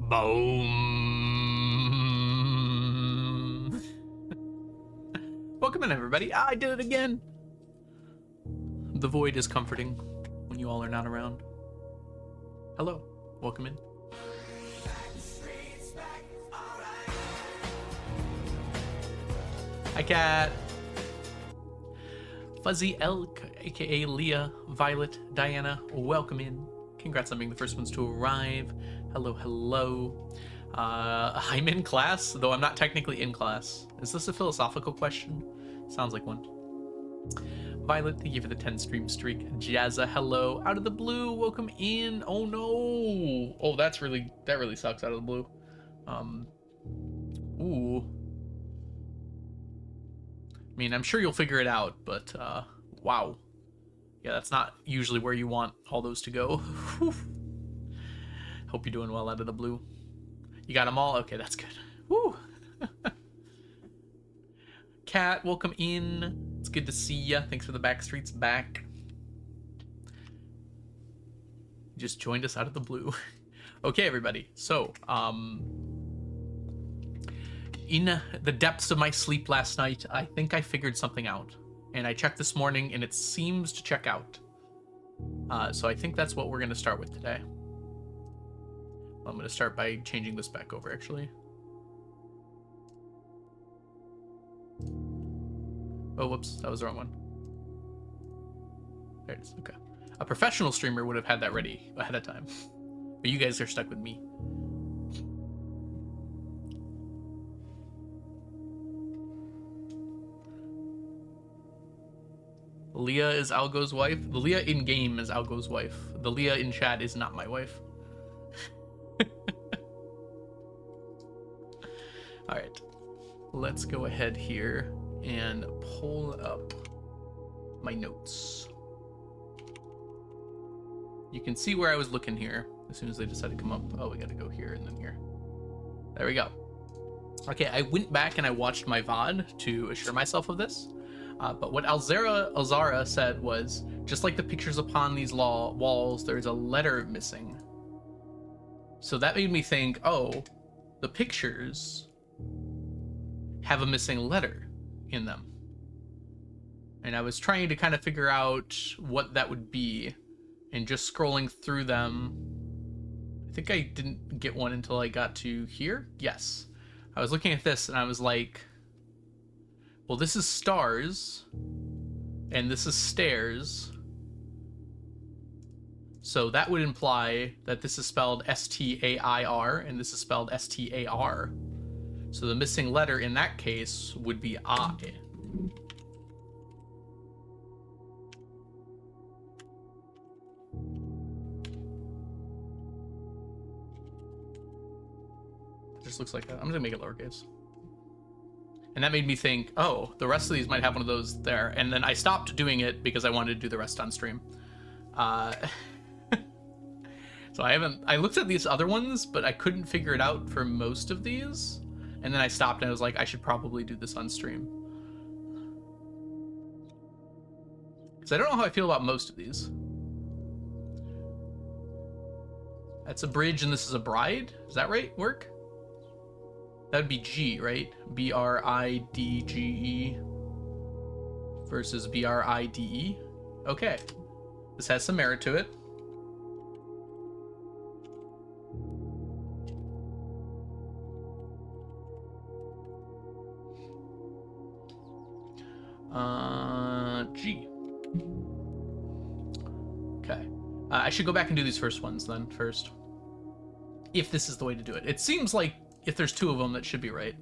Boom. Welcome in, everybody. I did it again. The void is comforting when you all are not around. Hello. Welcome in. Hi, Cat. Fuzzy Elk, aka Leah, Violet, Diana, welcome in. Congrats on being the first ones to arrive. Hello, hello. I'm in class, though I'm not technically in class. Is this a philosophical question? Sounds like one. Violet, thank you for the 10 stream streak. Jazza, hello. Out of the blue, welcome in. Oh no. Oh, that really sucks out of the blue. Ooh. I mean, I'm sure you'll figure it out, but wow. Yeah, that's not usually where you want all those to go. Hope you're doing well out of the blue. You got them all? Okay, that's good. Woo! Kat, welcome in. It's good to see ya. Thanks for the Backstreets back. Just joined us out of the blue. Okay, everybody. So, in the depths of my sleep last night, I think I figured something out. And I checked this morning, and it seems to check out. So I think that's what we're going to start with today. I'm going to start by changing this back over, actually. Oh, whoops. That was the wrong one. There it is. Okay. A professional streamer would have had that ready ahead of time. But you guys are stuck with me. Leah is Algo's wife. The Leah in-game is Algo's wife. The Leah in chat is not my wife. Alright. Let's go ahead here and pull up my notes. You can see where I was looking here as soon as they decided to come up. Oh, we gotta go here and then here. There we go. Okay, I went back and I watched my VOD to assure myself of this. But what Alzara said was, just like the pictures upon these walls, there's a letter missing. So that made me think, oh, the pictures have a missing letter in them. And I was trying to kind of figure out what that would be. And just scrolling through them, I think I didn't get one until I got to here. Yes. I was looking at this and I was like, well, this is stars, and this is stairs. So that would imply that this is spelled S-T-A-I-R, and this is spelled S-T-A-R. So the missing letter in that case would be I. It just looks like that. I'm gonna make it lowercase. And that made me think, oh, the rest of these might have one of those there. And then I stopped doing it because I wanted to do the rest on stream. So I looked at these other ones, but I couldn't figure it out for most of these. And then I stopped and I was like, I should probably do this on stream. Because I don't know how I feel about most of these. That's a bridge and this is a bride? Is that right? Work? That would be G, right? B-R-I-D-G-E versus B-R-I-D-E. Okay. This has some merit to it. G. Okay. I should go back and do these first ones then, first. If this is the way to do it. It seems like if there's two of them, that should be right.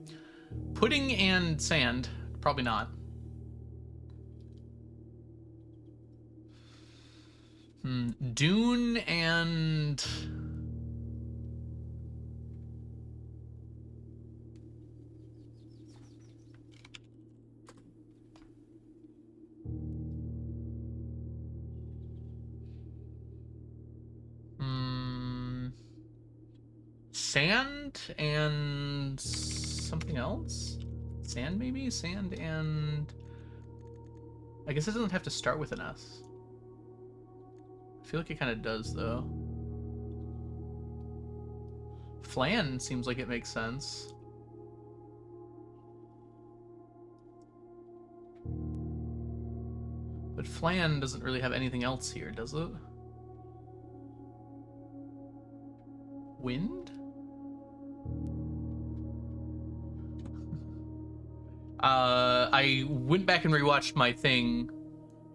Pudding and sand, probably not. Dune and... sand and something else? Sand, maybe? Sand and... I guess it doesn't have to start with an S. I feel like it kind of does, though. Flan seems like it makes sense. But Flan doesn't really have anything else here, does it? Wind? I went back and rewatched my thing,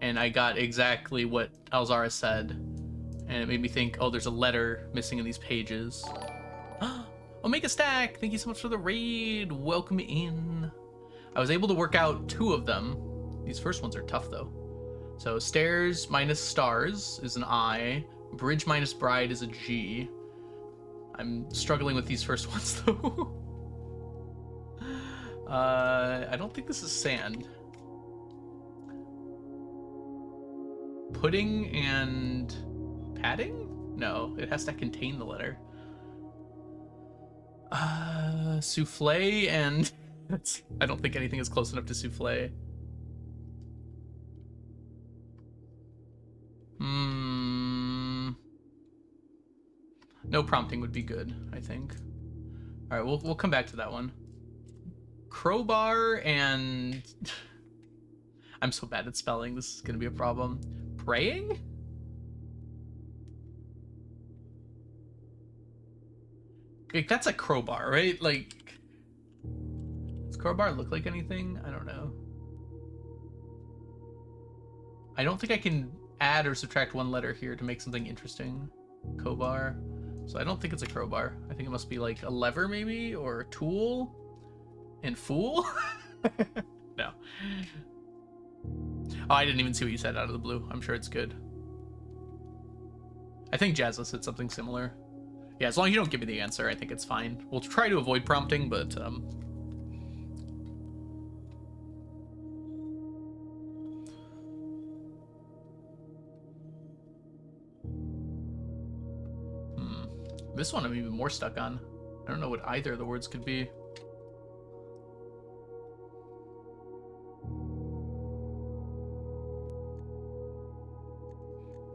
and I got exactly what Alzara said. And it made me think, oh, there's a letter missing in these pages. Omega Stack, thank you so much for the raid. Welcome in. I was able to work out 2 of them. These first ones are tough, though. So stairs minus stars is an I. Bridge minus bride is a G. I'm struggling with these first ones, though. I don't think this is sand. Pudding and padding? No, it has to contain the letter. Souffle and... I don't think anything is close enough to souffle. No prompting would be good, I think. All right, we'll come back to that one. Crowbar and... I'm so bad at spelling, this is gonna be a problem. Praying? Like, that's a crowbar, right? Like, does crowbar look like anything? I don't know. I don't think I can add or subtract 1 letter here to make something interesting. Crowbar. So I don't think it's a crowbar. I think it must be like a lever maybe, or a tool. And fool? No. Oh, I didn't even see what you said out of the blue. I'm sure it's good. I think Jazza said something similar. Yeah, as long as you don't give me the answer, I think it's fine. We'll try to avoid prompting, but this one I'm even more stuck on. I don't know what either of the words could be.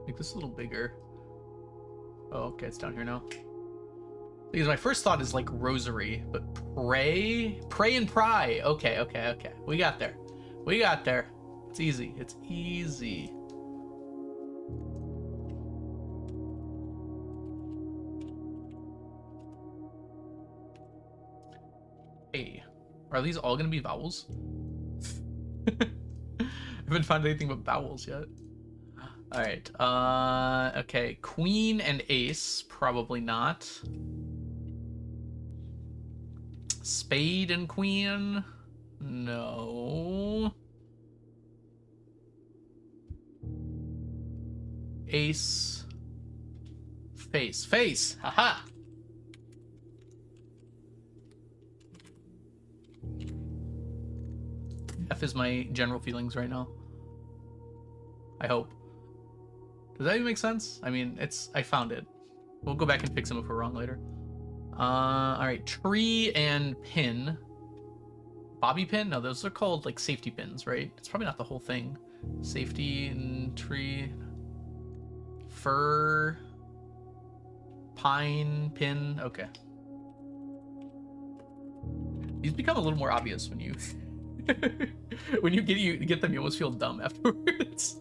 Make this a little bigger. Oh, okay, it's down here now. Because my first thought is like rosary, but pray and pry. Okay. We got there. It's easy. It's easy. Hey, are these all gonna be vowels? I haven't found anything but vowels yet. All right. Okay. Queen and ace, probably not. Spade and queen, no. Ace, face. Haha. F is my general feelings right now. I hope. Does that even make sense? I mean, I found it. We'll go back and fix them if we're wrong later. All right, tree and pin. Bobby pin? No, those are called like safety pins, right? It's probably not the whole thing. Safety and tree. Fir. Pine, pin. Okay. These become a little more obvious when you when you get them, you almost feel dumb afterwards.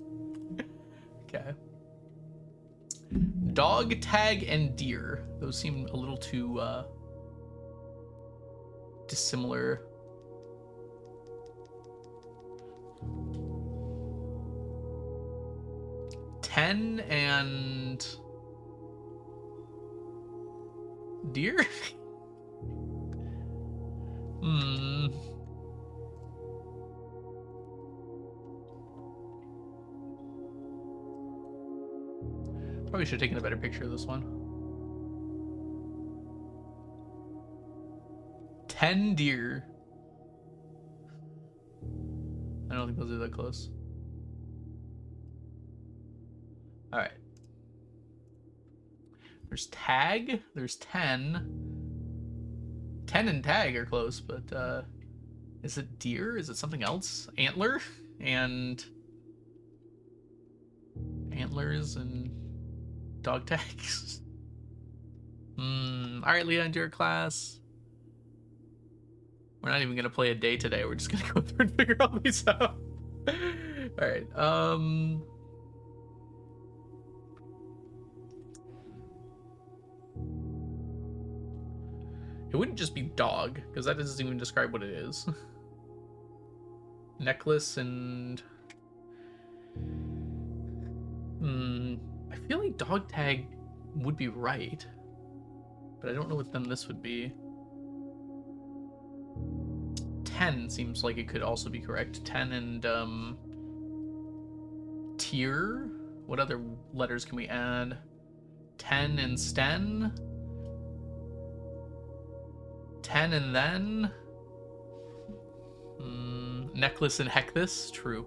Okay. Dog, tag, and deer. Those seem a little too dissimilar. Ten and deer? Probably should have taken a better picture of this one. 10 deer. I don't think those are that close. All right. There's tag. There's 10. 10 and tag are close, but is it deer? Is it something else? Antler and antlers and dog tags. All right, Leah, into your class. We're not even gonna play a day today. We're just gonna go through and figure all these out. All right. It wouldn't just be dog, because that doesn't even describe what it is. Necklace and... I feel like dog tag would be right. But I don't know what then this would be. 10 seems like it could also be correct. 10 and, tier? What other letters can we add? 10 and sten? 10 and then? Necklace and hecthus? True.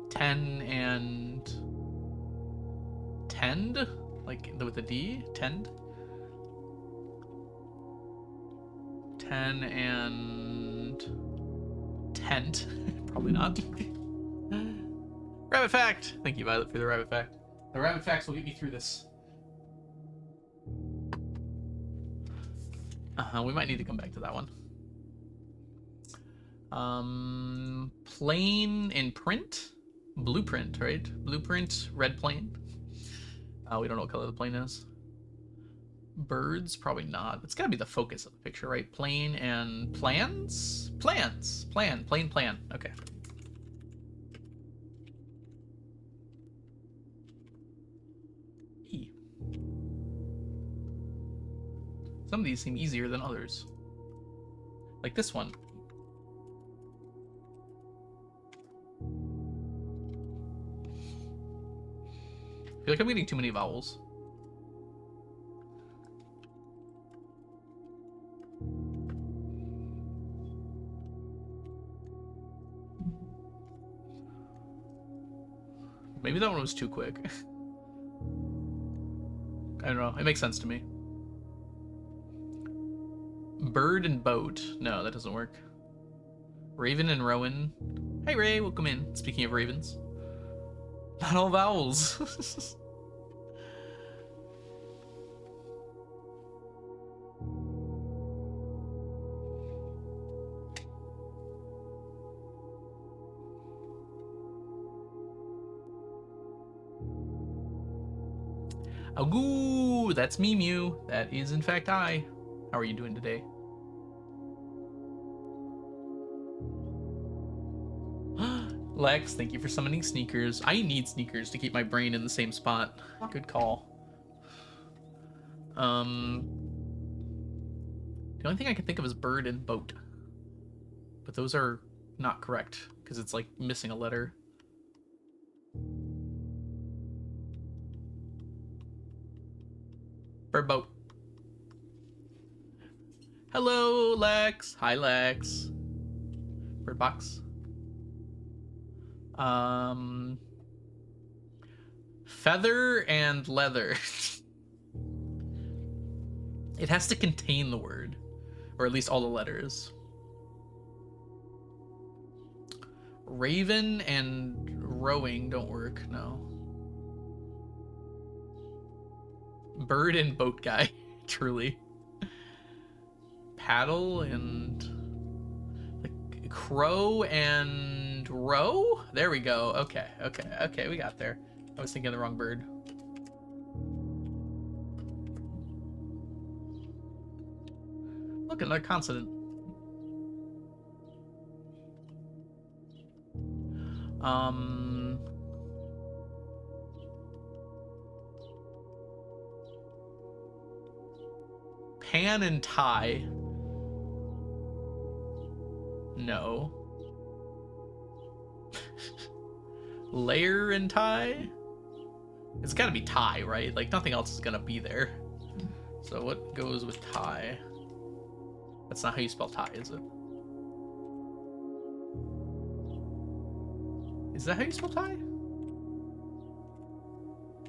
Ten and tend, like with a D, tend. 10 and tent, probably not. Rabbit fact. Thank you, Violet, for the rabbit fact. The rabbit facts will get me through this. We might need to come back to that one. Plane in print. Blueprint, right? Blueprint, red plane. We don't know what color the plane is. Birds, probably not. It's gotta be the focus of the picture, right? Plane and plans? Plans. Plan. Plane plan. Okay. E. Some of these seem easier than others. Like this one. I feel like I'm getting too many vowels. Maybe that one was too quick. I don't know. It makes sense to me. Bird and boat. No, that doesn't work. Raven and Rowan. Hey, Ray, welcome in. Speaking of ravens. Not all vowels. Agoo, that's me, Mew. That is, in fact, I. How are you doing today? Lex, thank you for summoning sneakers. I need sneakers to keep my brain in the same spot. Good call. The only thing I can think of is bird and boat. But those are not correct, because it's like missing a letter. Bird boat. Hello, Lex. Hi, Lex. Bird box. Feather and leather. It has to contain the word, or at least all the letters. Raven and rowing don't work, no. Bird and boat guy, truly. Paddle and like crow and row? There we go. Okay, we got there. I was thinking of the wrong bird. Look, another consonant. Pan and tie. No. Layer and tie? It's gotta be tie, right? Like, nothing else is gonna be there. So what goes with tie? That's not how you spell tie, is it? Is that how you spell tie?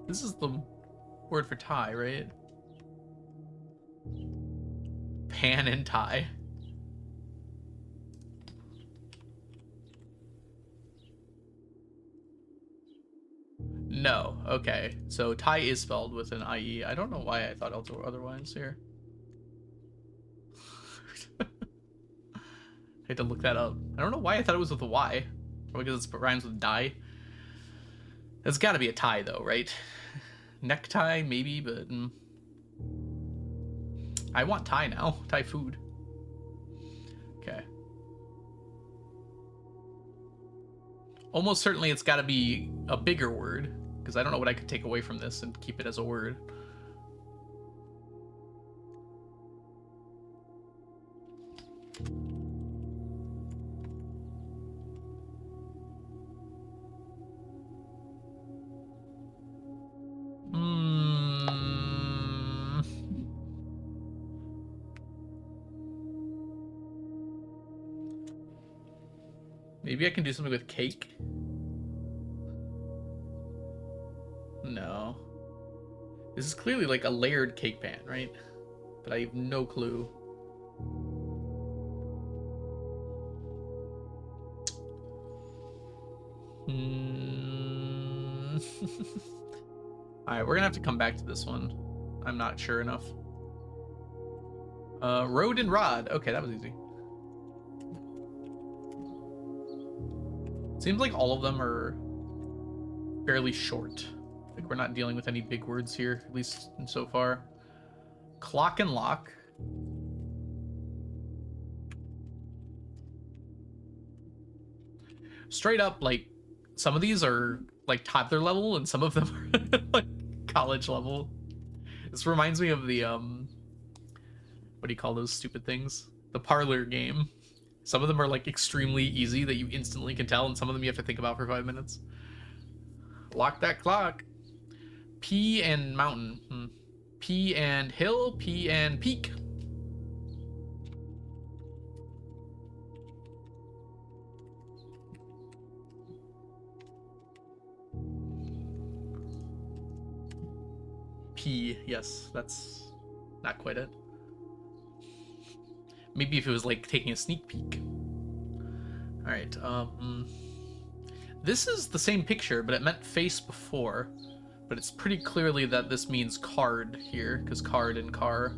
This is the word for tie, right? Pan and tie. No. Okay. So Thai is spelled with an IE. I don't know why I thought otherwise here. I had to look that up. I don't know why I thought it was with a Y. Probably because it rhymes with die. It's got to be a Thai though, right? Necktie, maybe, but I want Thai now. Thai food. Okay. Almost certainly it's got to be a bigger word, because I don't know what I could take away from this and keep it as a word. Maybe I can do something with cake? No. This is clearly like a layered cake pan, right? But I have no clue. Alright, we're gonna have to come back to this one. I'm not sure enough. Road and rod. Okay, that was easy. Seems like all of them are fairly short. Like we're not dealing with any big words here, at least so far. Clock and lock. Straight up, like, some of these are like toddler level and some of them are like college level. This reminds me of the what do you call those stupid things? The parlor game. Some of them are like extremely easy that you instantly can tell, and some of them you have to think about for 5 minutes. Lock that clock. P and mountain. P and hill. P and peak. P, yes, that's not quite it. Maybe if it was like taking a sneak peek. All right. This is the same picture, but it meant face before. But it's pretty clearly that this means card here, because card and car.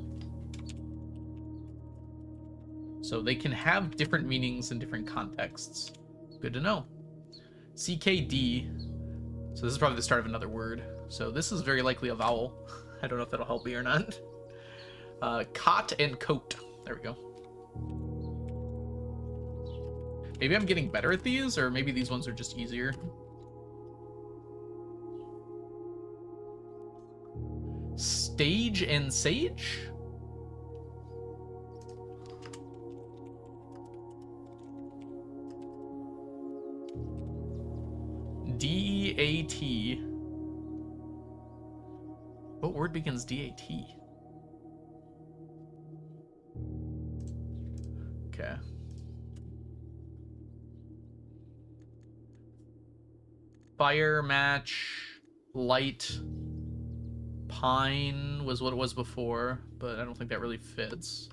So they can have different meanings in different contexts. Good to know. CKD. So this is probably the start of another word. So this is very likely a vowel. I don't know if that'll help me or not. Cot and coat. There we go. Maybe I'm getting better at these, or maybe these ones are just easier. Stage and sage? D-A-T. What word begins D-A-T? Okay. Fire, match, light, pine was what it was before, but I don't think that really fits.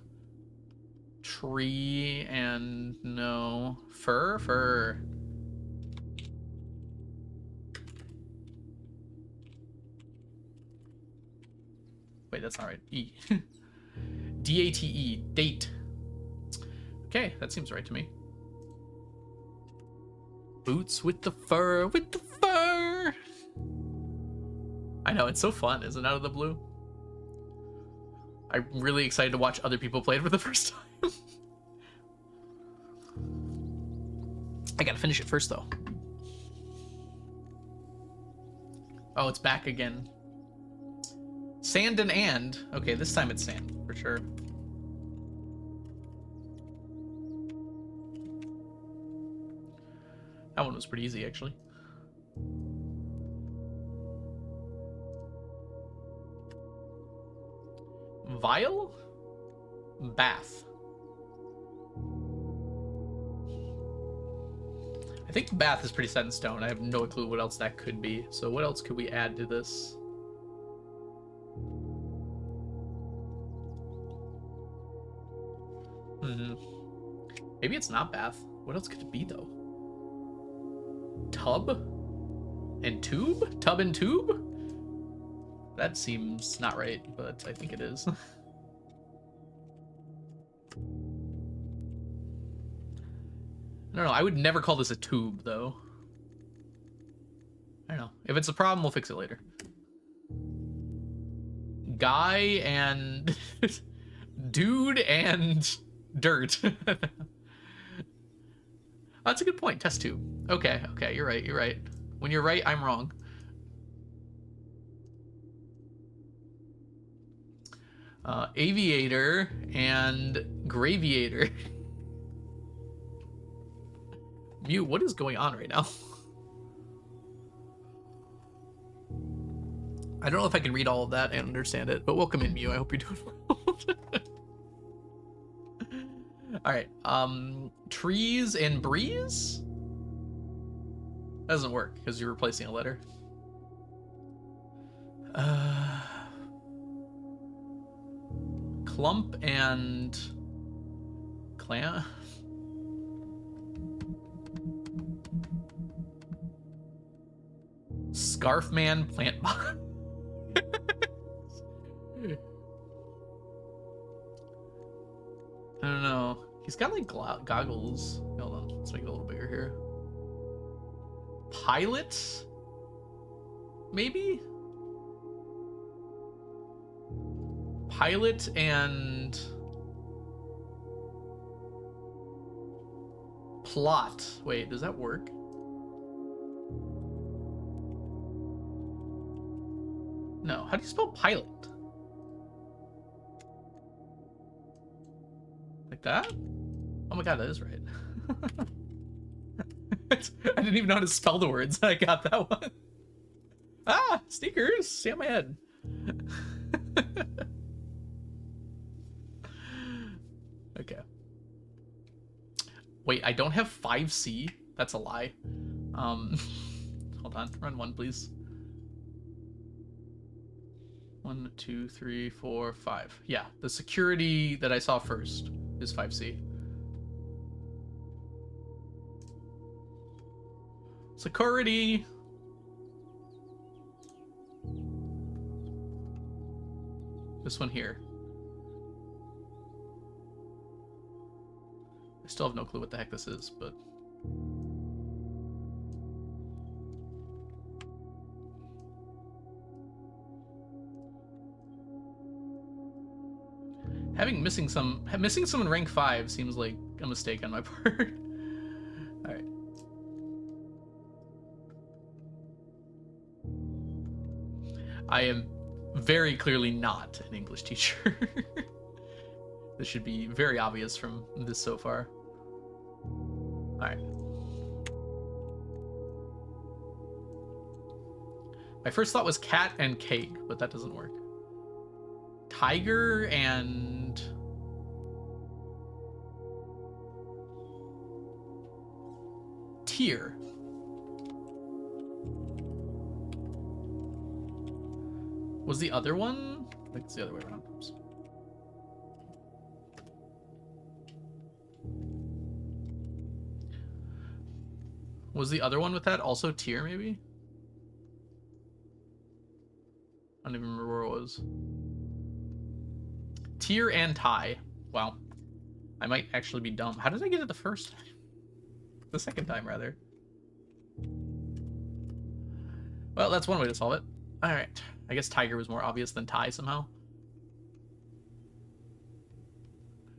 Tree and no. Fur. Wait, that's not right. E. D-A-T-E. Date. Okay, that seems right to me. Boots with the fur, with the fur. I know, it's so fun, isn't it, out of the blue? I'm really excited to watch other people play it for the first time. I gotta finish it first, though. Oh, it's back again. Sand and. Okay, this time it's sand, for sure. That one was pretty easy, actually. Vial? Bath. I think bath is pretty set in stone. I have no clue what else that could be. So what else could we add to this? Maybe it's not bath. What else could it be, though? Tub? And tube? Tub and tube? That seems not right, but I think it is. I don't know. I would never call this a tube, though. I don't know. If it's a problem, we'll fix it later. Guy and... dude and dirt. That's a good point. Test tube. Okay, okay. You're right. You're right. When you're right, I'm wrong. Aviator and graviator. Mute, what is going on right now? I don't know if I can read all of that and understand it, but welcome in, Mew. I hope you're doing well. All right. Trees and breeze? That doesn't work because you're replacing a letter. Clump and clan. Scarfman plant box. I don't know. He's got like goggles. Hold on, let's make it a little bigger here. Pilot? Maybe? Pilot and plot. Wait, does that work? No. How do you spell pilot? Like that? Oh my god, that is right. I didn't even know how to spell the words. I got that one. Ah, sneakers. Stay on my head. Okay. Wait, I don't have 5C. That's a lie. Hold on. Run one, please. 1, 2, 3, 4, 5. Yeah, the security that I saw first is 5C. Security. This one here. I still have no clue what the heck this is, but... missing some in rank 5 seems like a mistake on my part. All right. I am very clearly not an English teacher. This should be very obvious from this so far. All right. My first thought was cat and cake, but that doesn't work. Tiger and... tier. Was the other one? I think it's the other way around. Oops. Was the other one with that also tier, maybe? I don't even remember where it was. Tier and tie. Wow. I might actually be dumb. How did I get it the first time? The second time, rather. Well, that's one way to solve it. Alright. I guess tiger was more obvious than tie somehow.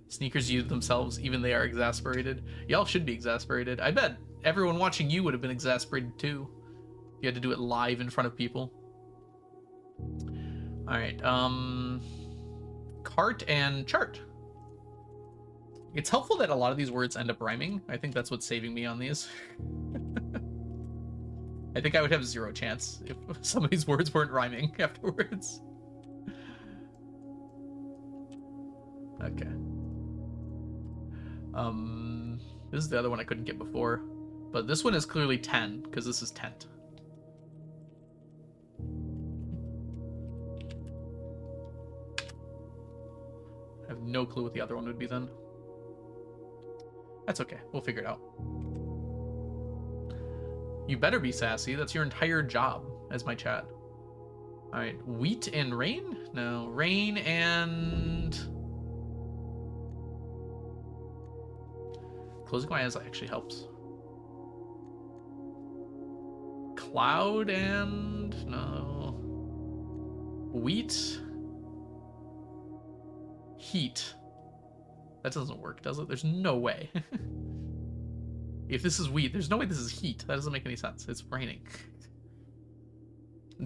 Sneakers you themselves, even they are exasperated. Y'all should be exasperated. I bet everyone watching you would have been exasperated too. You had to do it live in front of people. Alright, cart and chart. It's helpful that a lot of these words end up rhyming. I think that's what's saving me on these. I think I would have 0 chance if some of these words weren't rhyming afterwards. Okay. This is the other one I couldn't get before. But this one is clearly 10, because this is tent. I have no clue what the other one would be then. That's okay. We'll figure it out. You better be sassy. That's your entire job as my chat. All right, wheat and rain? No, rain and... Closing my eyes actually helps. Cloud and... No. Wheat. Heat. That doesn't work, does it? There's no way. If this is wheat, there's no way this is heat. That doesn't make any sense. It's raining.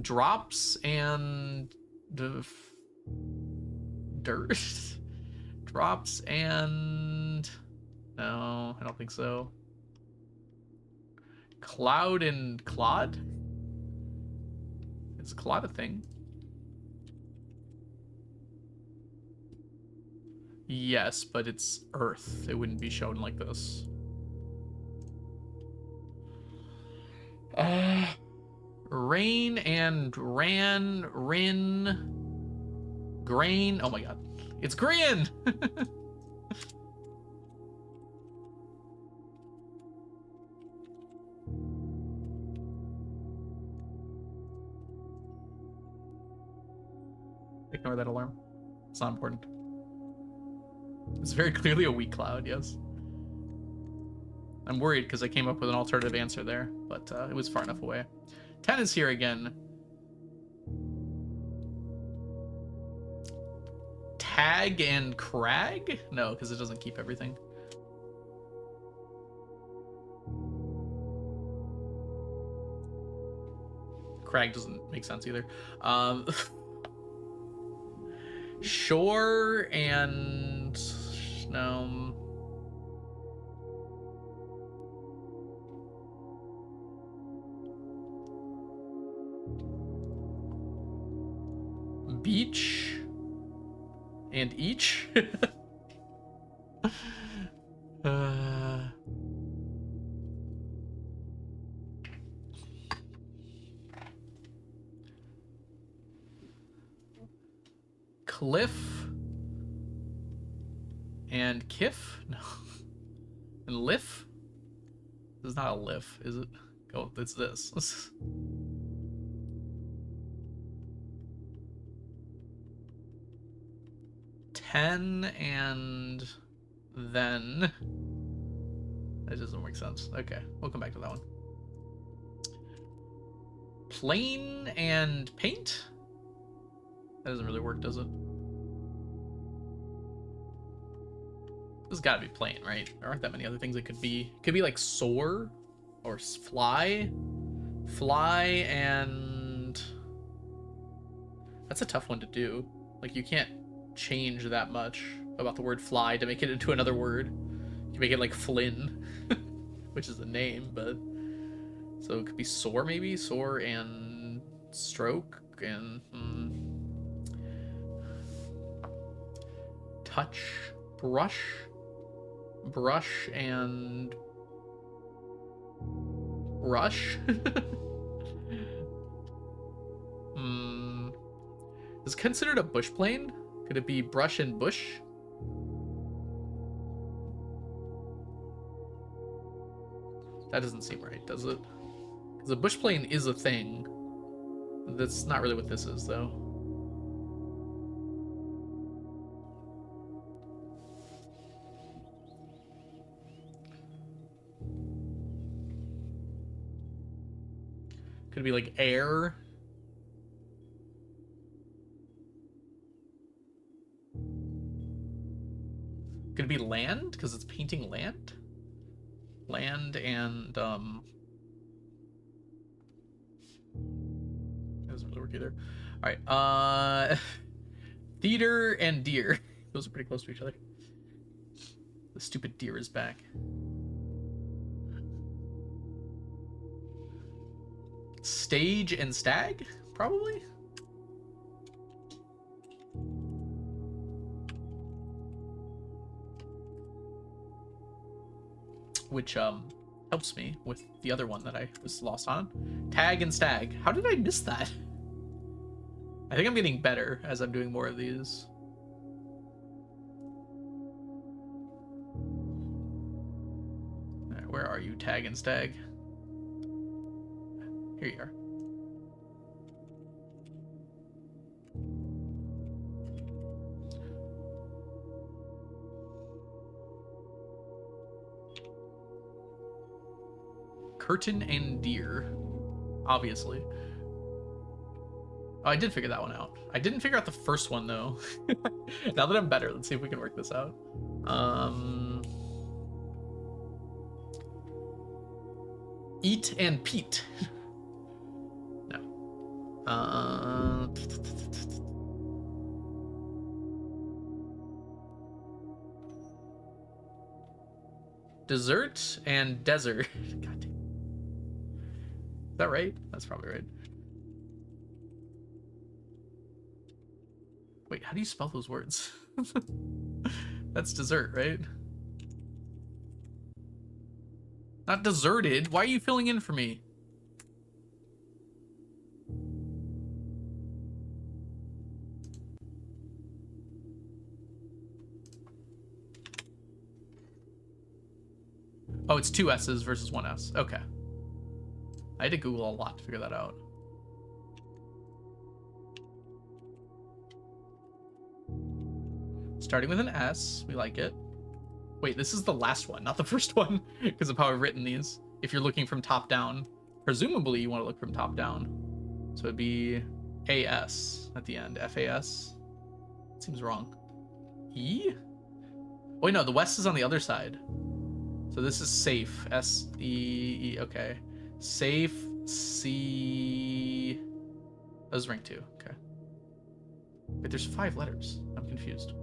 Drops and... dirt? Drops and... No, I don't think so. Cloud and clod? Is clod a thing? Yes, but it's earth. It wouldn't be shown like this. Rain and ran, grain. Oh my god. It's green! Ignore that alarm. It's not important. It's very clearly a wheat cloud, yes. I'm worried because I came up with an alternative answer there, but it was far enough away. 10 is here again. Tag and crag? No, because it doesn't keep everything. Crag doesn't make sense either. Shore and... No. Beach and each. Cliff and Kiff? No. And Liff? This is not a liff, is it? Oh, it's this. 10 and then... That doesn't make sense. Okay, we'll come back to that one. Plain and paint? That doesn't really work, does it? This has got to be plain, right? There aren't that many other things it could be. It could be like soar or fly. Fly and... That's a tough one to do. Like, you can't change that much about the word fly to make it into another word. You can make it like Flynn, which is a name, but... So it could be soar, maybe? Soar and stroke and... Touch, brush, brush and rush. Is it considered a bush plane? Could it be brush and bush? That doesn't seem right, does it? Because a bush plane is a thing. That's not really what this is, though. Could it be like air? Could it be land? Because it's painting land? Land and, That doesn't really work either. Alright, theater and deer. Those are pretty close to each other. The stupid deer is back. Stage and stag? Probably? Which, helps me with the other one that I was lost on. Tag and stag. How did I miss that? I think I'm getting better as I'm doing more of these. Alright, where are you, tag and stag? Here you are. Curtain and deer, obviously. Oh, I did figure that one out. I didn't figure out the first one, though. Now that I'm better, let's see if we can work this out. Eat and Pete. No. Dessert and desert. God damn. Is that right? That's probably right. Wait, how do you spell those words? That's dessert, right? Not deserted. Why are you filling in for me? Oh, it's 2 S's versus 1 S. Okay. I had to Google a lot to figure that out. Starting with an S. We like it. Wait, this is the last one, not the first one, because of how I've written these. If you're looking from top down, presumably you want to look from top down. So it'd be AS at the end. FAS. Seems wrong. E? Oh, wait, no, the West is on the other side. So this is safe. S-E-E. Okay. Safe. C. That was rank 2. Okay. Wait, there's 5 letters. I'm confused.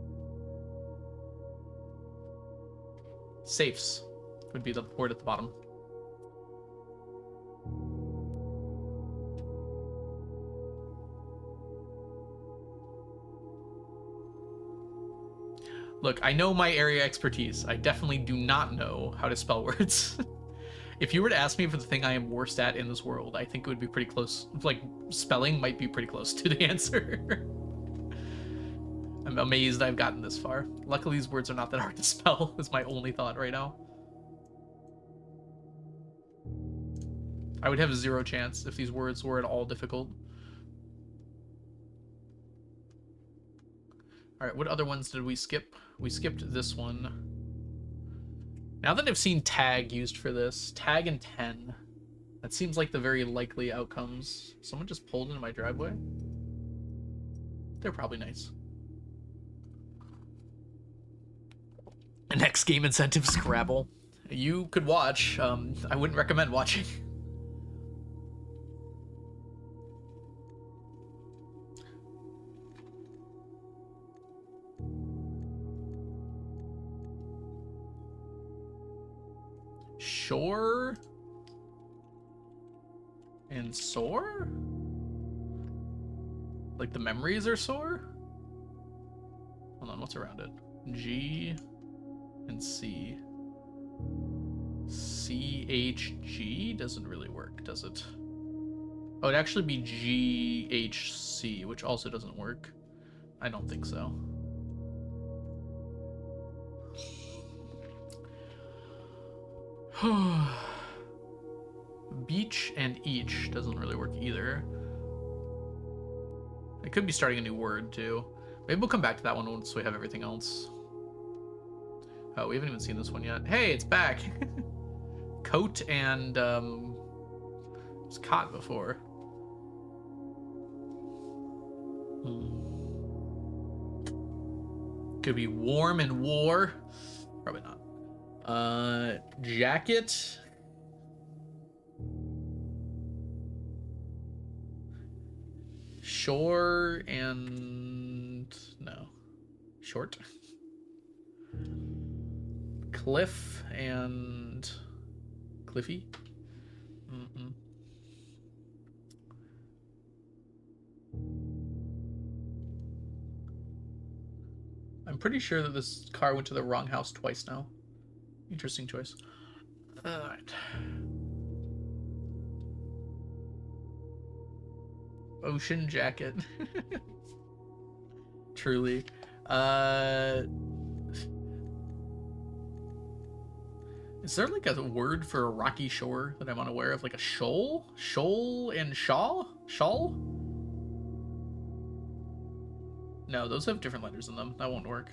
Safes would be the word at the bottom. Look, I know my area expertise. I definitely do not know how to spell words. If you were to ask me for the thing I am worst at in this world, I think it would be pretty close. Like, spelling might be pretty close to the answer. I'm amazed I've gotten this far. Luckily, these words are not that hard to spell, is my only thought right now. I would have 0 chance if these words were at all difficult. Alright, what other ones did we skip? We skipped this one. Now that I've seen tag used for this, tag and 10, that seems like the very likely outcomes. Someone just pulled into my driveway? They're probably nice. Next game incentive, Scrabble. You could watch. I wouldn't recommend watching. Shore and sore? Like the memories are sore? Hold on, what's around it? G and C. CHG doesn't really work, does it? Oh, it'd actually be GHC, which also doesn't work. I don't think so. Beach and each doesn't really work either. It could be starting a new word too. Maybe we'll come back to that one once we have everything else. Oh, we haven't even seen this one yet. Hey, it's back. Coat and it was caught before. Could be warm and war. Probably not. Jacket. Shore and no. Short. Cliff and Cliffy. I'm pretty sure that this car went to the wrong house twice now. Interesting choice. All right. Ocean jacket. Truly. Is there like a word for a rocky shore that I'm unaware of? Like a shoal? Shoal and shaw? Shawl? No, those have different letters in them. That won't work.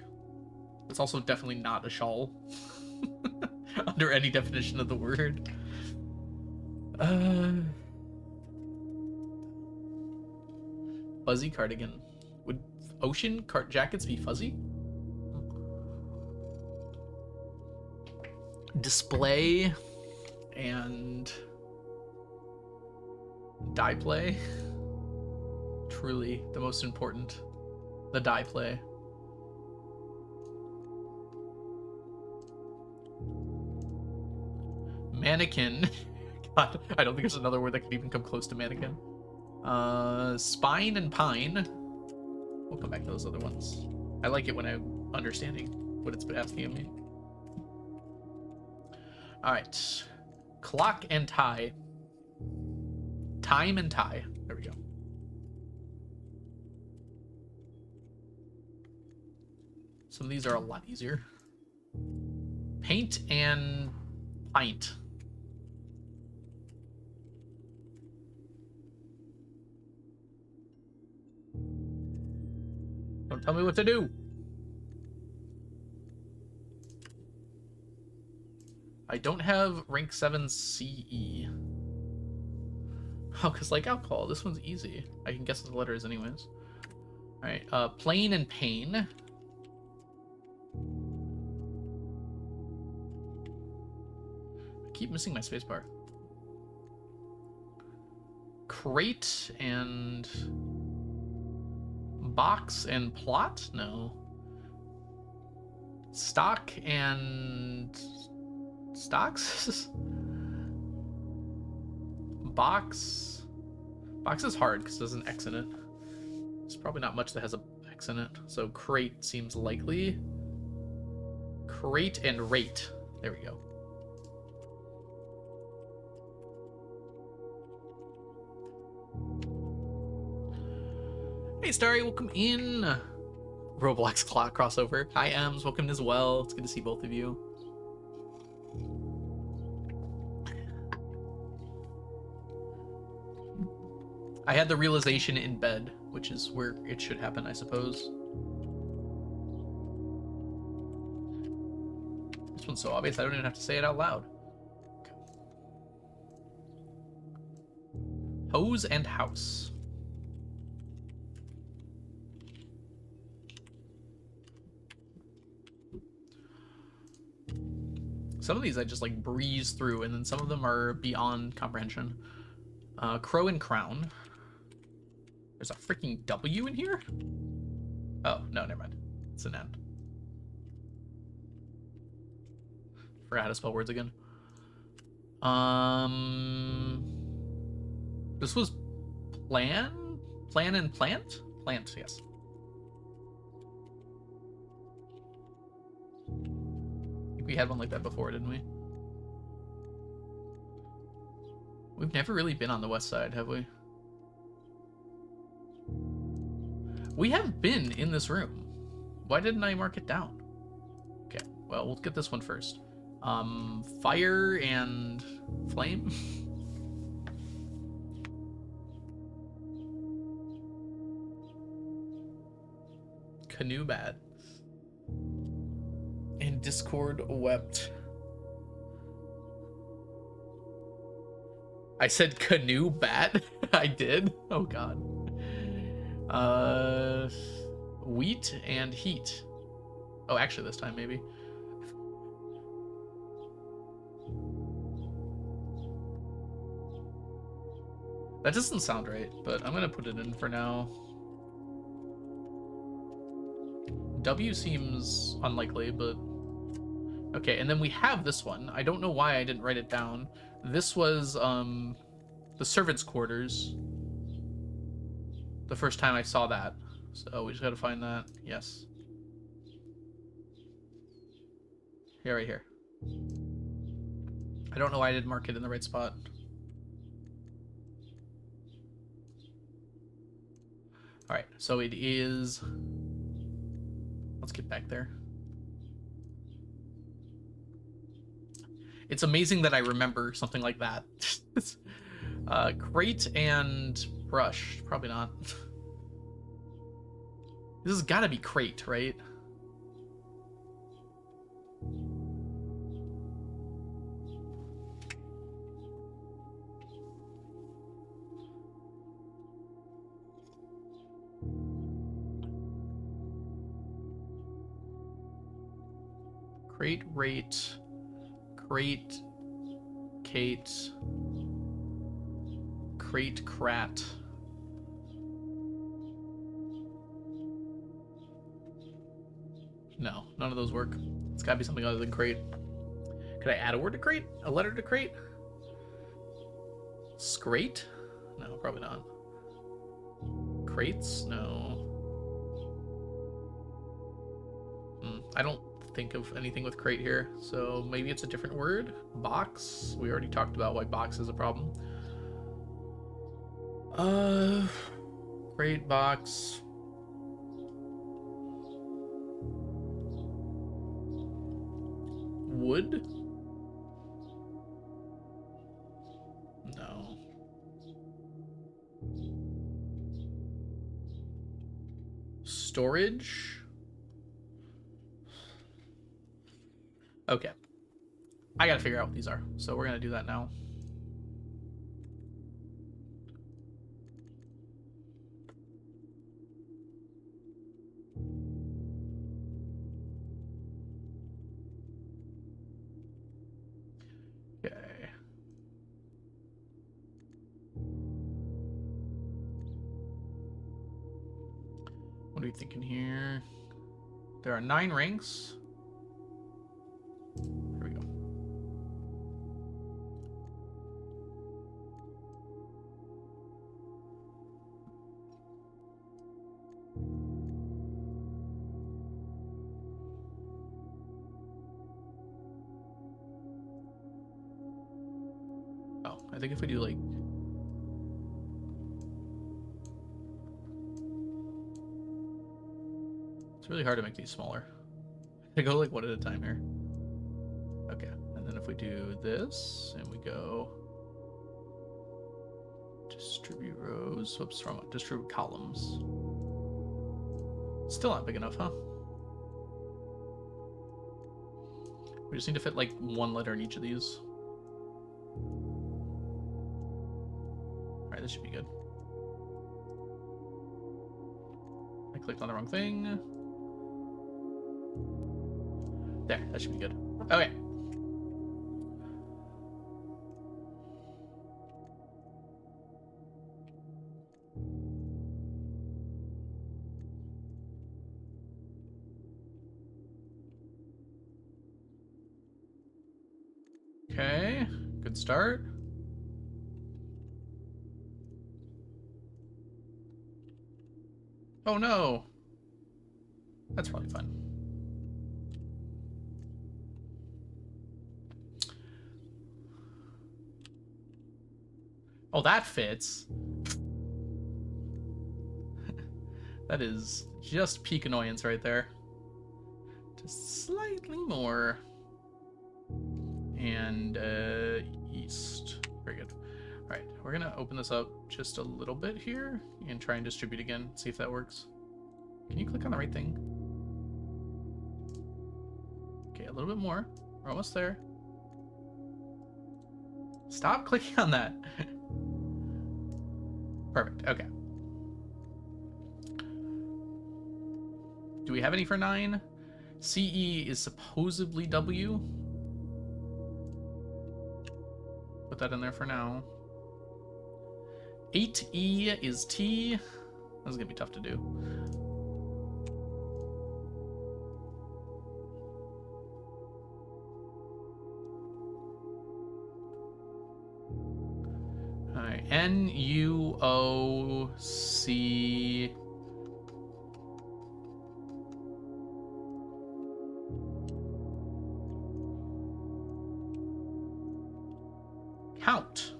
It's also definitely not a shawl. Under any definition of the word. Fuzzy cardigan. Would ocean jackets be fuzzy? Display and die play. Truly the most important. The die play. Mannequin. God, I don't think there's another word that could even come close to mannequin. Spine and pine. We'll come back to those other ones. I like it when I'm understanding what it's asking of me. All right. Clock and tie. Time and tie. There we go. Some of these are a lot easier. Paint and pint. Don't tell me what to do. I don't have rank 7 CE. Oh, because like alcohol, this one's easy. I can guess what the letter is anyways. Alright, plain and pain. I keep missing my spacebar. Crate and... box and plot? No. Stock and... stocks? Box. Box is hard because there's an X in it. There's probably not much that has a X in it. So crate seems likely. Crate and rate. There we go. Hey Starry, welcome in. Roblox clock crossover. Hi Ems, welcome as well. It's good to see both of you. I had the realization in bed, which is where it should happen, I suppose. This one's so obvious, I don't even have to say it out loud. Okay. Hose and house. Some of these I just like breeze through, and then some of them are beyond comprehension. Crow and crown. There's a freaking W in here? Oh, no, never mind. It's an N. Forgot how to spell words again. This was plan? Plan and plant? Plant, yes. I think we had one like that before, didn't we? We've never really been on the west side, have we? We have been in this room. Why didn't I mark it down? Okay, well, we'll get this one first. Fire and flame. Canoe bat. And Discord wept. I said canoe bat? I did? Oh god. Wheat and heat. Oh, actually this time maybe. That doesn't sound right, but I'm gonna put it in for now. W seems unlikely, but... Okay, and then we have this one. I don't know why I didn't write it down. This was, the servants' quarters. The first time I saw that. So we just gotta find that. Yes. Here, right here. I don't know why I didn't mark it in the right spot. Alright, so it is... Let's get back there. It's amazing that I remember something like that. Crate and brush. Probably not. This has got to be crate, right? Crate, rate, crate, Kate, crate, crat. No, none of those work. It's gotta be something other than crate. Could I add a word to crate? A letter to crate? Scrate? No, probably not. Crates? No. I don't think of anything with crate here, so maybe it's a different word. Box? We already talked about why box is a problem. Crate, box. Wood? No. Storage? Okay. I gotta figure out what these are, so we're gonna do that now. Okay. What are we thinking here? There are 9 ranks. Here we go. Oh, I think if we do like... It's really hard to make these smaller. I go like one at a time here. Okay, and then if we do this, and we go distribute rows, whoops, wrong, distribute columns. Still not big enough, huh? We just need to fit like one letter in each of these. All right, this should be good. I clicked on the wrong thing. There, that should be good. Okay. Okay, good start. Oh no. That's probably fun. Oh, that fits. That is just peak annoyance right there. Just slightly more. And east. Very good. All right, we're gonna open this up just a little bit here and try and distribute again. See if that works. Can you click on the right thing? Okay, a little bit more. We're almost there. Stop clicking on that. Perfect. Okay. Do we have any for 9? CE is supposedly W. Put that in there for now. 8E is T. This is gonna be tough to do. All right, NUOC. Count.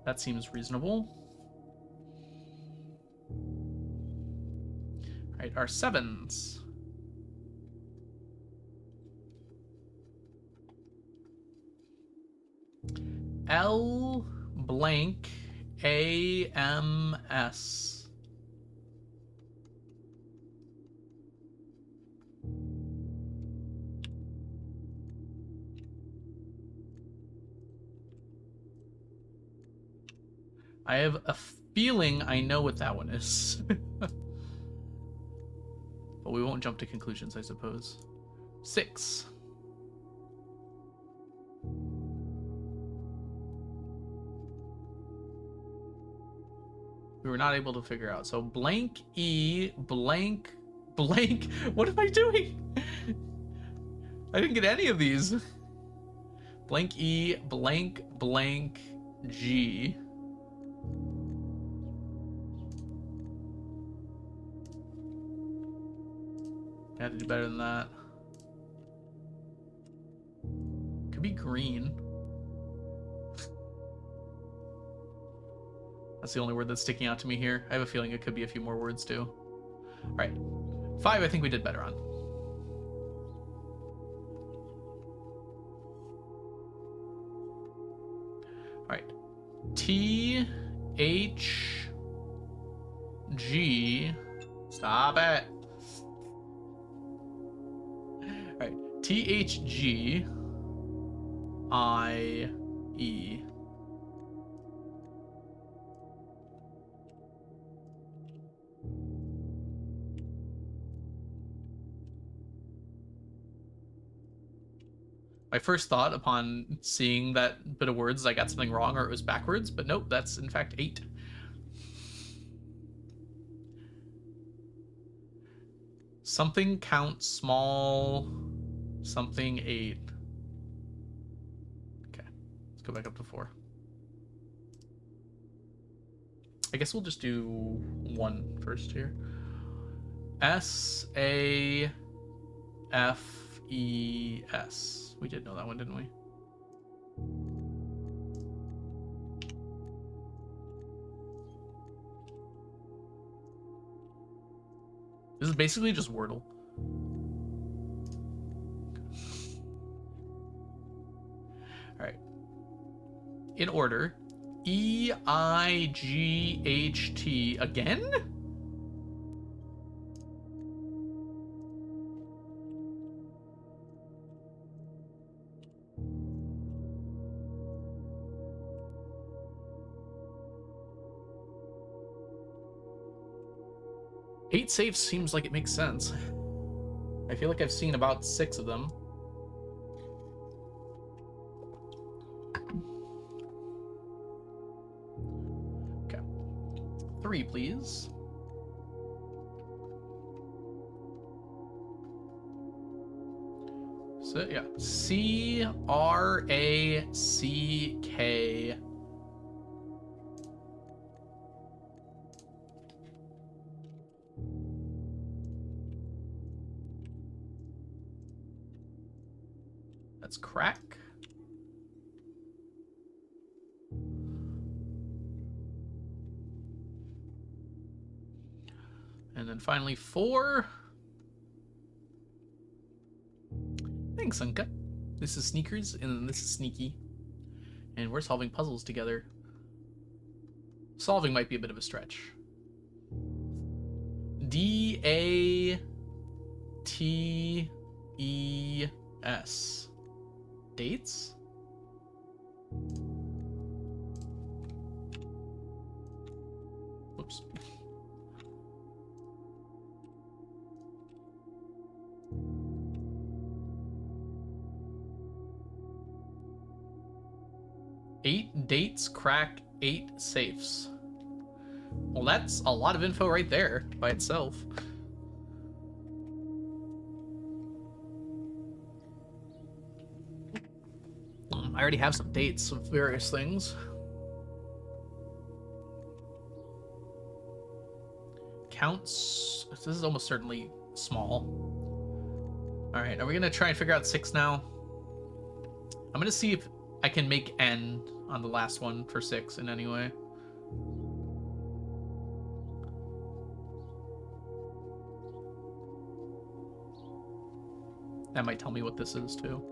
That seems reasonable. All right, our 7s. L blank AMS. I have a feeling I know what that one is. But we won't jump to conclusions, I suppose. 6. We were not able to figure out. So blank E, blank, blank. What am I doing? I didn't get any of these. Blank E, blank, blank, G. I had to do better than that. Could be green. That's the only word that's sticking out to me here. I have a feeling it could be a few more words too. All right. 5, I think we did better on. All right. T, H, G. Stop it. All right. T, H, G, I, E. My first thought upon seeing that bit of words is I got something wrong or it was backwards, but nope, that's in fact 8. Something count small, something 8. Okay, let's go back up to 4. I guess we'll just do 1 first here. S, A, F, E, S. We did know that one, didn't we? This is basically just Wordle. All right. In order, E, I, G, H, T. Again? Eight safes seems like it makes sense. I feel like I've seen about 6 of them. Okay. 3, please. So, yeah. C-R-A-C-K. That's crack. And then finally 4. Thanks, Unka. This is Sneakers, and this is Sneaky. And we're solving puzzles together. Solving might be a bit of a stretch. D-A-T-E-S. Dates? Whoops. Eight dates, crack 8 safes. Well, that's a lot of info right there by itself. I already have some dates of various things. Counts. This is almost certainly small. All right, are we gonna try and figure out 6 now? I'm gonna see if I can make N on the last one for 6 in any way. That might tell me what this is too.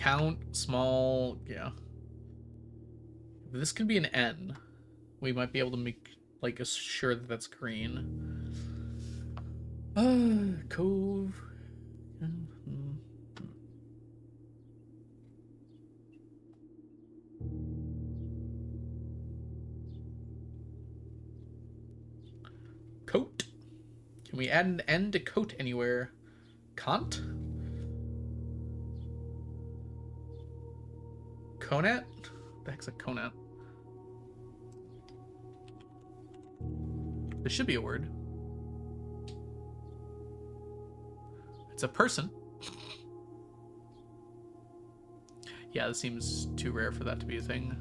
count, small, yeah. This could be an N. We might be able to make, like, assure that that's green. Cove. Coat. Can we add an N to coat anywhere? Can't? Conat? What the heck's a conat? This should be a word. It's a person. Yeah, this seems too rare for that to be a thing.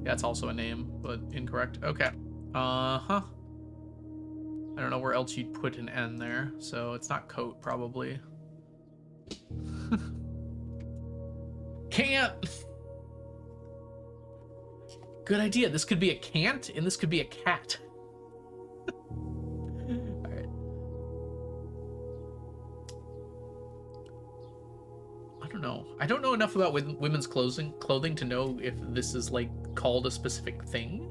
Yeah, it's also a name, but incorrect. Okay. Uh-huh. I don't know where else you'd put an N there, so it's not coat, probably. Can't! Good idea. This could be a can't, and this could be a cat. Alright. I don't know. I don't know enough about women's clothing to know if this is, like, called a specific thing.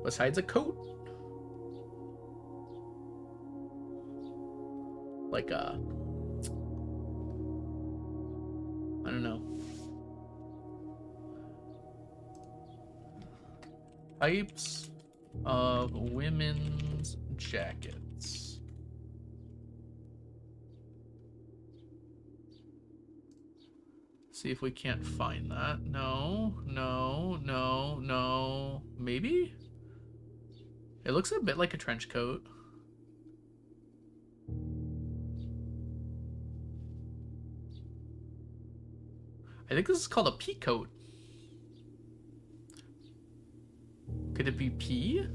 Besides a coat. Like, I don't know. Types of women's jackets. See if we can't find that. No, no, no, no. Maybe? It looks a bit like a trench coat. I think this is called a pea coat. Could it be pea?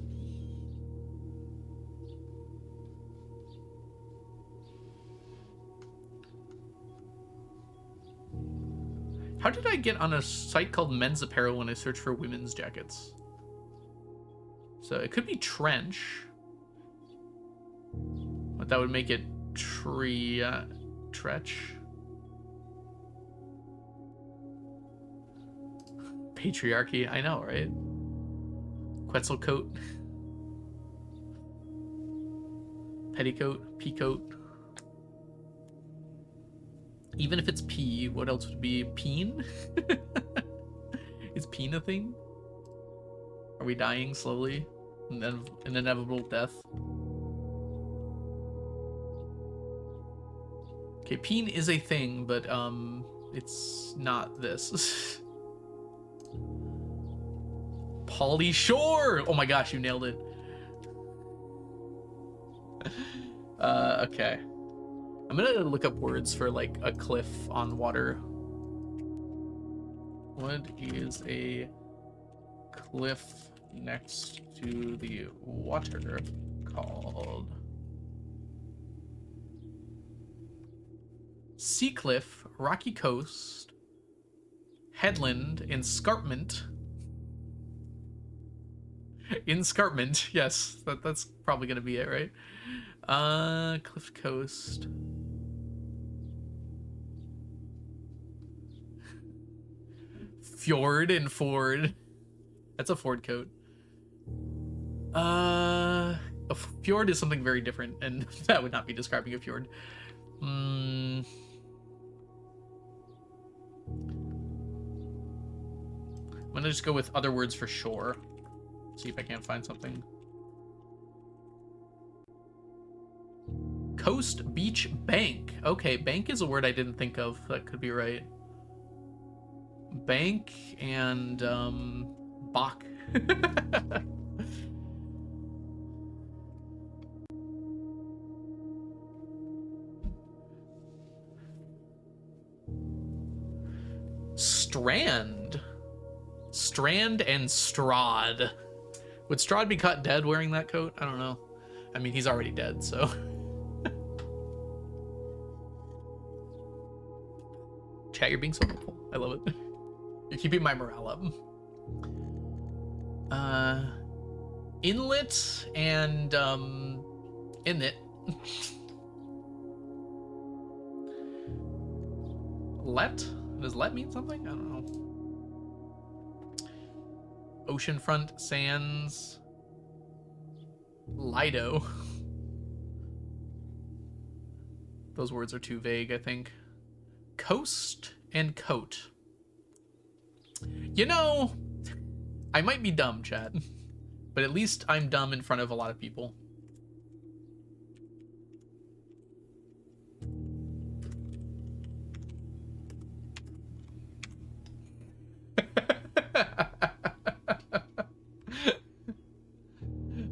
How did I get on a site called Men's Apparel when I search for women's jackets? So it could be trench. But that would make it tretch. Patriarchy, I know, right? Quetzal coat. Petticoat, peacoat. Even if it's pea, what else would be peen? Is peen a thing? Are we dying slowly? And then an inevitable death? Okay, peen is a thing, but it's not this. Polly Shore! Oh my gosh, you nailed it. Okay. I'm gonna look up words for, like, a cliff on water. What is a cliff next to the water called? Sea cliff, rocky coast, headland, escarpment. Escarpment, yes, that's probably gonna be it, right? Cliff coast. Fjord and Ford. That's a Ford coat. A fjord is something very different, and that would not be describing a fjord. I'm gonna just go with other words for shore. See if I can't find something. Coast, beach, bank. Okay, bank is a word I didn't think of. That could be right. Bank and Bach. Strand. Strand and Strahd. Would Strahd be caught dead wearing that coat? I don't know. I mean, he's already dead, so. Chat, you're being so helpful. I love it. You're keeping my morale up. inlet and inlet. Let? Does let mean something? I don't know. Oceanfront sands. Lido. Those words are too vague, I think. Coast and coat. You know, I might be dumb, chat, but at least I'm dumb in front of a lot of people.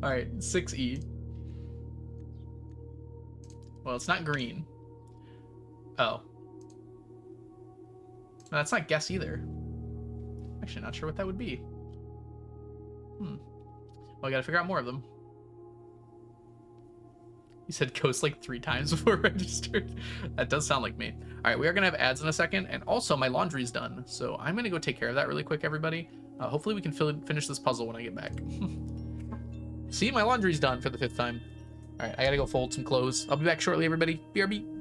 All right, 6E. Well, it's not green. Oh. No, that's not guess either. Actually, not sure what that would be. Well, I gotta figure out more of them. You said coast like 3 times before registered. That does sound like me. All right, we are gonna have ads in a second, and also my laundry's done, so I'm gonna go take care of that really quick, everybody. Hopefully we can finish this puzzle when I get back. See, my laundry's done for the 5th time. All right, I gotta go fold some clothes. I'll be back shortly, everybody. BRB.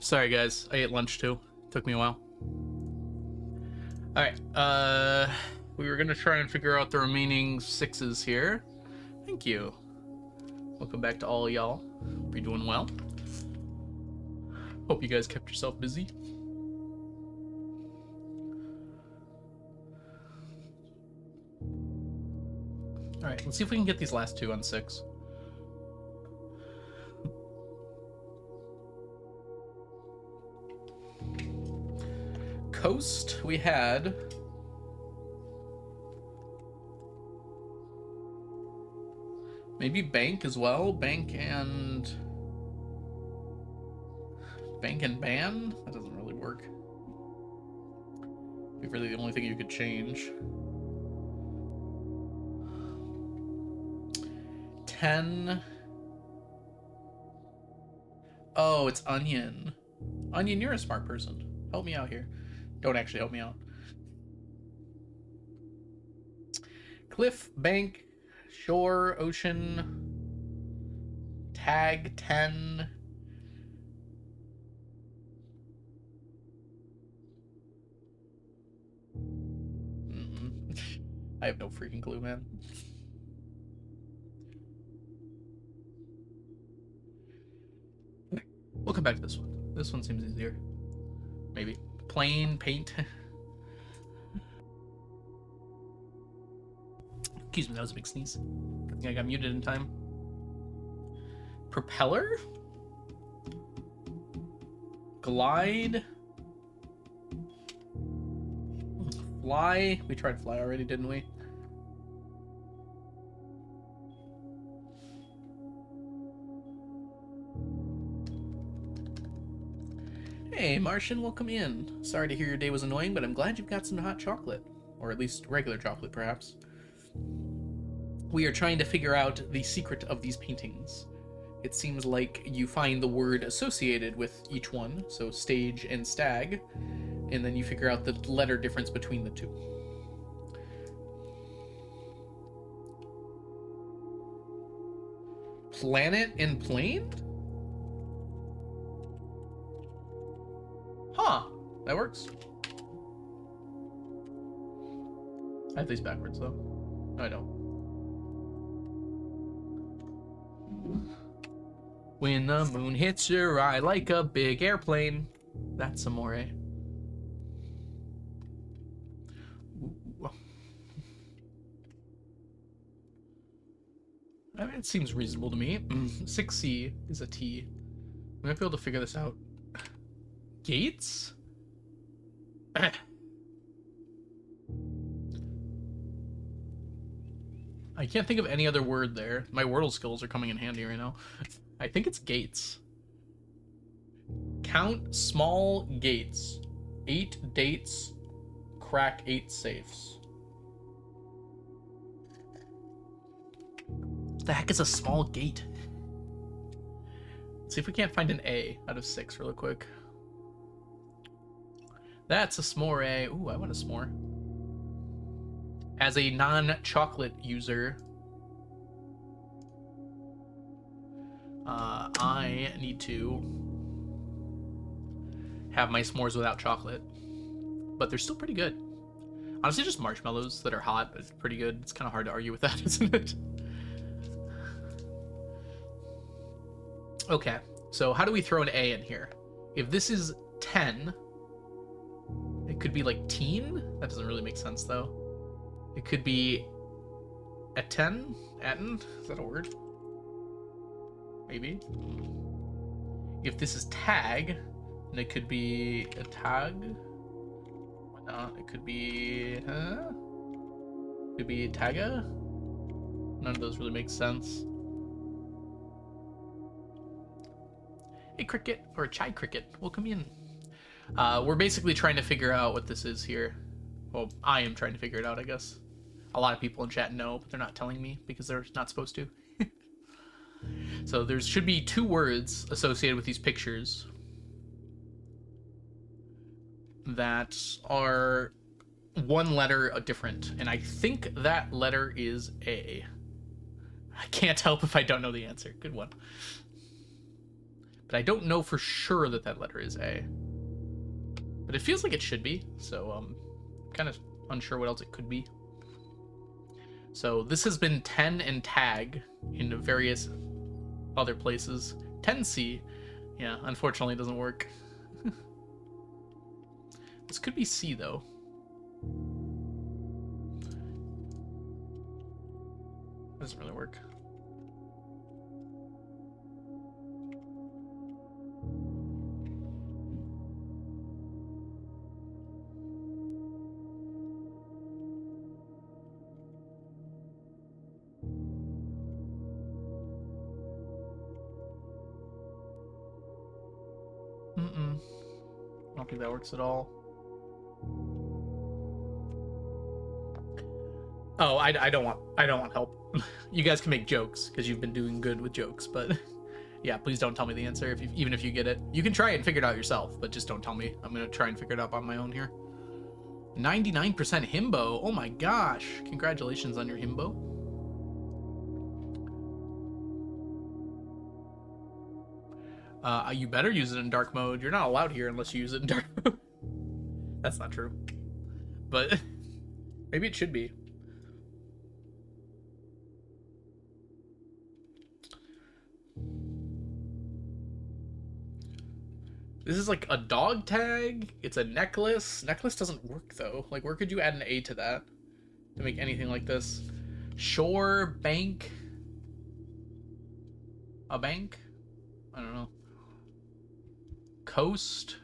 Sorry, guys. I ate lunch too. Took me a while. All right. We were gonna try and figure out the remaining 6s here. Thank you. Welcome back to all y'all. Hope you're doing well. Hope you guys kept yourself busy. All right. Let's see if we can get these last 2 on 6. Coast, we had maybe bank as well. Bank and ban? That doesn't really work. Be really the only thing you could change. 10. Oh, it's onion. Onion, you're a smart person. Help me out here. Don't actually help me out. Cliff, bank, shore, ocean, tag, 10. I have no freaking clue, man. We'll come back to this one. This one seems easier. Maybe. Plain, paint. Excuse me, that was a big sneeze. I think I got muted in time. Propeller? Glide? Fly? We tried fly already, didn't we? Hey, Martian, welcome in. Sorry to hear your day was annoying, but I'm glad you've got some hot chocolate. Or at least regular chocolate, perhaps. We are trying to figure out the secret of these paintings. It seems like you find the word associated with each one, so stage and stag, and then you figure out the letter difference between the two. Planet and plane? Huh, that works. I have these backwards, though. No, I don't. When the moon hits your eye like a big airplane. That's amore. Ooh. I mean, it seems reasonable to me. 6C is a T. We might be able to figure this out. Gates? I can't think of any other word there. My Wordle skills are coming in handy right now. I think it's gates. Count small gates. 8 dates. Crack 8 safes. What the heck is a small gate? Let's see if we can't find an A out of 6 real quick. That's a s'more. Ooh, I want a s'more. As a non-chocolate user, I need to have my s'mores without chocolate. But they're still pretty good. Honestly, just marshmallows that are hot is pretty good. It's kind of hard to argue with that, isn't it? Okay, so how do we throw an A in here? If this is 10, it could be like teen? That doesn't really make sense, though. It could be a 10? Atten? Is that a word? Maybe. If this is tag, then it could be a tag. Why not? It could be, huh? It could be tagga? None of those really make sense. Hey, Cricket, or Chai Cricket, welcome in. We're basically trying to figure out what this is here. Well, I am trying to figure it out, I guess. A lot of people in chat know, but they're not telling me because they're not supposed to. So there should be 2 words associated with these pictures that are 1 letter different, and I think that letter is A. I can't help if I don't know the answer. Good one. but I don't know for sure that that letter is A. But it feels like it should be, so kind of unsure what else it could be. So this has been 10 and tag in various other places. 10C, yeah, unfortunately it doesn't work. This could be C though. Doesn't really work. I don't think that works at all. Oh, I don't want help. You guys can make jokes because you've been doing good with jokes, but yeah, please don't tell me the answer even if you get it. You can try and figure it out yourself, but just don't tell me. I'm gonna try and figure it out on my own here. 99% himbo. Oh my gosh! Congratulations on your himbo. You better use it in dark mode. You're not allowed here unless you use it in dark mode. That's not true. But maybe it should be. This is like a dog tag. It's a necklace. Necklace doesn't work though. Like, where could you add an A to that to make anything like this? Shore, bank. A bank? I don't know. Coast.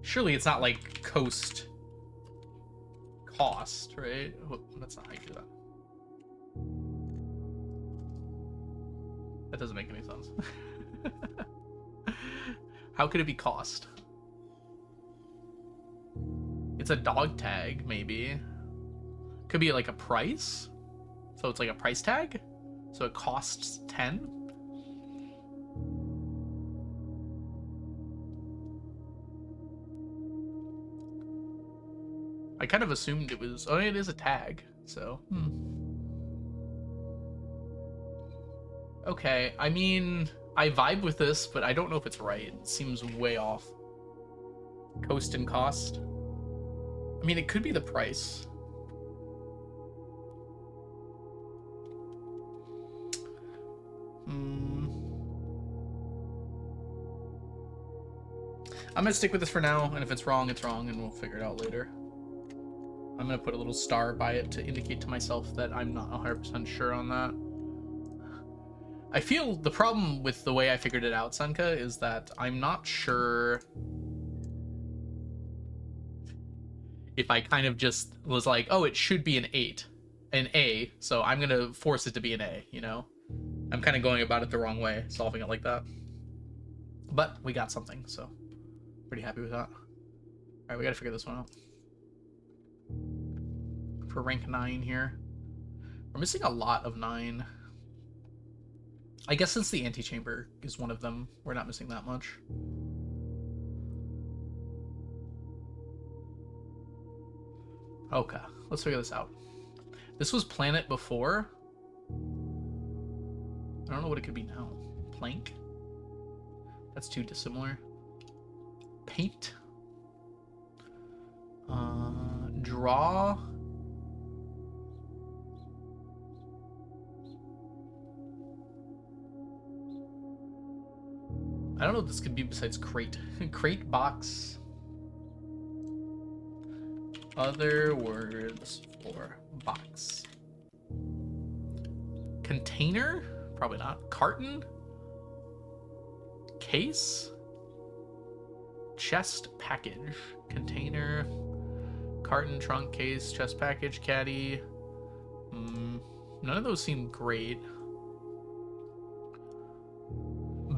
Surely it's not like coast cost, right? Oh, that's not how you do that. That doesn't make any sense. How could it be cost? It's a dog tag, maybe. Could be like a price. So it's like a price tag. So it costs 10. I kind of assumed it was... Oh, it is a tag, so... Okay, I mean... I vibe with this, but I don't know if it's right. It seems way off. Coast and cost. I mean, it could be the price. I'm gonna stick with this for now, and if it's wrong, and we'll figure it out later. I'm gonna put a little star by it to indicate to myself that I'm not 100% sure on that. I feel the problem with the way I figured it out, Senka, is that I'm not sure if I kind of just was like, oh, it should be an 8, an A, so I'm gonna force it to be an A, you know? I'm kind of going about it the wrong way, solving it like that. But we got something, so pretty happy with that. Alright, we gotta figure this one out. For rank 9 here. We're missing a lot of 9. I guess since the antechamber is one of them, we're not missing that much. Okay, let's figure this out. This was planet before. I don't know what it could be now. Plank? That's too dissimilar. Paint. Draw. I don't know what this could be besides crate. Crate, box. Other words for box. Container? Probably not. Carton? Case? Chest package. Container. Carton, trunk, case, chest package, caddy. None of those seem great.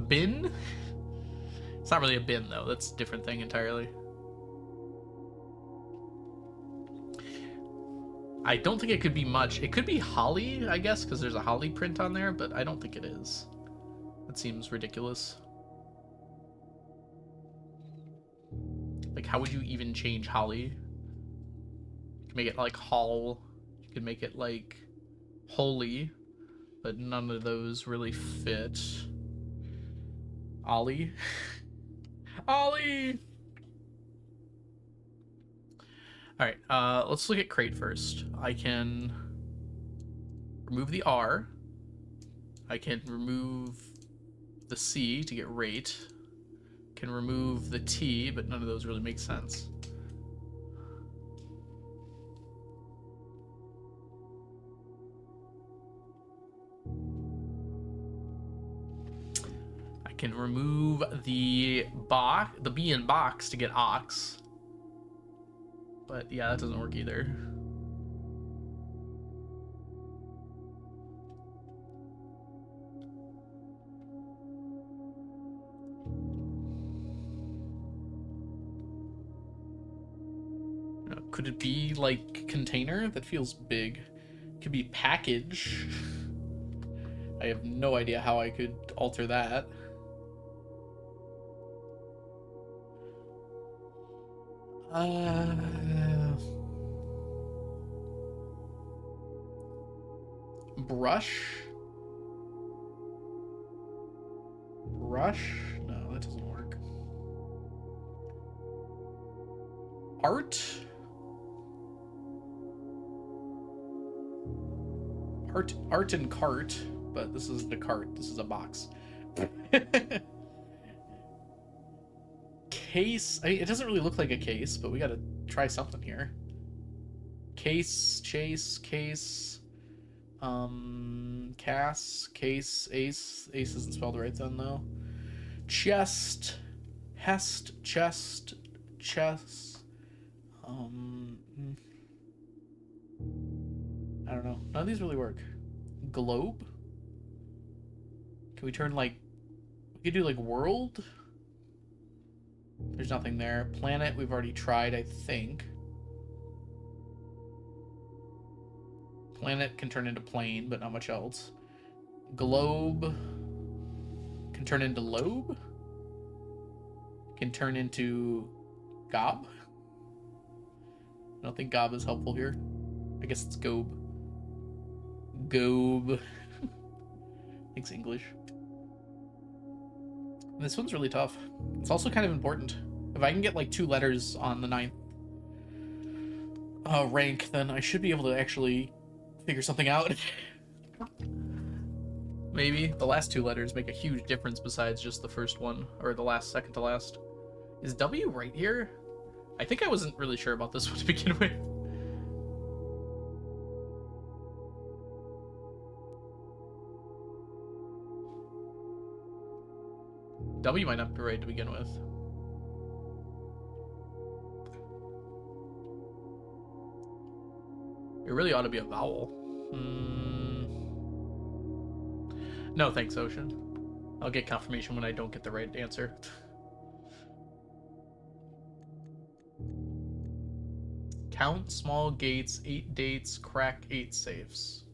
Bin? It's not really a bin, though. That's a different thing entirely. I don't think it could be much. It could be holly, I guess, because there's a holly print on there, but I don't think it is. That seems ridiculous. Like, how would you even change holly? You can make it like hall. You can make it like holy. but none of those really fit. Ollie. Ollie! Alright, let's look at crate first. I can remove the R. I can remove the C to get rate. Can remove the T, but none of those really make sense. I can remove the B in box to get ox. But yeah, that doesn't work either. Could it be like container? That feels big. Could be package. I have no idea how I could alter that. Brush? Brush? No, that doesn't work. Art? Art and cart, but this isn't a cart, this is a box. Case, I mean, it doesn't really look like a case, but we gotta try something here. Case, chase, case, Cass, case, ace. Ace isn't spelled right then, though. Chest, hest, chest, chest. I don't know. None of these really work. Globe? Can we turn, like... We could do, like, world? There's nothing there. Planet, we've already tried, I think. Planet can turn into plane, but not much else. Globe can turn into lobe. Can turn into gob. I don't think gob is helpful here. I guess it's gobe. Gobe. Thanks, English. This one's really tough. It's also kind of important. If I can get like 2 letters on the 9th rank, then I should be able to actually figure something out. Maybe. The last 2 letters make a huge difference besides just the first one, or the last, second to last. Is W right here? I think I wasn't really sure about this one to begin with. W might not be right to begin with. It really ought to be a vowel. No, thanks, Ocean. I'll get confirmation when I don't get the right answer. Count small gates, 8 dates, crack 8 safes.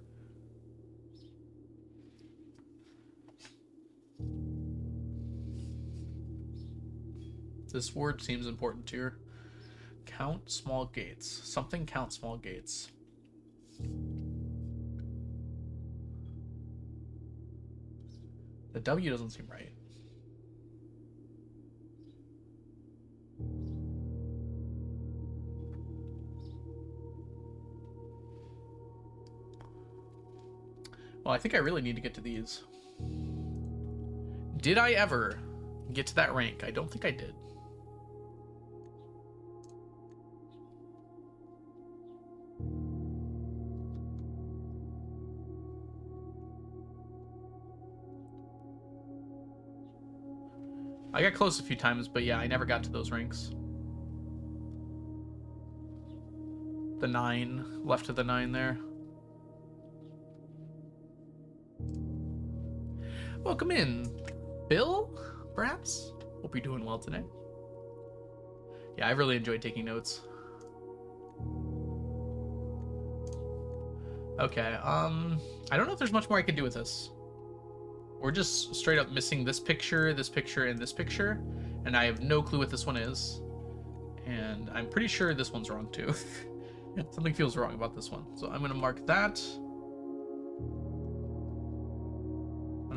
This word seems important here. Count small gates. Something count small gates. The W doesn't seem right. Well, I think I really need to get to these. Did I ever get to that rank? I don't think I did. I got close a few times, but yeah, I never got to those ranks. The 9, left of the 9 there. Welcome in, Bill, perhaps? Hope you're doing well today. Yeah, I really enjoyed taking notes. Okay, I don't know if there's much more I can do with this. We're just straight up missing this picture, and this picture, and I have no clue what this one is. And I'm pretty sure this one's wrong too. Something feels wrong about this one. So I'm gonna mark that.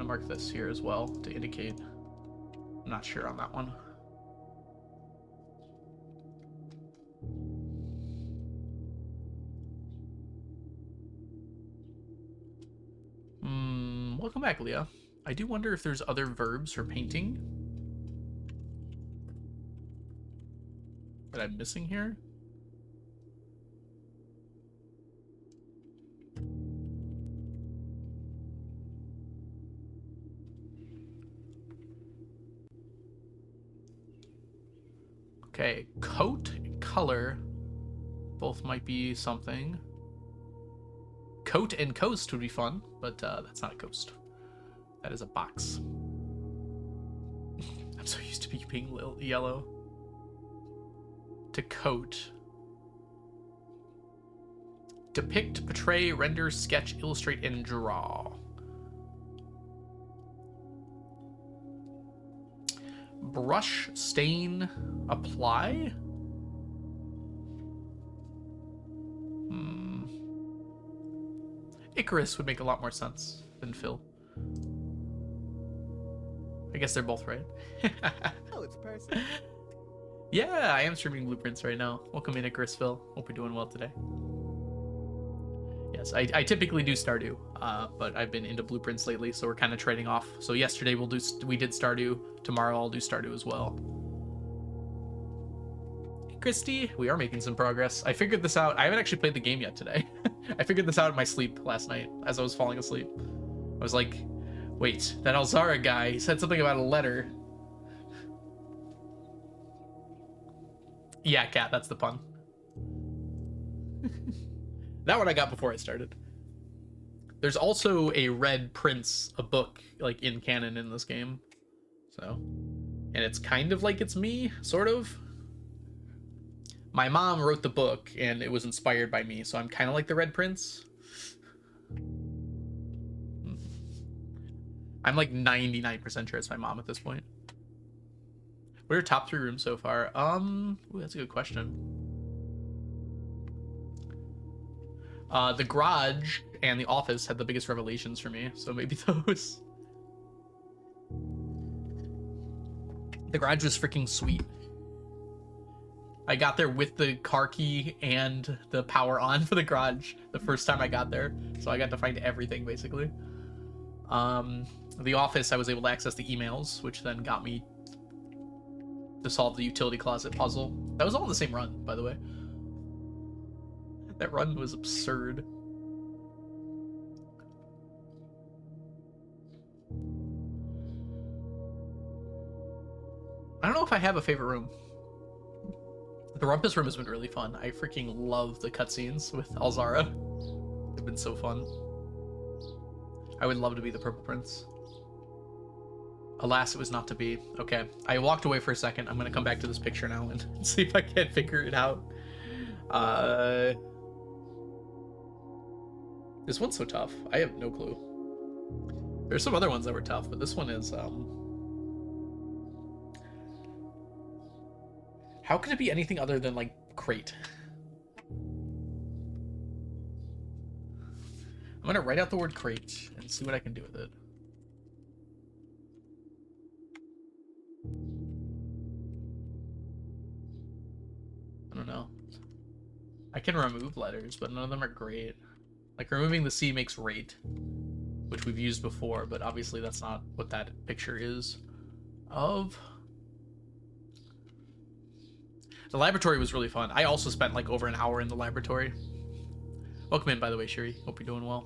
mark this here as well to indicate. I'm not sure on that one. Welcome back, Leah. I do wonder if there's other verbs for painting that I'm missing here. Okay, coat and color both might be something. Coat and coast would be fun, but that's not a coast. That is a box. I'm so used to being yellow. To coat. Depict, portray, render, sketch, illustrate, and draw. Brush, stain, apply? Icarus would make a lot more sense than Phil. I guess they're both right. Oh, it's personal. Yeah, I am streaming Blueprints right now. Welcome in, Icarus Phil. Hope you're doing well today. Yes, I typically do Stardew, but I've been into Blueprints lately, so we're kind of trading off. So yesterday we did Stardew. Tomorrow I'll do Stardew as well. Hey, Christy, we are making some progress. I figured this out. I haven't actually played the game yet today. I figured this out in my sleep last night as I was falling asleep. I was like, wait, that Alzara guy, he said something about a letter. Yeah, cat, that's the pun. That one I got before I started. There's also a Red Prince, a book, like, in canon in this game. So, and it's kind of like it's me, sort of. My mom wrote the book, and it was inspired by me, so I'm kind of like the Red Prince. I'm like 99% sure it's my mom at this point. What are your top 3 rooms so far? Ooh, that's a good question. The garage and the office had the biggest revelations for me, so maybe those. The garage was freaking sweet. I got there with the car key and the power on for the garage the first time I got there, so I got to find everything basically. The office, I was able to access the emails, which then got me to solve the utility closet puzzle. That was all in the same run, by the way. That run was absurd. I don't know if I have a favorite room. The Rumpus room has been really fun. I freaking love the cutscenes with Alzara. They've been so fun. I would love to be the Purple Prince. Alas, it was not to be. Okay, I walked away for a second. I'm gonna come back to this picture now and see if I can figure it out. This one's so tough. I have no clue. There's some other ones that were tough, but this one is, how could it be anything other than, like, crate? I'm gonna write out the word crate and see what I can do with it. I don't know. I can remove letters, but none of them are great. Like, removing the C makes rate, which we've used before, but obviously that's not what that picture is of. The laboratory was really fun. I also spent like over an hour in the laboratory. Welcome in, by the way, Shiri. Hope you're doing well.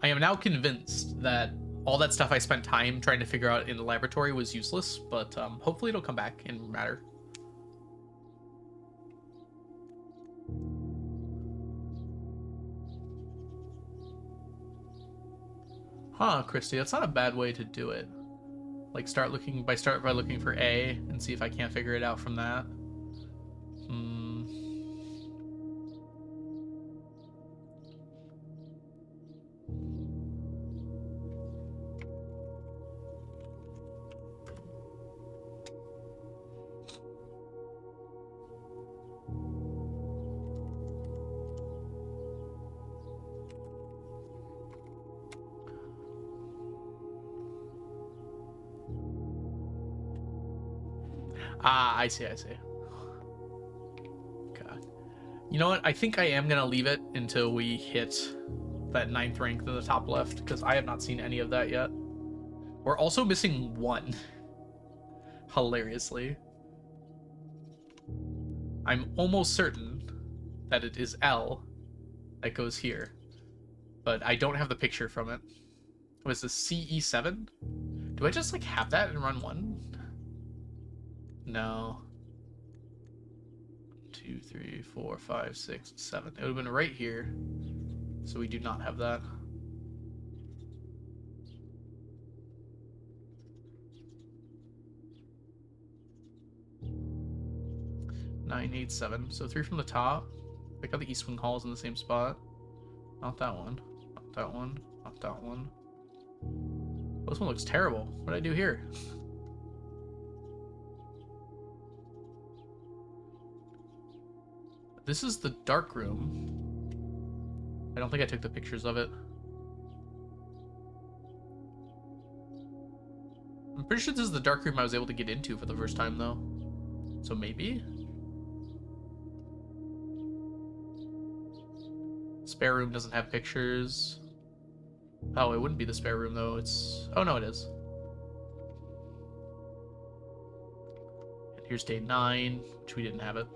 I am now convinced that all that stuff I spent time trying to figure out in the laboratory was useless, but hopefully it'll come back and matter. Huh, Christy, that's not a bad way to do it. Like, start by looking for A and see if I can't figure it out from that. Ah, I see, I see. Okay. You know what? I think I am gonna leave it until we hit that 9th rank in the top left, because I have not seen any of that yet. We're also missing one. Hilariously. I'm almost certain that it is L that goes here, but I don't have the picture from it. Was this CE7? Do I just like have that and run one? No. 2, 3, 4, 5, 6, 7. It would have been right here. So we do not have that. Nine, 8, 7. So 3 from the top. Pick out the east wing halls in the same spot. Not that one. Not that one. Not that one. This one looks terrible. What did I do here? This is the dark room. I don't think I took the pictures of it. I'm pretty sure this is the dark room I was able to get into for the first time, though. So maybe? Spare room doesn't have pictures. Oh, it wouldn't be the spare room, though. It's... Oh, no, it is. And here's day 9, which we didn't have it.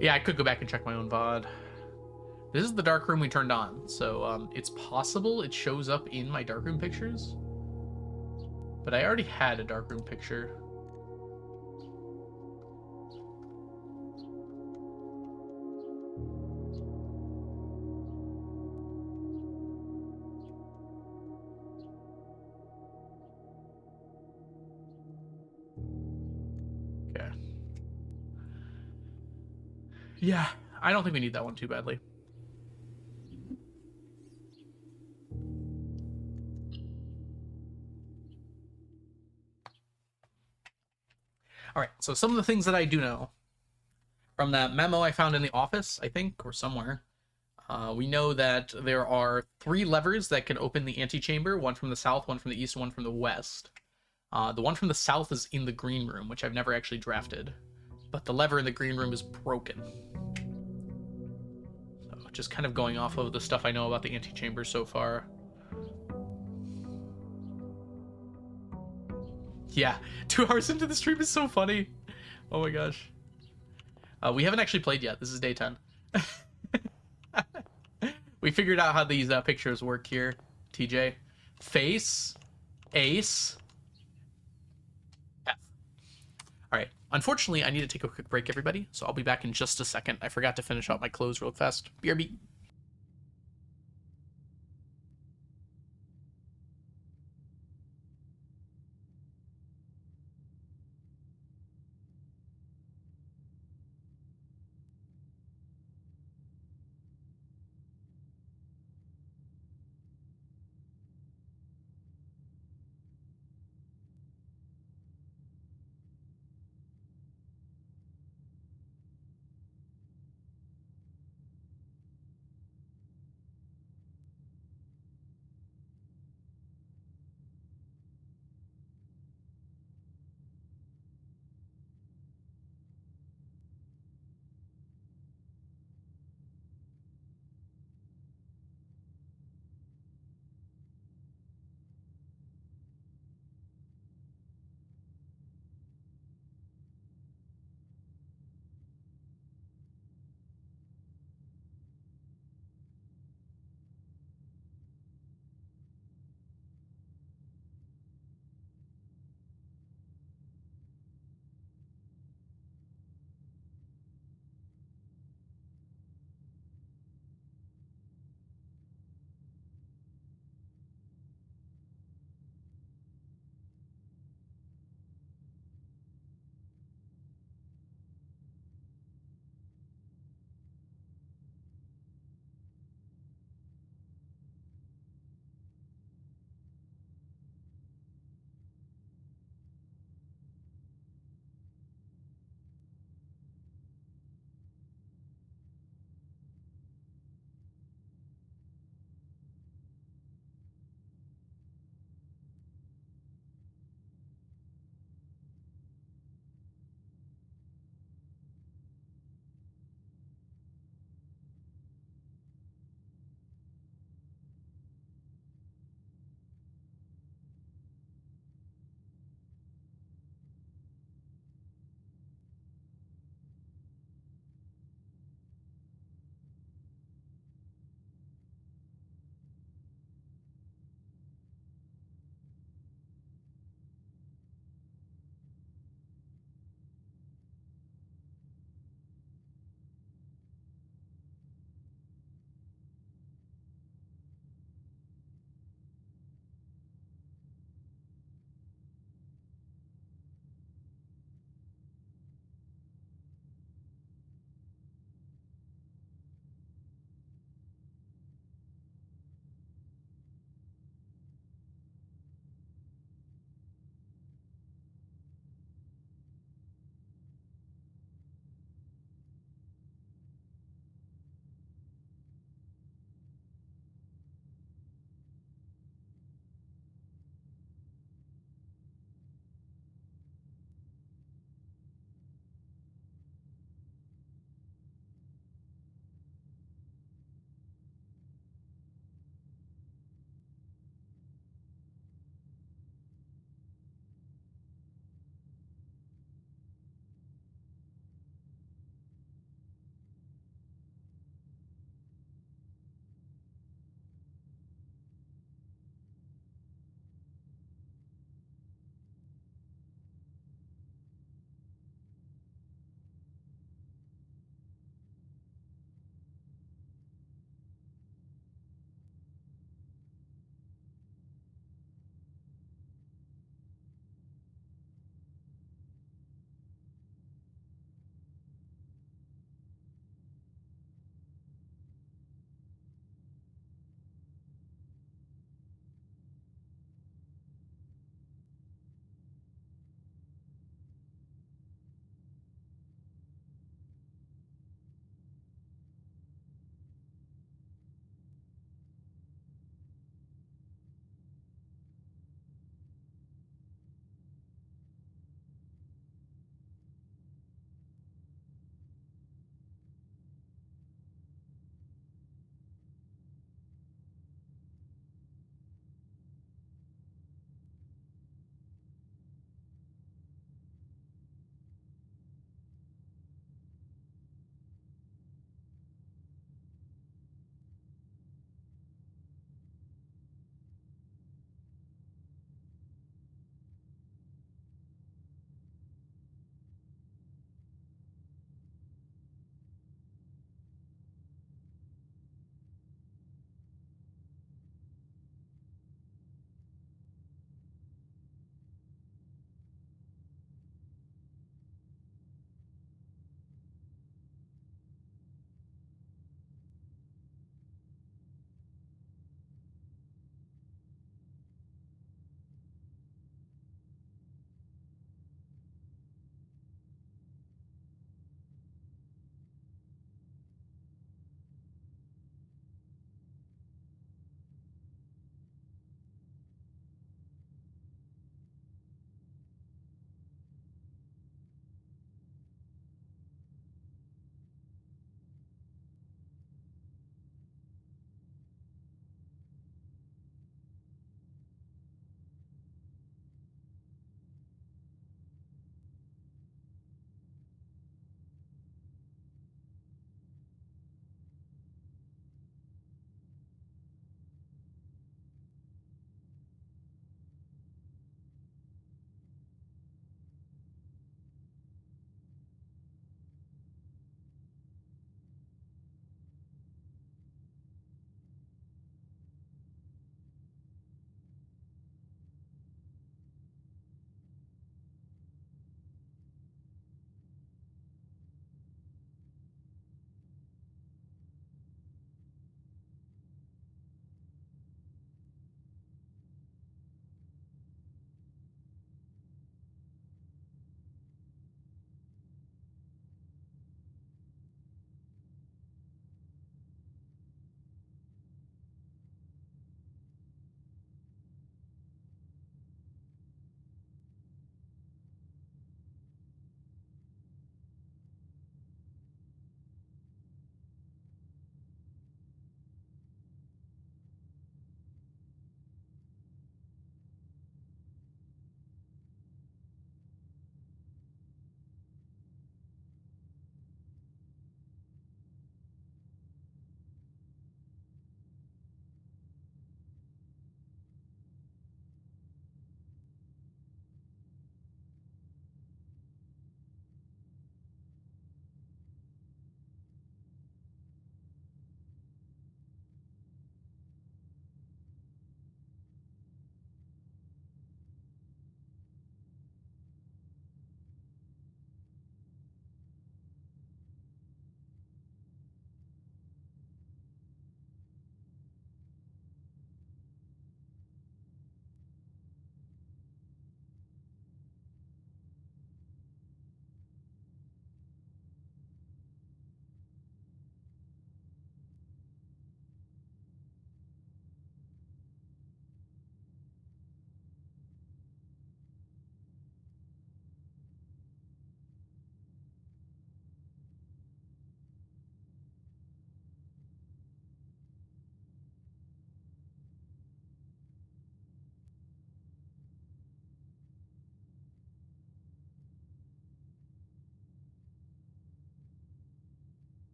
Yeah, I could go back and check my own VOD. This is the dark room we turned on, so it's possible it shows up in my darkroom pictures. But I already had a darkroom picture. Okay. Yeah, I don't think we need that one too badly. All right, so some of the things that I do know from that memo I found in the office, I think, or somewhere, we know that there are 3 levers that can open the antechamber, one from the south, one from the east, one from the west. The one from the south is in the green room, which I've never actually drafted, but the lever in the green room is broken. So just kind of going off of the stuff I know about the antechamber so far. Yeah, 2 hours into the stream is so funny. Oh my gosh. We haven't actually played yet. This is day 10. We figured out how these pictures work here, TJ. Face, ace, F. All right. Unfortunately, I need to take a quick break, everybody. So I'll be back in just a second. I forgot to finish out my clothes real fast. BRB.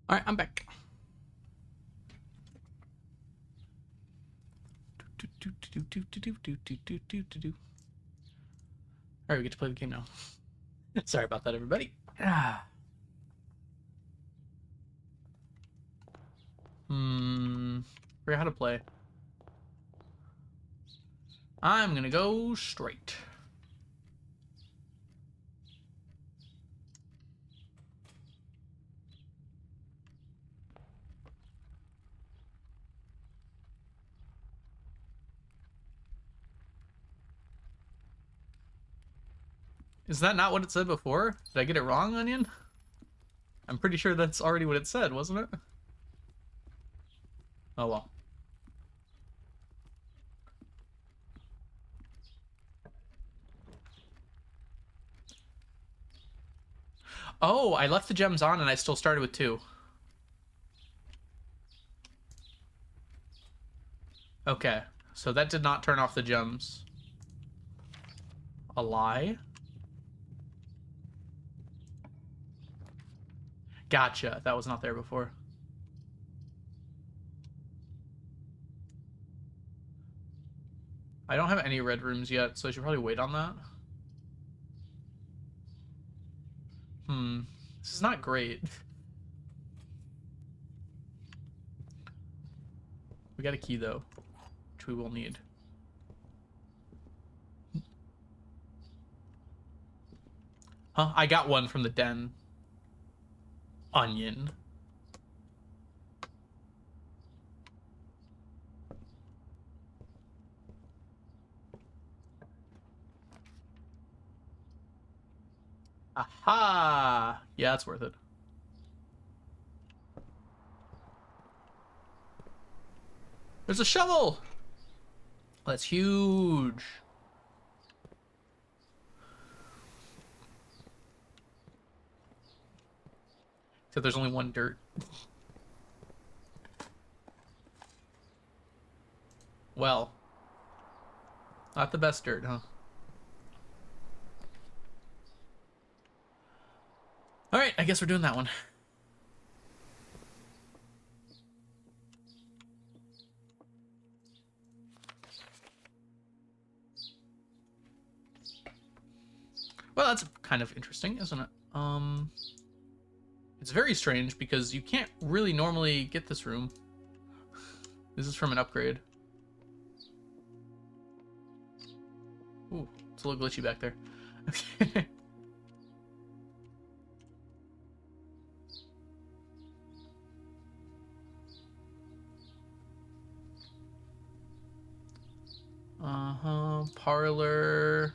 All right, I'm back. All right, we get to play the game now. Sorry about that, everybody. Forget how to play. I'm gonna go straight. Is that not what it said before? Did I get it wrong, Onion? I'm pretty sure that's already what it said, wasn't it? Oh well. Oh, I left the gems on and I still started with 2. Okay, so that did not turn off the gems. A lie? Gotcha, that was not there before. I don't have any red rooms yet, so I should probably wait on that. This is not great. We got a key, though, which we will need. Huh? I got one from the den. Onion. Aha! Yeah, that's worth it. There's a shovel! That's huge. Except there's only one dirt. Well. Not the best dirt, huh? Alright, I guess we're doing that one. Well, that's kind of interesting, isn't it? It's very strange because you can't really normally get this room. This is from an upgrade. Ooh, it's a little glitchy back there. Okay. Parlor.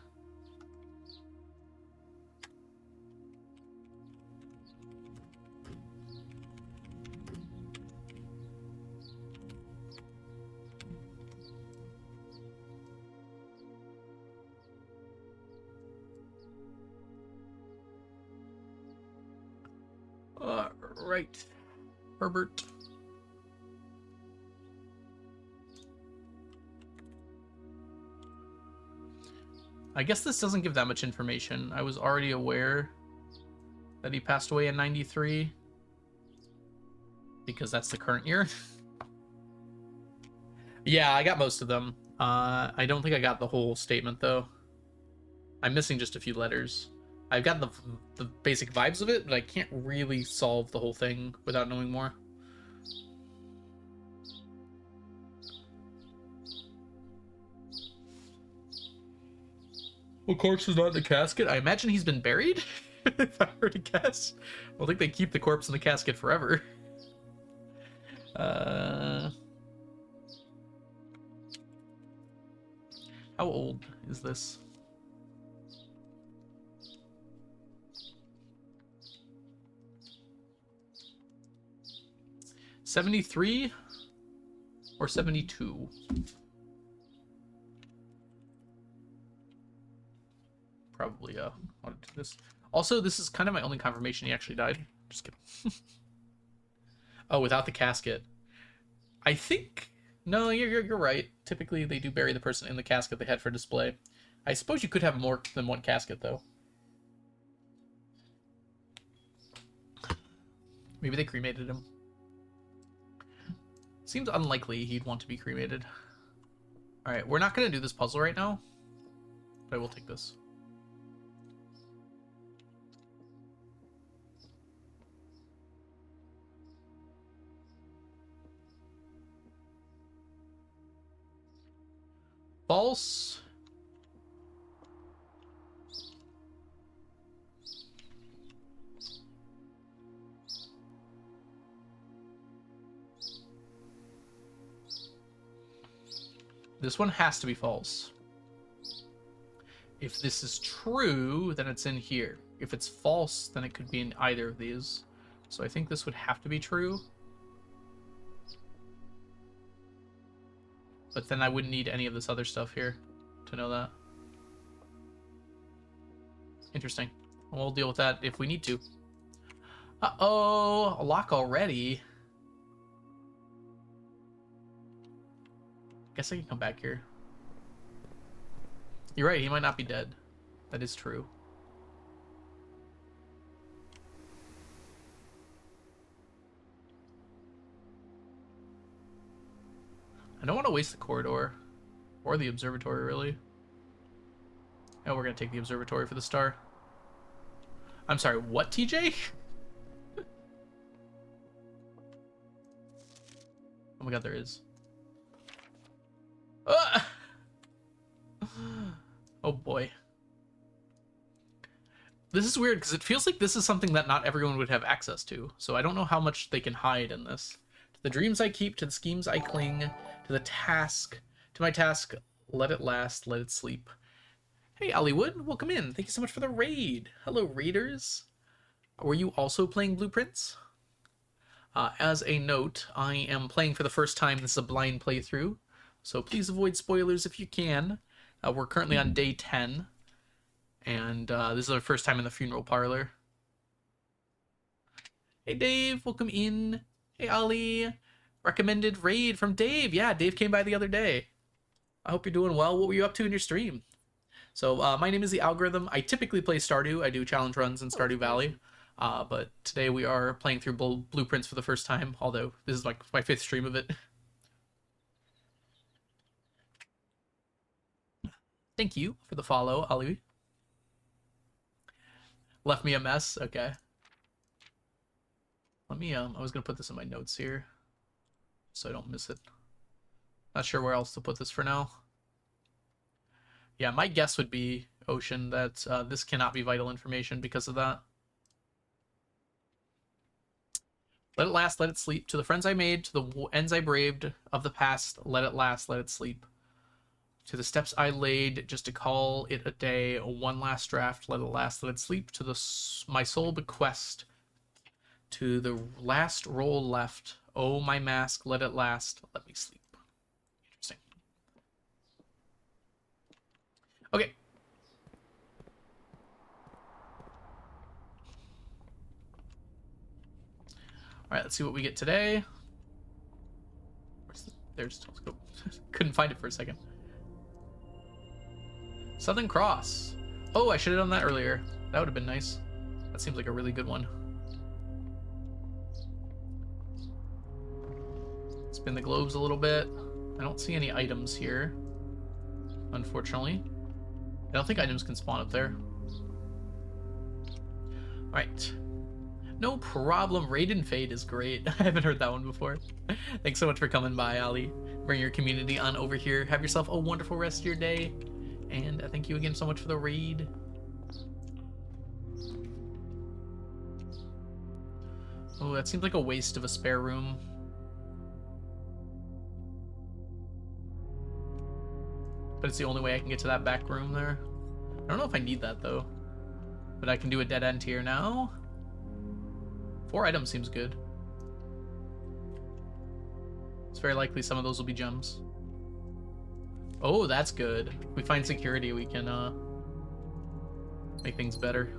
Right. Herbert. I guess this doesn't give that much information. I was already aware that he passed away in 93. Because that's the current year. Yeah, I got most of them. I don't think I got the whole statement, though. I'm missing just a few letters. I've got the basic vibes of it, but I can't really solve the whole thing without knowing more. Well, corpse is not in the casket. I imagine he's been buried, if I were to guess. I don't think they keep the corpse in the casket forever. How old is this? '73 or '72? Probably wanted to do this. Also, this is kind of my only confirmation he actually died. Just kidding. Oh, without the casket. I think no, you're right. Typically, they do bury the person in the casket they had for display. I suppose you could have more than one casket, though. Maybe they cremated him. Seems unlikely he'd want to be cremated. Alright, we're not going to do this puzzle right now, but I will take this. False. This one has to be false. If this is true, then it's in here. If it's false, then it could be in either of these. So I think this would have to be true. But then I wouldn't need any of this other stuff here to know that. Interesting. We'll deal with that if we need to. Uh-oh, a lock already. Guess I can come back here. You're right, he might not be dead. That is true. I don't want to waste the corridor. Or the observatory, really. Oh, we're going to take the observatory for the star. I'm sorry, what, TJ? Oh my god, there is. Ah! Oh boy. This is weird because it feels like this is something that not everyone would have access to. So I don't know how much they can hide in this. To the dreams I keep, to the schemes I cling, to the task, to my task, let it last, let it sleep. Hey, Hollywood, welcome in. Thank you so much for the raid. Hello, raiders. Were you also playing Blueprints? As a note, I am playing for the first time. This is a blind playthrough, so please avoid spoilers if you can. We're currently on day 10, and this is our first time in the funeral parlor. Hey, Dave, welcome in. Hey, Ollie. Recommended raid from Dave. Yeah, Dave came by the other day. I hope you're doing well. What were you up to in your stream? So, my name is The Algorithm. I typically play Stardew. I do challenge runs in Stardew Valley. But today we are playing through Blueprints for the first time, although this is like my 5th stream of it. Thank you for the follow, Ollie. Left me a mess? Okay. Let me, I was going to put this in my notes here, so I don't miss it. Not sure where else to put this for now. Yeah, my guess would be, Ocean, that this cannot be vital information because of that. Let it last, let it sleep. To the friends I made, to the ends I braved of the past, let it last, let it sleep. To the steps I laid, just to call it a day, one last draft, let it last, let it sleep. To my soul bequest, to the last roll left, oh my mask, let it last, let me sleep. Interesting. Okay. Alright, let's see what we get today. There's the telescope. Couldn't find it for a second. Southern Cross. Oh, I should have done that earlier. That would have been nice. That seems like a really good one. Spin the globes a little bit. I don't see any items here, unfortunately. I don't think items can spawn up there. Alright. No problem. Raid and Fade is great. I haven't heard that one before. Thanks so much for coming by, Ali. Bring your community on over here. Have yourself a wonderful rest of your day. And thank you again so much for the raid. Oh, that seems like a waste of a spare room. But it's the only way I can get to that back room there. I don't know if I need that, though. But I can do a dead end here now. 4 items seems good. It's very likely some of those will be gems. Oh, that's good. If we find security, we can make things better.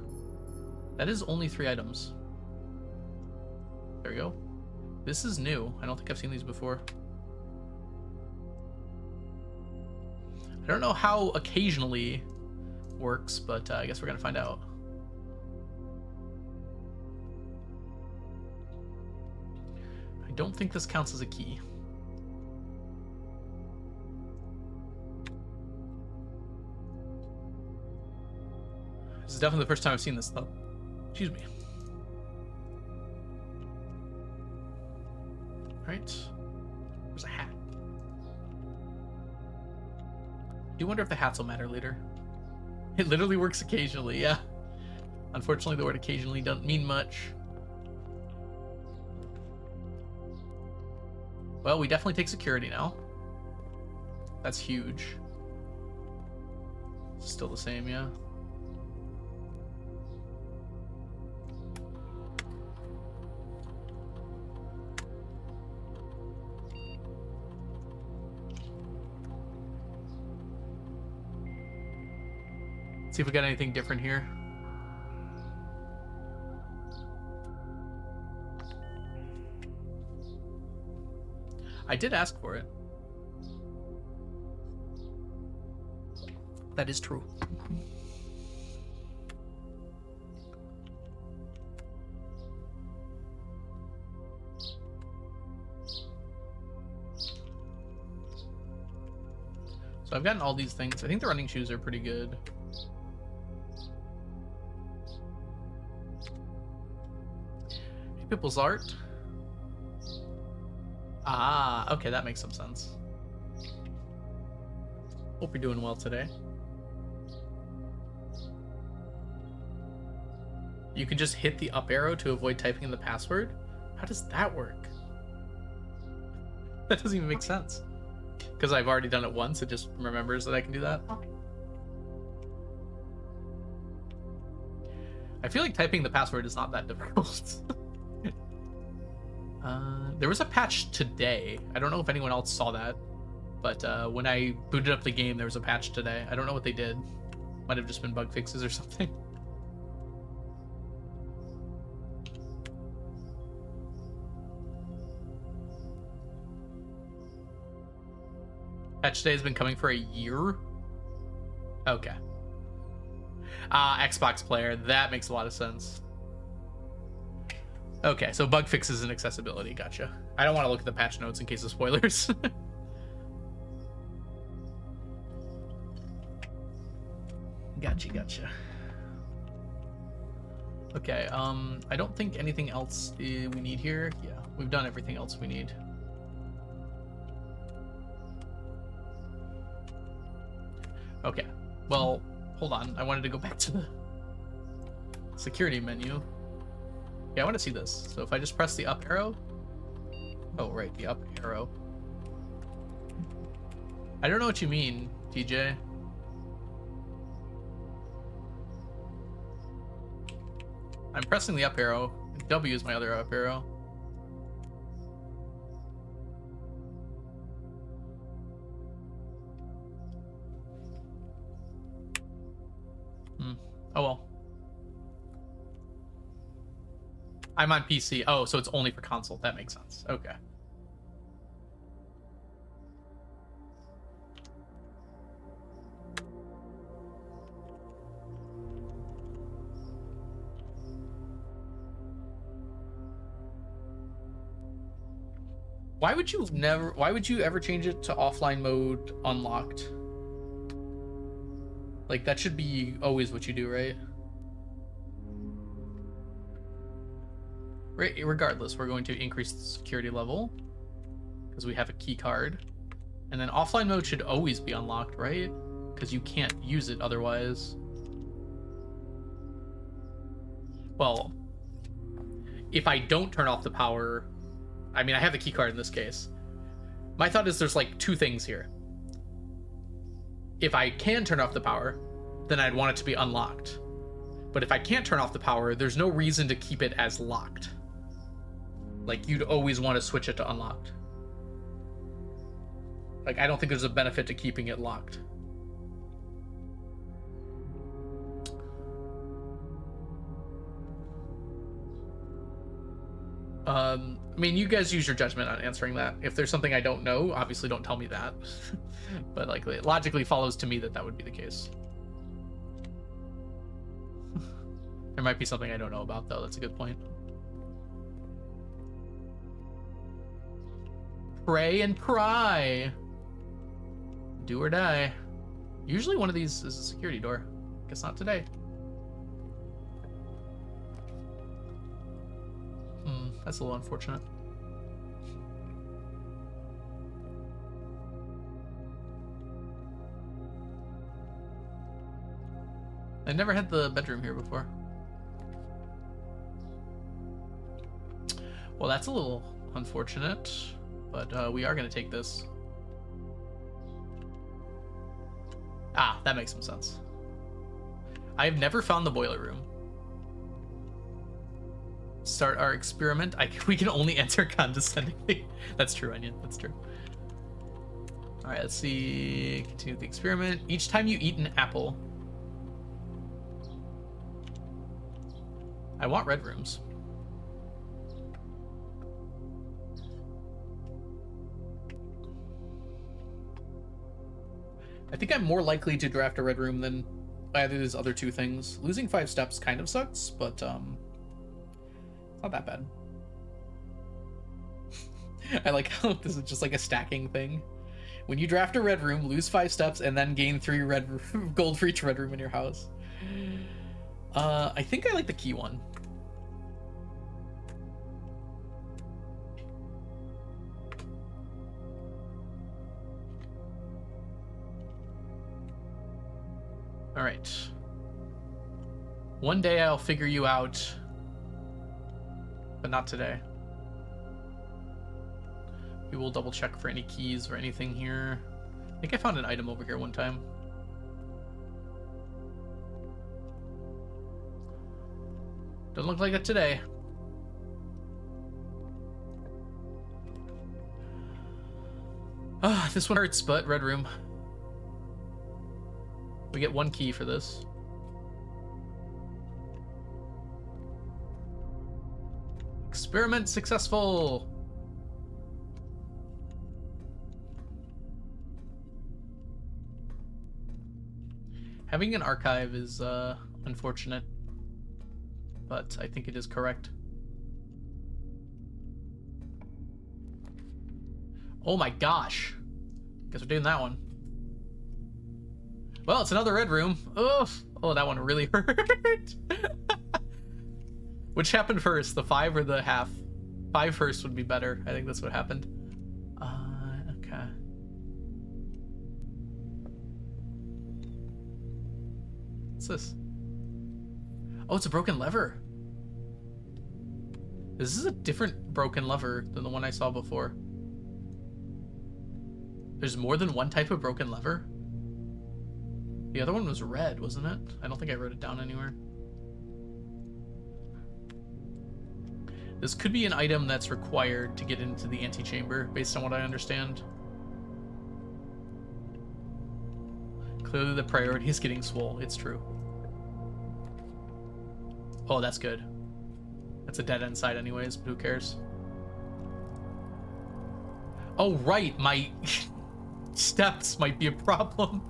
That is only 3 items. There we go. This is new. I don't think I've seen these before. I don't know how occasionally works, but I guess we're gonna find out. don't think this counts as a key. This is definitely the first time I've seen this, though. Excuse me. Alright. There's a hat. I do wonder if the hats will matter later. It literally works occasionally, yeah. Unfortunately, the word occasionally doesn't mean much. Well, we definitely take security now. That's huge. Still the same, yeah. See if we got anything different here. I did ask for it. That is true. So I've gotten all these things. I think the running shoes are pretty good. People's art. Ah, okay, that makes some sense. Hope you're doing well today. You can just hit the up arrow to avoid typing in the password? How does that work? That doesn't even make sense. Because I've already done it once, it just remembers that I can do that. I feel like typing the password is not that difficult. There was a patch today. I don't know if anyone else saw that, but when I booted up the game, there was a patch today. I don't know what they did. Might have just been bug fixes or something. Patch today has been coming for a year? Okay. Xbox player. That makes a lot of sense. Okay, so bug fixes and accessibility. Gotcha. I don't want to look at the patch notes in case of spoilers. Gotcha. Okay, I don't think anything else we need here. Yeah, we've done everything else we need. Okay, well, hold on. I wanted to go back to the security menu. Yeah, I want to see this. So if I just press the up arrow. Oh, right, the up arrow. I don't know what you mean, TJ. I'm pressing the up arrow. W is my other up arrow. Oh well. I'm on PC. Oh, so it's only for console. That makes sense. Okay. Why would you ever change it to offline mode unlocked? Like, that should be always what you do, right? Regardless, we're going to increase the security level because we have a key card. And then offline mode should always be unlocked, right? Because you can't use it otherwise. Well, if I don't turn off the power, I mean, I have the key card in this case. My thought is there's like two things here. If I can turn off the power, then I'd want it to be unlocked. But if I can't turn off the power, there's no reason to keep it as locked. Like, you'd always want to switch it to unlocked. Like, I don't think there's a benefit to keeping it locked. I mean, you guys use your judgment on answering that. If there's something I don't know, obviously don't tell me that. But, like, it logically follows to me that that would be the case. There might be something I don't know about, though. That's a good point. Pray and pry. Do or die. Usually one of these is a security door. Guess not today. That's a little unfortunate. I never had the bedroom here before. Well, that's a little unfortunate, but we are going to take this. Ah, that makes some sense. I've never found the boiler room. Start our experiment. We can only enter condescendingly. That's true, Onion. That's true. All right, let's see. Continue the experiment. Each time you eat an apple. I want red rooms. I think I'm more likely to draft a red room than either of these other two things. Losing 5 steps kind of sucks, but it's not that bad. I like how this is just like a stacking thing. When you draft a red room, lose 5 steps, and then gain 3 red gold for each red room in your house. I think I like the key one. All right. One day I'll figure you out, but not today. We will double check for any keys or anything here. I think I found an item over here one time. Doesn't look like it today. Ah, this one hurts, but red room. We get 1 key for this. Experiment successful. Having an archive is unfortunate, but I think it is correct. Oh my gosh. Guess we're doing that one. Well, it's another red room. Oof. Oh, that one really hurt. Which happened first, the 5 or the half? 5 first would be better. I think that's what happened. Okay. What's this? Oh, it's a broken lever. This is a different broken lever than the one I saw before. There's more than one type of broken lever? The other one was red, wasn't it? I don't think I wrote it down anywhere. This could be an item that's required to get into the antechamber, based on what I understand. Clearly the priority is getting swole. It's true. Oh, that's good. That's a dead end side anyways, but who cares? Oh, right, my steps might be a problem.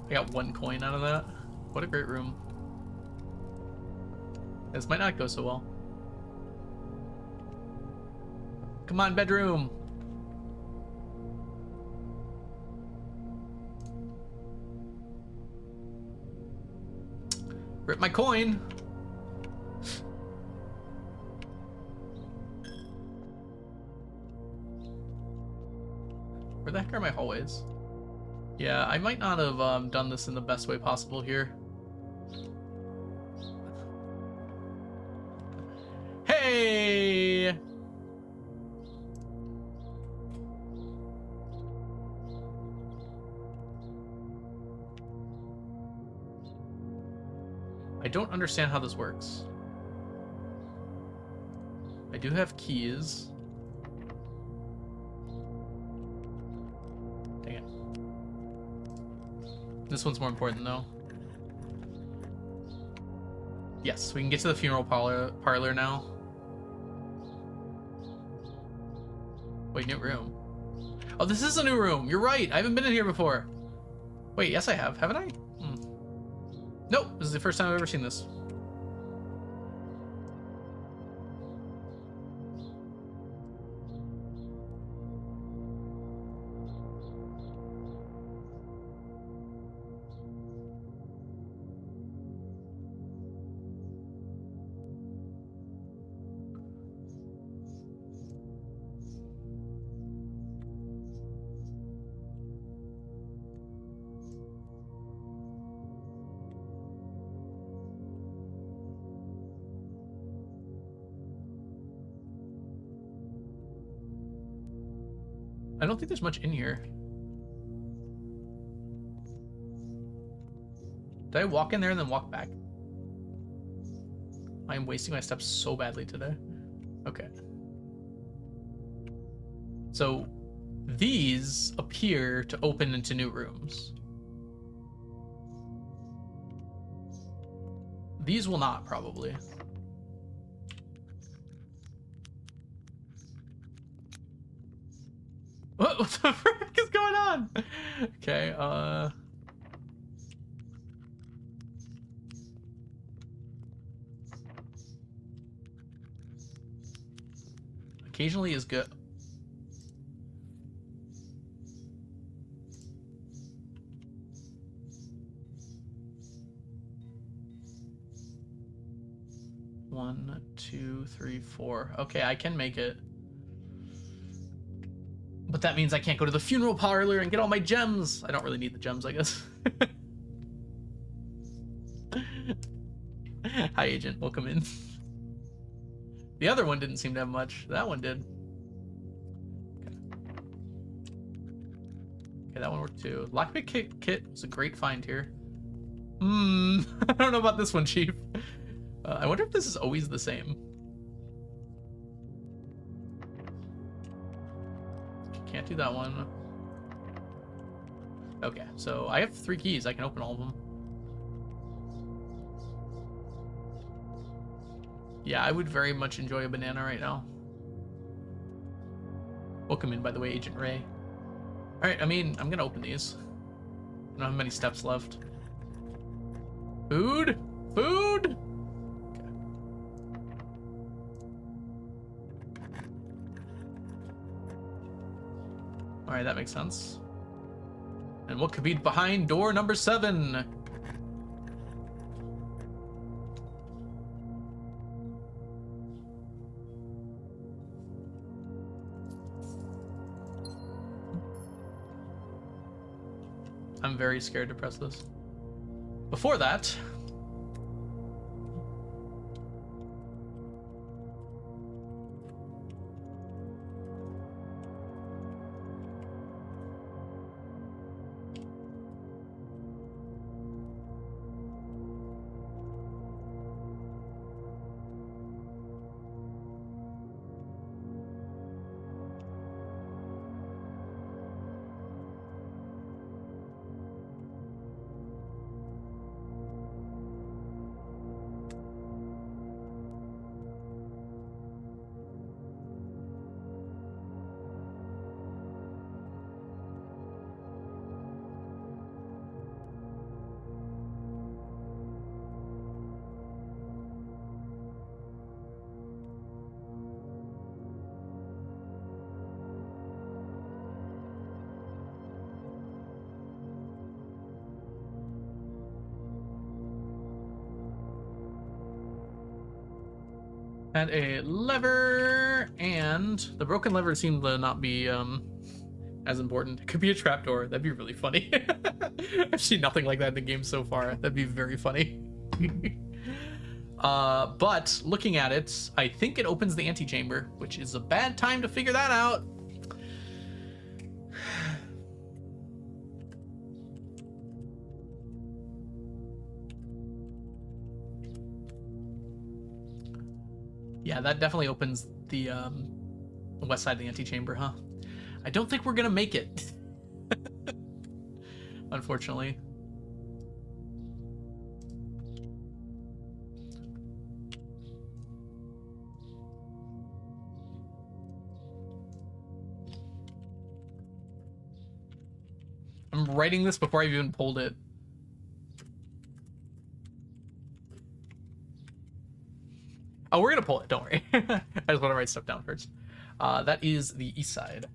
I got 1 coin out of that. What a great room. This might not go so well. Come on, bedroom. Rip my coin. Where the heck are my hallways? Yeah, I might not have done this in the best way possible here. Hey! I don't understand how this works. I do have keys. Dang it. This one's more important though. Yes, we can get to the funeral parlor now. Wait, new room. Oh, this is a new room. You're right. I haven't been in here before. Wait, yes I have. Haven't I? Hmm. Nope. This is the first time I've ever seen this. I don't think there's much in here. Did I walk in there and then walk back? I am wasting my steps so badly today. Okay. So these appear to open into new rooms. These will not, probably. What the frick is going on? Okay, occasionally is good. One, two, three, four. Okay, I can make it. But that means I can't go to the funeral parlor and get all my gems. I don't really need the gems, I guess. Hi, Agent. Welcome in. The other one didn't seem to have much. That one did. Okay, that one worked too. Lockpick kit was a great find here. I don't know about this one, Chief. I wonder if this is always the same. Can't do that one. Okay, so I have 3 keys. I can open all of them. Yeah, I would very much enjoy a banana right now. Welcome in, by the way, Agent Ray. Alright, I mean, I'm gonna open these. I don't have many steps left. Food? Food? Okay. Alright, that makes sense. And what could be behind door number 7? I'm very scared to press this. Before that, had a lever, and the broken lever seemed to not be as important. It could be a trapdoor. That'd be really funny. I've seen nothing like that in the game so far. That'd be very funny. But looking at it, I think it opens the antechamber, which is a bad time to figure that out. Yeah, that definitely opens the west side of the antechamber, huh? I don't think we're gonna make it. Unfortunately. I'm writing this before I've even pulled it. Oh, we're gonna pull it, don't worry. I just want to write stuff down first. That is the east side.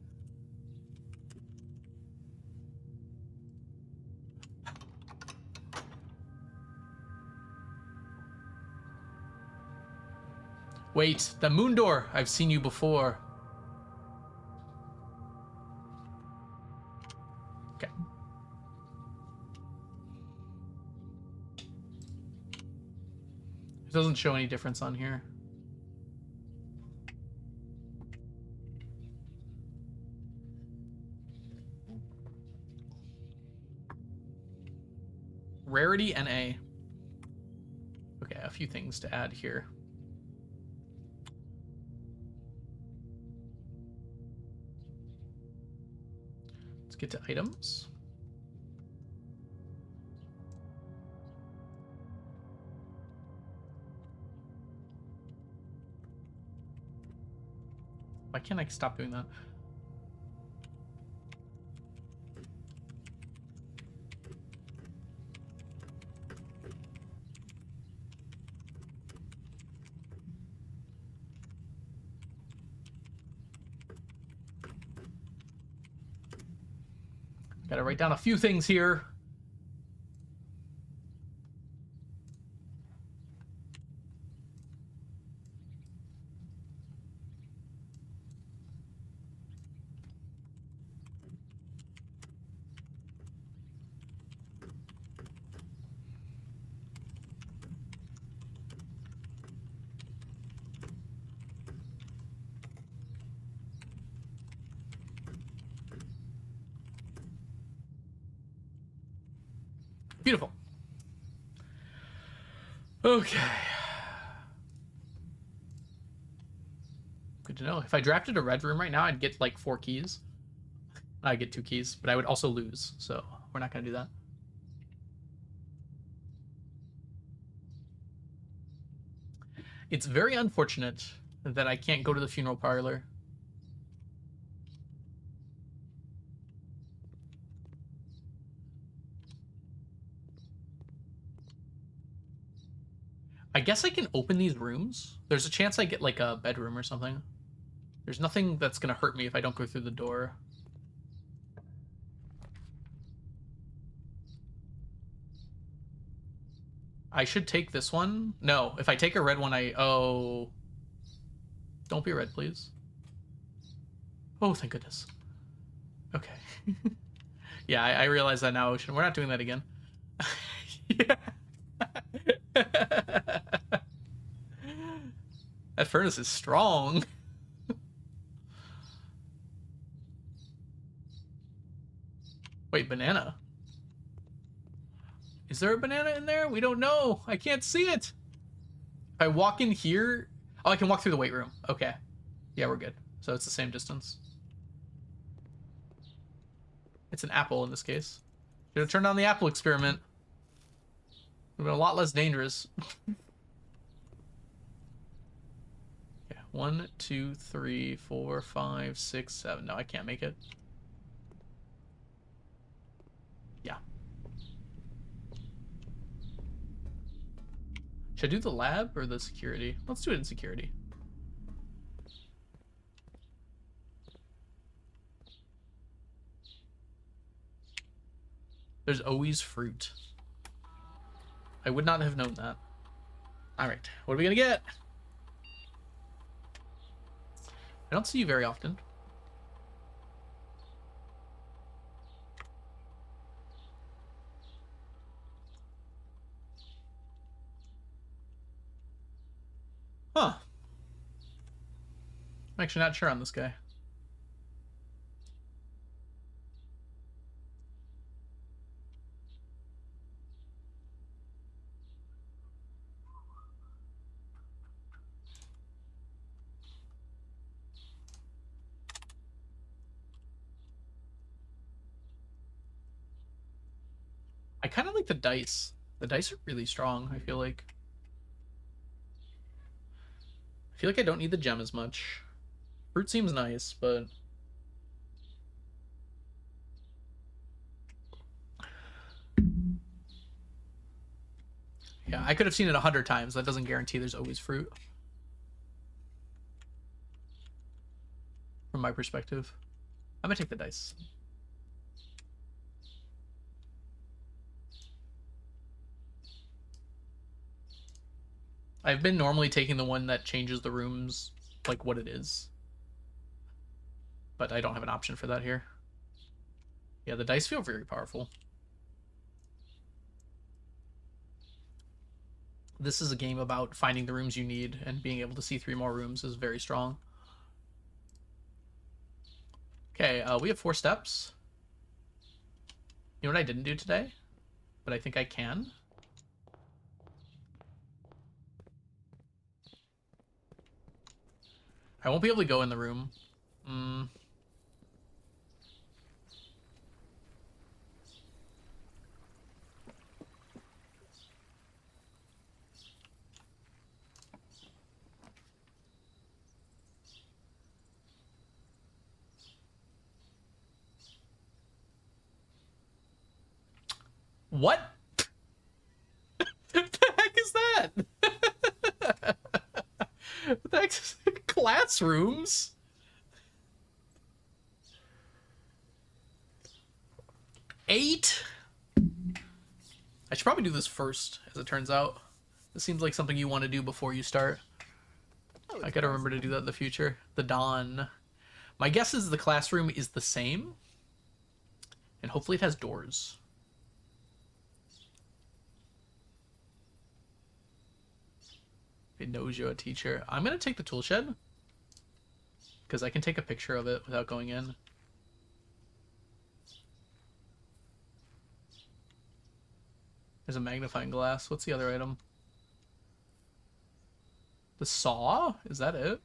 Wait, the moon door. I've seen you before. Okay. It doesn't show any difference on here. Rarity NA. Okay, a few things to add here. Let's get to items. Why can't I stop doing that? Gotta write down a few things here. Beautiful. Okay. Good to know. If I drafted a red room right now, I'd get like 4 keys. I'd get 2 keys, but I would also lose, so we're not going to do that. It's very unfortunate that I can't go to the funeral parlor. I guess I can open these rooms. There's a chance I get like a bedroom or something. There's nothing that's gonna hurt me if I don't go through the door. I should take this one. No, if I take a red one, oh. Don't be red, please. Oh, thank goodness. Okay. Yeah, I realize that now, Ocean. We're not doing that again. Yeah. That furnace is strong. Wait, banana. Is there a banana in there? We don't know. I can't see it. If I walk in here... Oh, I can walk through the weight room. Okay. Yeah, we're good. So it's the same distance. It's an apple in this case. Should have turned on the apple experiment. Would have been a lot less dangerous. Okay, 1, 2, 3, 4, 5, 6, 7. No, I can't make it. Yeah. Should I do the lab or the security? Let's do it in security. There's always fruit. I would not have known that. Alright, what are we gonna get? I don't see you very often. Huh. I'm actually not sure on this guy. I kind of like the dice. The dice are really strong, I feel like. I feel like I don't need the gem as much. Fruit seems nice, but... Yeah, I could have seen it 100 times. That doesn't guarantee there's always fruit. From my perspective. I'm gonna take the dice. I've been normally taking the one that changes the rooms, like what it is. But I don't have an option for that here. Yeah, the dice feel very powerful. This is a game about finding the rooms you need, and being able to see 3 more rooms is very strong. Okay, we have 4 steps. You know what I didn't do today? but I think I can. I won't be able to go in the room. What? What the heck is that? What the heck is classrooms? Eight? I should probably do this first, as it turns out. This seems like something you want to do before you start. I gotta remember to do that in the future. The dawn. My guess is the classroom is the same. And hopefully it has doors. It knows you're a teacher. I'm gonna take the tool shed. Because I can take a picture of it without going in. There's a magnifying glass. What's the other item? The saw? Is that it?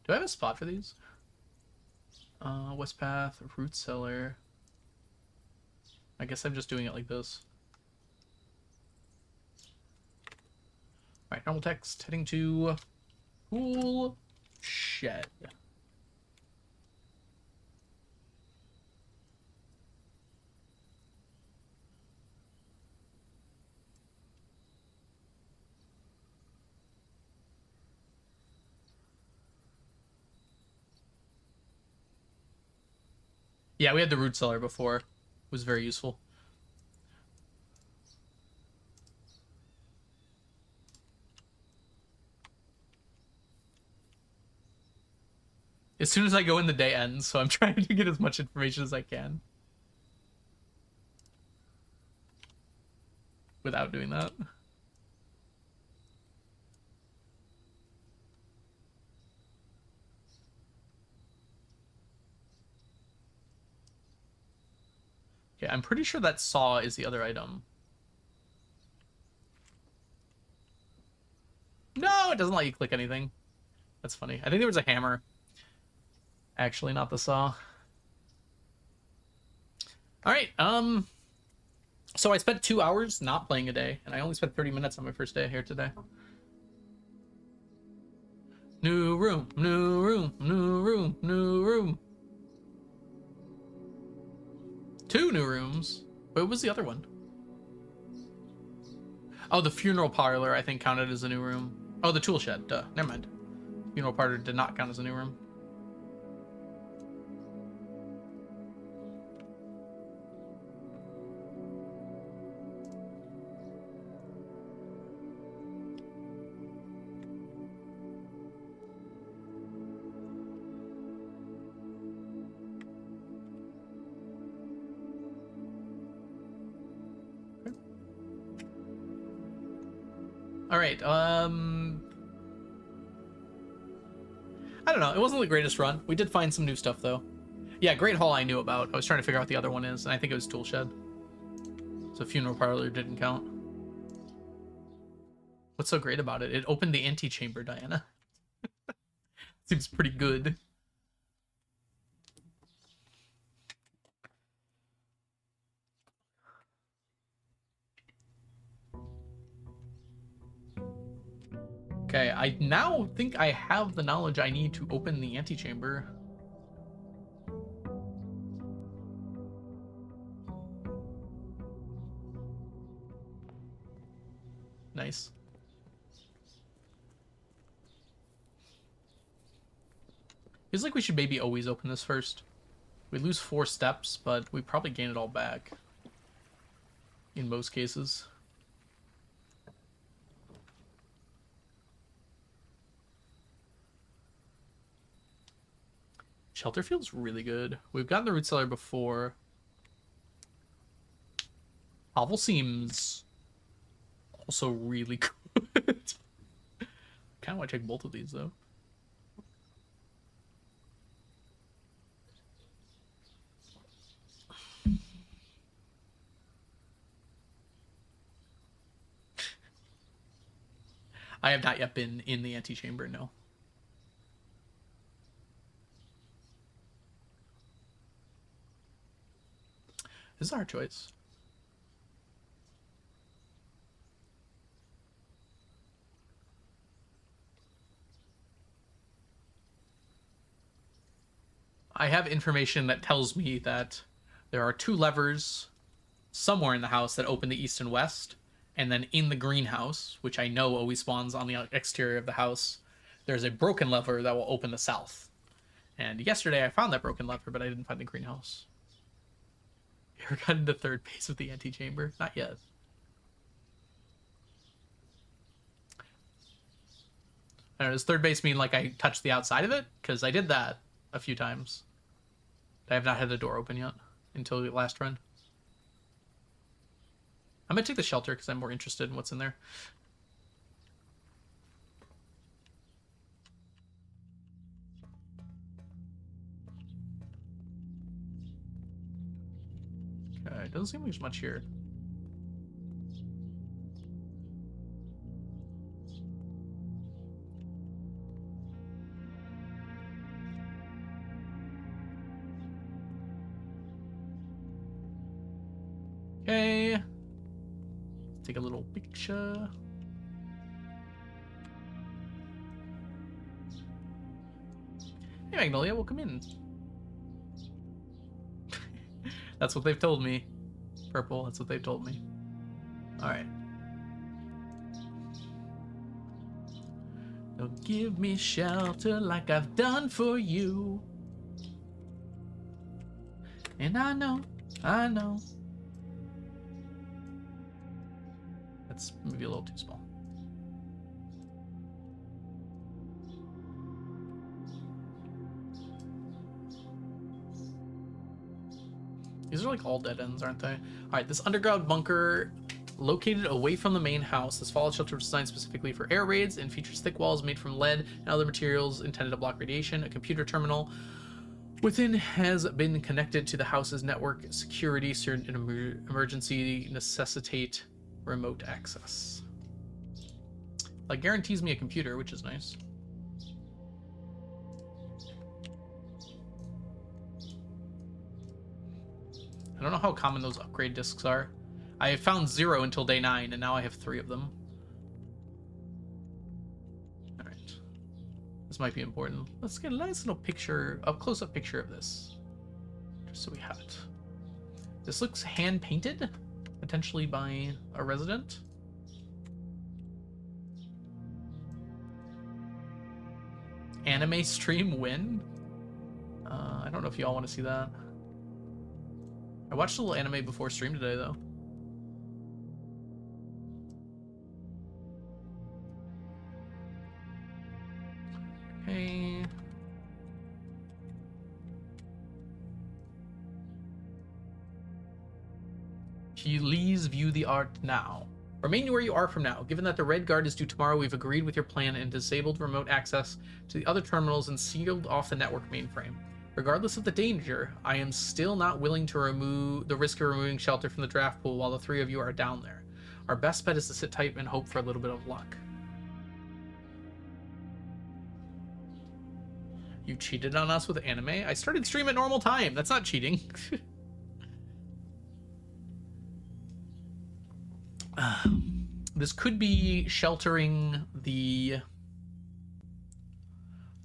Do I have a spot for these? West Path, Root Cellar. I guess I'm just doing it like this. Alright, normal text, heading to tool shed. Yeah, we had the root cellar before. It was very useful. As soon as I go in, the day ends, so I'm trying to get as much information as I can. Without doing that. Okay, I'm pretty sure that saw is the other item. No, it doesn't let you click anything. That's funny. I think there was a hammer. Actually, not the saw. Alright, so I spent 2 hours not playing a day, and I only spent 30 minutes on my first day here today. New room, new room, new room, new room. 2 new rooms. Wait, what was the other one? Oh, the funeral parlor, I think, counted as a new room. Oh, the tool shed. Duh. Never mind. Funeral parlor did not count as a new room. All right. I don't know. It wasn't the greatest run. We did find some new stuff though. Yeah, Great Hall I knew about. I was trying to figure out what the other one is, and I think it was Tool Shed. So funeral parlor didn't count. What's so great about it? It opened the antechamber, Diana. Seems pretty good. Okay, I now think I have the knowledge I need to open the antechamber. Nice. Feels like we should maybe always open this first. We lose 4 steps, but we probably gain it all back. In most cases. Shelter feels really good. We've gotten the root cellar before. Hovel seems also really good. kind of want to check both of these though. I have not yet been in the antechamber, no. This is our choice. I have information that tells me that there are 2 levers somewhere in the house that open the east and west, and then in the greenhouse, which I know always spawns on the exterior of the house, there's a broken lever that will open the south. And yesterday I found that broken lever, but I didn't find the greenhouse. You ever got into third base with the antechamber? Not yet. I don't know, does third base mean like I touched the outside of it? Because I did that a few times. I have not had the door open yet until the last run. I'm gonna take the shelter because I'm more interested in what's in there. Okay, doesn't seem like there's much here. Okay. Take a little picture. Hey Magnolia, welcome in. That's what they've told me. Purple, that's what they've told me. Alright. Don't give me shelter like I've done for you. And I know. That's maybe a little too small. These are like all dead ends, aren't they? All right, this underground bunker located away from the main house. This fallout shelter was designed specifically for air raids and features thick walls made from lead and other materials intended to block radiation. A computer terminal within has been connected to the house's network security so an emergency necessitate remote access. Like guarantees me a computer, which is nice. I don't know how common those upgrade discs are. I found 0 until day 9, and now I have 3 of them. Alright. This might be important. Let's get a nice little picture, a close-up picture of this. Just so we have it. This looks hand-painted, potentially by a resident. Anime stream win? I don't know if y'all want to see that. I watched a little anime before stream today, though. Okay. Please view the art now. Remain where you are from now. Given that the Red Guard is due tomorrow, we've agreed with your plan and disabled remote access to the other terminals and sealed off the network mainframe. Regardless of the danger, I am still not willing to remove the risk of removing shelter from the draft pool while the 3 of you are down there. Our best bet is to sit tight and hope for a little bit of luck. You cheated on us with anime? I started stream at normal time. That's not cheating. This could be sheltering the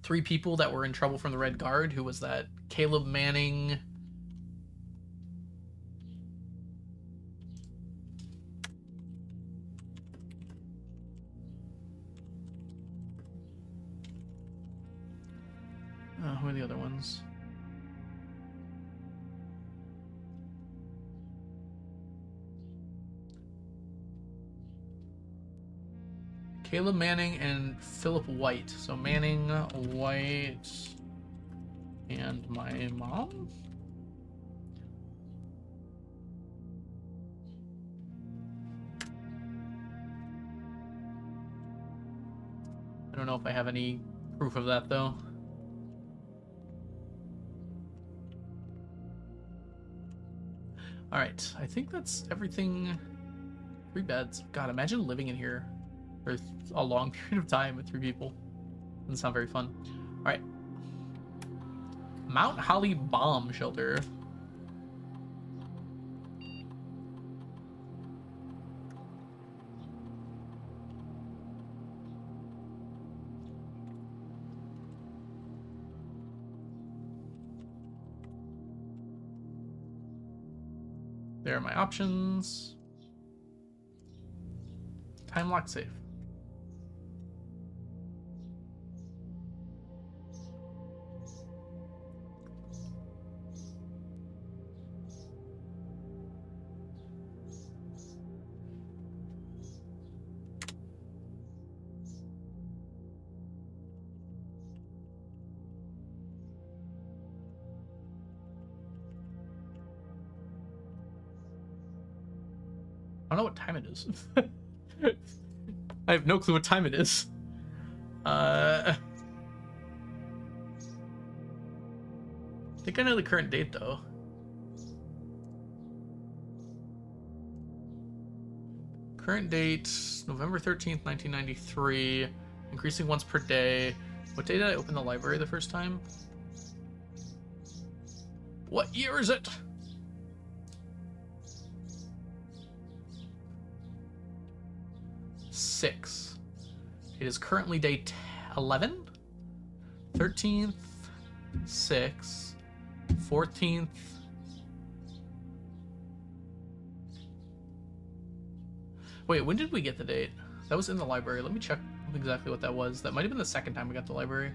3 people that were in trouble from the Red Guard. Who was that? Caleb Manning. Who are the other ones? Caleb Manning and Philip White. So Manning, White, and my mom? I don't know if I have any proof of that, though. Alright, I think that's everything. 3 beds. God, imagine living in here for a long period of time with 3 people. Doesn't sound very fun. Alright. Mount Holly Bomb Shelter. There are my options. Time lock safe. I don't know what time it is. I have no clue what time it is. I think I know the current date, though. Current date, November 13th, 1993. Increasing once per day. What day did I open the library the first time? What year is it? Six. It is currently day 11, 13th, 6th, 14th. Wait, when did we get the date? That was in the library. Let me check exactly what that was. That might have been the second time we got the library.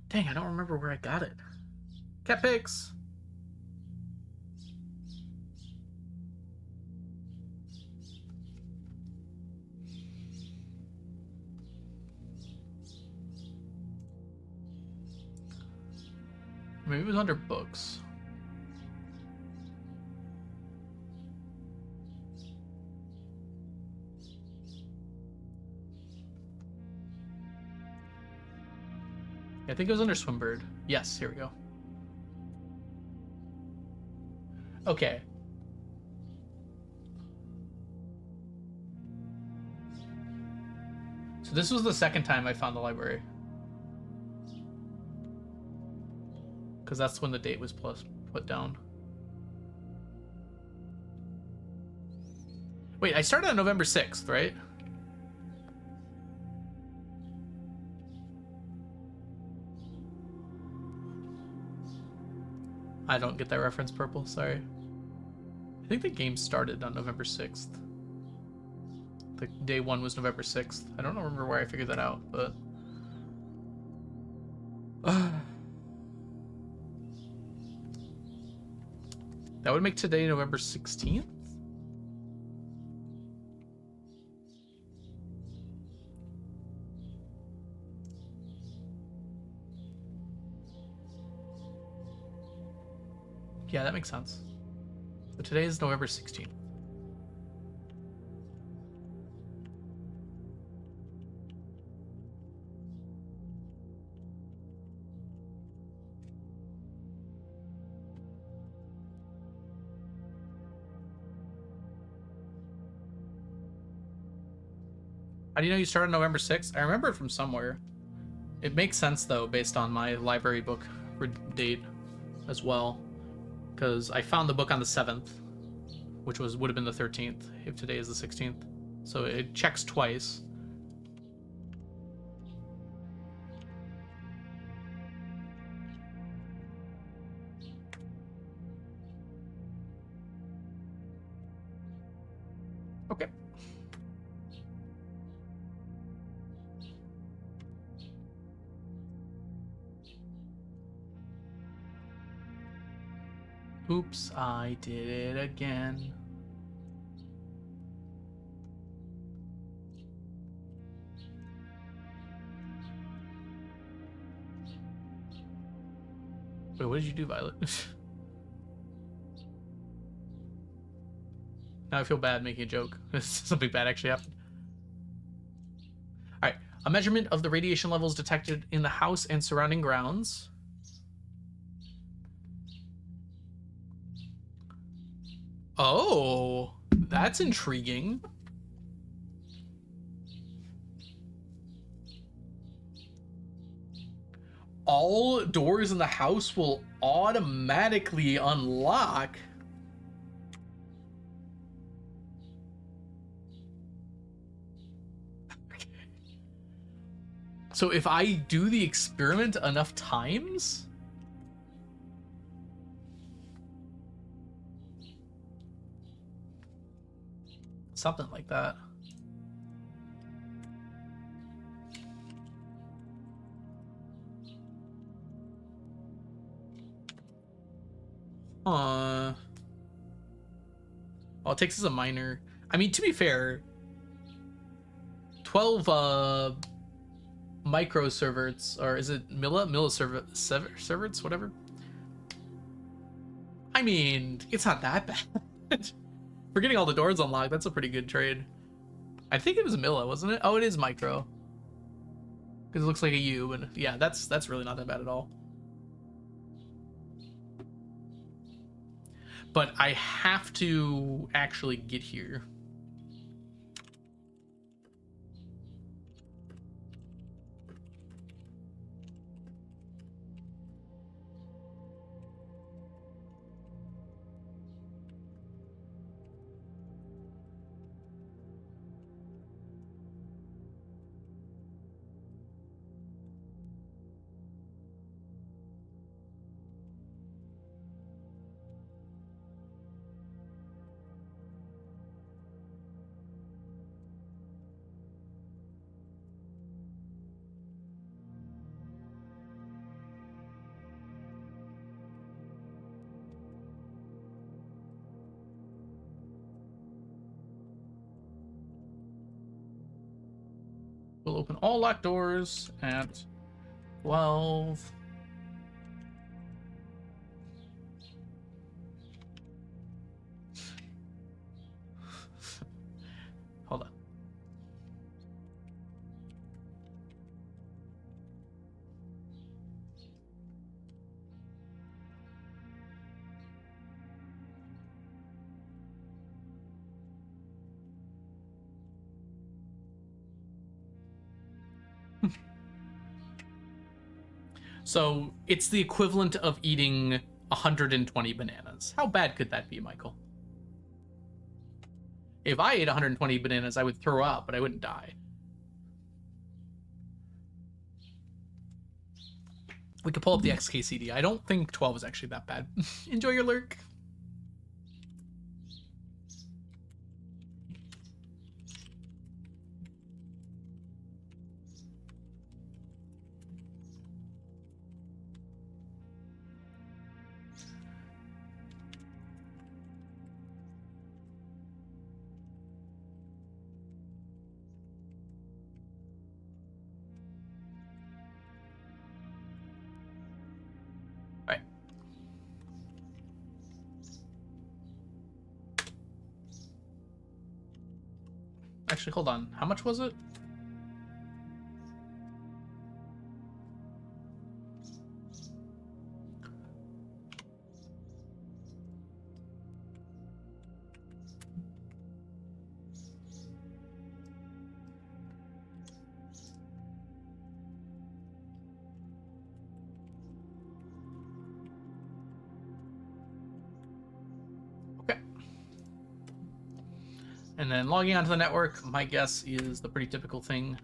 Dang, I don't remember where I got it. Cat pics. Maybe it was under books. I think it was under Swimbird. Yes, here we go. Okay. So this was the second time I found the library. Because that's when the date was put down. Wait, I started on November 6th, right? I don't get that reference, Purple, sorry. I think the game started on November 6th. The day 1 was November 6th. I don't remember where I figured that out, but... That would make today November 16th? Yeah, that makes sense. So today is November 16th. How do you know you started November 6th? I remember it from somewhere. It makes sense, though, based on my library book date as well. Because I found the book on the 7th, which would have been the 13th, if today is the 16th. So it checks twice. Okay. Oops, I did it again. Wait, what did you do, Violet? Now I feel bad making a joke. Something bad actually happened. All right. A measurement of the radiation levels detected in the house and surrounding grounds. Oh, that's intriguing. All doors in the house will automatically unlock. So if I do the experiment enough times, something like that. All it takes is a minor. I mean, to be fair, 12 microserverts, or is it milliserverts, whatever. I mean, it's not that bad. For getting all the doors unlocked, that's a pretty good trade. I think it was Milla, wasn't it? Oh, it is micro. Because it looks like a U, and yeah, that's really not that bad at all. But I have to actually get here. We'll open all locked doors at 12. Hold on. So it's the equivalent of eating 120 bananas. How bad could that be, Michael? If I ate 120 bananas, I would throw up, but I wouldn't die. We could pull up the XKCD. I don't think 12 is actually that bad. Enjoy your lurk. Actually, hold on. How much was it? And then logging onto the network, my guess is the pretty typical thing.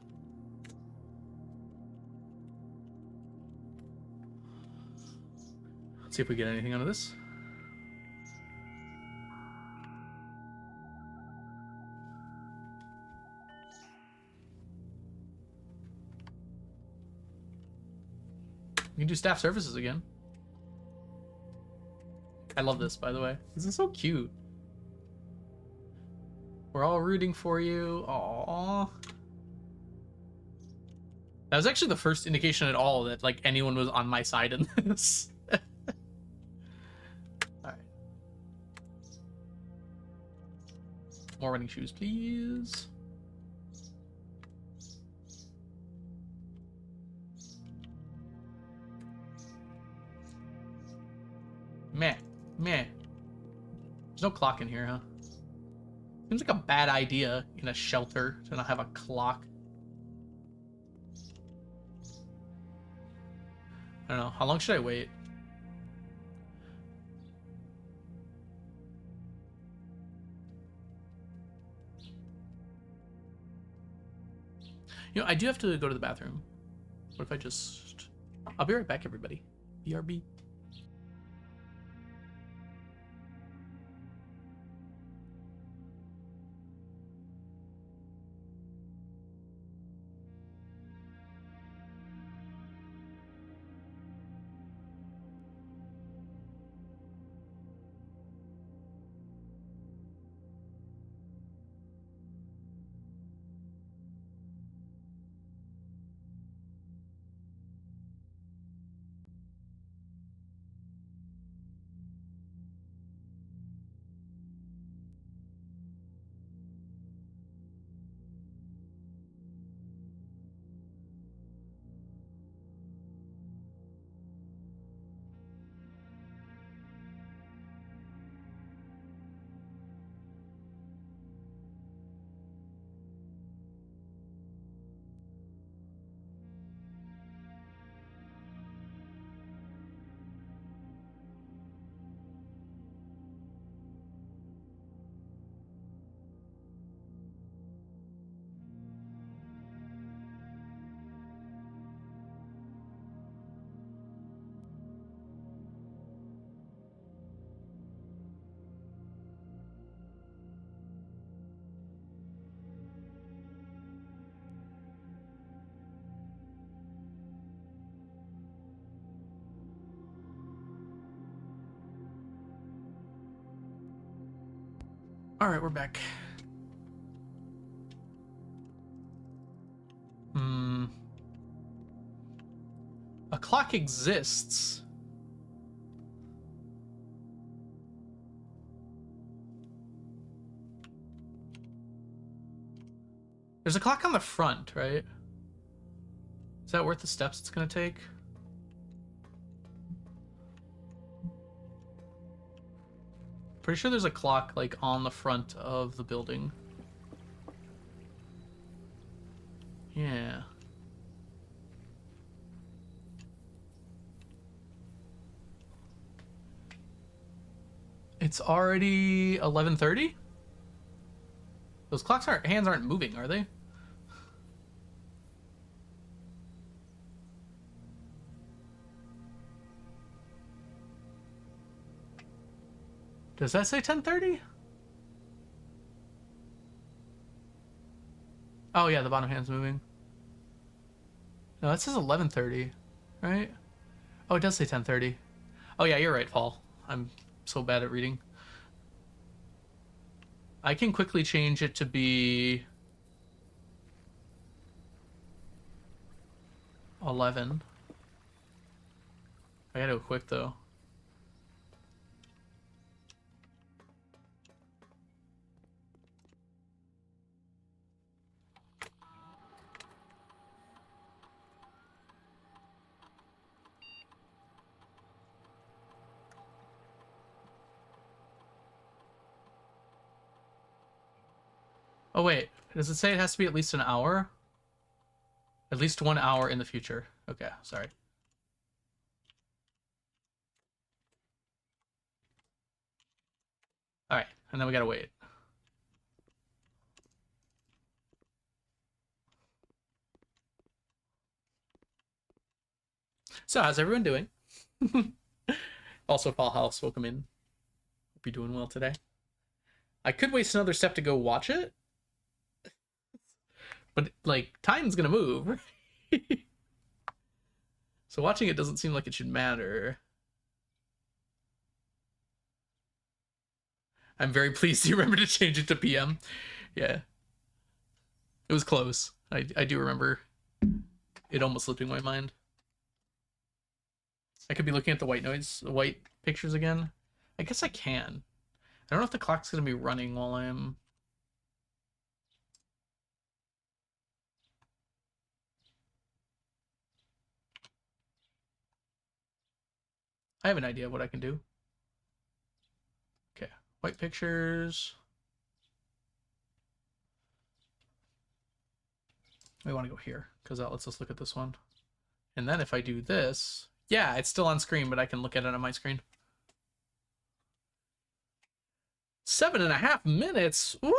Let's see if we get anything out of this. We can do staff services again. I love this, by the way. This is so cute. We're all rooting for you. Aww. That was actually the first indication at all that like anyone was on my side in this. More running shoes, please. Meh. Meh. There's no clock in here, huh? Seems like a bad idea in a shelter to not have a clock. I don't know. How long should I wait? You know, I do have to go to the bathroom. What if I just... I'll be right back, everybody. BRB. All right, we're back. A clock exists. There's a clock on the front, right? Is that worth the steps it's gonna take? Pretty sure there's a clock, like, on the front of the building. Yeah. It's already 11:30? Those clocks aren't... hands aren't moving, are they? Does that say 10:30? Oh yeah, the bottom hand's moving. No, that says 11:30, right? Oh, it does say 10:30. Oh yeah, you're right, Paul. I'm so bad at reading. I can quickly change it to be 11. I gotta go quick though. Oh wait, does it say it has to be at least an hour? At least 1 hour in the future. Okay, sorry. Alright, and then we gotta wait. So, how's everyone doing? Also, Paul House, welcome in. Hope you're doing well today. I could waste another step to go watch it, but, like, time's gonna move. So watching it doesn't seem like it should matter. I'm very pleased you remembered to change it to PM. Yeah. It was close. I do remember it almost slipping my mind. I could be looking at the white pictures again. I guess I can. I don't know if the clock's gonna be running while I'm I have an idea of what I can do. Okay, white pictures. We want to go here because that lets us look at this one. And then if I do this, yeah, it's still on screen, but I can look at it on my screen. 7.5 minutes. Woo!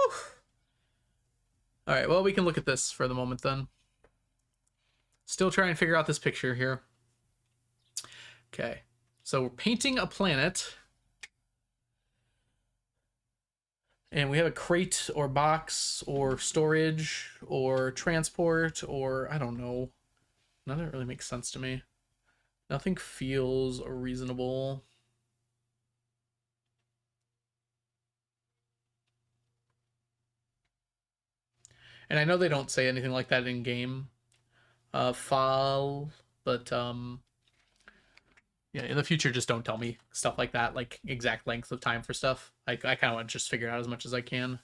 All right, well, we can look at this for the moment then. Still trying to figure out this picture here. Okay, so we're painting a planet. And we have a crate or box or storage or transport or I don't know. None of it really makes sense to me. Nothing feels reasonable. And I know they don't say anything like that in game. Fall, but yeah, in the future just don't tell me stuff like that, like exact length of time for stuff. I kind of want to just figure out as much as I can.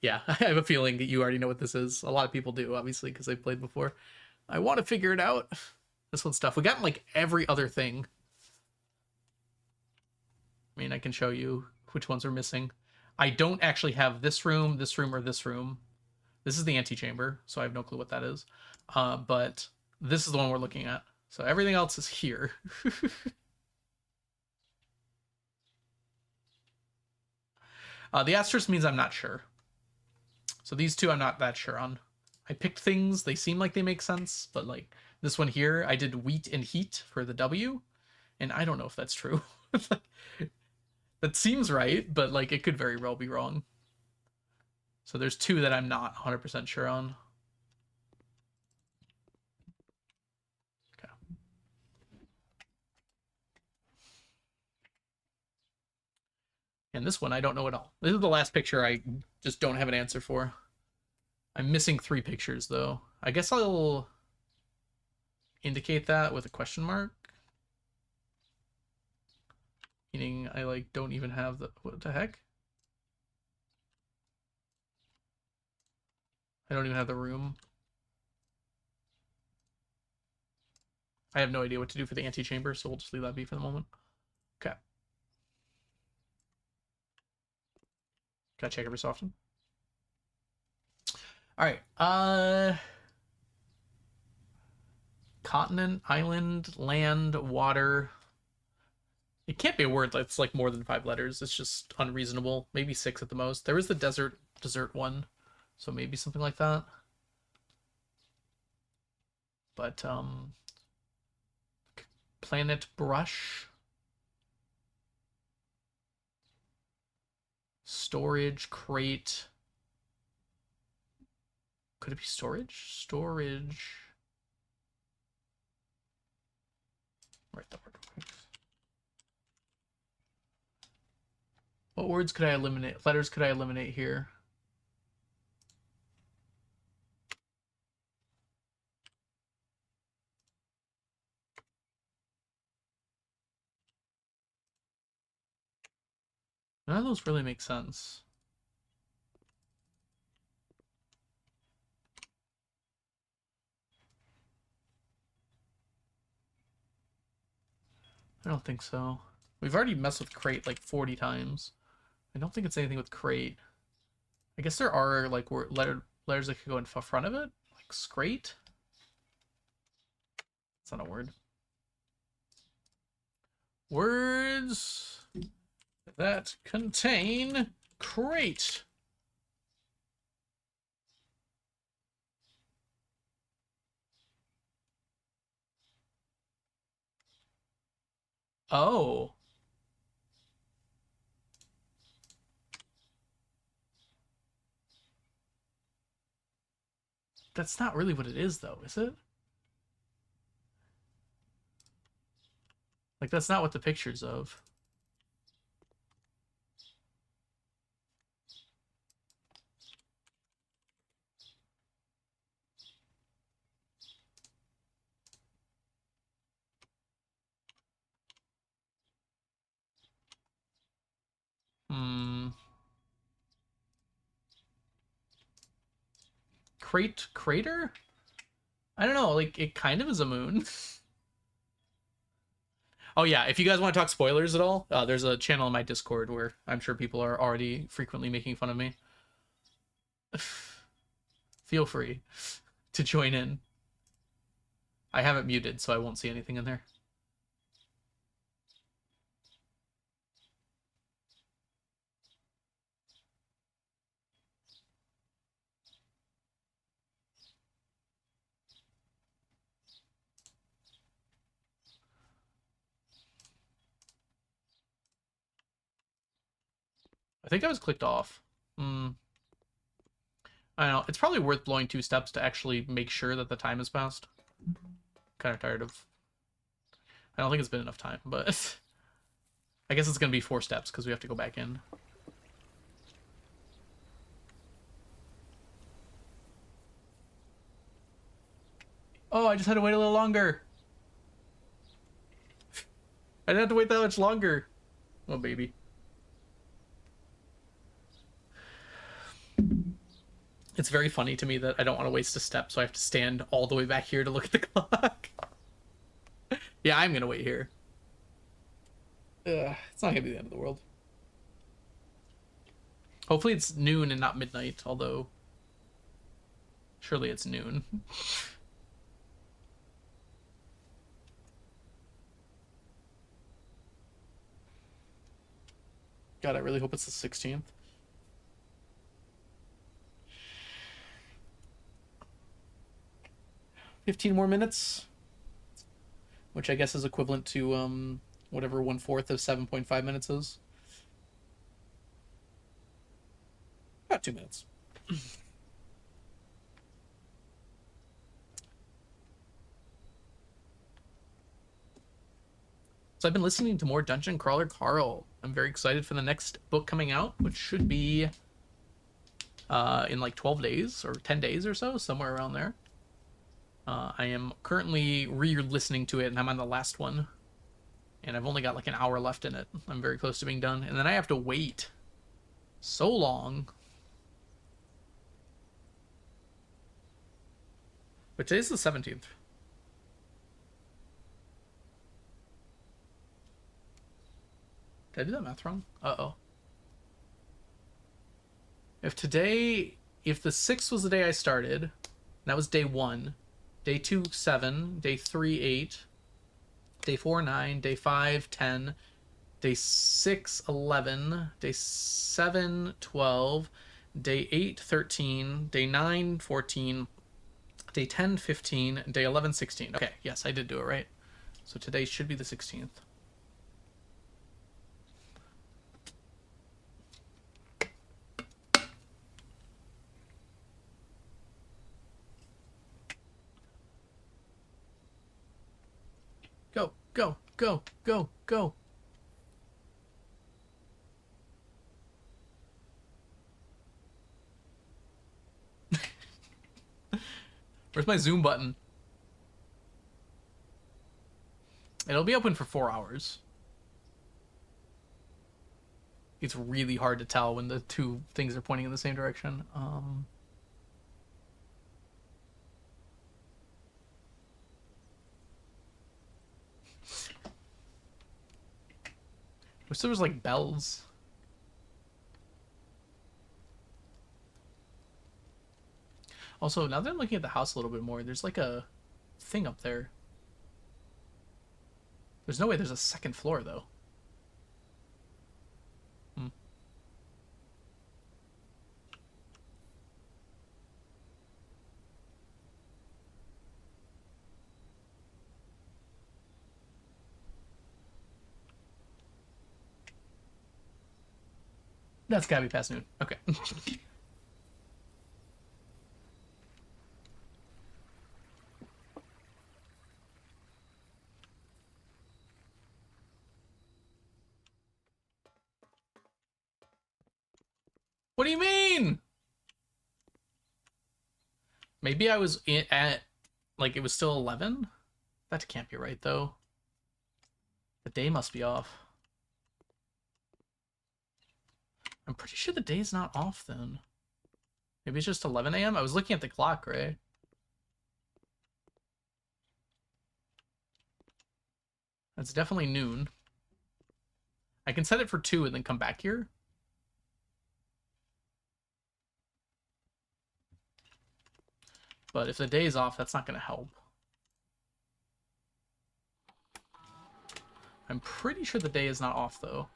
Yeah, I have a feeling that you already know what this is. A lot of people do, obviously, because they've played before. I want to figure it out. This one's tough. We got like every other thing. I mean, I can show you which ones are missing. I don't actually have this room, or this room. This is the antechamber, so I have no clue what that is. But this is the one we're looking at. So everything else is here. The asterisk means I'm not sure. So these two I'm not that sure on. I picked things, they seem like they make sense, but like this one here, I did wheat and heat for the W, and I don't know if that's true. That seems right, but like it could very well be wrong. So there's two that I'm not 100% sure on. Okay. And this one I don't know at all. This is the last picture I just don't have an answer for. I'm missing 3 pictures though. I guess I'll indicate that with a question mark. Meaning I like don't even have the, what the heck? I don't even have the room. I have no idea what to do for the antechamber, so we'll just leave that be for the moment. Okay. Gotta check every so often. All right. Continent, island, land, water. It can't be a word that's like more than 5 letters. It's just unreasonable. Maybe 6 at the most. There is the dessert one, so maybe something like that. But planet brush, storage crate. Could it be storage? Storage. Write that word. What words could I eliminate? Letters could I eliminate here? None of those really make sense. I don't think so. We've already messed with crate like 40 times. I don't think it's anything with crate. I guess there are like letters that could go in front of it, like scrate. It's not a word. Words that contain crate. Oh. That's not really what it is, though, is it? Like, that's not what the picture's of. Hmm. Crater? I don't know, like, it kind of is a moon. Oh yeah, if you guys want to talk spoilers at all, there's a channel in my Discord where I'm sure people are already frequently making fun of me. Feel free to join in. I have it muted, so I won't see anything in there. I think I was clicked off. I don't know. It's probably worth blowing 2 steps to actually make sure that the time has passed. Kind of tired of... I don't think it's been enough time, but... I guess it's going to be 4 steps because we have to go back in. Oh, I just had to wait a little longer. I didn't have to wait that much longer. Oh, baby. It's very funny to me that I don't want to waste a step, so I have to stand all the way back here to look at the clock. Yeah, I'm going to wait here. It's not going to be the end of the world. Hopefully it's noon and not midnight, although... Surely it's noon. God, I really hope it's the 16th. 15 more minutes, which I guess is equivalent to whatever 1/4 of 7.5 minutes is. About 2 minutes. So I've been listening to more Dungeon Crawler Carl. I'm very excited for the next book coming out, which should be in like 12 days or 10 days or so, somewhere around there. I am currently re-listening to it, and I'm on the last one. And I've only got like an hour left in it. I'm very close to being done. And then I have to wait so long. But today's the 17th. Did I do that math wrong? Uh-oh. If the 6th was the day I started, that was day 1. Day 2, 7. Day 3, 8. Day 4, 9. Day 5, 10. Day 6, 11. Day 7, 12. Day 8, 13. Day 9, 14. Day 10, 15. Day 11, 16. Okay, yes, I did do it right. So today should be the 16th. Go, go, go, go, go. Where's my zoom button? It'll be open for 4 hours. It's really hard to tell when the 2 things are pointing in the same direction. Wish there was like bells. Also, now that I'm looking at the house a little bit more, there's like a thing up there. There's no way there's a 2nd floor, though. That's gotta be past noon. Okay. What do you mean? Maybe I was at, like, it was still 11? That can't be right, though. The day must be off. I'm pretty sure the day's not off, then. Maybe it's just 11 a.m.? I was looking at the clock, right? That's definitely noon. I can set it for 2 and then come back here. But if the day is off, that's not going to help. I'm pretty sure the day is not off, though.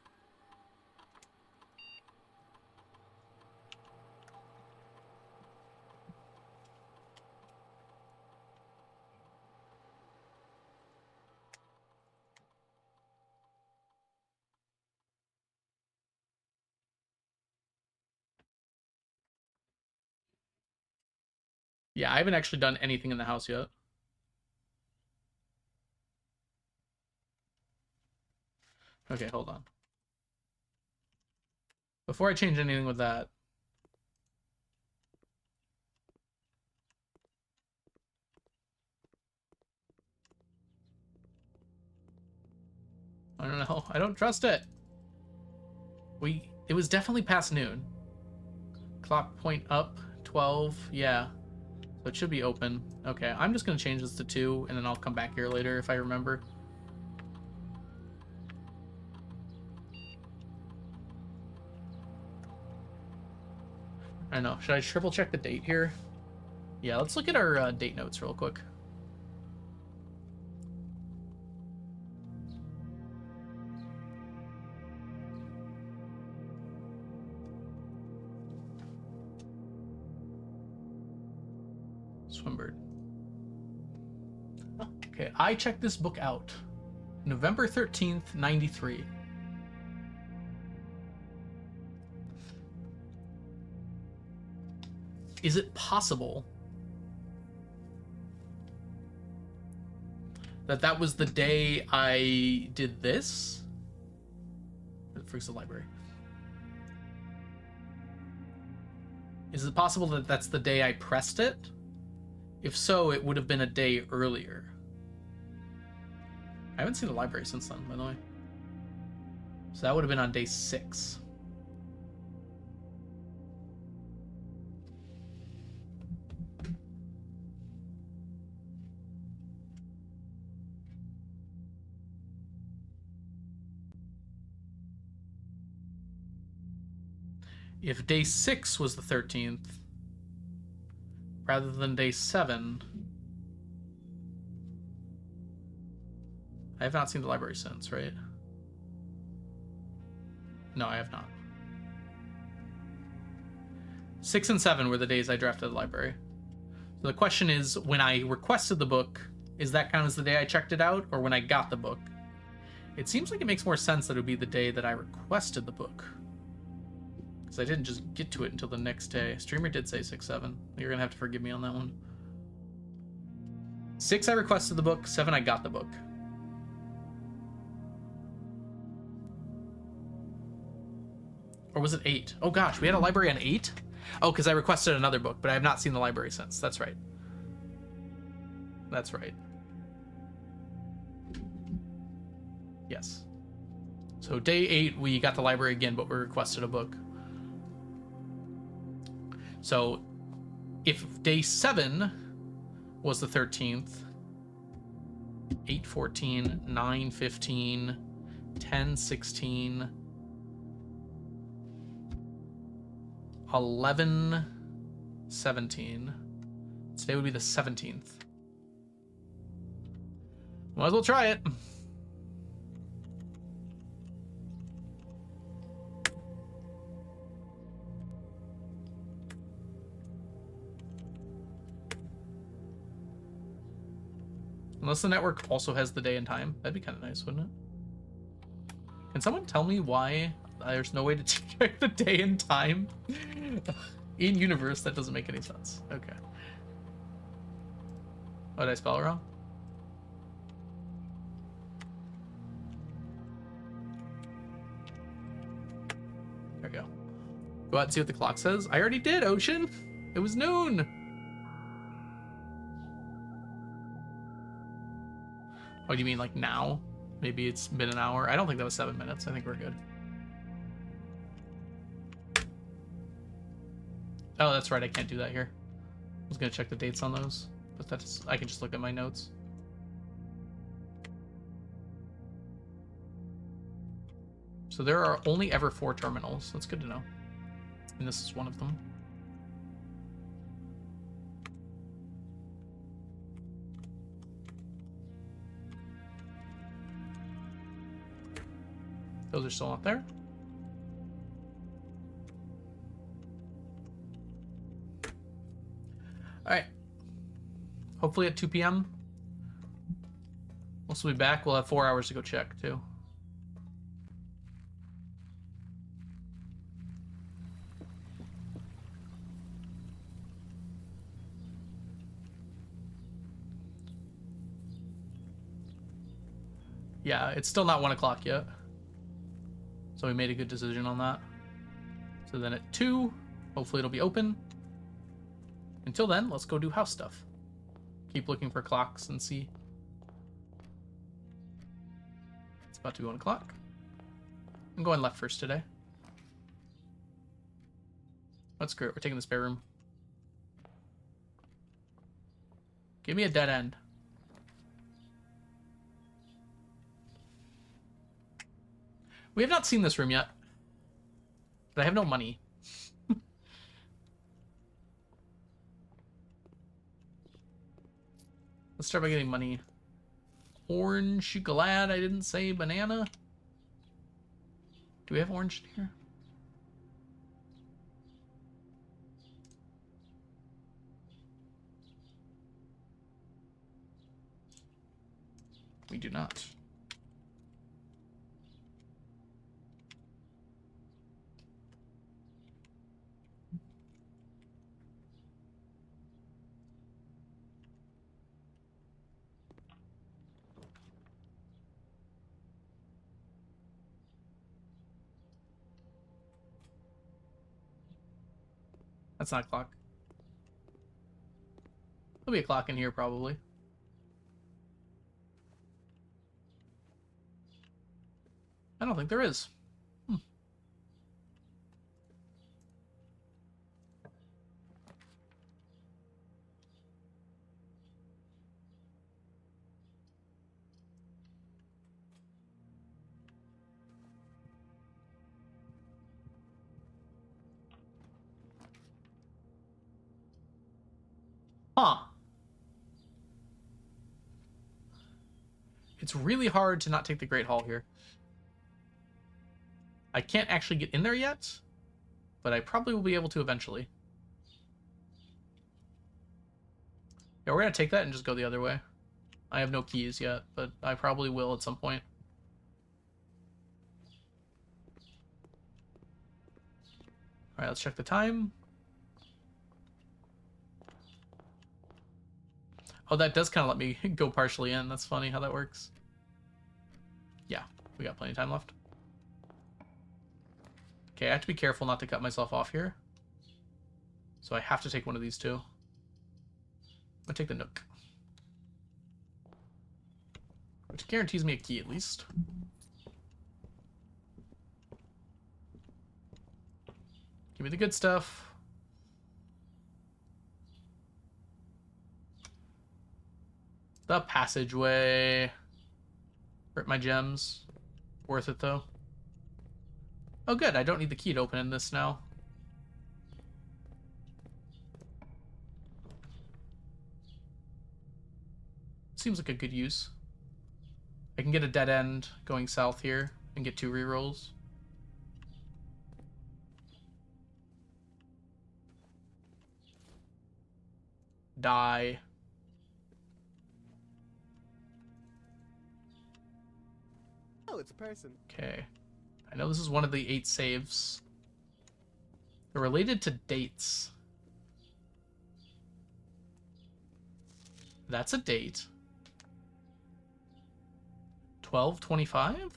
Yeah, I haven't actually done anything in the house yet. Okay, hold on. Before I change anything with that, I don't know. I don't trust it. It was definitely past noon. Clock point up, 12, yeah. So it should be open. Okay, I'm just gonna change this to 2, and then I'll come back here later if I remember. I don't know. Should I triple check the date here? Yeah, let's look at our date notes real quick. Swimbird. Okay, I checked this book out. November 13th, 93. Is it possible that that was the day I did this? It freaks the library. Is it possible that that's the day I pressed it? If so, it would have been a day earlier. I haven't seen the library since then, by the way. So that would have been on day 6. If day 6 was the 13th, rather than day 7, I have not seen the library since, right? No, I have not. 6 and 7 were the days I drafted the library. So the question is, when I requested the book, is that count as the day I checked it out, or when I got the book? It seems like it makes more sense that it would be the day that I requested the book. Because I didn't just get to it until the next day. Streamer did say 6-7. You're going to have to forgive me on that one. 6, I requested the book. 7, I got the book. Or was it 8? Oh gosh, we had a library on 8? Oh, because I requested another book, but I have not seen the library since. That's right. That's right. Yes. So day 8, we got the library again, but we requested a book. So if day 7 was the 13th, 8:14, 9:15, 10:16, 11:17. Today would be the 17th. Might as well try it. Unless the network also has the day and time. That'd be kind of nice, wouldn't it? Can someone tell me why there's no way to check the day and time? In universe, that doesn't make any sense. Okay. Oh, did I spell it wrong? There we go. Go out and see what the clock says. I already did, Ocean. It was noon. Oh, do you mean like now? Maybe it's been an hour. I don't think that was 7 minutes. I think we're good. Oh, that's right. I can't do that here. I was going to check the dates on those, but that's, I can just look at my notes. So there are only ever 4 terminals. That's good to know. And this is one of them. Those are still not there. Alright. Hopefully at 2 p.m. Once we'll be back, we'll have 4 hours to go check, too. Yeah, it's still not 1 o'clock yet. So we made a good decision on that. So then at 2, hopefully it'll be open. Until then, let's go do house stuff. Keep looking for clocks and see. It's about to be 1 o'clock. I'm going left first today. Let's screw it. We're taking the spare room. Give me a dead end. We have not seen this room yet. But I have no money. Let's start by getting money. Orange, glad I didn't say banana. Do we have orange in here? We do not. That's not a clock. There'll be a clock in here, probably. I don't think there is. Huh. It's really hard to not take the Great Hall here. I can't actually get in there yet, but I probably will be able to eventually. Yeah, we're going to take that and just go the other way. I have no keys yet, but I probably will at some point. Alright, let's check the time. Oh, that does kind of let me go partially in. That's funny how that works. Yeah, we got plenty of time left. Okay, I have to be careful not to cut myself off here. So I have to take one of these two. I'm gonna take the Nook. Which guarantees me a key at least. Give me the good stuff. The passageway. Rip my gems. Worth it though. Oh good, I don't need the key to open in this now. Seems like a good use. I can get a dead end going south here and get 2 rerolls. Die. Oh, it's a person. Okay. I know this is one of the 8 saves. They're related to dates. That's a date. 12/25?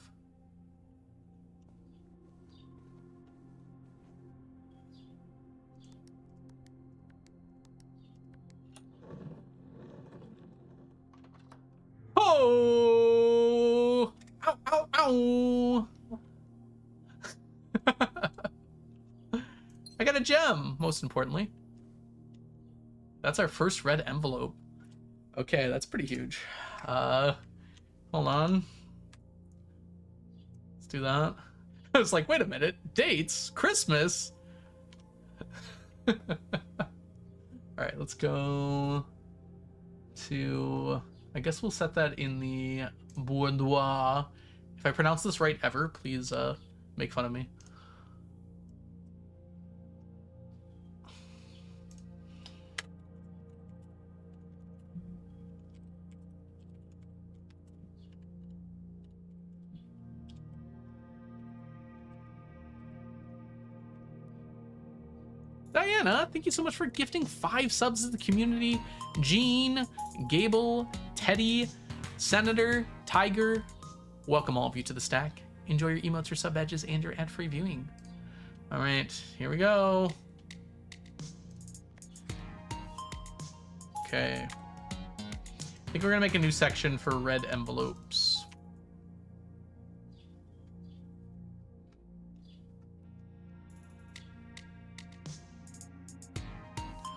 Oh! Ow, ow, ow! I got a gem, most importantly. That's our first red envelope. Okay, that's pretty huge. Hold on. Let's do that. I was like, wait a minute, dates? Christmas? All right, let's go to, I guess we'll set that in the boudoir. If I pronounce this right ever, please make fun of me. Diana, thank you so much for gifting 5 subs to the community. Jean, Gable, Teddy, Senator, Tiger. Welcome all of you to the stack. Enjoy your emotes, your sub badges, and your ad-free viewing. All right, here we go. Okay. I think we're gonna make a new section for red envelopes.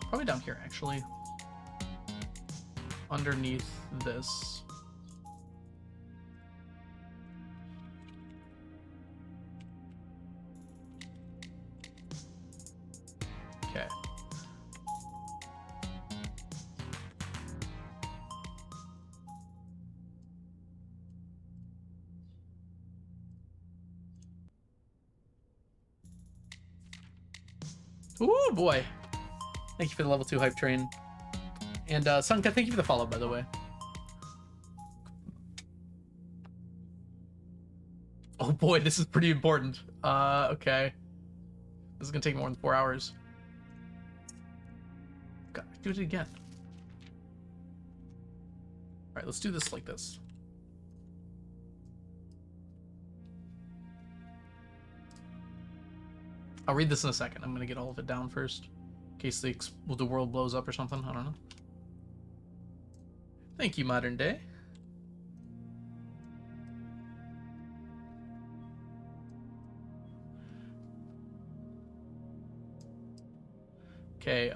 Probably down here, actually. Underneath this. Okay. Ooh, boy. Thank you for the level 2 hype train. And Sunka, thank you for the follow, by the way. Oh boy, this is pretty important. Okay. This is gonna take more than 4 hours. God, do it again. Alright, let's do this like this. I'll read this in a second. I'm gonna get all of it down first. In case the world blows up or something. I don't know. Thank you, Modern Day. Okay,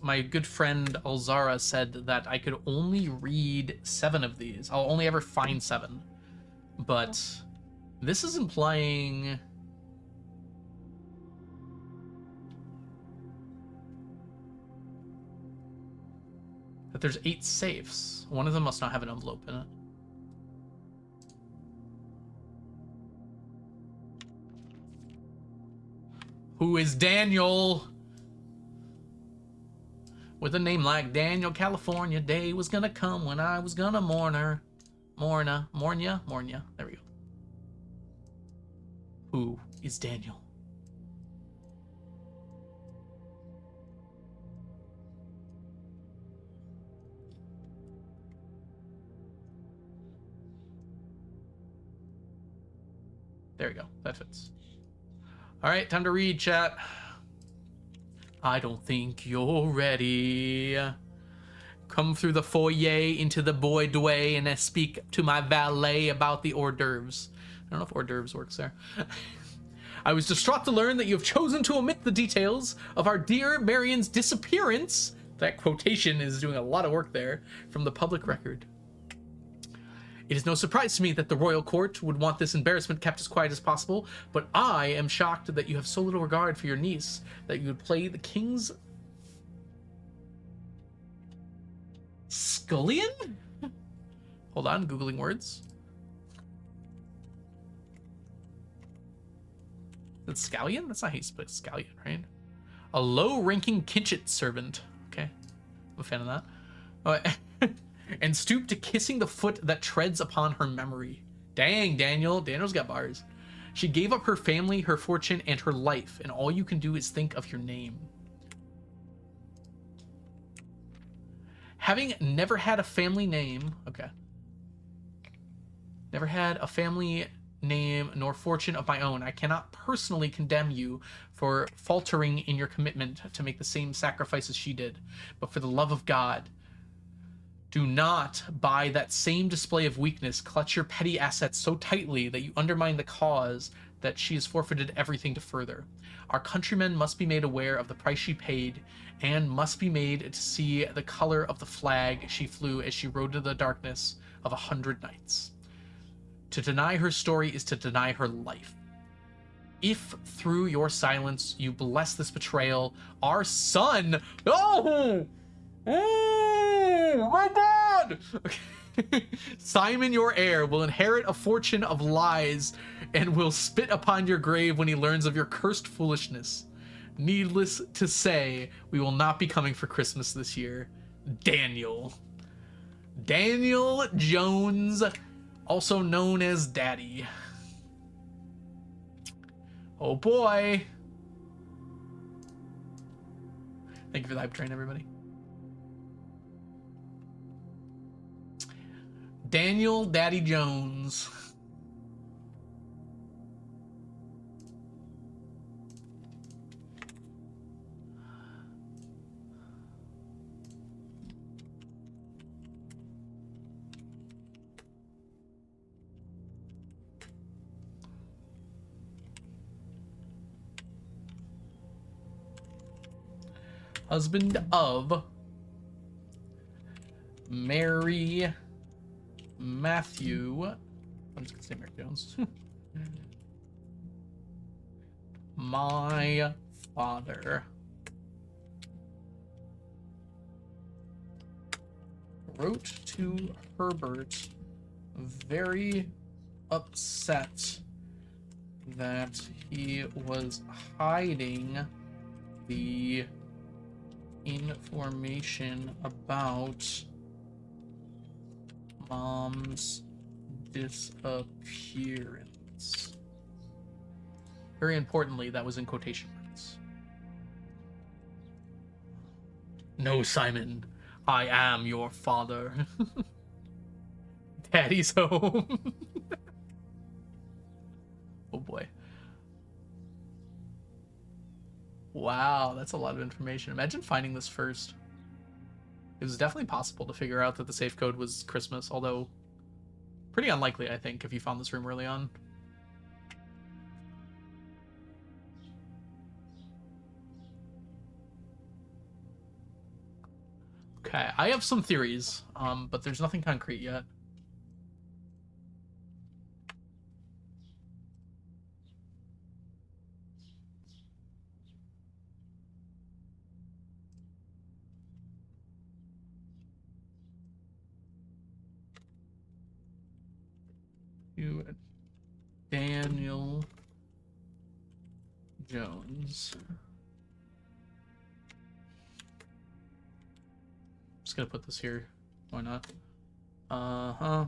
my good friend Alzara said that I could only read 7 of these. I'll only ever find 7. But this is implying... that there's 8 safes. One of them must not have an envelope in it. Who is Daniel? With a name like Daniel, California, day was gonna come when I was gonna mourn her. Morna. There we go. Who is Daniel? There we go. That fits. All right, time to read, chat. I don't think you're ready. Come through the foyer into the boudoir and I speak to my valet about the hors d'oeuvres. I don't know if hors d'oeuvres works there. I was distraught to learn that you have chosen to omit the details of our dear Marion's disappearance. That quotation is doing a lot of work there from the public record. It is no surprise to me that the royal court would want this embarrassment kept as quiet as possible, but I am shocked that you have so little regard for your niece that you would play the king's scullion? Hold on, Googling words. That's scallion? That's not how you spell scallion, right? A low-ranking kitchen servant. Okay, I'm a fan of that. Oh, and stoop to kissing the foot that treads upon her memory. Dang, Daniel. Daniel's got bars. She gave up her family, her fortune, and her life, and all you can do is think of your name. Having never had a family name... Okay. Never had a family name nor fortune of my own. I cannot personally condemn you for faltering in your commitment to make the same sacrifices she did. But for the love of God... do not, by that same display of weakness, clutch your petty assets so tightly that you undermine the cause that she has forfeited everything to further. Our countrymen must be made aware of the price she paid, and must be made to see the color of the flag she flew as she rode to the darkness of 100 nights. To deny her story is to deny her life. If through your silence you bless this betrayal, our son... Oh! Oh, my God! Okay. Simon, your heir, will inherit a fortune of lies and will spit upon your grave when he learns of your cursed foolishness. Needless to say, we will not be coming for Christmas this year. Daniel. Daniel Jones, also known as Daddy. Oh boy. Thank you for the hype train, everybody. Daniel Daddy Jones. Husband of Mary Matthew. I'm just gonna say Mary Jones. My father wrote to Herbert, very upset that he was hiding the information about Mom's disappearance. Very importantly, that was in quotation marks. No, Simon, I am your father. Daddy's home. Oh boy. Wow, that's a lot of information. Imagine finding this first. It was definitely possible to figure out that the safe code was Christmas, although pretty unlikely, I think, if you found this room early on. Okay, I have some theories, but there's nothing concrete yet. Daniel Jones. Just gonna put this here. Why not? Uh-huh.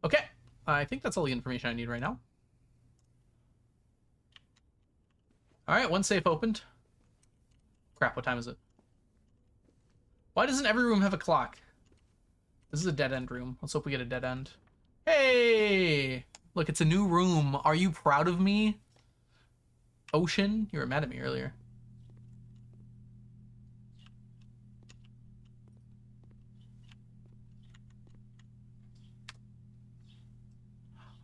Okay, I think that's all the information I need right now. All right, one safe opened. Crap, what time is it? Why doesn't every room have a clock? This is a dead end room. Let's hope we get a dead end. Hey! Look, it's a new room. Are you proud of me? Ocean? You were mad at me earlier.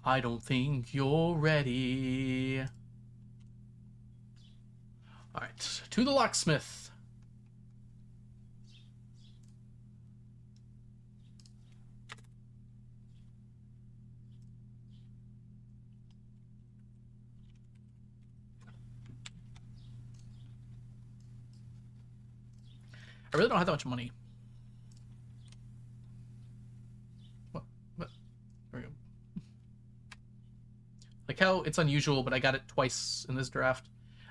I don't think you're ready. All right, to the locksmith. I really don't have that much money. What? There we go. Like how it's unusual, but I got it twice in this draft.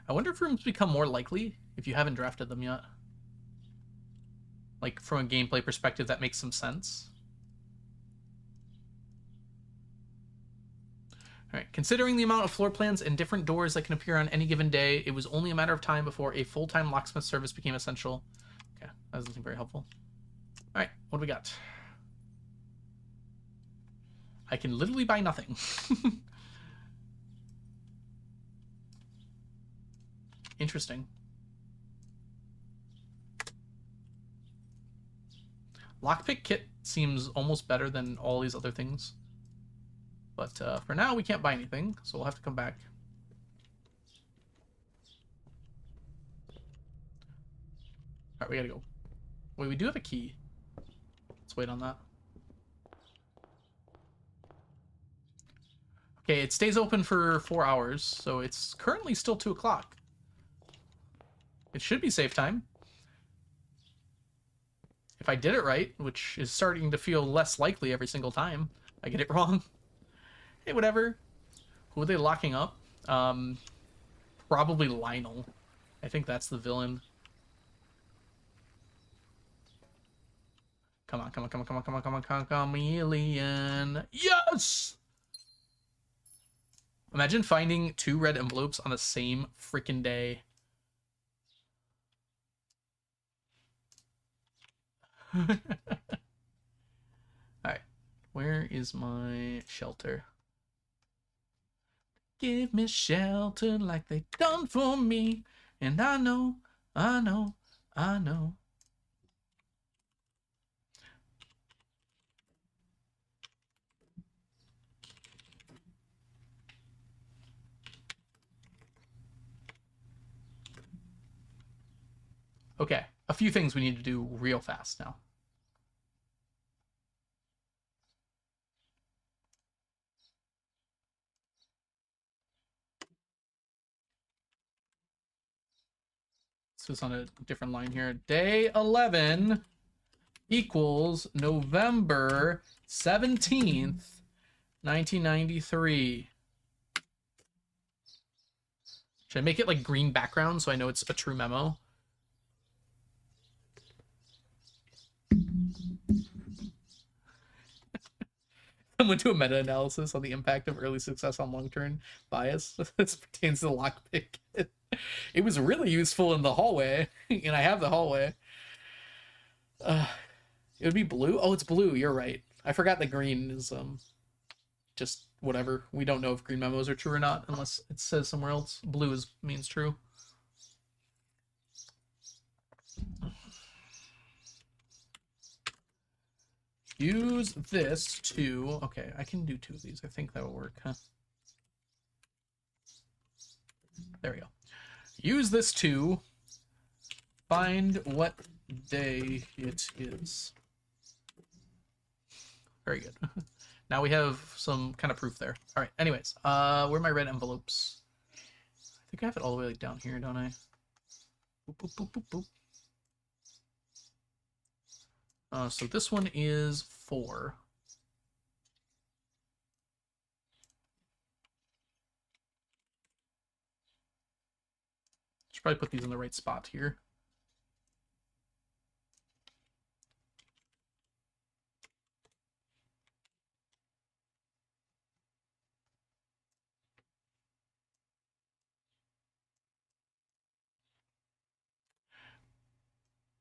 I wonder if rooms become more likely if you haven't drafted them yet. Like, from a gameplay perspective, that makes some sense. Alright, considering the amount of floor plans and different doors that can appear on any given day, it was only a matter of time before a full-time locksmith service became essential. Okay, that doesn't seem very helpful. Alright, what do we got? I can literally buy nothing. Interesting. Lockpick kit seems almost better than all these other things. But for now, we can't buy anything, so we'll have to come back. Alright, we gotta go. Wait, we do have a key. Let's wait on that. Okay, it stays open for 4 hours, so it's currently still 2 o'clock. It should be safe time. If I did it right, which is starting to feel less likely every single time I get it wrong. Hey, whatever. Who are they locking up? Probably Lionel. I think that's the villain. Come on, come on, come on, come on, come on, come on, come on, chameleon. Yes! Imagine finding 2 red envelopes on the same freaking day. Alright. Where is my shelter? Give me shelter like they done for me. And I know, I know, I know. Okay, a few things we need to do real fast now. So it's on a different line here. Day 11 equals November 17th, 1993. Should I make it like green background so I know it's a true memo? Someone do a meta-analysis on the impact of early success on long-term bias. This pertains to the lockpick. It was really useful in the hallway, and I have the hallway. It would be blue? Oh, it's blue. You're right. I forgot that green is just whatever. We don't know if green memos are true or not unless it says somewhere else. Blue means true. Use this to... Okay, I can do 2 of these. I think that will work, huh? There we go. Use this to find what day it is. Very good. Now we have some kind of proof there. All right, anyways, where are my red envelopes? I think I have it all the way like down here, don't I? Boop, boop, boop, boop, boop. So this one is 4. Should probably put these in the right spot here.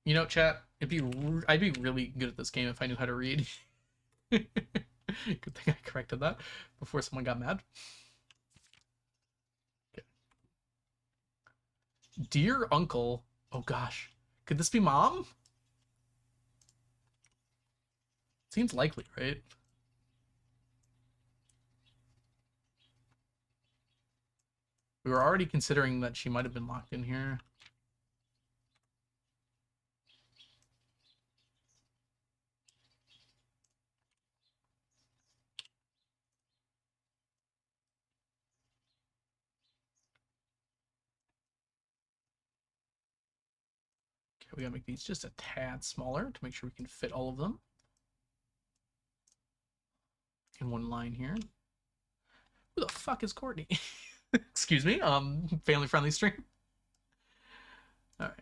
You know, chat, I'd be really good at this game if I knew how to read. Good thing I corrected that before someone got mad. Okay. Dear Uncle. Oh gosh. Could this be Mom? Seems likely, right? We were already considering that she might have been locked in here. Okay, we gotta make these just a tad smaller to make sure we can fit all of them in one line here. Who the fuck is Courtney? Excuse me, family friendly stream. All right.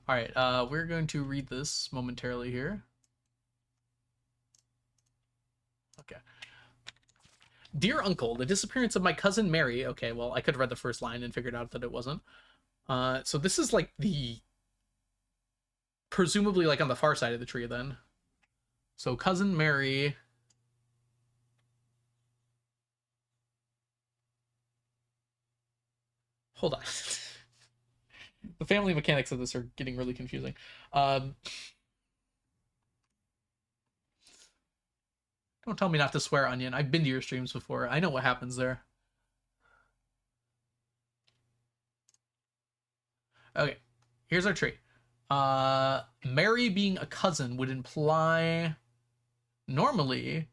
All right, we're going to read this momentarily here. Okay. Dear Uncle, the disappearance of my cousin Mary. Okay, well, I could have read the first line and figured out that it wasn't. So this is like the... presumably like on the far side of the tree then. So cousin Mary... hold on. The family mechanics of this are getting really confusing. Don't tell me not to swear, Onion. I've been to your streams before. I know what happens there. Okay, here's our tree. Mary being a cousin would imply normally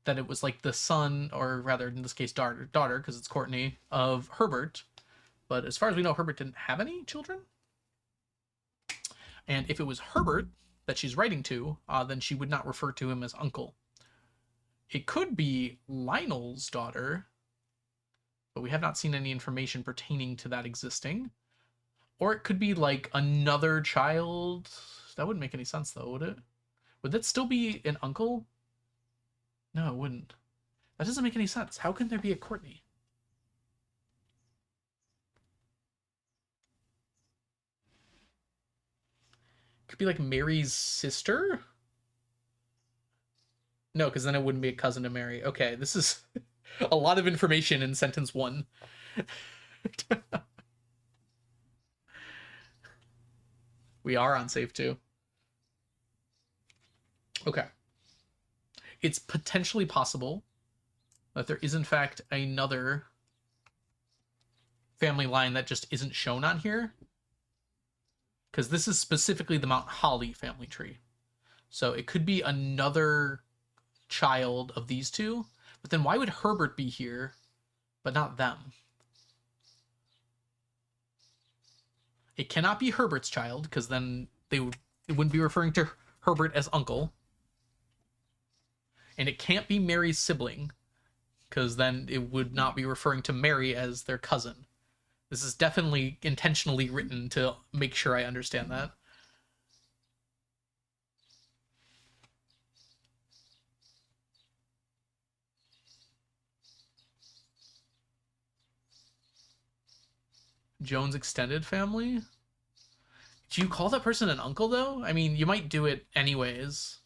that it was like the son, or rather in this case daughter, because it's Courtney, of Herbert. But as far as we know, Herbert didn't have any children. And if it was Herbert that she's writing to, then she would not refer to him as uncle. It could be Lionel's daughter, but we have not seen any information pertaining to that existing. Or it could be like another child. That wouldn't make any sense though, would it? Would that still be an uncle? No, it wouldn't. That doesn't make any sense. How can there be a Courtney? Could be like Mary's sister? No, because then it wouldn't be a cousin to Mary. Okay, this is a lot of information in sentence one. We are on save two. Okay. It's potentially possible that there is in fact another family line that just isn't shown on here. Because this is specifically the Mount Holly family tree. So it could be another child of these two. But then why would Herbert be here, but not them? It cannot be Herbert's child, because then it wouldn't be referring to Herbert as uncle. And it can't be Mary's sibling, because then it would not be referring to Mary as their cousin. This is definitely intentionally written to make sure I understand that. Jones' extended family? Do you call that person an uncle, though? I mean, you might do it anyways.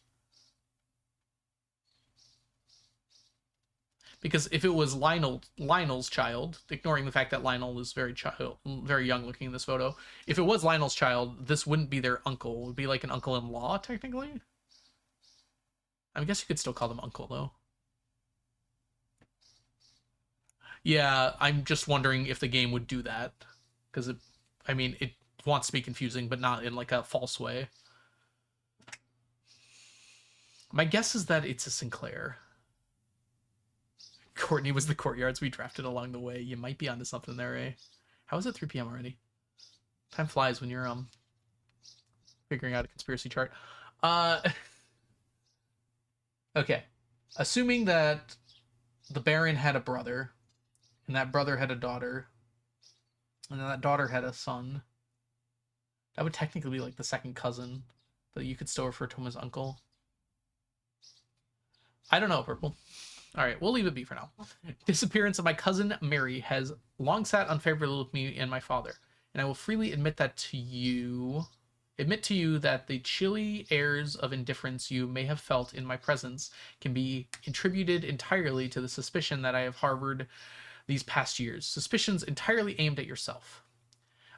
Because if it was Lionel's child, ignoring the fact that Lionel is very young looking in this photo, if it was Lionel's child, this wouldn't be their uncle. It would be like an uncle-in-law, technically. I guess you could still call them uncle, though. Yeah, I'm just wondering if the game would do that. Because, it wants to be confusing, but not in like a false way. My guess is that it's a Sinclair. Courtney was the courtyards we drafted along the way. You might be onto something there, eh? How is it 3 p.m. already? Time flies when you're figuring out a conspiracy chart. Okay. Assuming that the Baron had a brother, and that brother had a daughter, and then that daughter had a son, that would technically be like the second cousin, but you could still refer to him as uncle. I don't know, Purple. All right, we'll leave it be for now. Disappearance of my cousin Mary has long sat unfavorably with me and my father, and I will freely admit to you that the chilly airs of indifference you may have felt in my presence can be attributed entirely to the suspicion that I have harbored these past years. Suspicions entirely aimed at yourself.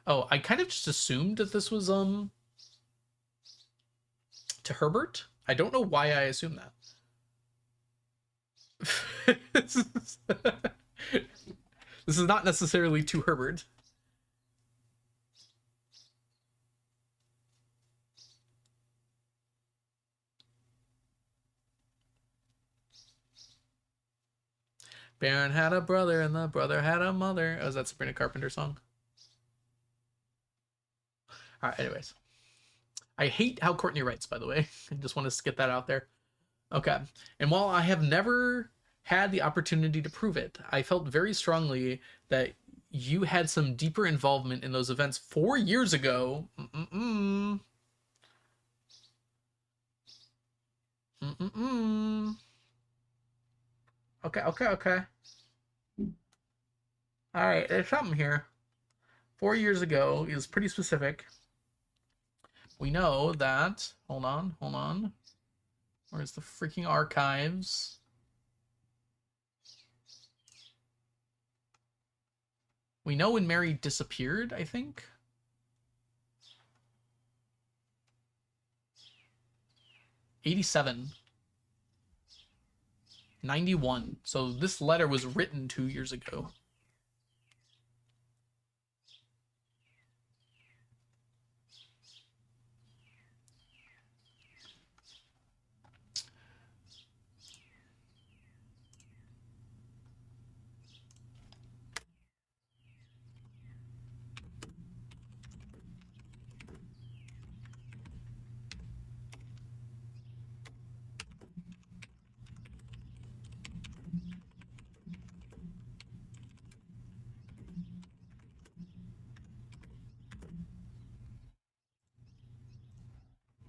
Oh, I kind of just assumed that this was to Herbert. I don't know why I assumed that. This is not necessarily to Herbert. Baron had a brother and the brother had a mother. Oh, is that Sabrina Carpenter song? All right, anyways. I hate how Courtney writes, by the way. I just want to get that out there. Okay. And while I have never had the opportunity to prove it, I felt very strongly that you had some deeper involvement in those events 4 years ago. Okay. All right, there's something here. 4 years ago is pretty specific. We know that. Hold on. Where's the freaking archives? We know when Mary disappeared, I think. '87. 91. So this letter was written 2 years ago.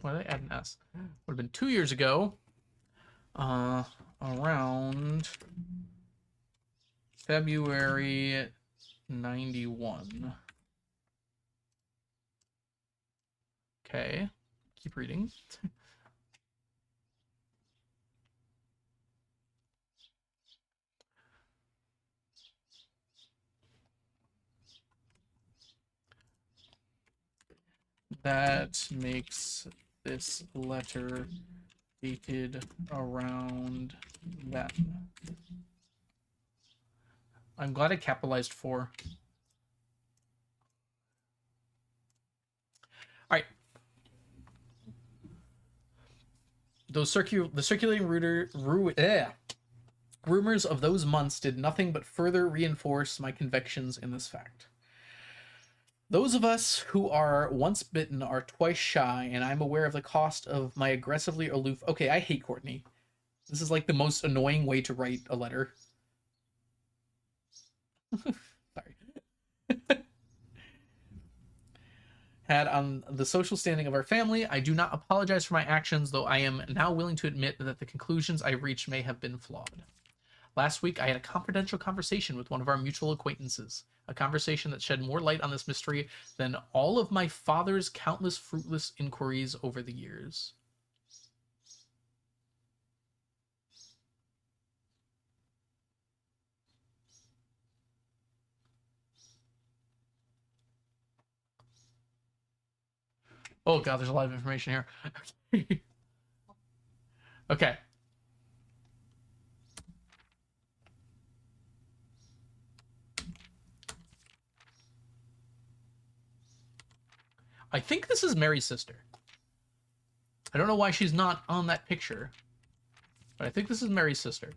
Why did I add an S? Would have been 2 years ago. Around February 91. Okay. Keep reading. That makes this letter dated around then. I'm glad I capitalized 4. All right. The circulating rumors of those months did nothing but further reinforce my convictions in this fact. Those of us who are once bitten are twice shy, and I'm aware of the cost of my aggressively aloof. Okay, I hate Courtney. This is like the most annoying way to write a letter. Sorry. Had on the social standing of our family. I do not apologize for my actions, though I am now willing to admit that the conclusions I reached may have been flawed. Last week, I had a confidential conversation with one of our mutual acquaintances, a conversation that shed more light on this mystery than all of my father's countless fruitless inquiries over the years. Oh god, there's a lot of information here. Okay. I think this is Mary's sister. I don't know why she's not on that picture, but I think this is Mary's sister.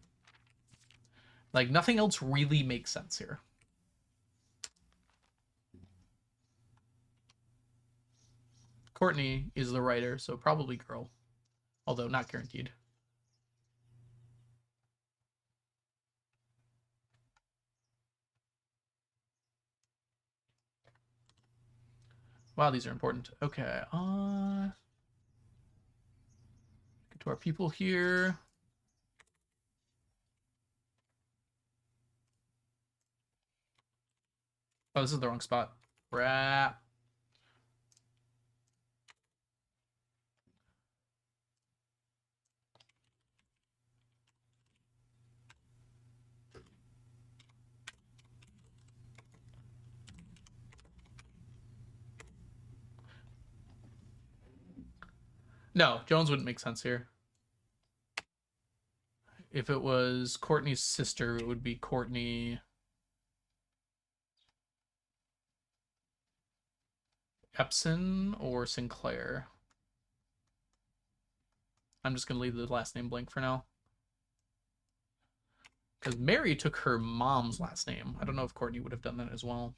Like, nothing else really makes sense here. Courtney is the writer, so probably girl. Although not guaranteed. Wow, these are important. Okay, get to our people here. Oh, this is the wrong spot. Crap. No, Jones wouldn't make sense here. If it was Courtney's sister, it would be Courtney Epson or Sinclair. I'm just going to leave the last name blank for now. Because Mary took her mom's last name. I don't know if Courtney would have done that as well.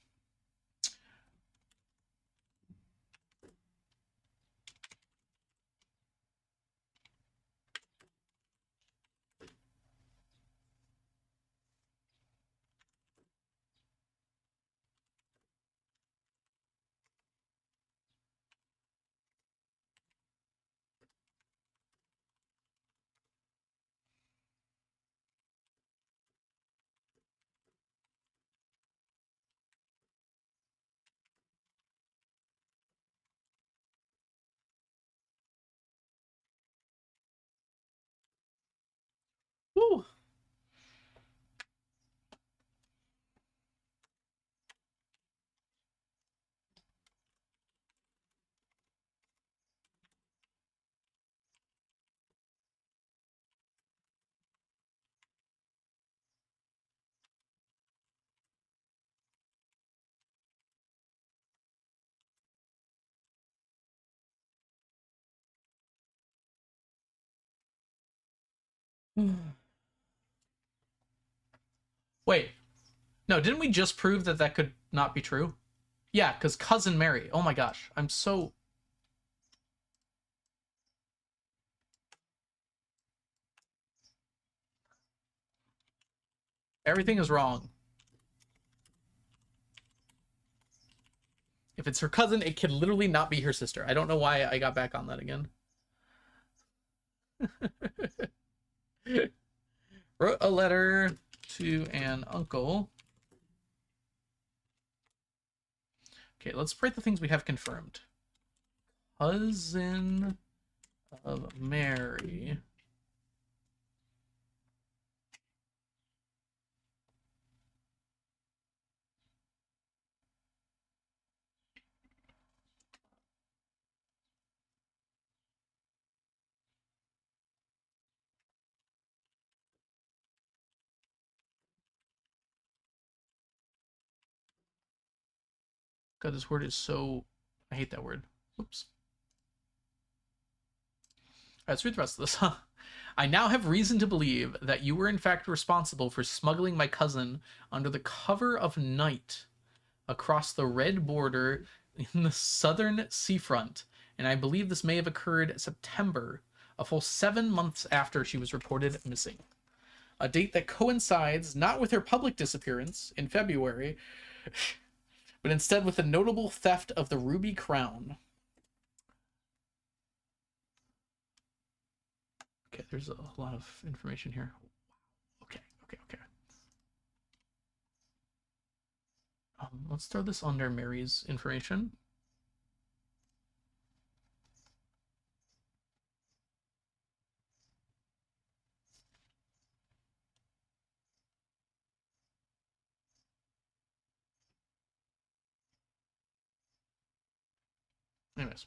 Wait, no, didn't we just prove that that could not be true? Yeah, because cousin Mary. Oh my gosh, I'm so... Everything is wrong. If it's her cousin, it can literally not be her sister. I don't know why I got back on that again. Wrote a letter to an uncle. Okay, let's write the things we have confirmed. Cousin of Mary. God, this word is so... I hate that word. Oops. All right, let's read the rest of this. I now have reason to believe that you were in fact responsible for smuggling my cousin under the cover of night across the red border in the southern seafront, and I believe this may have occurred September, a full 7 months after she was reported missing. A date that coincides not with her public disappearance in February, but instead with the notable theft of the ruby crown. Okay, there's a lot of information here. Okay. Let's throw this under Mary's information. Anyways.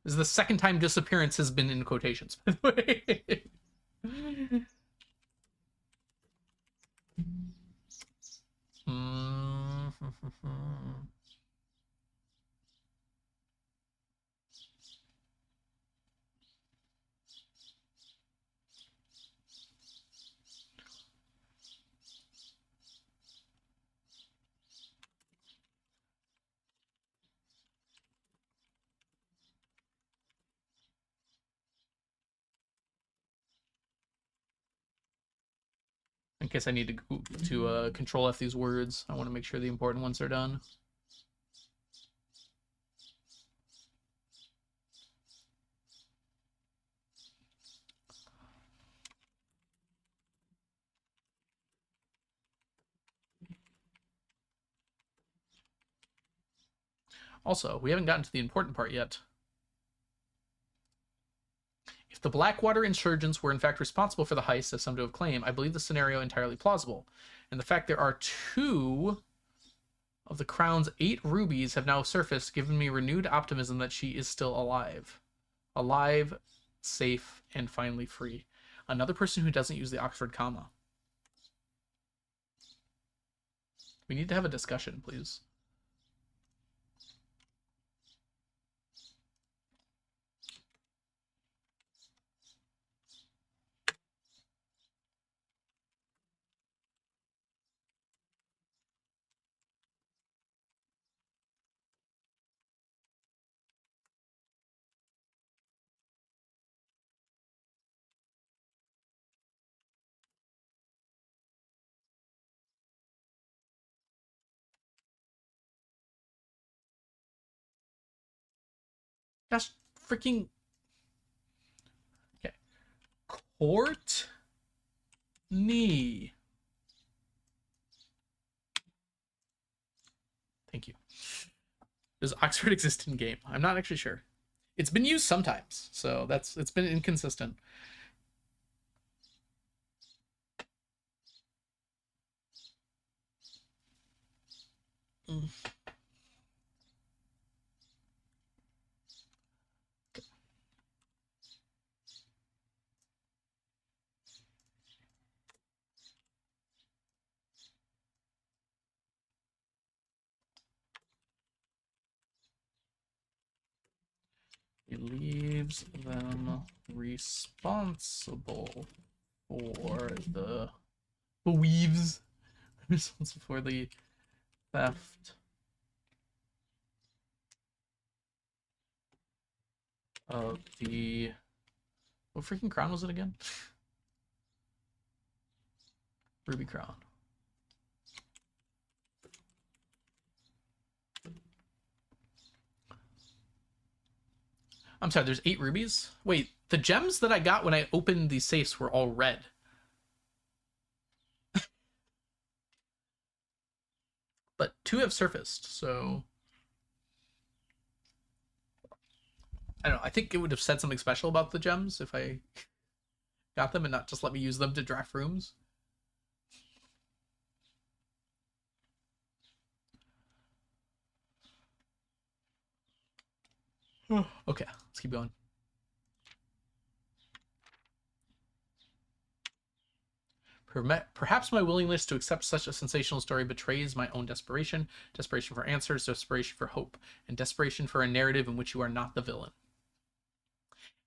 This is the second time disappearance has been in quotations, by the way. In case I need to control F these words, I want to make sure the important ones are done. Also, we haven't gotten to the important part yet. If the Blackwater insurgents were in fact responsible for the heist, as some do have claimed, I believe the scenario entirely plausible. And the fact there are 2 of the crown's 8 rubies have now surfaced, given me renewed optimism that she is still alive. Alive, safe, and finally free. Another person who doesn't use the Oxford comma. We need to have a discussion, please. Gosh, freaking... Okay. Courtney. Thank you. Does Oxford exist in game? I'm not actually sure. It's been used sometimes, so it's been inconsistent. Mm. He leaves them responsible for the weaves. Responsible for the theft of the... What freaking crown was it again? Ruby crown. I'm sorry, there's 8 rubies? Wait, the gems that I got when I opened these safes were all red. But 2 have surfaced, so... I don't know, I think it would have said something special about the gems if I got them and not just let me use them to draft rooms. Okay, let's keep going. Perhaps my willingness to accept such a sensational story betrays my own desperation. Desperation for answers, desperation for hope, and desperation for a narrative in which you are not the villain.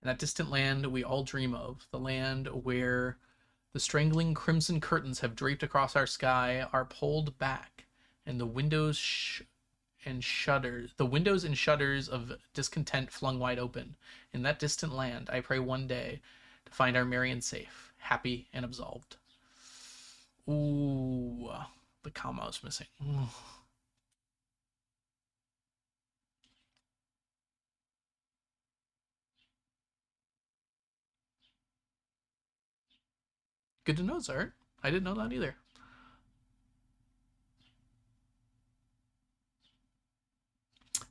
In that distant land we all dream of, the land where the strangling crimson curtains have draped across our sky, are pulled back, and the windows and shutters of discontent flung wide open. In that distant land, I pray one day to find our Marion safe, happy and absolved. Ooh, the comma was missing. Ooh. Good to know, sir. I didn't know that either.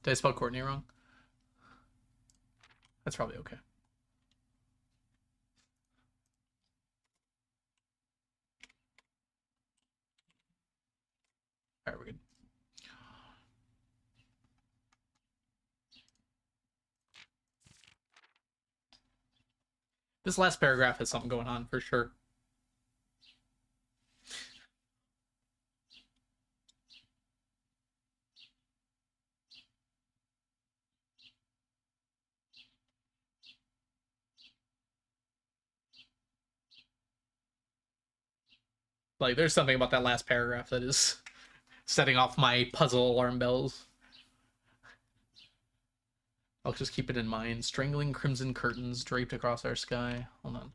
Did I spell Courtney wrong? That's probably okay. All right, we're good. This last paragraph has something going on for sure. Like, there's something about that last paragraph that is setting off my puzzle alarm bells. I'll just keep it in mind. Strangling crimson curtains draped across our sky. Hold on.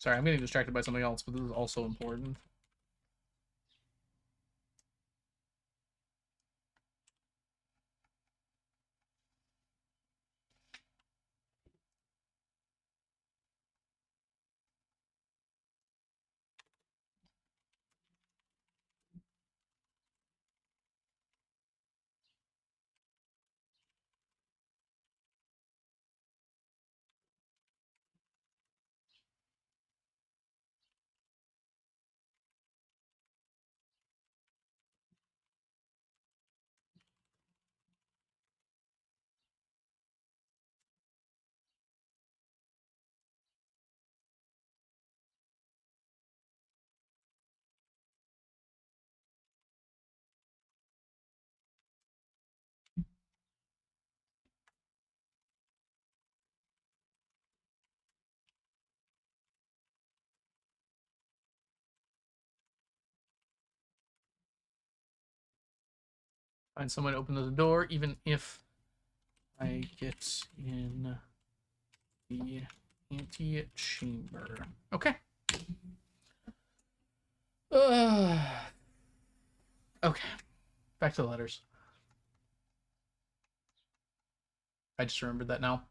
Sorry, I'm getting distracted by something else, but this is also important. Find someone to open the door, even if I get in the ante-chamber. Okay. Okay. Back to the letters. I just remembered that now.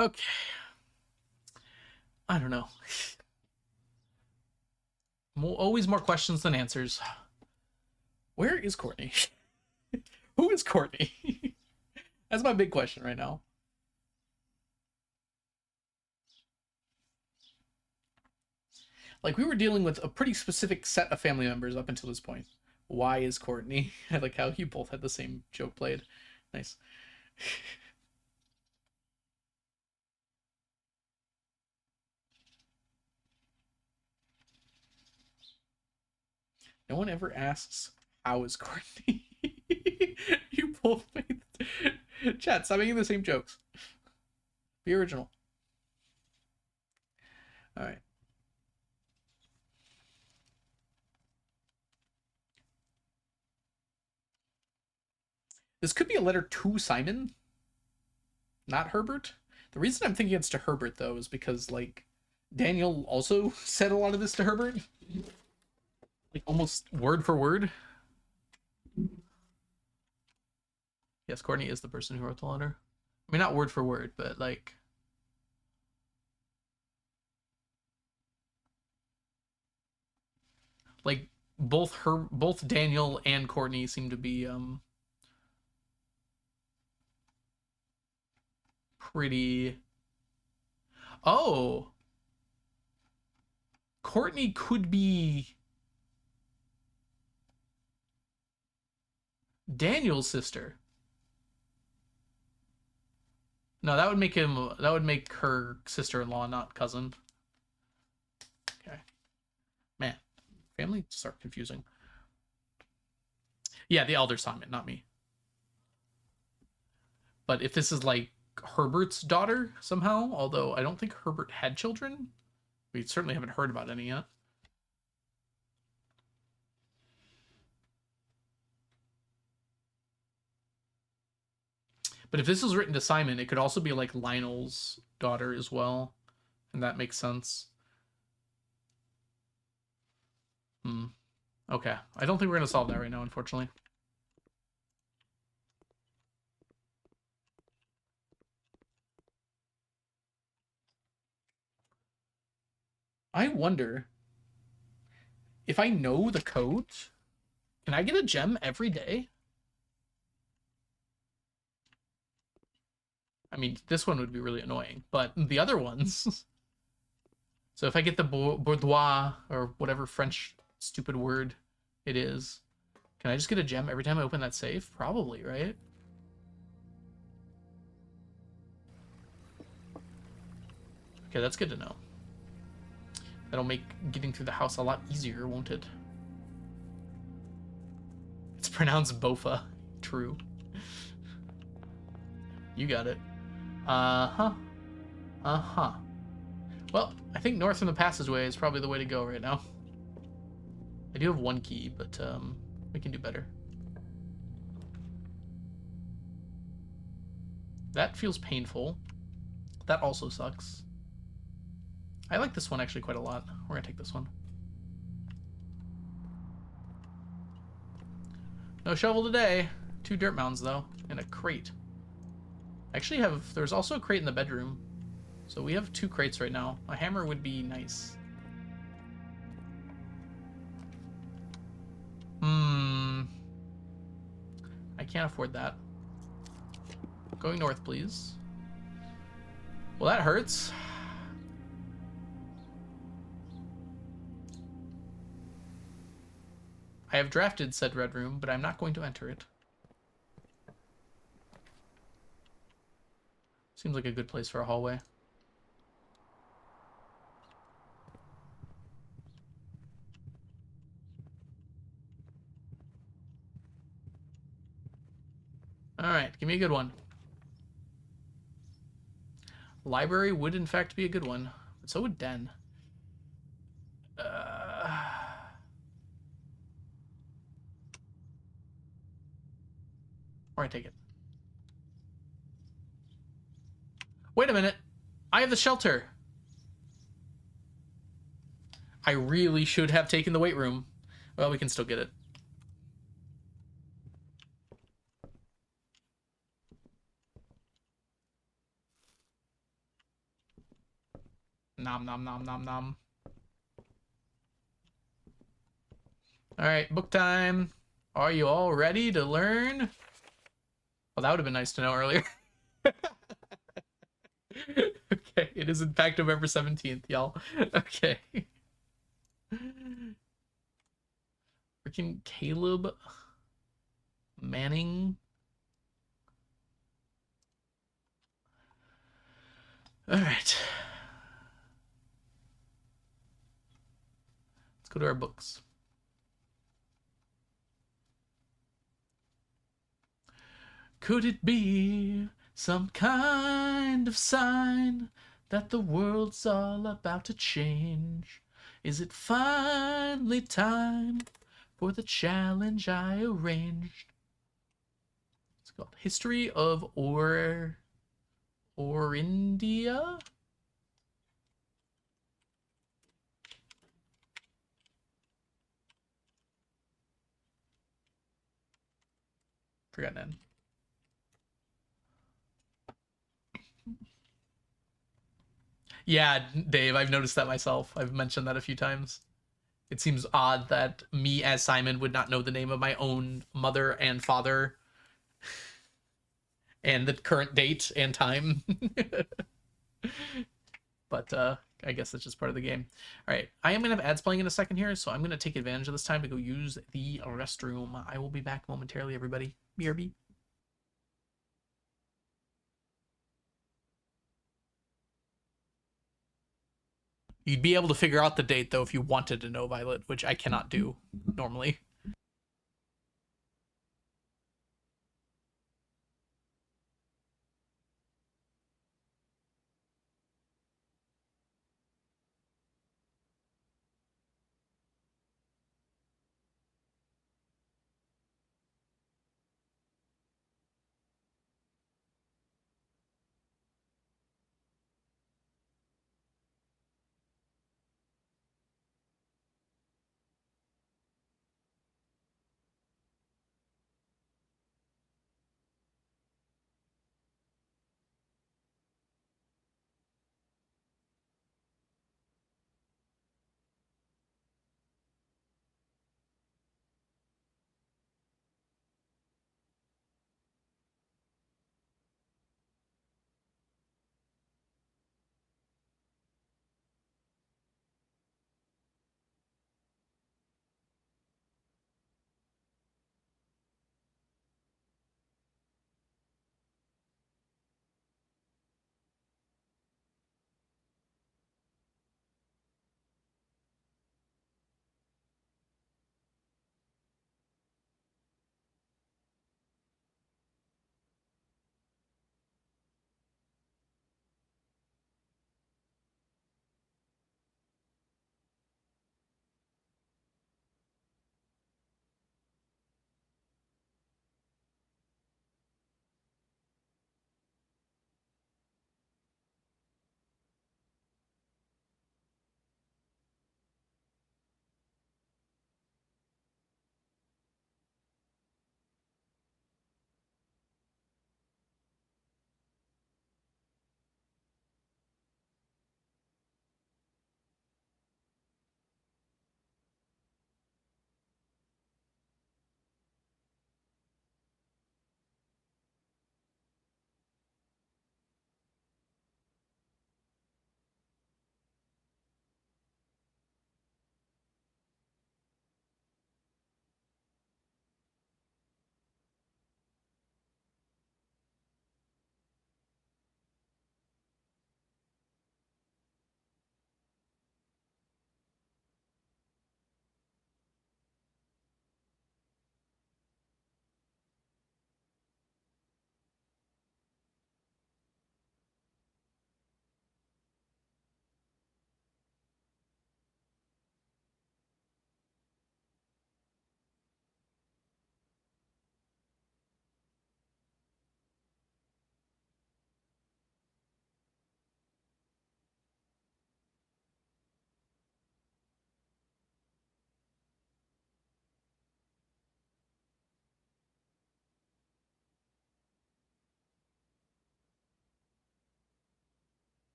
Okay. I don't know. Always more questions than answers. Where is Courtney? Who is Courtney? That's my big question right now. Like, we were dealing with a pretty specific set of family members up until this point. Why is Courtney? I like how you both had the same joke played. Nice. No one ever asks, how is Courtney? You both made... Chat, stop making the same jokes. Be original. Alright. This could be a letter to Simon, not Herbert. The reason I'm thinking it's to Herbert, though, is because, like, Daniel also said a lot of this to Herbert. Like, almost word for word. Yes, Courtney is the person who wrote the letter. I mean, not word for word, but, like... Like, both Daniel and Courtney seem to be, pretty... Oh! Courtney could be Daniel's sister. No, that would make her sister-in-law, not cousin. Okay. Man, family start confusing. Yeah, the elder Simon, not me. But if this is like Herbert's daughter somehow, although I don't think Herbert had children, we certainly haven't heard about any yet. But if this was written to Simon, it could also be like Lionel's daughter as well. And that makes sense. Okay. I don't think we're going to solve that right now, unfortunately. I wonder if I know the code, can I get a gem every day? I mean, this one would be really annoying, but the other ones. So if I get the boudoir or whatever French stupid word it is, can I just get a gem every time I open that safe? Probably, right? Okay, that's good to know. That'll make getting through the house a lot easier, won't it? It's pronounced Bofa. True. You got it. Uh-huh. Uh-huh. Well, I think north from the passageway is probably the way to go right now. I do have one key, but we can do better. That feels painful. That also sucks. I like this one actually quite a lot. We're gonna take this one. No shovel today. 2 dirt mounds though, and a crate. Actually there's also a crate in the bedroom. So we have 2 crates right now. A hammer would be nice. I can't afford that. Going north, please. Well, that hurts. I have drafted said red room, but I'm not going to enter it. Seems like a good place for a hallway. Alright, give me a good one. Library would in fact be a good one, but so would Den. Or I take it. Wait a minute. I have the shelter. I really should have taken the weight room. Well, we can still get it. Nom nom nom nom nom. All right, book time. Are you all ready to learn? Well, that would have been nice to know earlier. Okay, it is in fact November 17th, y'all. Okay. Freaking Caleb Manning. All right. Let's go to our books. Could it be some kind of sign that the world's all about to change? Is it finally time for the challenge I arranged? It's called History of Orindia? Forgot that. Yeah, Dave, I've noticed that myself. I've mentioned that a few times. It seems odd that me as Simon would not know the name of my own mother and father and the current date and time. But I guess that's just part of the game. All right, I am gonna have ads playing in a second here, so I'm gonna take advantage of this time to go use the restroom. I will be back momentarily, everybody. BRB. You'd be able to figure out the date though if you wanted to know, Violet, which I cannot do normally.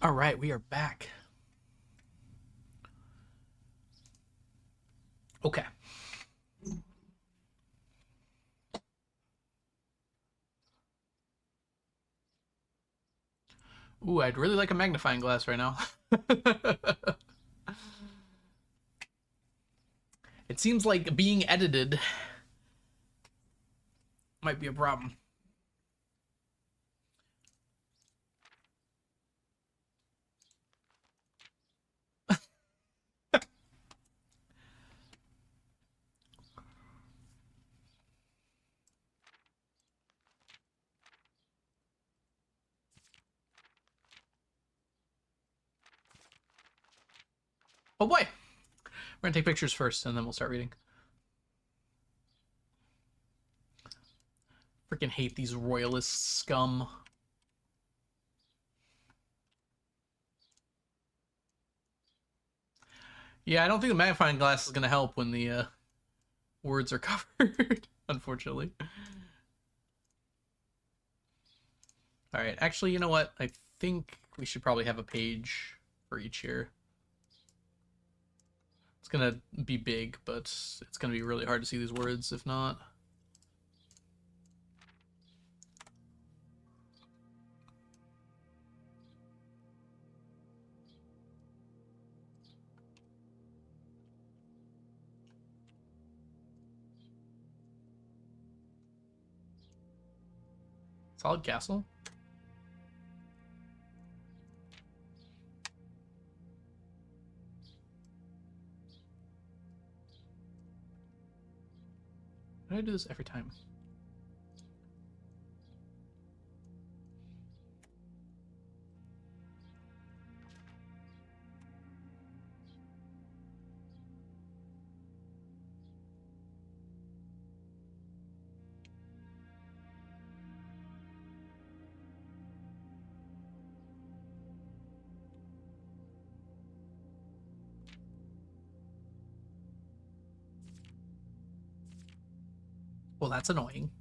All right, we are back. Okay. Ooh, I'd really like a magnifying glass right now. It seems like being edited might be a problem. Oh boy. We're gonna take pictures first and then we'll start reading. Freaking hate these royalist scum. Yeah, I don't think the magnifying glass is gonna help when the words are covered, unfortunately. All right, actually, you know what? I think we should probably have a page for each here. It's gonna be big, but it's gonna be really hard to see these words if not. Solid castle. Why do I do this every time? Well, that's annoying.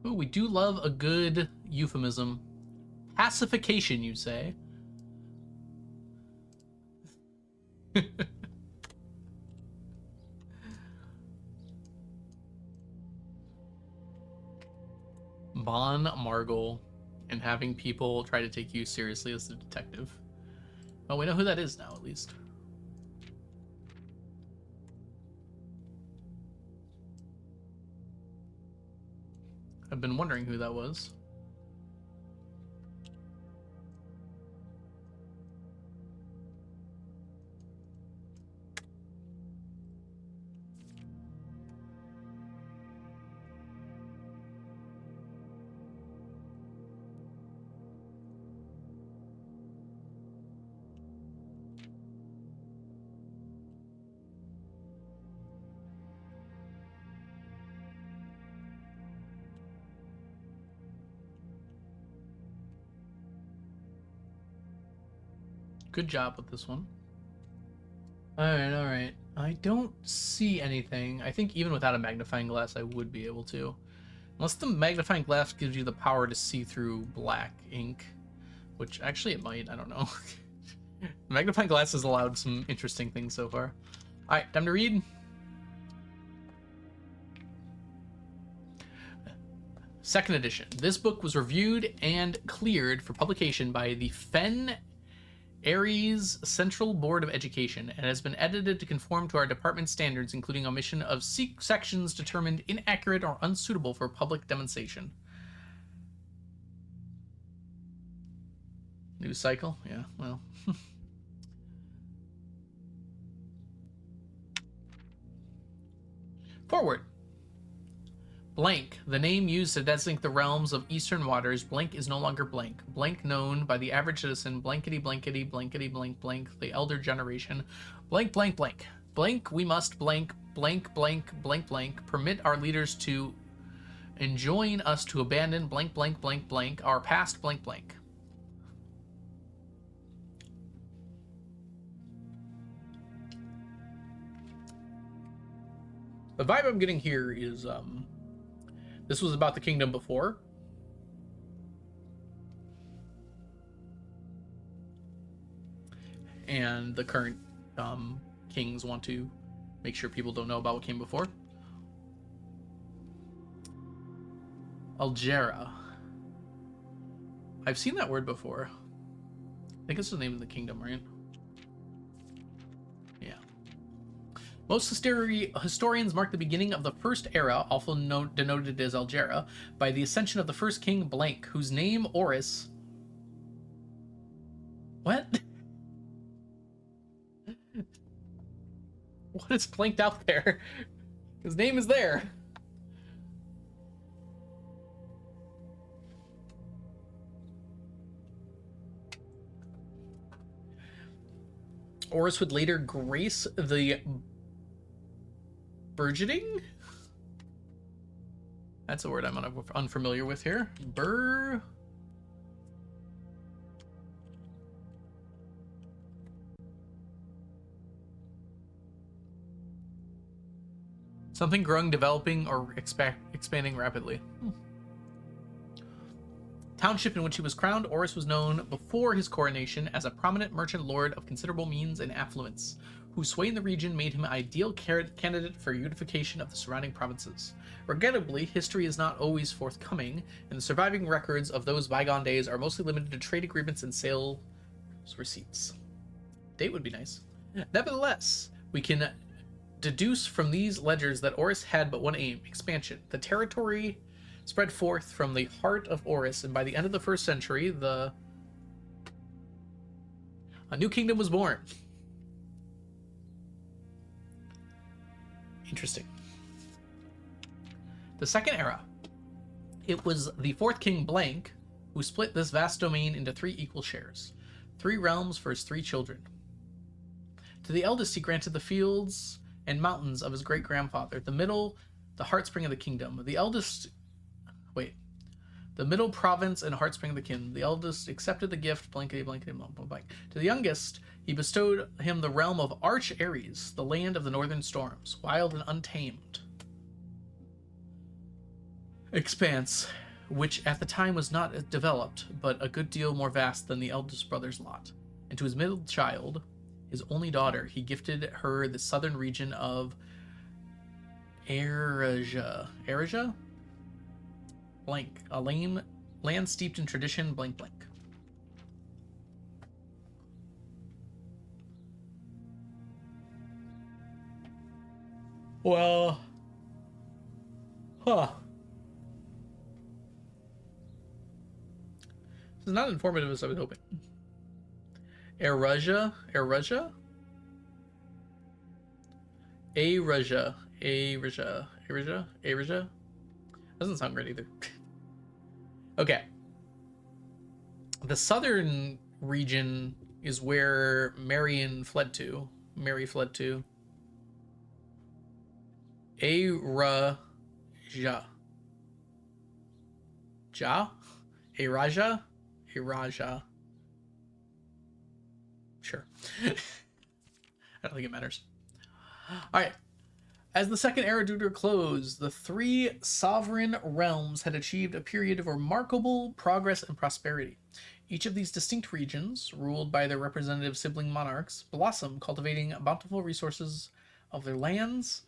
Ooh, we do love a good euphemism. Pacification, you say? Bon Margle and having people try to take you seriously as a detective. Well, we know who that is now, at least. I've been wondering who that was. Good job with this one. Alright, alright. I don't see anything. I think even without a magnifying glass, I would be able to. Unless the magnifying glass gives you the power to see through black ink, which actually it might, I don't know. The magnifying glass has allowed some interesting things so far. Alright, time to read. Second edition. This book was reviewed and cleared for publication by the Fen Aries Central Board of Education and has been edited to conform to our department standards, including omission of sections determined inaccurate or unsuitable for public demonstration. News cycle? Yeah, well. Forward. Blank, the name used to designate the realms of eastern waters, blank is no longer blank. Blank known by the average citizen, blankety blankety blankety blank blank, the elder generation, blank blank blank. Blank, we must blank blank blank blank blank, permit our leaders to enjoin us to abandon blank blank blank blank, our past blank blank. The vibe I'm getting here is, this was about the kingdom before. And the current kings want to make sure people don't know about what came before. Algera. I've seen that word before. I think it's the name of the kingdom, right? Yeah. Most historians mark the beginning of the first era, also denoted as Algera, by the ascension of the first king Blank, whose name Oris... What? What is blanked out there? His name is there. Oris would later grace the burgeoning? That's a word I'm unfamiliar with here. Something growing, developing, or expanding rapidly. Township in which he was crowned, Oris was known before his coronation as a prominent merchant lord of considerable means and affluence, whose sway in the region made him an ideal candidate for unification of the surrounding provinces. Regrettably, history is not always forthcoming, and the surviving records of those bygone days are mostly limited to trade agreements and sales receipts. Date would be nice. Nevertheless, we can deduce from these ledgers that Oris had but one aim: expansion. The territory spread forth from the heart of Oris, and by the end of the 1st century, a new kingdom was born. Interesting. The second era. It was the 4th king Blank who split this vast domain into 3 equal shares. 3 realms for his 3 children. To the eldest he granted the fields and mountains of his great-grandfather. The middle, the heartspring of the kingdom. The middle province and heartspring of the kingdom. The eldest accepted the gift, blankety blankety blank blank. To the youngest, he bestowed him the realm of Arch Aries, the land of the northern storms, wild and untamed. Expanse, which at the time was not developed, but a good deal more vast than the eldest brother's lot. And to his middle child, his only daughter, he gifted her the southern region of Erasia. Erasia? Blank. A land steeped in tradition, blank blank. Well... Huh. This is not informative as I was hoping. Erasia? Erasia? Erasia. Erasia. Erasia? Erasia? Doesn't sound great either. Okay. The southern region is where Mary fled to. Erasia. Erasia? Erasia. Sure. I don't think it matters. All right. As the Second Era drew to a close, the three sovereign realms had achieved a period of remarkable progress and prosperity. Each of these distinct regions, ruled by their representative sibling monarchs, blossomed, cultivating bountiful resources of their lands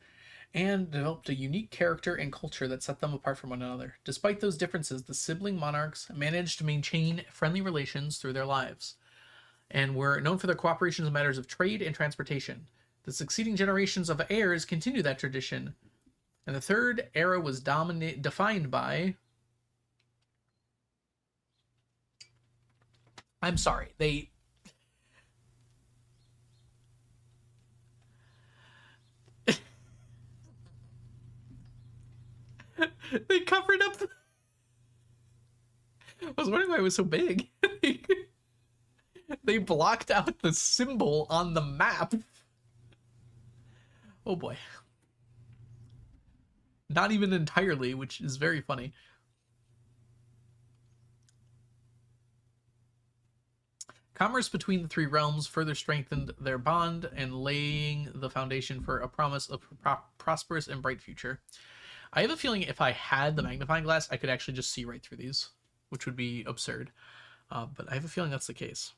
and developed a unique character and culture that set them apart from one another. Despite those differences, the sibling monarchs managed to maintain friendly relations through their lives and were known for their cooperation in matters of trade and transportation. The succeeding generations of heirs continued that tradition, and the third era was defined by. I'm sorry, they covered up. I was wondering why it was so big. They blocked out the symbol on the map. Oh boy. Not even entirely, which is very funny. Commerce between the three realms further strengthened their bond and laying the foundation for a promise of prosperous and bright future. I have a feeling if I had the magnifying glass, I could actually just see right through these, which would be absurd. But I have a feeling that's the case.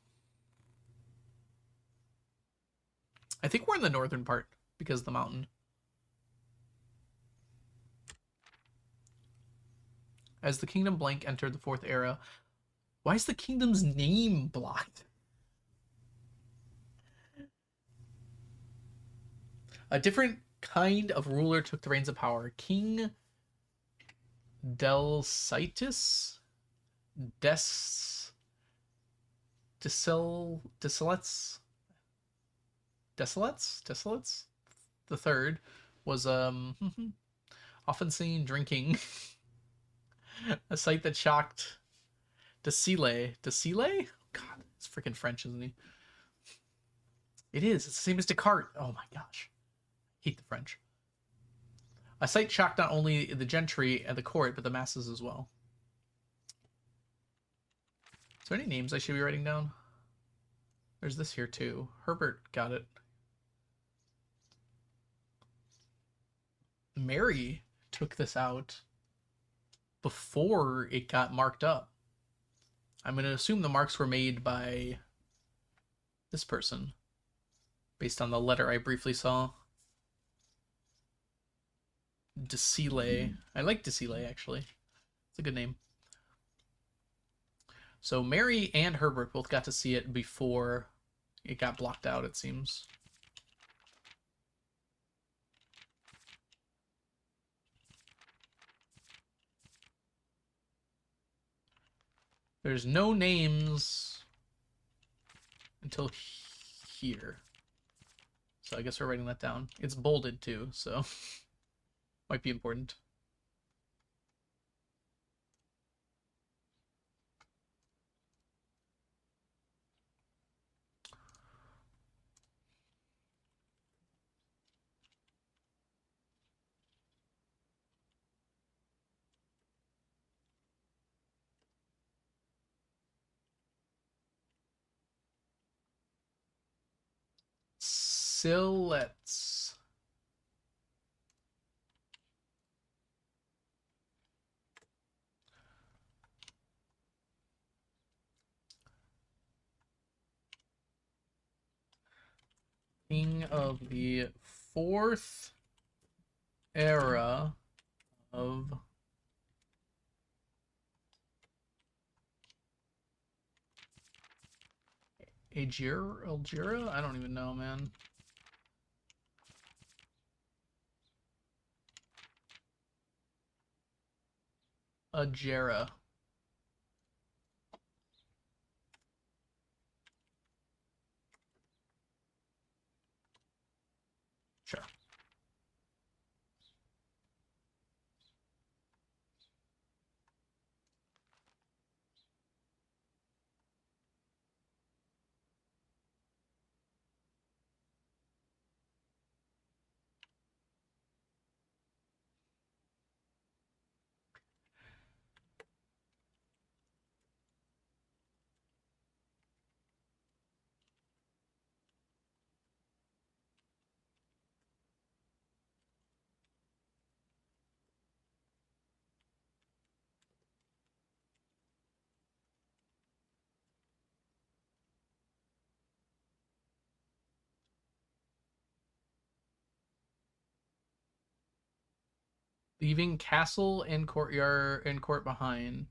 I think we're in the northern part because of the mountain. As the Kingdom Blank entered the fourth era, why is the kingdom's name blocked? A different kind of ruler took the reins of power. King Delcitus Des Desolates the third was often seen drinking. A sight that shocked Decile? God, it's freaking French, isn't he? It is. It's the same as Descartes. Oh my gosh. Hate the French. A sight shocked not only the gentry and the court, but the masses as well. Is there any names I should be writing down? There's this here too. Herbert got it. Mary took this out before it got marked up. I'm going to assume the marks were made by this person based on the letter I briefly saw. Decile. I like Decile, actually. It's a good name. So Mary and Herbert both got to see it before it got blocked out, it seems. There's no names until here. So I guess we're writing that down. It's bolded too, so might be important. Sillets. King of the fourth era of Algira? I don't even know, man. Agera. Sure. Leaving castle and courtyard and court behind.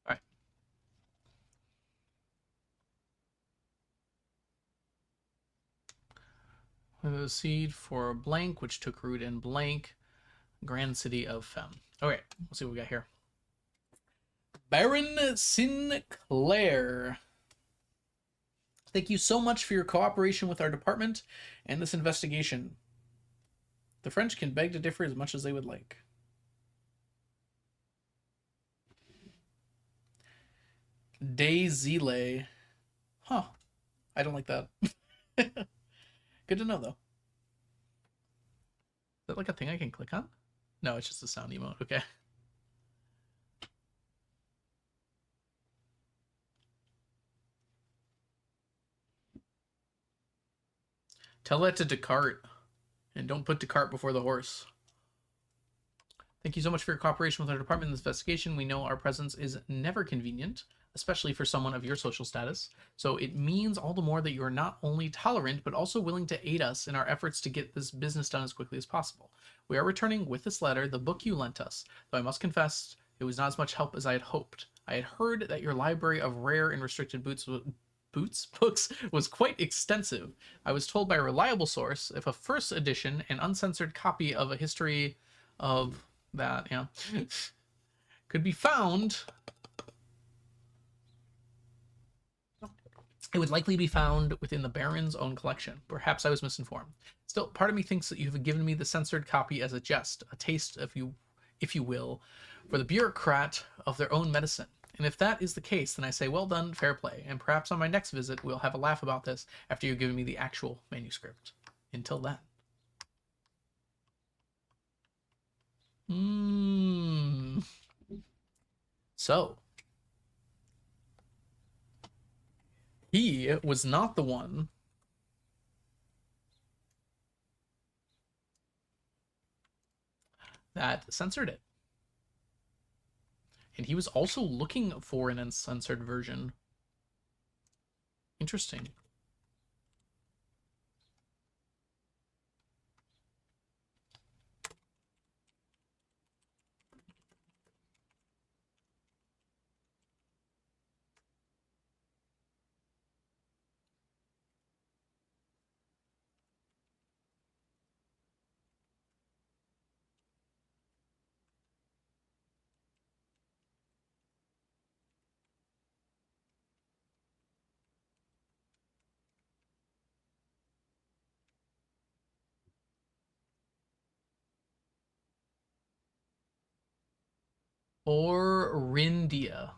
All right. The seed for blank, which took root in blank. Grand city of Fem. Okay, let's see what we got here. Baron Sinclair. Thank you so much for your cooperation with our department and this investigation. The French can beg to differ as much as they would like. Dezile. Huh. I don't like that. Good to know, though. Is that like a thing I can click on? No, it's just a sound emote. Okay. Tell that to Descartes. And don't put Descartes before the horse. Thank you so much for your cooperation with our department in this investigation. We know our presence is never convenient, especially for someone of your social status. So it means all the more that you are not only tolerant, but also willing to aid us in our efforts to get this business done as quickly as possible. We are returning with this letter the book you lent us, though I must confess it was not as much help as I had hoped. I had heard that your library of rare and restricted books was quite extensive. I was told by a reliable source if a first edition and uncensored copy of a history of that, could be found, it would likely be found within the Baron's own collection. Perhaps I was misinformed. Still, part of me thinks that you have given me the censored copy as a jest, a taste, if you will, for the bureaucrat of their own medicine. And if that is the case, then I say, well done, fair play. And perhaps on my next visit, we'll have a laugh about this after you've given me the actual manuscript. Until then. So, he was not the one that censored it. And he was also looking for an uncensored version. Interesting. Or Rindia.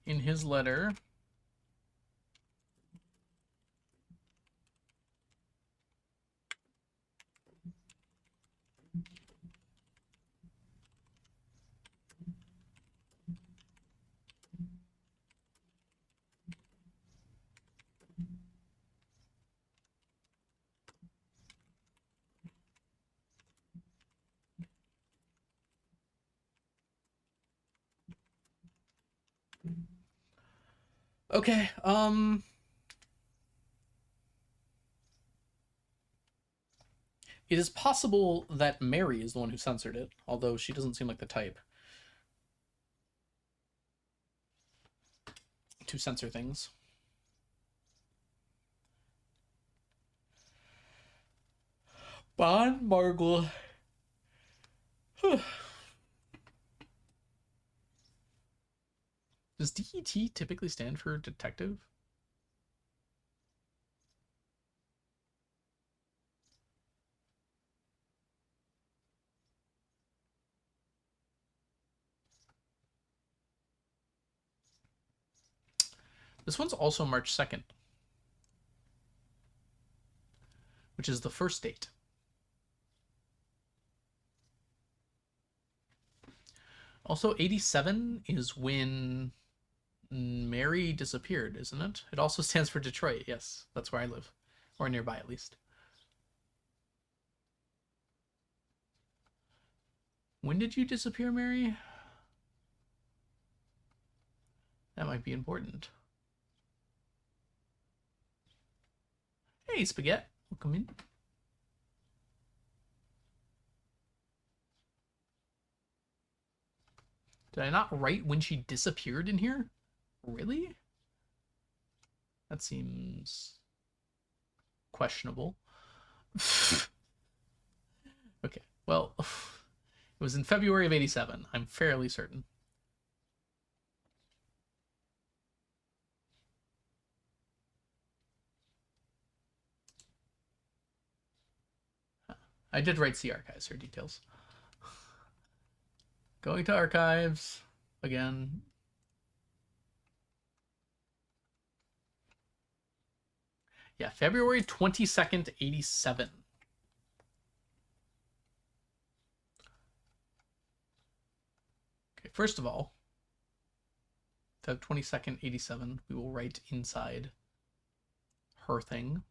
in his letter, okay, it is possible that Mary is the one who censored it, although she doesn't seem like the type to censor things. Bon Margle. Does DET typically stand for detective? This one's also March 2nd, which is the first date. Also, 87 is when Mary disappeared, isn't it? It also stands for Detroit. Yes, that's where I live, or nearby at least. When did you disappear, Mary? That might be important. Hey, Spaghetti. Welcome in. Did I not write when she disappeared in here? Really? That seems questionable. Okay, well, it was in February of 87. I'm fairly certain. I did write C archives for details. Going to archives again. Yeah, February 22nd, 87. Okay, first of all, Feb 22nd, 87, we will write inside her thing.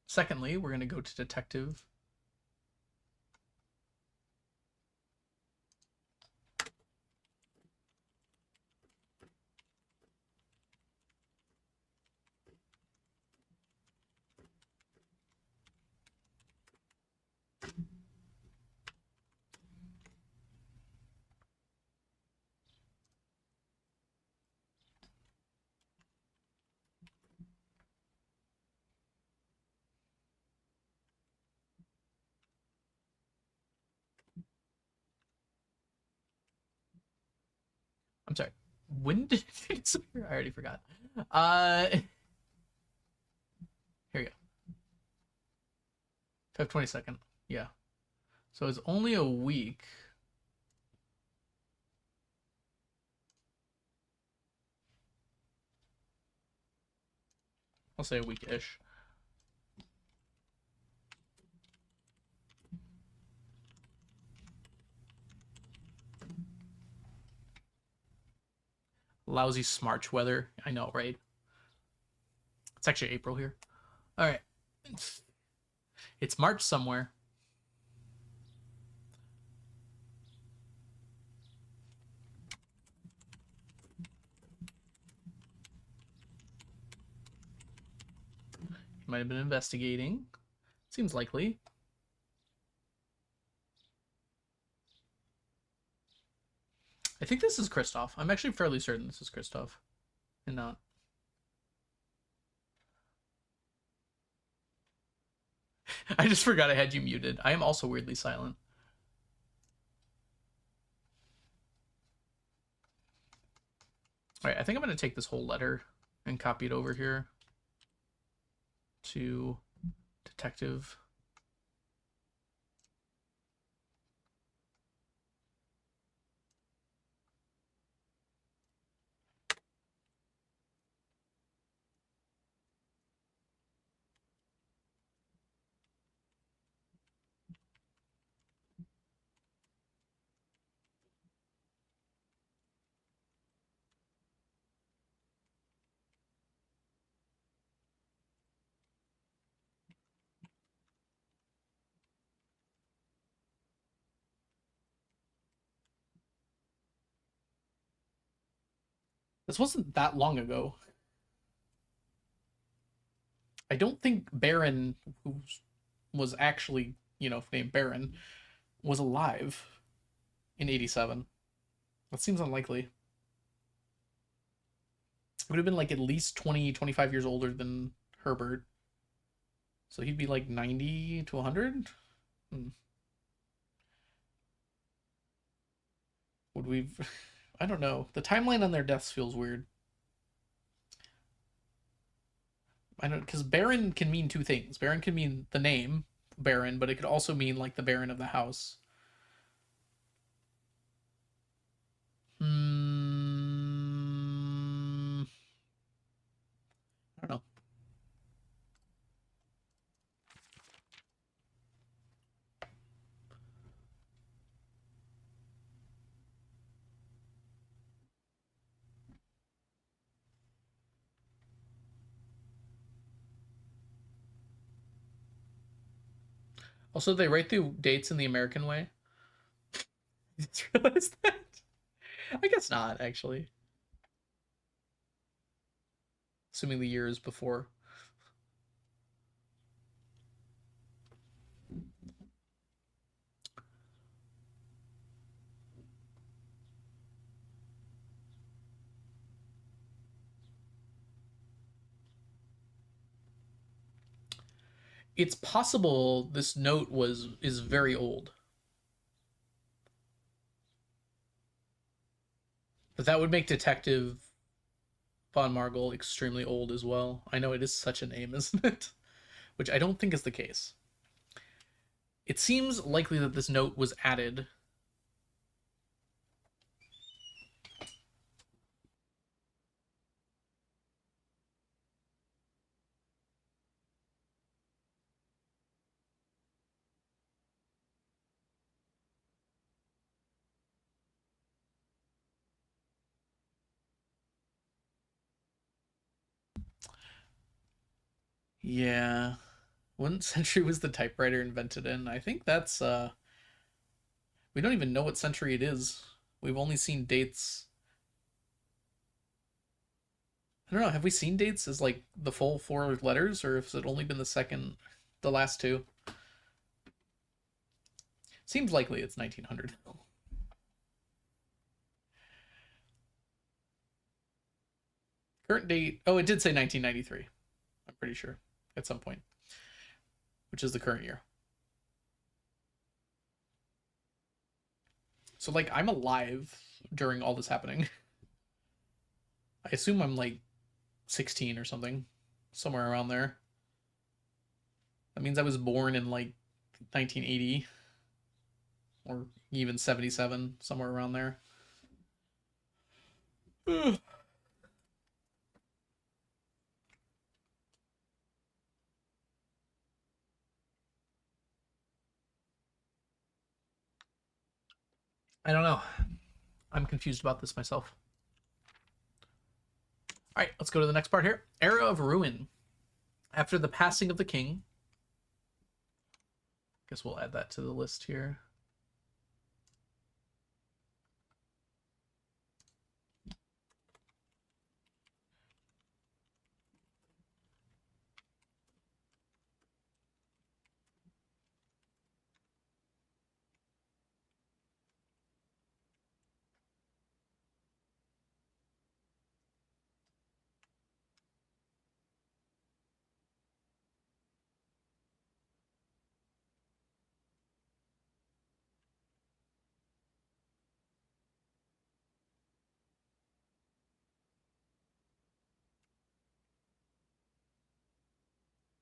Secondly, we're going to go to detective. I'm sorry. When did it disappear? I already forgot. Here we go. Feb 22nd. Yeah. So it's only a week. I'll say a week-ish. Lousy Smarch weather. I know, right? It's actually April here. All right. It's March somewhere. He might have been investigating. Seems likely. I think this is Kristoff. I'm actually fairly certain this is Kristoff. And not. I just forgot I had you muted. I am also weirdly silent. All right, I think I'm going to take this whole letter and copy it over here to detective. This wasn't that long ago. I don't think Baron, who was actually, named Baron, was alive in 87. That seems unlikely. Would have been like at least 20, 25 years older than Herbert. So he'd be like 90 to 100? Would we... I don't know. The timeline on their deaths feels weird. I don't... Because Baron can mean two things. Baron can mean the name, Baron, but it could also mean like the Baron of the house. I don't know. Also, they write the dates in the American way. I just realized that. I guess not, actually. Assuming the year is before. It's possible this note is very old. But that would make Detective Von Margel extremely old as well. I know it is such a name, isn't it? Which I don't think is the case. It seems likely that this note was added. Yeah. What century was the typewriter invented in? I think that's we don't even know what century it is. We've only seen dates. I don't know, have we seen dates as like the full four letters, or has it only been the last two? Seems likely it's 1900. Current date, oh, it did say 1993. I'm pretty sure at some point, which is the current year. So like I'm alive during all this happening. I assume I'm like 16 or something, somewhere around there. That means I was born in like 1980 or even 77, somewhere around there. I don't know. I'm confused about this myself. All right, let's go to the next part here. Era of Ruin. After the passing of the king. Guess we'll add that to the list here.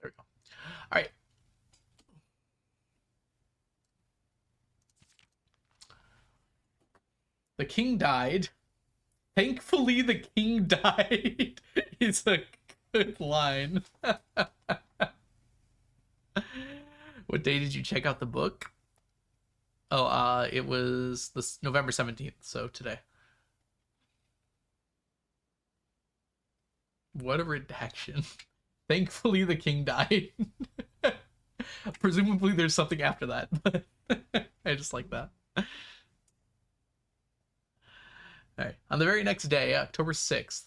There we go. All right. The king died. Thankfully, the king died. It's a good line. What day did you check out the book? Oh, it was this November 17th, so today. What a redaction. Thankfully, the king died. Presumably, there's something after that, but I just like that. All right. On the very next day, October 6th,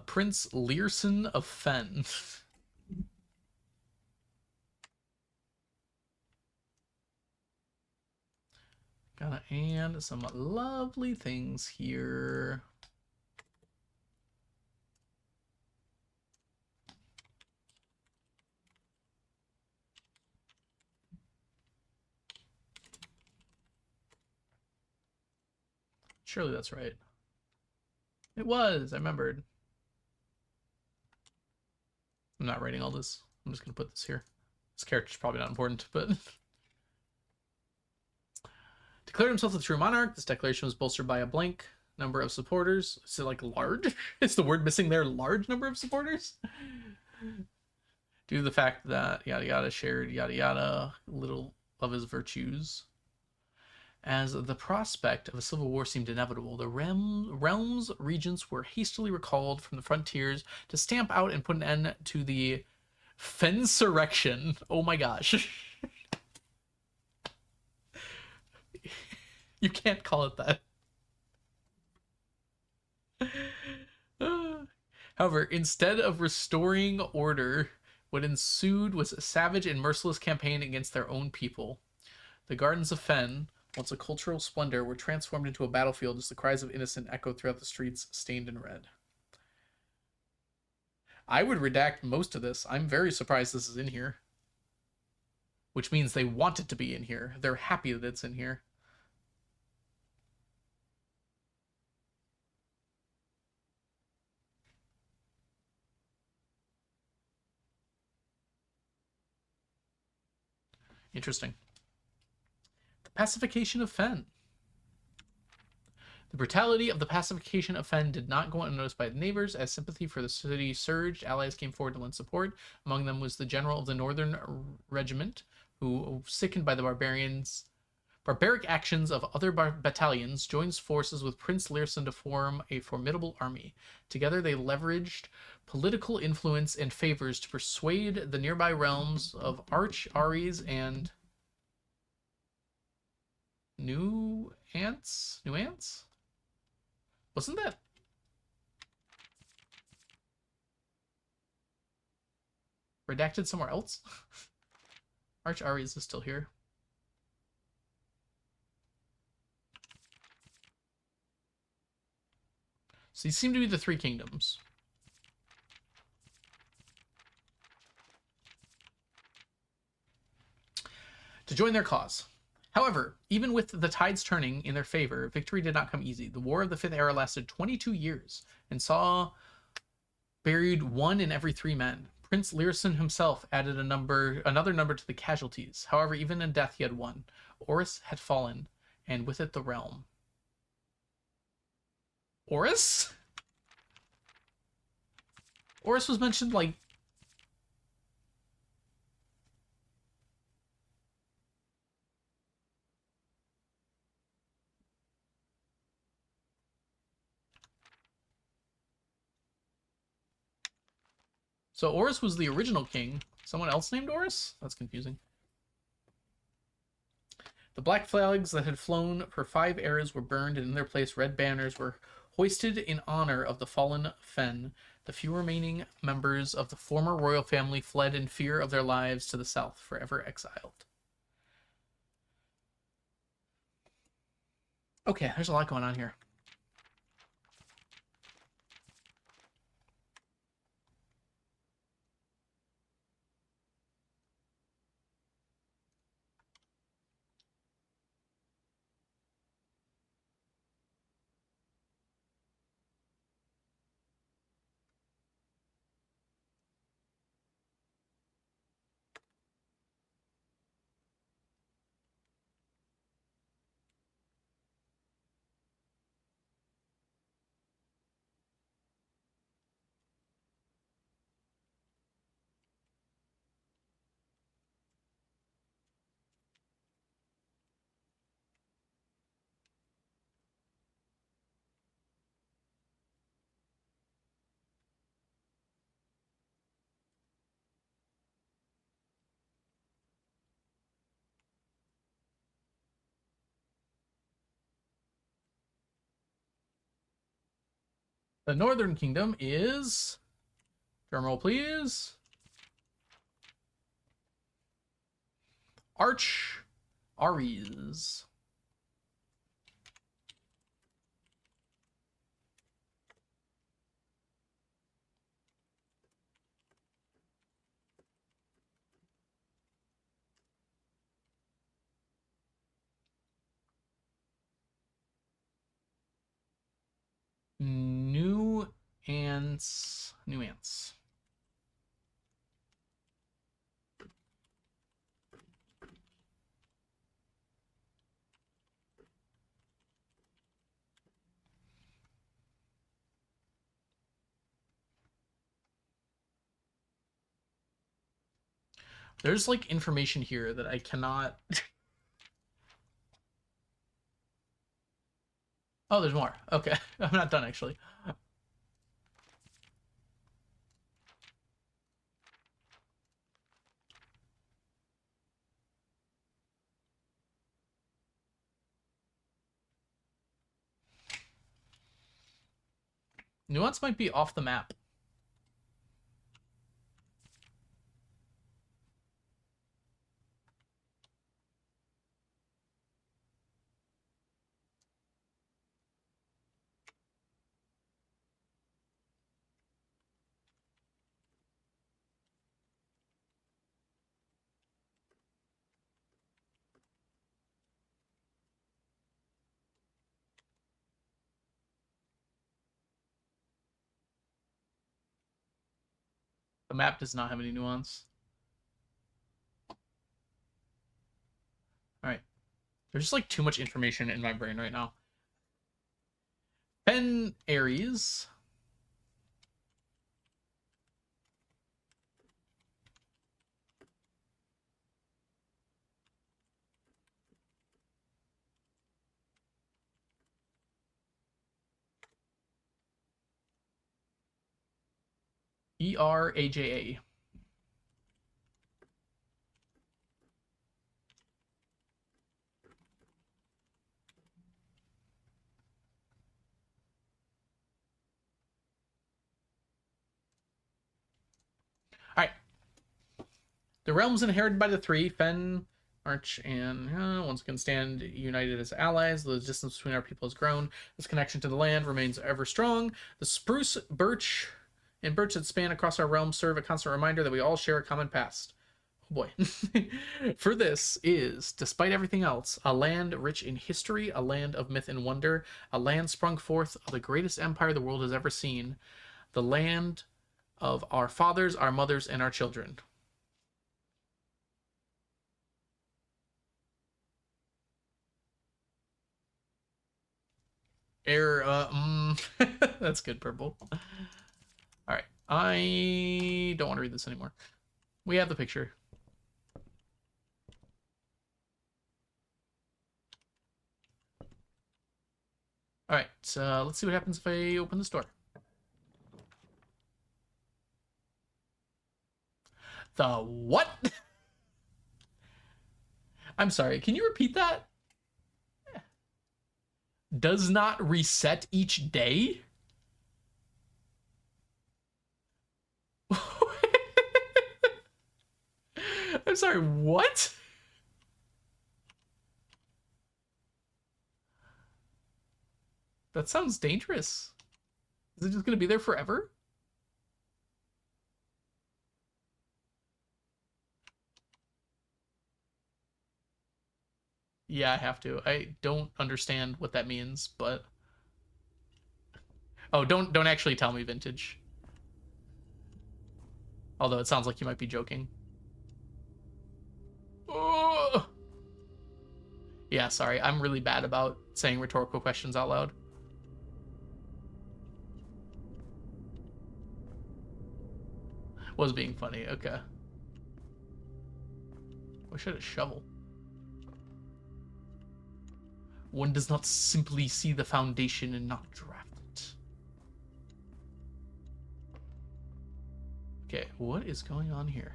Prince Learson of Fen. And some lovely things here. Surely that's right. It was. I remembered. I'm not writing all this. I'm just going to put this here. This character's probably not important, but... Declared himself the true monarch. This declaration was bolstered by a blank number of supporters. Is it like large? Is the word missing there? Large number of supporters? Due to the fact that yada yada shared yada yada little of his virtues. As the prospect of a civil war seemed inevitable, the realm's regents were hastily recalled from the frontiers to stamp out and put an end to the Fensurrection. Oh my gosh. You can't call it that. However, instead of restoring order, what ensued was a savage and merciless campaign against their own people. The gardens of Fen, once a cultural splendor, were transformed into a battlefield as the cries of innocent echoed throughout the streets, stained in red. I would redact most of this. I'm very surprised this is in here. Which means they want it to be in here. They're happy that it's in here. Interesting. The pacification of Fen. The brutality of the pacification of Fen did not go unnoticed by the neighbors. As sympathy for the city surged, allies came forward to lend support. Among them was the general of the Northern Regiment, who, sickened by the barbaric actions of other battalions, joins forces with Prince Learson to form a formidable army. Together they leveraged political influence and favors to persuade the nearby realms of Arch, Ares, and New Ants? Wasn't that redacted somewhere else? Arch Ares is still here. So these seem to be the three kingdoms. To join their cause. However, even with the tides turning in their favor, victory did not come easy. The War of the Fifth Era lasted 22 years and saw buried 1 in every 3 men. Prince Learson himself added another number to the casualties. However, even in death he had won. Oris had fallen, and with it the realm. Oris? Oris was mentioned like... So Oris was the original king. Someone else named Oris? That's confusing. The black flags that had flown for 5 eras were burned, and in their place red banners were hoisted in honor of the fallen Fen. The few remaining members of the former royal family fled in fear of their lives to the south, forever exiled. Okay, there's a lot going on here. The Northern Kingdom is, drumroll please, Arch Aries. Nuance. There's like information here that I cannot. Oh, there's more. Okay, I'm not done actually. Nuance might be off the map. The map does not have any nuance. All right. There's just like too much information in my brain right now. Fen Aries. ERAJA. All right. The realms inherited by the three, Fen, Arch, and once again stand united as allies. The distance between our people has grown. This connection to the land remains ever strong. The spruce, birch, and birch that span across our realm serve a constant reminder that we all share a common past. Oh boy. For this is, despite everything else, a land rich in history, a land of myth and wonder, a land sprung forth of the greatest empire the world has ever seen, the land of our fathers, our mothers, and our children. Air, that's good, purple. All right, I don't want to read this anymore. We have the picture. All right, so let's see what happens if I open this door. The what? I'm sorry, can you repeat that? Does not reset each day? I'm sorry, what? That sounds dangerous. Is it just gonna be there forever? Yeah, I have to. I don't understand what that means, but oh, don't actually tell me, Vintage. Although it sounds like you might be joking. Oh! Yeah, sorry. I'm really bad about saying rhetorical questions out loud. Was being funny. Okay. Wish I had a shovel. One does not simply see the foundation and not draft it. Okay, what is going on here?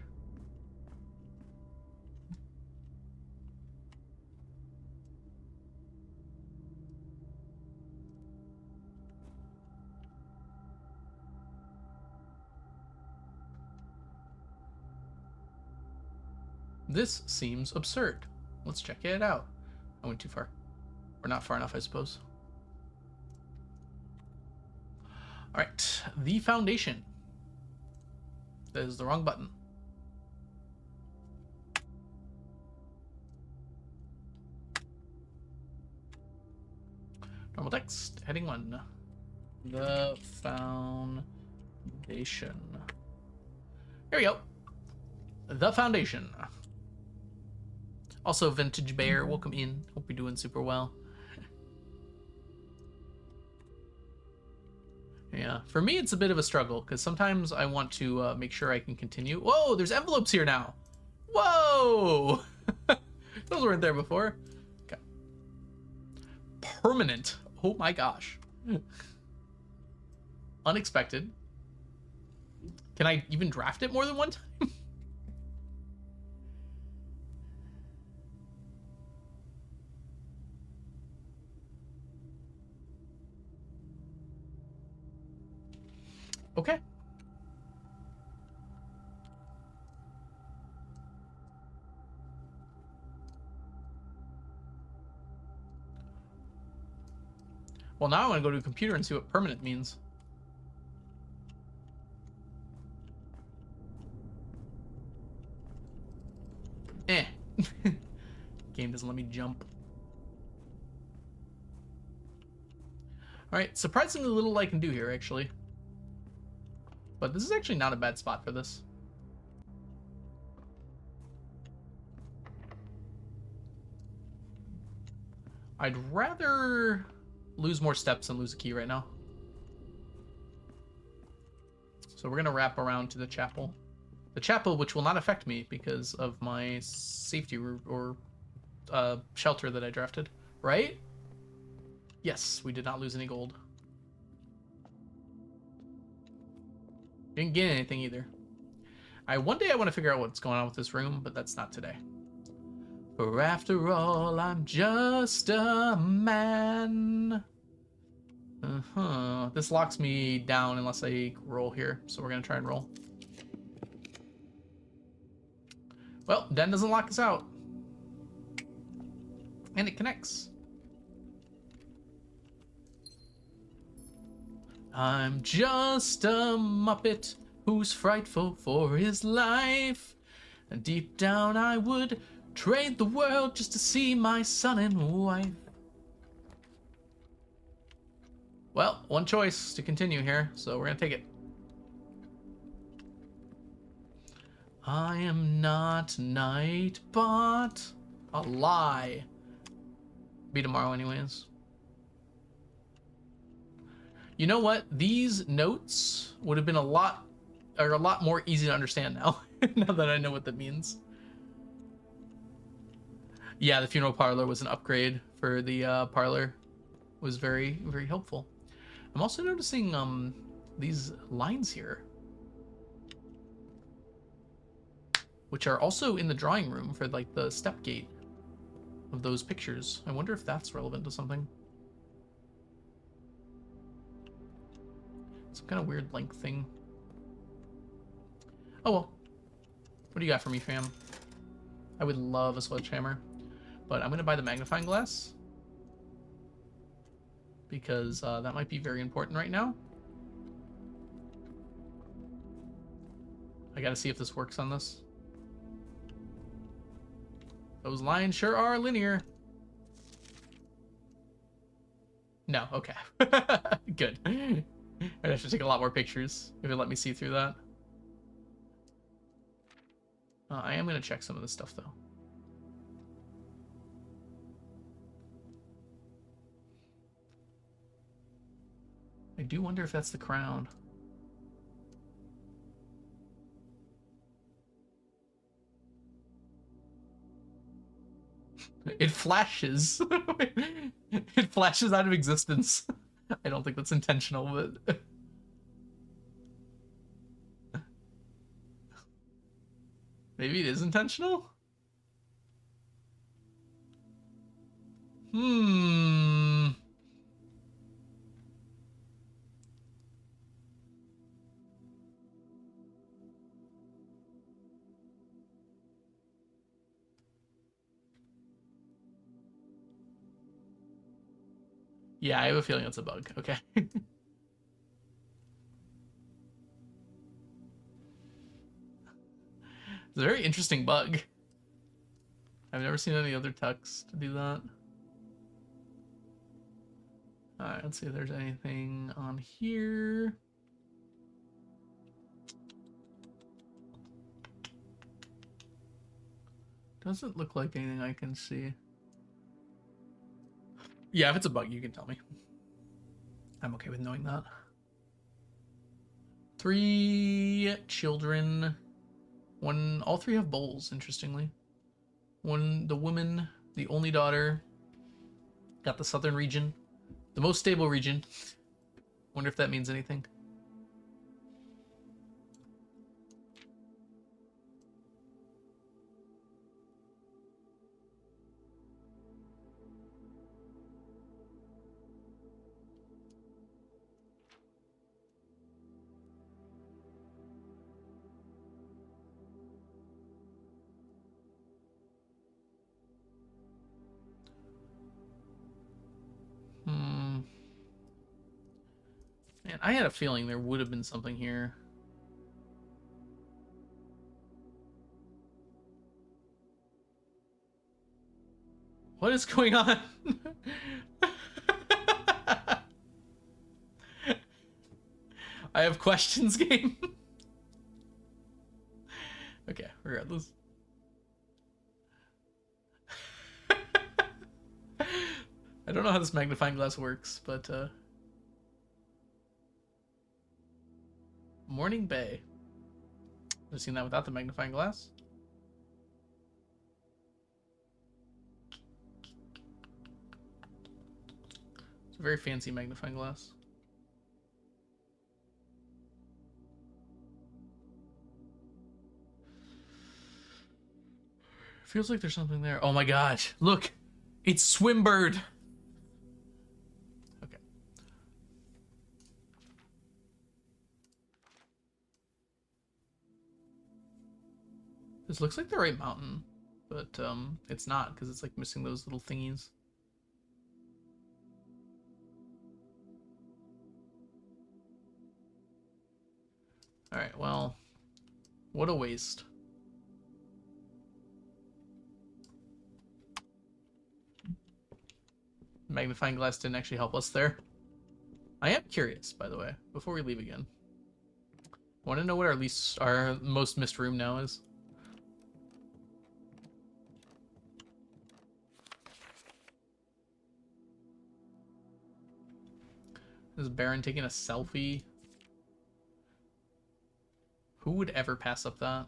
This seems absurd. Let's check it out. I went too far. Or not far enough, I suppose. Alright, the foundation. That is the wrong button. Normal text, heading 1. The foundation. Here we go. The foundation. Also, Vintage Bear, welcome in. Hope you're doing super well. Yeah, for me, it's a bit of a struggle because sometimes I want to make sure I can continue. Whoa, there's envelopes here now. Whoa! Those weren't there before. Okay. Permanent. Oh my gosh. Unexpected. Can I even draft it more than one time? Okay. Well, now I want to go to a computer and see what permanent means. Game doesn't let me jump. Alright, surprisingly little I can do here, actually. But this is actually not a bad spot for this. I'd rather lose more steps than lose a key right now. So we're going to wrap around to the chapel. The chapel, which will not affect me because of my safety or shelter that I drafted. Right? Yes, we did not lose any gold. Didn't get anything either. One day I want to figure out what's going on with this room, but that's not today. For after all, I'm just a man. This locks me down unless I roll here, so we're gonna try and roll. Well, Den doesn't lock us out. And it connects. I'm just a Muppet who's frightful for his life. And deep down I would trade the world just to see my son and wife. Well, one choice to continue here, so we're gonna take it. I am not Nightbot. A lie. Be tomorrow anyways. You know what? These notes would have been a lot more easy to understand now. Now that I know what that means. Yeah, the funeral parlor was an upgrade for the parlor. It was very, very helpful. I'm also noticing these lines here, which are also in the drawing room for like the step gate of those pictures. I wonder if that's relevant to something. Some kind of weird length thing. Oh well. What do you got for me, fam? I would love a sledgehammer, but I'm gonna buy the magnifying glass because that might be very important right now. I gotta see if this works on this. Those lines sure are linear. No, okay. Good. I'd have to take a lot more pictures if it let me see through that. I am going to check some of this stuff, though. I do wonder if that's the crown. It flashes. It flashes out of existence. I don't think that's intentional, but... Maybe it is intentional? Yeah, I have a feeling it's a bug. Okay. It's a very interesting bug. I've never seen any other tucks to do that. Alright, let's see if there's anything on here. Doesn't look like anything I can see. Yeah, if it's a bug, you can tell me. I'm okay with knowing that. 3 children. All 3 have bowls, interestingly. The woman, the only daughter, got the southern region, the most stable region. Wonder if that means anything. Man, I had a feeling there would have been something here. What is going on? I have questions, game. Okay, regardless. I don't know how this magnifying glass works, but Morning Bay. I've seen that without the magnifying glass. It's a very fancy magnifying glass. Feels like there's something there. Oh my gosh, look! It's Swimbird! Okay. This looks like the right mountain, but it's not, because it's like missing those little thingies. Alright, well, what a waste. Magnifying glass didn't actually help us there. I am curious, by the way, before we leave again. I want to know what our most missed room now is. This is Baron taking a selfie. Who would ever pass up that?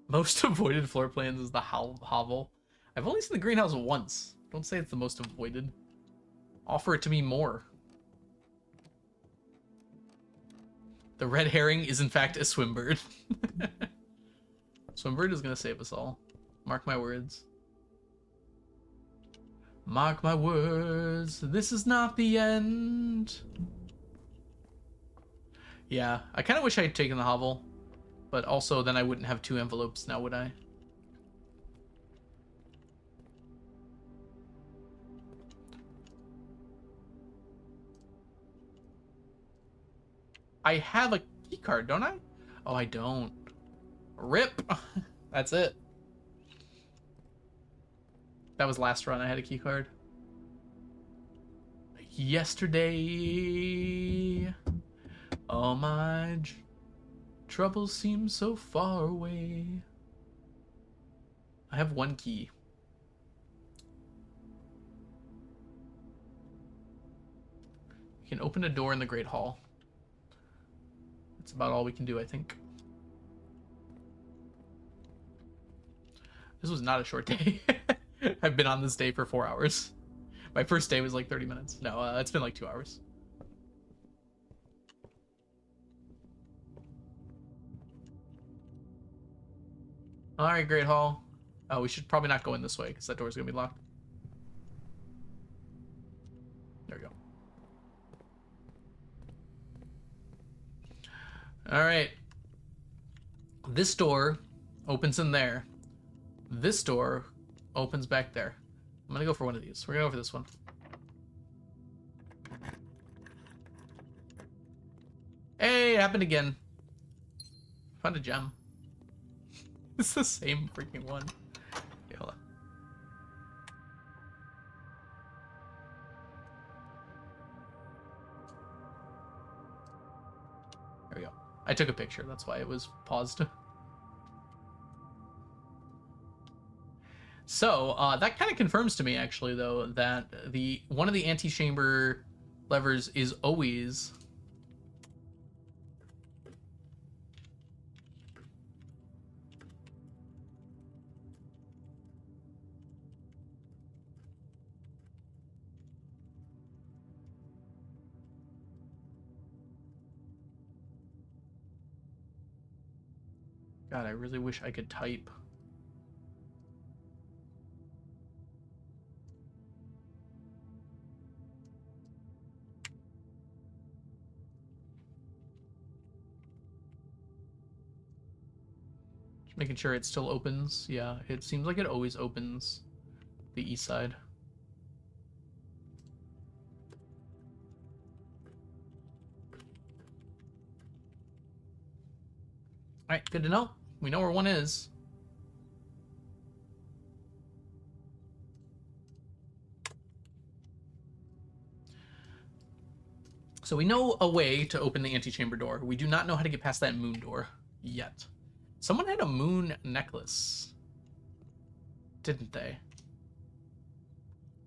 Most avoided floor plans is the hovel. I've only seen the greenhouse once. Don't say it's the most avoided. Offer it to me more. The red herring is in fact a Swimbird. Swimbird is gonna save us all. Mark my words. Mark my words, this is not the end. Yeah, I kind of wish I had taken the hovel, but also then I wouldn't have 2 envelopes now, would I? I have a key card, don't I? Oh, I don't. RIP. That's it. That was last run. I had a key card. Yesterday, all my troubles seem so far away. I have 1 key. You can open a door in the Great Hall. That's about all we can do, I think. This was not a short day. I've been on this day for 4 hours. My first day was like 30 minutes. No, it's been like 2 hours. Alright, Great Hall. Oh, we should probably not go in this way because that door's gonna be locked. There we go. Alright. This door opens in there. This door opens back there. I'm gonna go for one of these. We're gonna go for this one. Hey, it happened again. Found a gem. It's the same freaking one. Okay, hold on. There we go. I took a picture, that's why it was paused. So, that kind of confirms to me, actually, though, that one of the antechamber levers is always... God, I really wish I could type. Just making sure it still opens. Yeah, it seems like it always opens the east side. Alright, good to know. We know where one is. So we know a way to open the antechamber door. We do not know how to get past that moon door yet. Someone had a moon necklace, didn't they?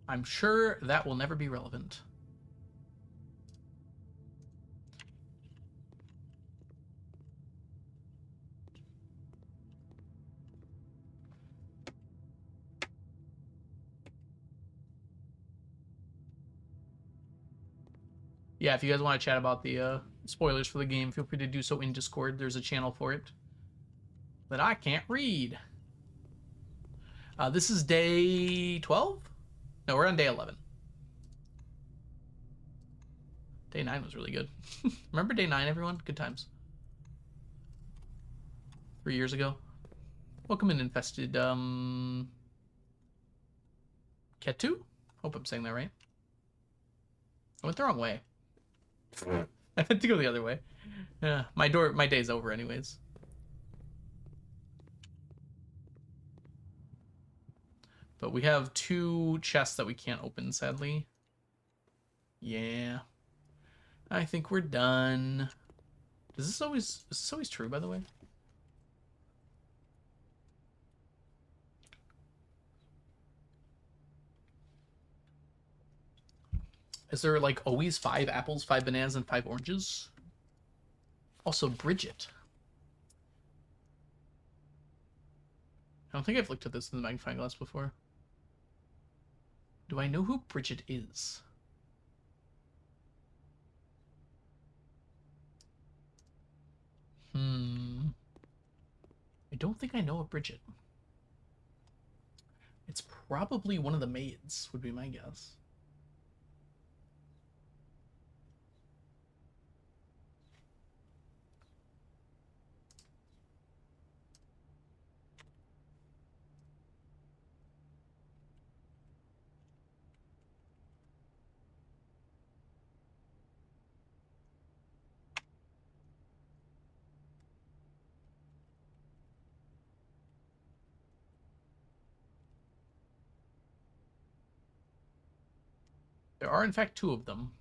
I'm sure that will never be relevant. Yeah, if you guys want to chat about the spoilers for the game, feel free to do so in Discord. There's a channel for it that I can't read. This is day 12? No, we're on day 11. Day 9 was really good. Remember day 9, everyone? Good times. 3 years ago. Welcome in, Infested, Ketu? Hope I'm saying that right. I went the wrong way. I had to go the other way. Yeah, my day's over anyways. But we have 2 chests that we can't open, sadly. Yeah. I think we're done. Is this always true, by the way? Is there like always 5 apples, 5 bananas, and 5 oranges? Also, Bridget. I don't think I've looked at this in the magnifying glass before. Do I know who Bridget is? I don't think I know a Bridget. It's probably one of the maids, would be my guess. There are, in fact, 2 of them.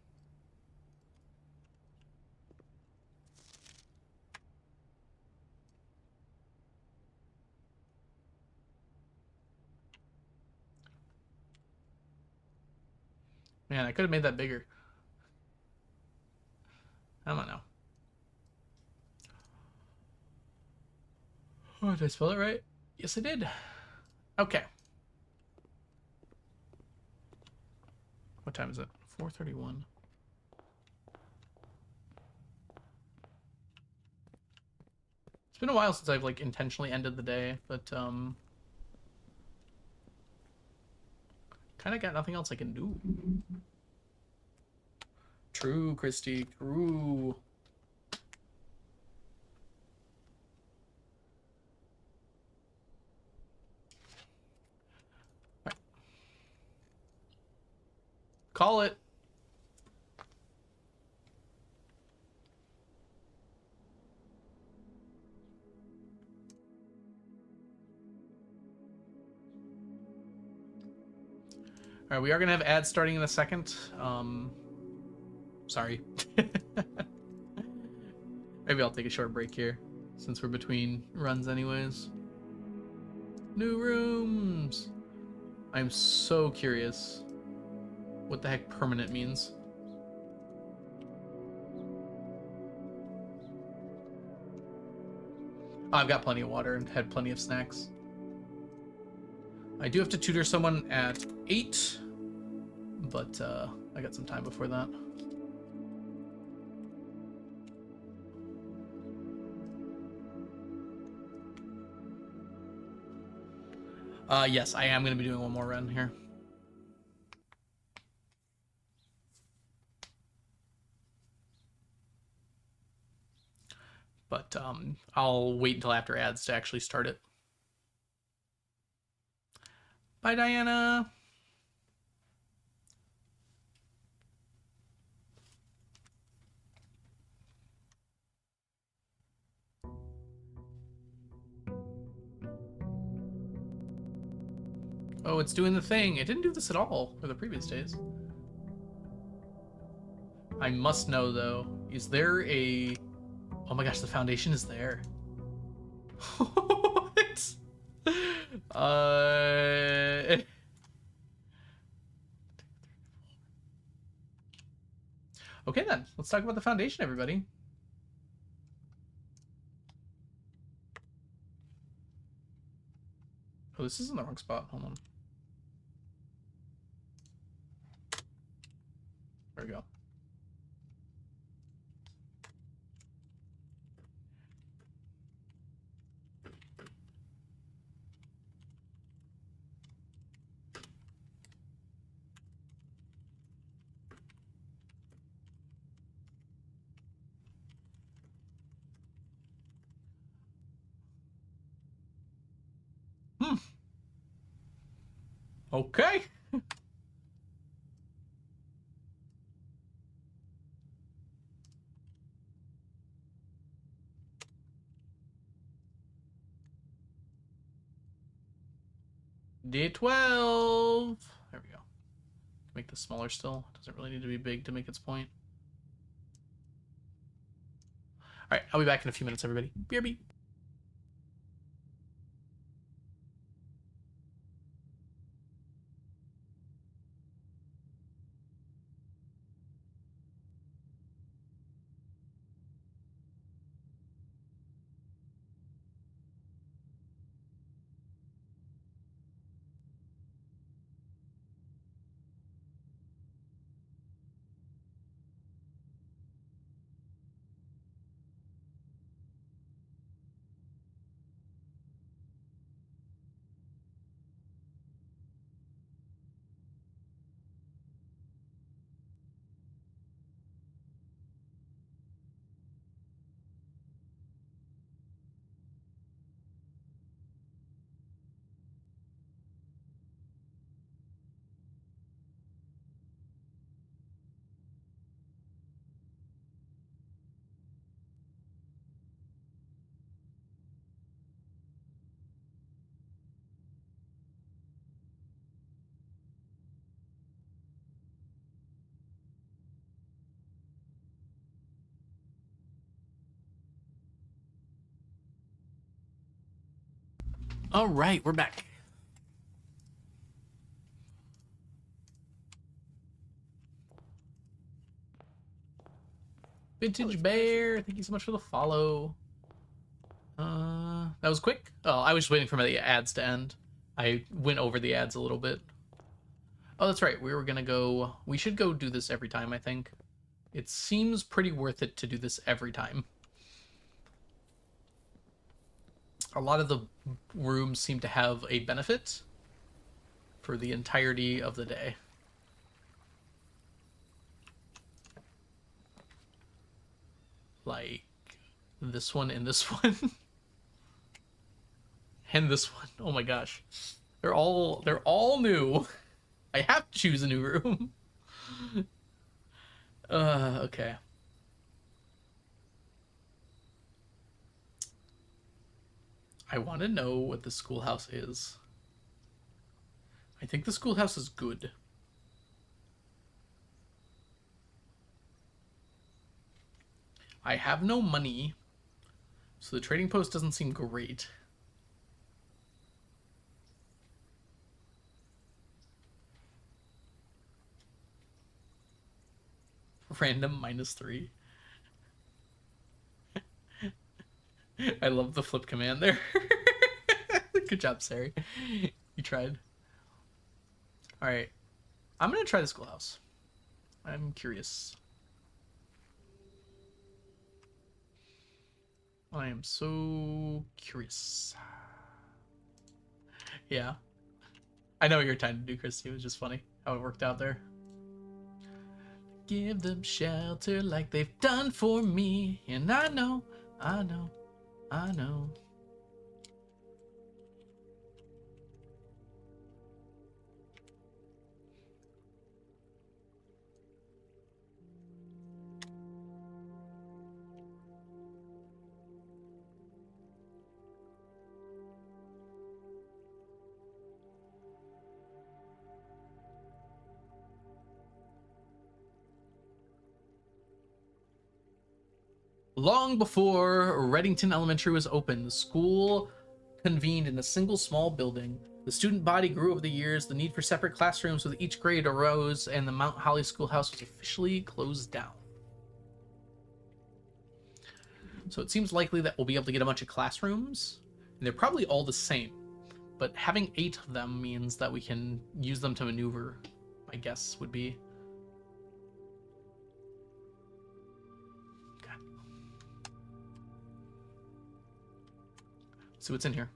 Man, I could have made that bigger. I don't know. Oh, did I spell it right? Yes, I did. Okay. What time is it? 4:31. It's been a while since I've like intentionally ended the day, but kind of got nothing else I can do. True, Christy. True. Call it. All right, we are gonna have ads starting in a second. Sorry. Maybe I'll take a short break here, since we're between runs anyways. New rooms! I'm so curious what the heck permanent means. Oh, I've got plenty of water and had plenty of snacks. I do have to tutor someone at 8, but I got some time before that. Yes, I am going to be doing one more run here. But I'll wait until after ads to actually start it. Bye, Diana. Oh, it's doing the thing. It didn't do this at all for the previous days. I must know, though. Is there a... Oh my gosh, the foundation is there. What? Okay then, let's talk about the foundation, everybody. Oh, this is in the wrong spot. Hold on. There we go. Okay. Day 12. There we go. Make this smaller still. Doesn't really need to be big to make its point. All right, I'll be back in a few minutes, everybody. BRB. All right, we're back. Vintage Bear, thank you so much for the follow. That was quick. Oh, I was just waiting for the ads to end. I went over the ads a little bit. Oh, that's right. We were gonna go. We should go do this every time, I think. It seems pretty worth it to do this every time. A lot of the rooms seem to have a benefit for the entirety of the day. Like this one and this one. And this one. Oh my gosh. They're all new. I have to choose a new room. Okay. I want to know what the schoolhouse is. I think the schoolhouse is good. I have no money, so the trading post doesn't seem great. Random -3. I love the flip command there. Good job, Sari. You tried. All right. I'm going to try the schoolhouse. I'm curious. I am so curious. Yeah. I know what you're trying to do, Christy. It was just funny how it worked out there. Give them shelter like they've done for me. And I know, I know, I know. Long before Reddington Elementary was open, the school convened in a single small building. The student body grew over the years, the need for separate classrooms with each grade arose, and the Mount Holly Schoolhouse was officially closed down. So it seems likely that we'll be able to get a bunch of classrooms, and they're probably all the same, but having 8 of them means that we can use them to maneuver, I guess, would be. See what's in here.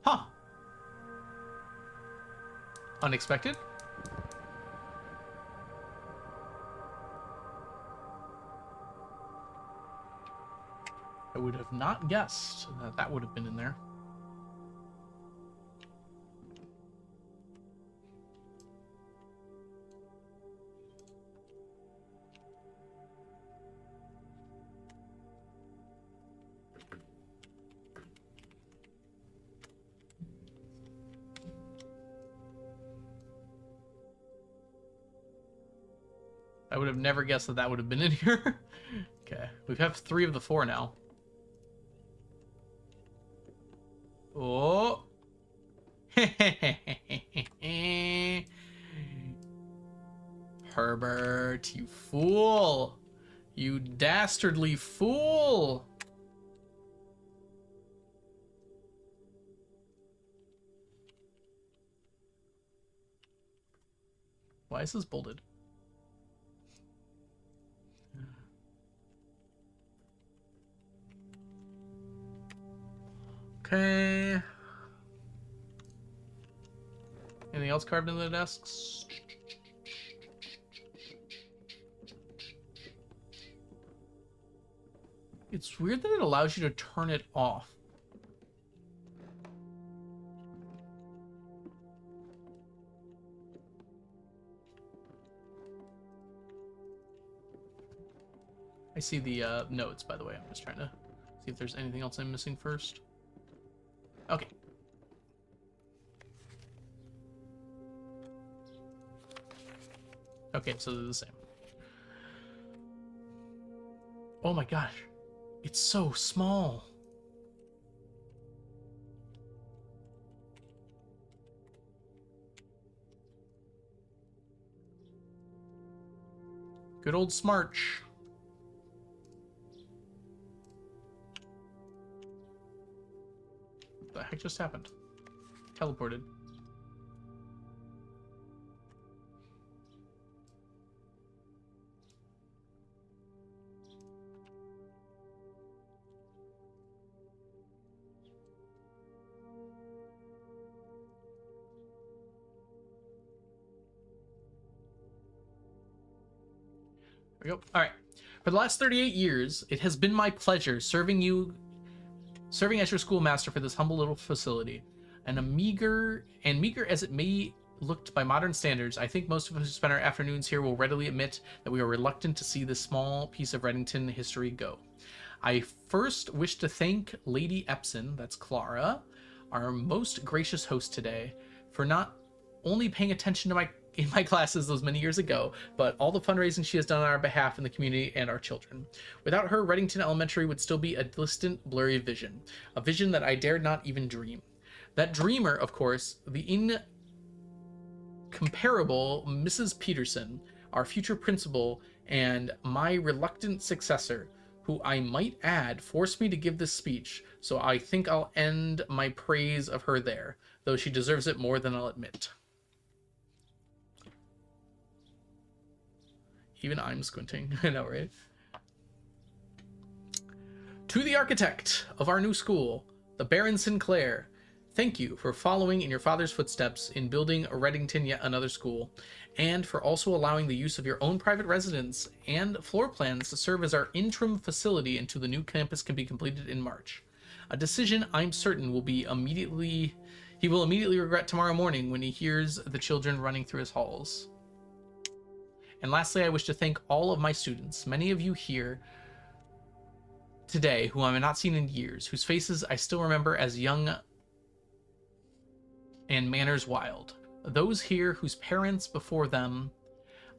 Huh. Unexpected? I would have not guessed that that would have been in there. I would have never guessed that that would have been in here. Okay, we have 3 of the 4 now. Oh. Herbert, you fool. You dastardly fool. Why is this bolded? Okay. Anything else carved into the desks? It's weird that it allows you to turn it off. I see the notes, by the way. I'm just trying to see if there's anything else I'm missing first. Okay. Okay, so they're the same. Oh my gosh. It's so small. Good old Smarch. What the heck just happened? Teleported. There we go. All right. For the last 38 years, it has been my pleasure serving you serving as your schoolmaster for this humble little facility. And meager as it may look by modern standards, I think most of us who spend our afternoons here will readily admit that we are reluctant to see this small piece of Reddington history go. I first wish to thank Lady Epson, that's Clara, our most gracious host today, for not only paying attention to in my classes those many years ago, but all the fundraising she has done on our behalf in the community and our children. Without her, Reddington Elementary would still be a distant, blurry vision, a vision that I dared not even dream. That dreamer, of course, the incomparable Mrs. Peterson, our future principal and my reluctant successor, who I might add forced me to give this speech, so I think I'll end my praise of her there, though she deserves it more than I'll admit. Even I'm squinting. I know, right? To the architect of our new school, the Baron Sinclair, thank you for following in your father's footsteps in building Reddington yet another school, and for also allowing the use of your own private residence and floor plans to serve as our interim facility until the new campus can be completed in March. A decision I'm certain he will immediately regret tomorrow morning when he hears the children running through his halls. And lastly, I wish to thank all of my students, many of you here today who I have not seen in years, whose faces I still remember as young and manners wild. Those here whose parents before them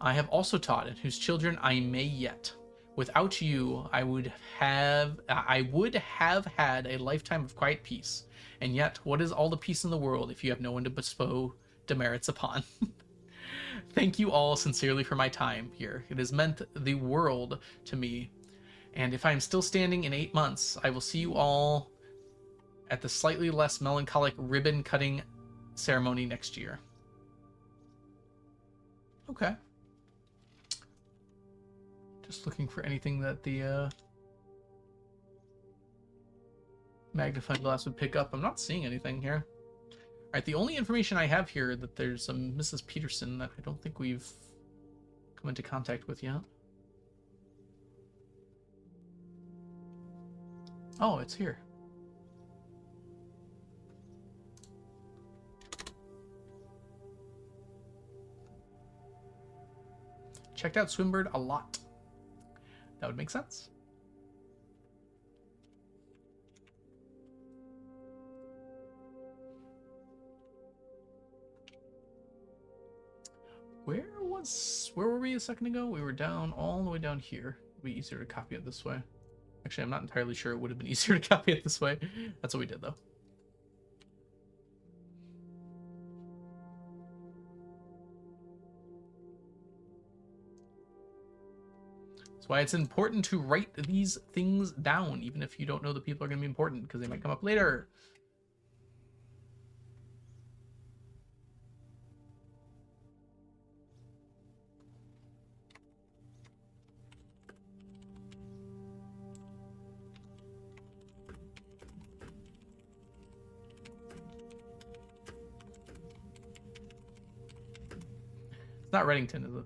I have also taught and whose children I may yet. Without you, I would have had a lifetime of quiet peace. And yet, what is all the peace in the world if you have no one to bestow demerits upon? Thank you all sincerely for my time here. It has meant the world to me. And if I am still standing in 8 months, I will see you all at the slightly less melancholic ribbon cutting ceremony next year. Okay. Just looking for anything that the magnifying glass would pick up. I'm not seeing anything here. All right, the only information I have here that there's a Mrs. Peterson that I don't think we've come into contact with yet. Oh, it's here. Checked out Swinburne a lot. That would make sense. Where were we a second ago? We were down all the way down here. It'd be easier to copy it this way. Actually, I'm not entirely sure it would have been easier to copy it this way. That's what we did, though. That's why it's important to write these things down, even if you don't know the people are going to be important, because they might come up later. It's not Reddington, is it?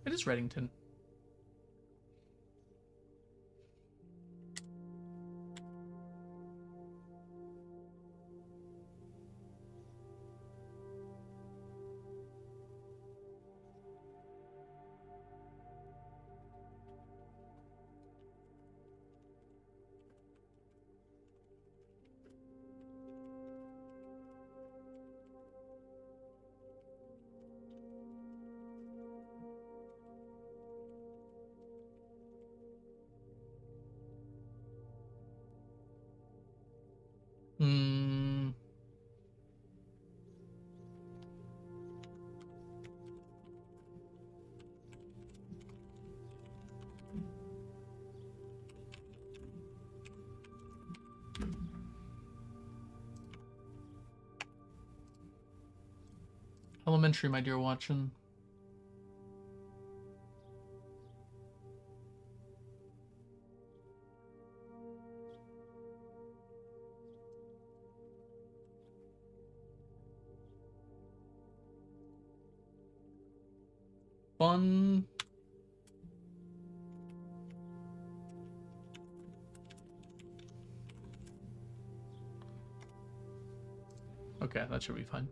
It is Reddington. Elementary, my dear Watson. Fun. Okay, that should be fine.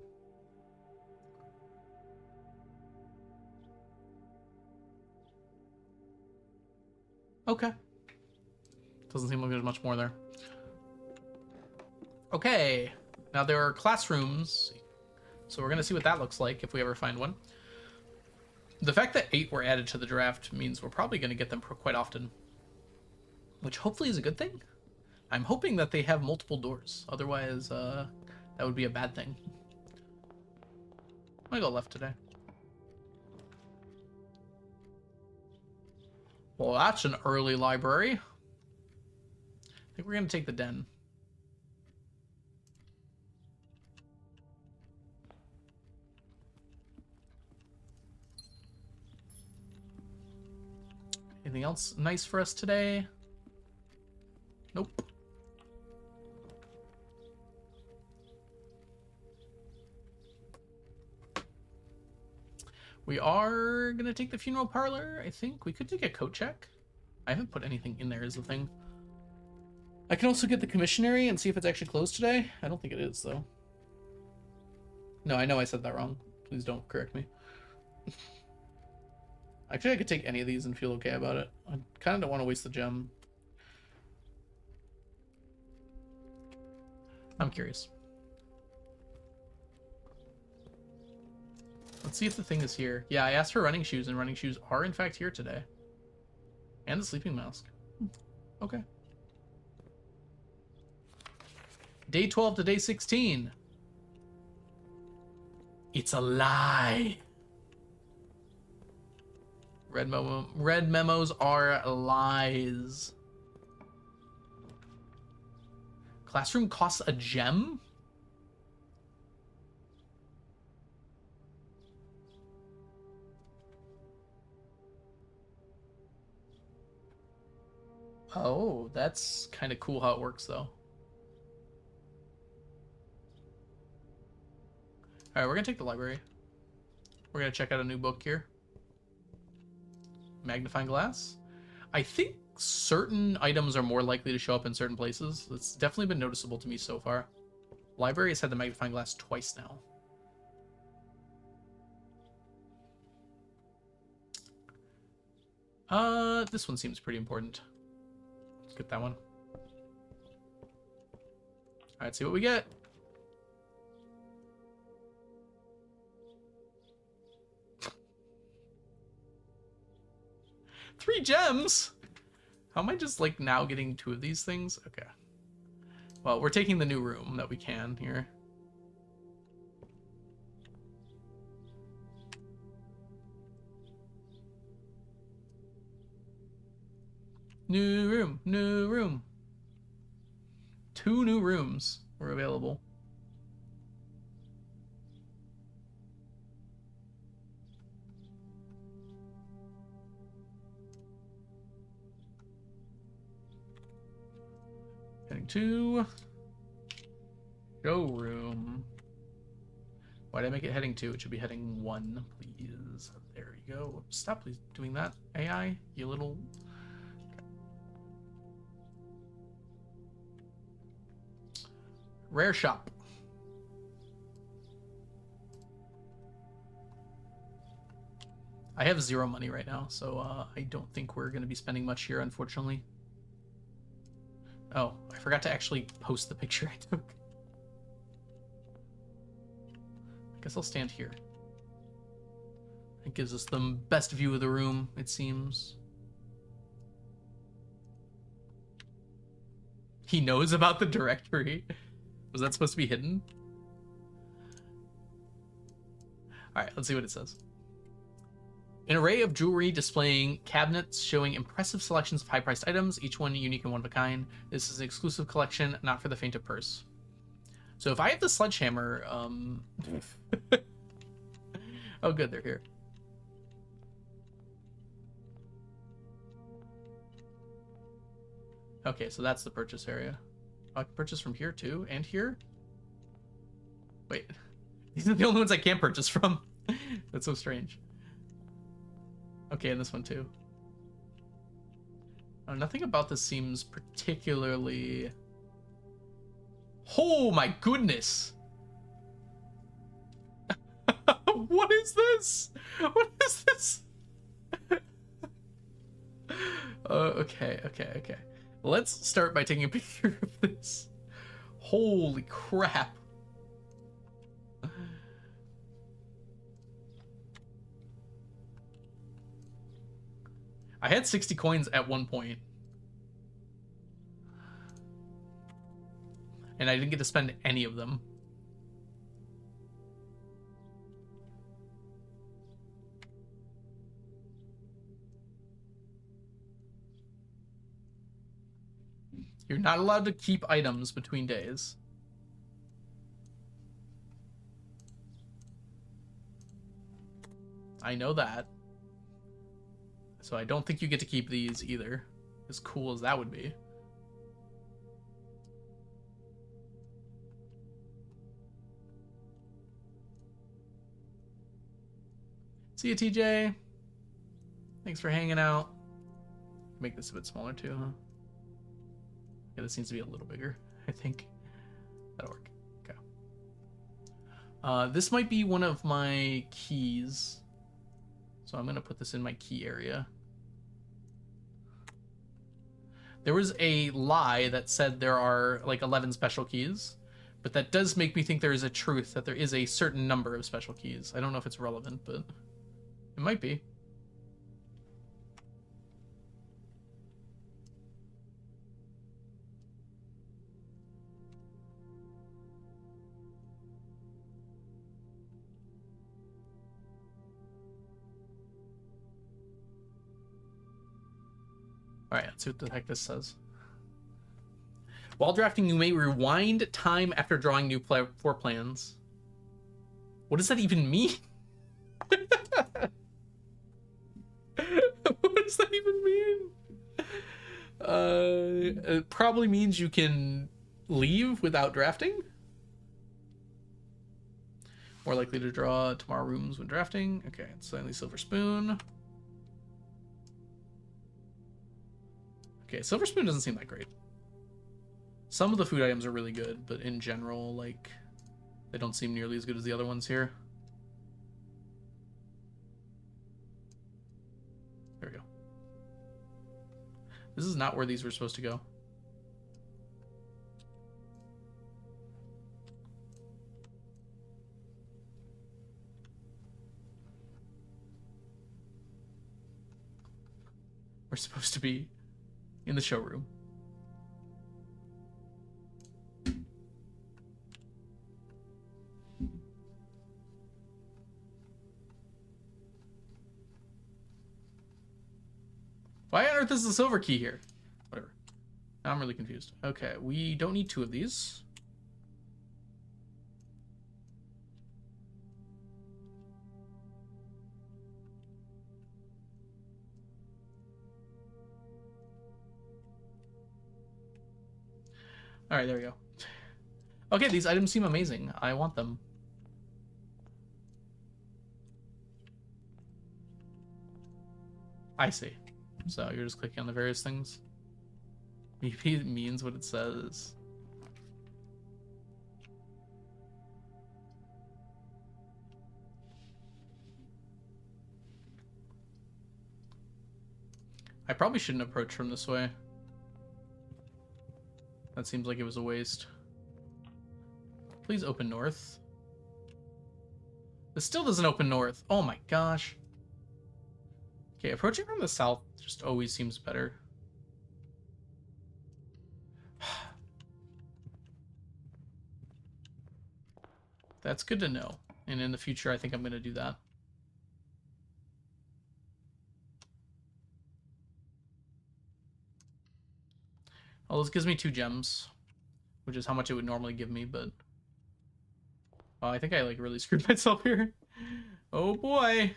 Okay. Doesn't seem like there's much more there. Okay. Now there are classrooms. So we're going to see what that looks like if we ever find one. The fact that 8 were added to the draft means we're probably going to get them quite often. Which hopefully is a good thing. I'm hoping that they have multiple doors. Otherwise, that would be a bad thing. I'm going to go left today. Well, that's an early library. I think we're going to take the den. Anything else nice for us today? Nope. We are going to take the funeral parlor, I think. We could take a coat check. I haven't put anything in there is the thing. I can also get the commissionary and see if it's actually closed today. I don't think it is, though. No, I know I said that wrong. Please don't correct me. Actually, I could take any of these and feel okay about it. I kind of don't want to waste the gem. I'm curious. Let's see if the thing is here. Yeah, I asked for running shoes, and running shoes are in fact here today. And the sleeping mask. Okay. Day 12 to day 16. It's a lie. Red memos are lies. Classroom costs a gem? Oh, that's kind of cool how it works, though. Alright, we're gonna take the library. We're gonna check out a new book here. Magnifying glass. I think certain items are more likely to show up in certain places. It's definitely been noticeable to me so far. Library has had the magnifying glass twice now. This one seems pretty important. Let's get that one. Alright, see what we get. Three gems? How am I just like now getting 2 of these things? Okay. Well, we're taking the new room that we can here. New room, new room. 2 new rooms were available. Heading to showroom. Why did I make it heading 2? It should be heading 1, please. There you go. Stop please doing that, AI, you little... Rare shop. I have 0 money right now, so I don't think we're going to be spending much here, unfortunately. Oh, I forgot to actually post the picture I took. I guess I'll stand here. It gives us the best view of the room, it seems. He knows about the directory. Was that supposed to be hidden? Alright, let's see what it says. An array of jewelry displaying cabinets showing impressive selections of high-priced items, each one unique and one of a kind. This is an exclusive collection, not for the faint of purse. So if I have the sledgehammer, oh good, they're here. Okay, so that's the purchase area. I can purchase from here too, and here? Wait, these are the only ones I can't purchase from. That's so strange. Okay, and this one too. Oh, nothing about this seems particularly... Oh my goodness! What is this? What is this? Okay. Let's start by taking a picture of this. Holy crap. I had 60 coins at one point. And I didn't get to spend any of them. You're not allowed to keep items between days. I know that. So I don't think you get to keep these either. As cool as that would be. See you, TJ. Thanks for hanging out. Make this a bit smaller too, huh? Yeah, this needs to be a little bigger, I think. That'll work. Okay. This might be one of my keys. So I'm going to put this in my key area. There was a lie that said there are like 11 special keys, but that does make me think there is a truth that there is a certain number of special keys. I don't know if it's relevant, but it might be. Alright, let's see what the heck this says. While drafting, you may rewind time after drawing new floor plans. What does that even mean? What does that even mean? It probably means you can leave without drafting. More likely to draw tomorrow rooms when drafting. Okay, slightly silver spoon. Okay, silver spoon doesn't seem that great. Some of the food items are really good, but in general, like, they don't seem nearly as good as the other ones here. There we go. This is not where these were supposed to go. We're supposed to be in the showroom. Why on earth is the silver key here? Whatever. Now I'm really confused. Okay, we don't need 2 of these. All right, there we go. Okay, these items seem amazing. I want them. I see. So you're just clicking on the various things. Maybe it means what it says. I probably shouldn't approach from this way. That seems like it was a waste. Please open north. This still doesn't open north. Oh my gosh. Okay, approaching from the south just always seems better. That's good to know. And in the future, I think I'm going to do that. Oh, this gives me 2 gems, which is how much it would normally give me, but... Oh, I think I, like, really screwed myself here. Oh, boy.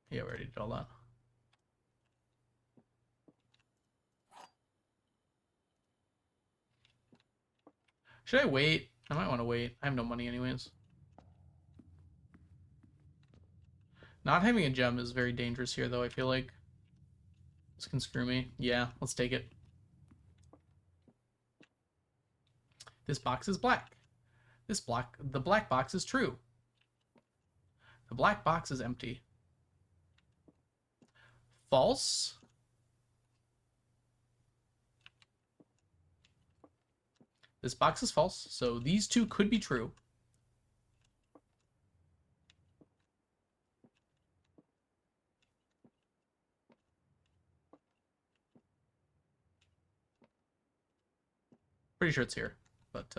Yeah, we already did all that. Should I wait? I might want to wait. I have no money anyways. Not having a gem is very dangerous here, though, I feel like. This can screw me. Yeah, let's take it. This box is black. The black box is true. The black box is empty. False. This box is false, so these two could be true. Pretty sure it's here, but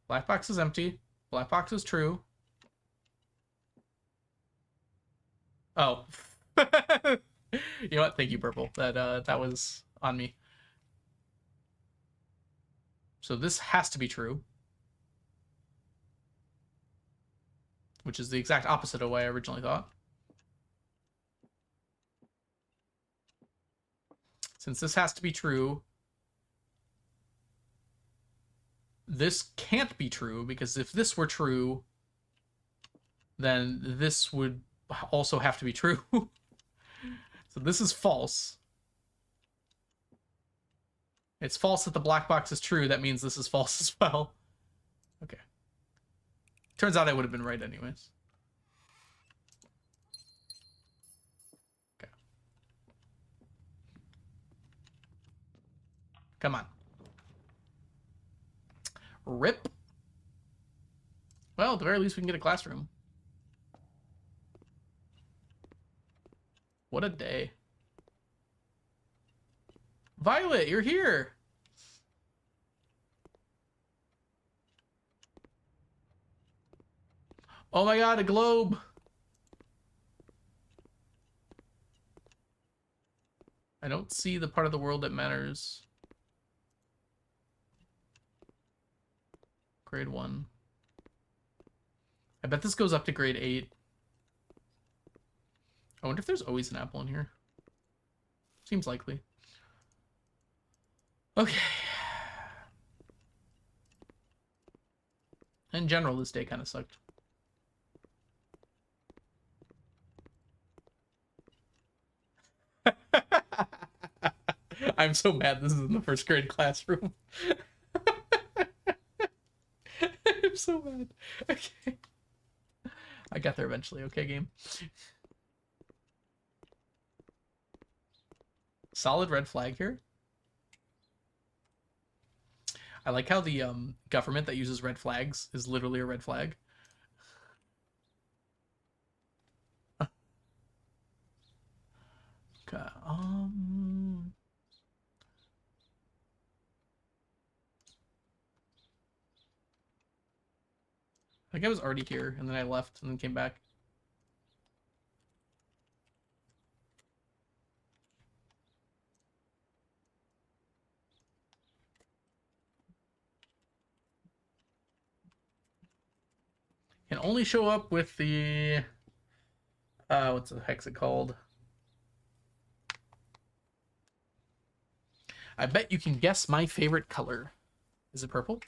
black box is empty. Black box is true. Oh. You know what? Thank you, Purple. That was on me. So this has to be true. Which is the exact opposite of what I originally thought. Since this has to be true, this can't be true, because if this were true, then this would also have to be true. So this is false. It's false that the black box is true. That means this is false as well. Okay. Turns out I would have been right anyways. Okay. Come on. Rip. Well, at the very least we can get a classroom. What a day. Violet, you're here. Oh my god, a globe. I don't see the part of the world that matters. Grade 1. I bet this goes up to grade 8. I wonder if there's always an apple in here. Seems likely. Okay. In general, this day kind of sucked. I'm so mad this is in the first grade classroom. I'm so mad. Okay. I got there eventually. Okay, game. Solid red flag here. I like how the government that uses red flags is literally a red flag. Okay, I think I was already here, and then I left, and then came back. Can only show up with the... what's the heck's it called? I bet you can guess my favorite color. Is it purple?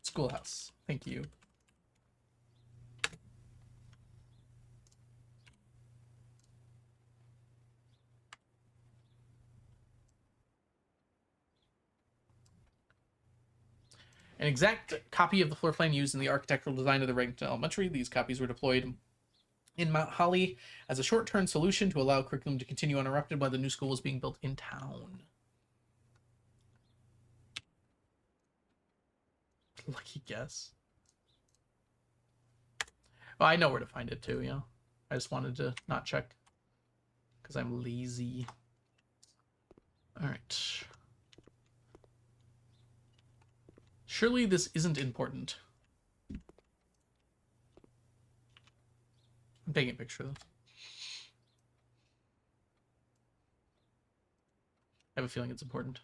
Schoolhouse. Thank you. An exact copy of the floor plan used in the architectural design of the Reddington Elementary. These copies were deployed in Mount Holly as a short-term solution to allow curriculum to continue uninterrupted while the new school was being built in town. Lucky guess. Well, I know where to find it too, yeah. I just wanted to not check because I'm lazy. All right. Surely this isn't important. I'm taking a picture of this. I have a feeling it's important.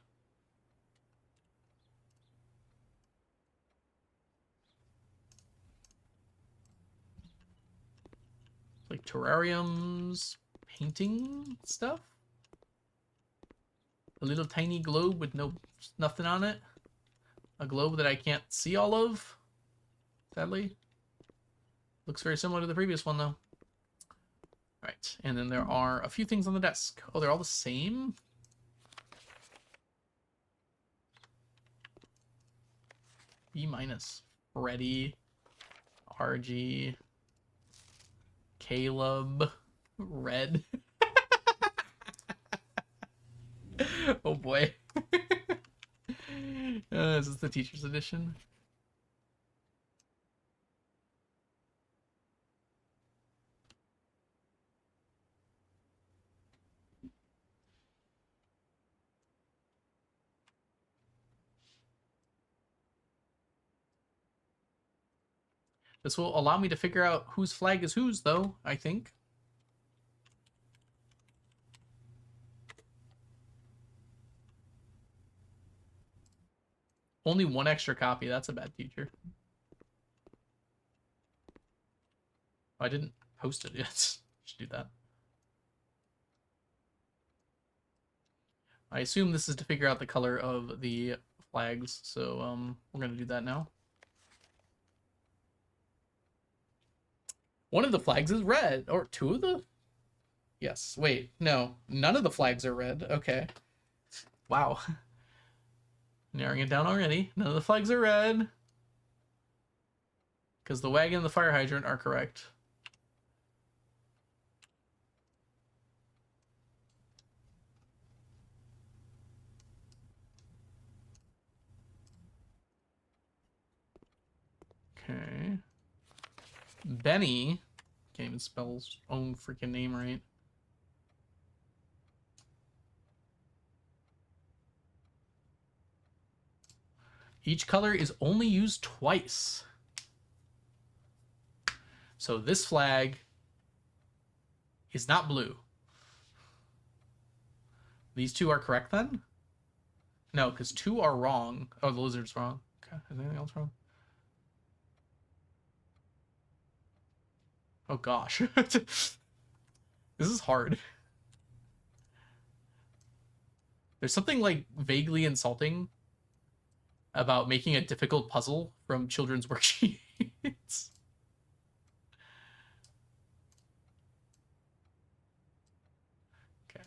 Like terrariums, painting stuff. A little tiny globe with nothing on it. A globe that I can't see all of, sadly. Looks very similar to the previous one, though. All right, and then there are a few things on the desk. Oh, they're all the same? B minus. Freddy, RG, Caleb, Red. Oh boy. Is this the teacher's edition? This will allow me to figure out whose flag is whose, though, I think. Only one extra copy. That's a bad teacher. Oh, I didn't post it yet. Should do that. I assume this is to figure out the color of the flags, so we're gonna do that now. One of the flags is red, or two of the? Yes. Wait, no, none of the flags are red. Okay. Wow. Narrowing it down already. None of the flags are red. Because the wagon and the fire hydrant are correct. Okay. Benny can't even spell his own freaking name right. Each color is only used twice. So this flag is not blue. These two are correct then? No, because two are wrong. Oh, the lizard's wrong. Okay, is anything else wrong? Oh gosh. This is hard. There's something like vaguely insulting about making a difficult puzzle from children's worksheets. Okay.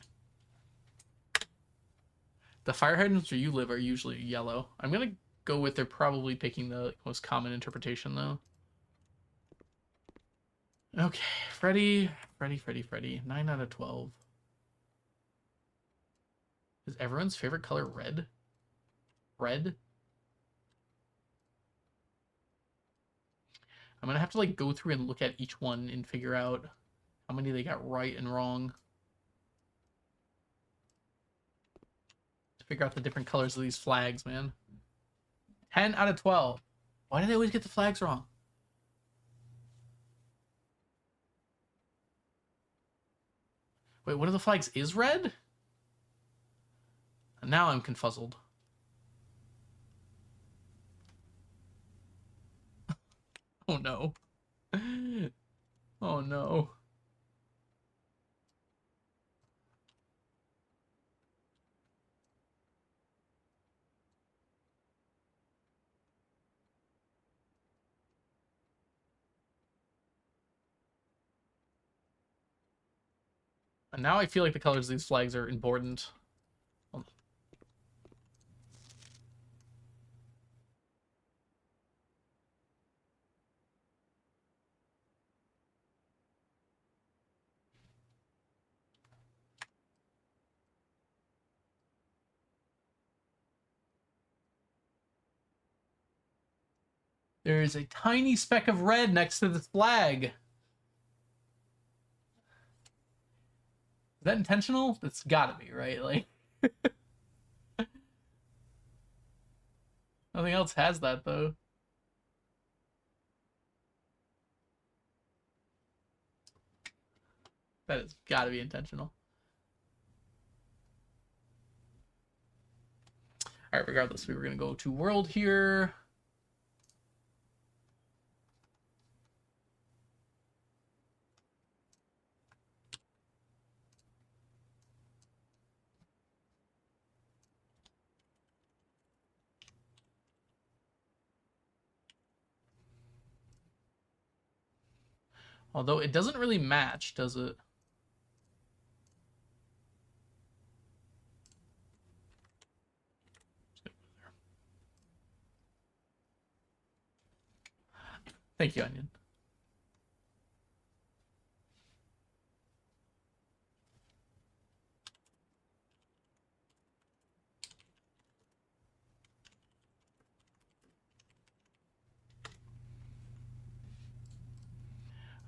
The fire hydrants where you live are usually yellow. I'm gonna go with they're probably picking the most common interpretation though. Okay, Freddy. 9 out of 12. Is everyone's favorite color red? Red? I'm gonna have to like go through and look at each one and figure out how many they got right and wrong. To figure out the different colors of these flags, man. 10 out of 12. Why do they always get the flags wrong? Wait, one of the flags is red? Now I'm confuzzled. Oh no. Oh no. And now I feel like the colors of these flags are important. There is a tiny speck of red next to this flag. Is that intentional? That's gotta be, right? Like, nothing else has that, though. That has gotta be intentional. Alright, regardless, we were gonna go to world here. Although it doesn't really match, does it? Thank you, Onion.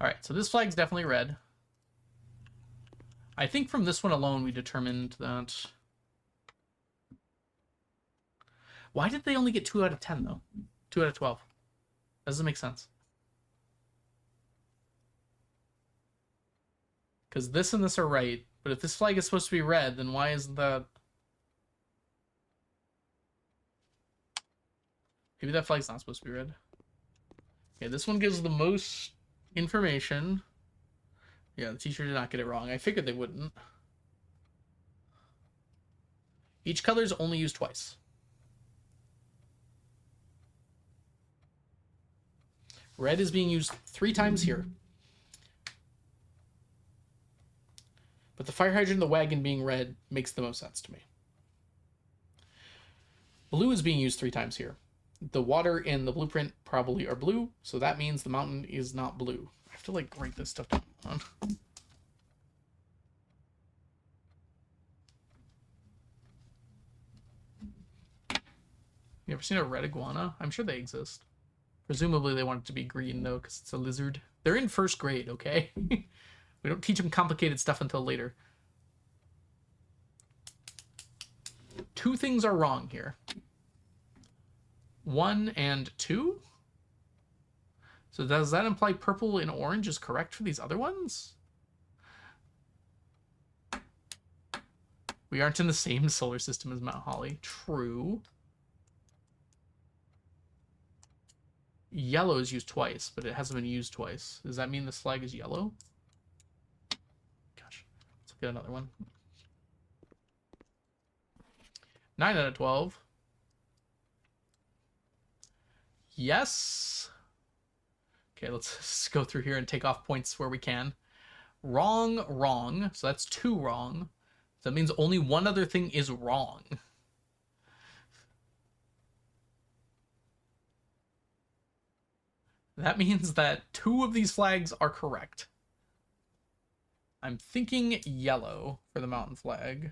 All right, so this flag's definitely red. I think from this one alone we determined that... Why did they only get 2 out of 10, though? 2 out of 12. That doesn't make sense. Because this and this are right, but if this flag is supposed to be red, then why isn't that... Maybe that flag's not supposed to be red. Okay, this one gives the most information. Yeah, the teacher did not get it wrong. I figured they wouldn't. Each color is only used twice. Red is being used 3 times here. But the fire hydrant and the wagon being red makes the most sense to me. Blue is being used 3 times here. The water in the blueprint probably are blue, so that means the mountain is not blue. I have to like write this stuff down. You ever seen a red iguana? I'm sure they exist. Presumably they want it to be green though, because it's a lizard. They're in 1st grade, okay? We don't teach them complicated stuff until later. 2 things are wrong here. 1 and 2? So does that imply purple and orange is correct for these other ones? We aren't in the same solar system as Mount Holly. True. Yellow is used twice, but it hasn't been used twice. Does that mean this flag is yellow? Gosh. Let's get another one. 9 out of 12. Yes. Okay, let's go through here and take off points where we can. Wrong, wrong. So that's 2 wrong. So that means only 1 other thing is wrong. That means that 2 of these flags are correct. I'm thinking yellow for the mountain flag.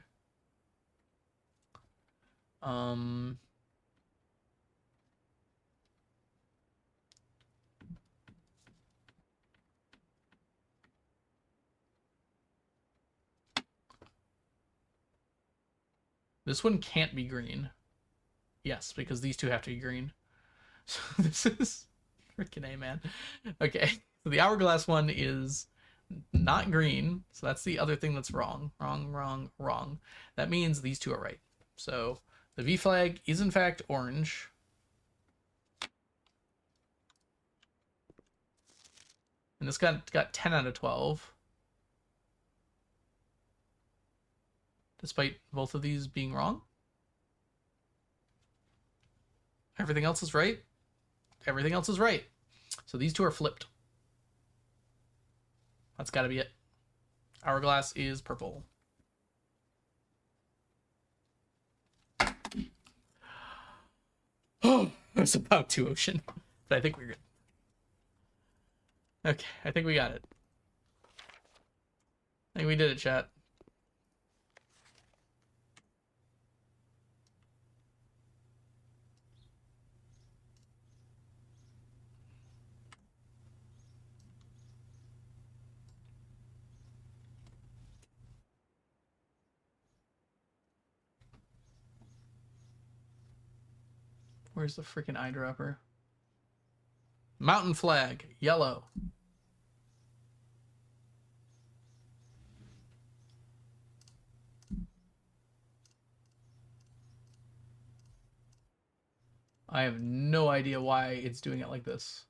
This one can't be green. Yes, because these 2 have to be green. So this is freaking A, man. Okay, so the hourglass one is not green, so that's the other thing that's wrong. Wrong, wrong, wrong. That means these 2 are right. So the V flag is in fact orange. And this got 10 out of 12. Despite both of these being wrong. Everything else is right. Everything else is right. So these 2 are flipped. That's got to be it. Hourglass is purple. Oh, it's about to ocean. But I think we're good. Okay, I think we got it. I think we did it, chat. Where's the freaking eyedropper? Mountain flag, yellow. I have no idea why it's doing it like this.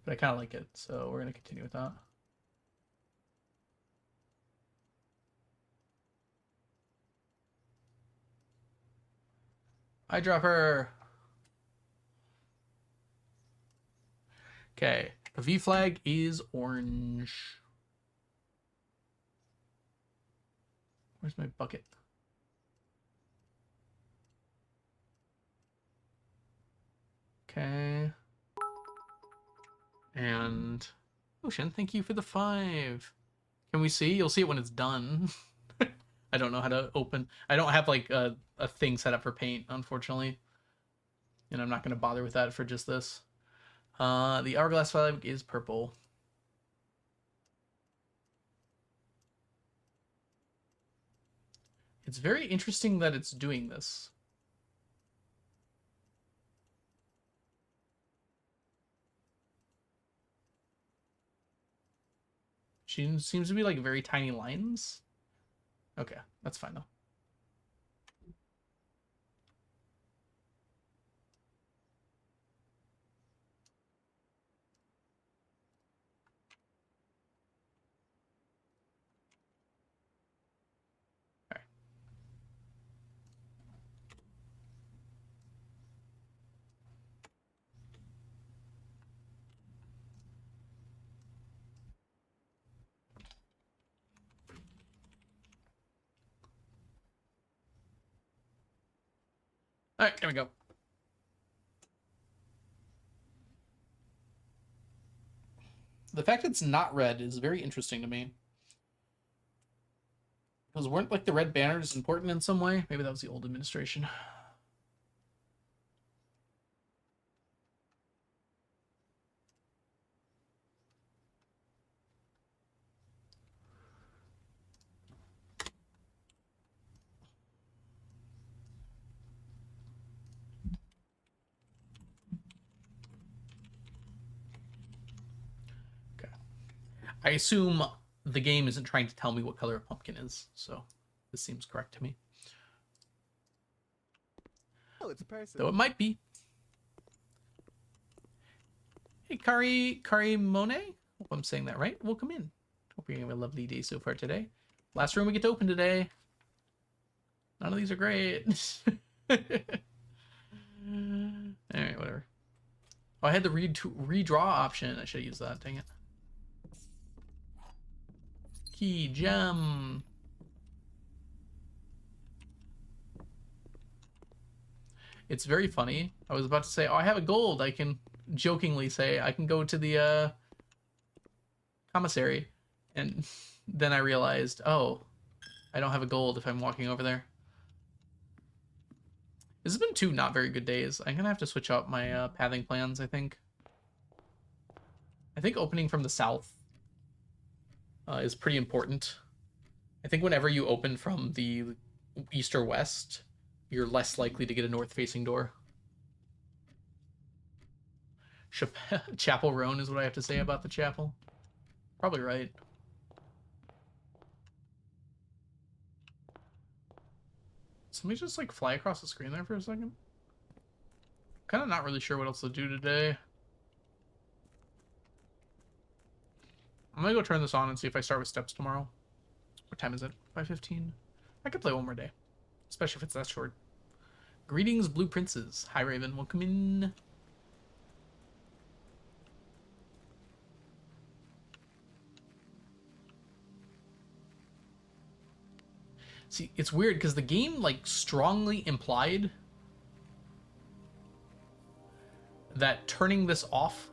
But I kind of like it, so we're going to continue with that. Eyedropper. Okay, the V flag is orange. Where's my bucket? Okay. And Ocean, thank you for the 5. Can we see? You'll see it when it's done. I don't know how to open. I don't have like a thing set up for paint, unfortunately. And I'm not going to bother with that for just this. The hourglass flag is purple. It's very interesting that it's doing this. She seems to be like very tiny lines. Okay, that's fine though. All right, there we go. The fact it's not red is very interesting to me. Because weren't like the red banners important in some way? Maybe that was the old administration. Okay. I assume the game isn't trying to tell me what color a pumpkin is, so this seems correct to me. Oh, it's a person. Though it might be. Hey, Kari Monet? Hope I'm saying that right. Welcome in. Hope you're having a lovely day so far today. Last room we get to open today. None of these are great. Alright, whatever. Oh, I had the redraw option. I should have used that. Dang it. Key gem. It's very funny. I was about to say, oh, I have a gold. I can jokingly say I can go to the commissary. And then I realized, oh, I don't have a gold if I'm walking over there. This has been 2 not very good days. I'm gonna have to switch up my pathing plans, I think. I think opening from the south is pretty important. I think whenever you open from the east or west, you're less likely to get a north-facing door. Chapel Roan is what I have to say about the chapel. Probably right. Somebody just like fly across the screen there for a second. Kind of not really sure what else to do today. I'm gonna go turn this on and see if I start with steps tomorrow. What time is it? 5:15. I could play one more day, especially if it's that short. Greetings, Blue Princes. Hi, Raven. Welcome in. See, it's weird because the game like strongly implied that turning this off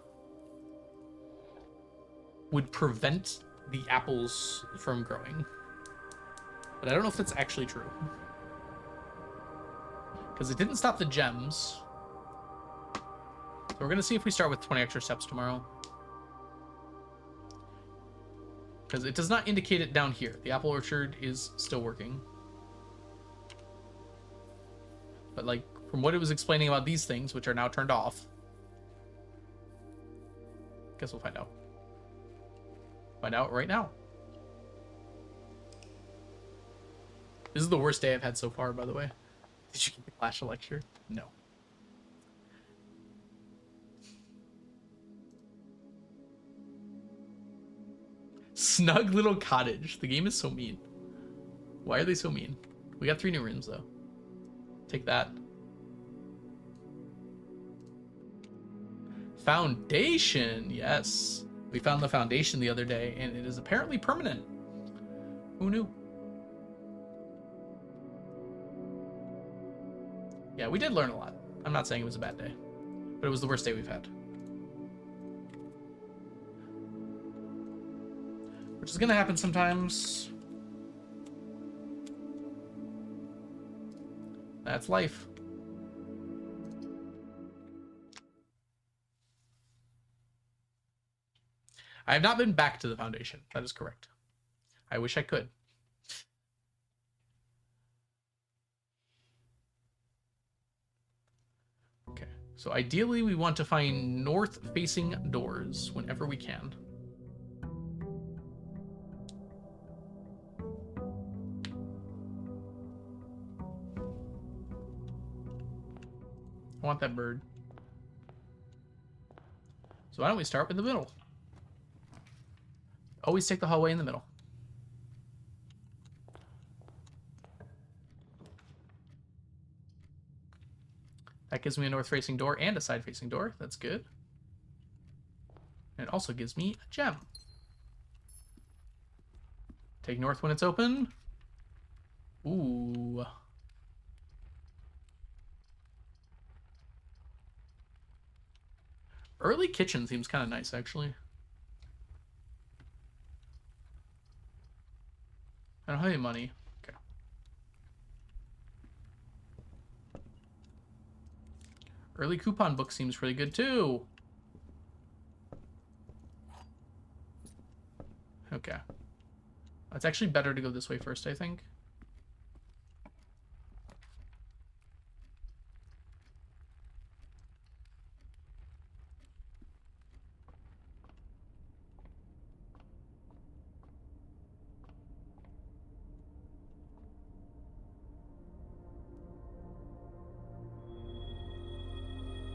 would prevent the apples from growing. But I don't know if that's actually true. Because it didn't stop the gems. So we're going to see if we start with 20 extra steps tomorrow. Because it does not indicate it down here. The apple orchard is still working. But like, from what it was explaining about these things, which are now turned off, guess we'll find out. Find out right now. This is the worst day I've had so far, by the way. Did you get the Clash lecture? No. Snug little cottage. The game is so mean. Why are they so mean? We got 3 new rooms, though. Take that. Foundation. Yes. We found the foundation the other day, and it is apparently permanent. Who knew? Yeah, we did learn a lot. I'm not saying it was a bad day. But it was the worst day we've had. Which is gonna happen sometimes. That's life. I have not been back to the Foundation. That is correct. I wish I could. Okay, so ideally we want to find north-facing doors whenever we can. I want that bird. So why don't we start with the middle? Always take the hallway in the middle. That gives me a north-facing door and a side-facing door. That's good. And it also gives me a gem. Take north when it's open. Ooh. Early kitchen seems kind of nice, actually. I don't have any money. Okay. Early coupon book seems pretty good, too. Okay. It's actually better to go this way first, I think.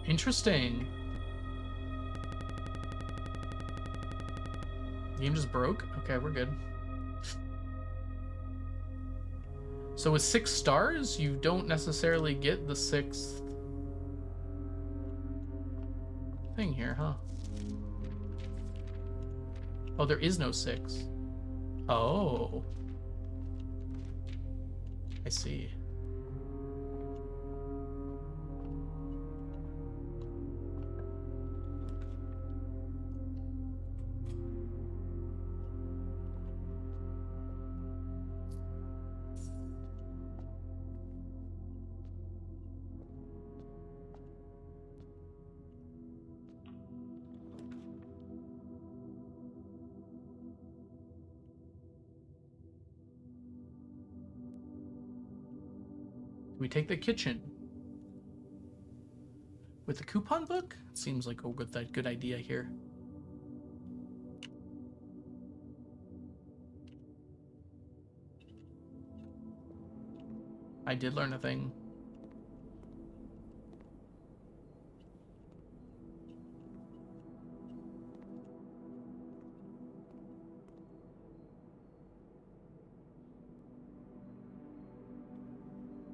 Interesting. Game just broke? Okay, we're good. So with 6 stars, you don't necessarily get the 6th thing here, huh? Oh, there is no 6. Oh. I see. We take the kitchen. With the coupon book? It seems like a good idea here. I did learn a thing.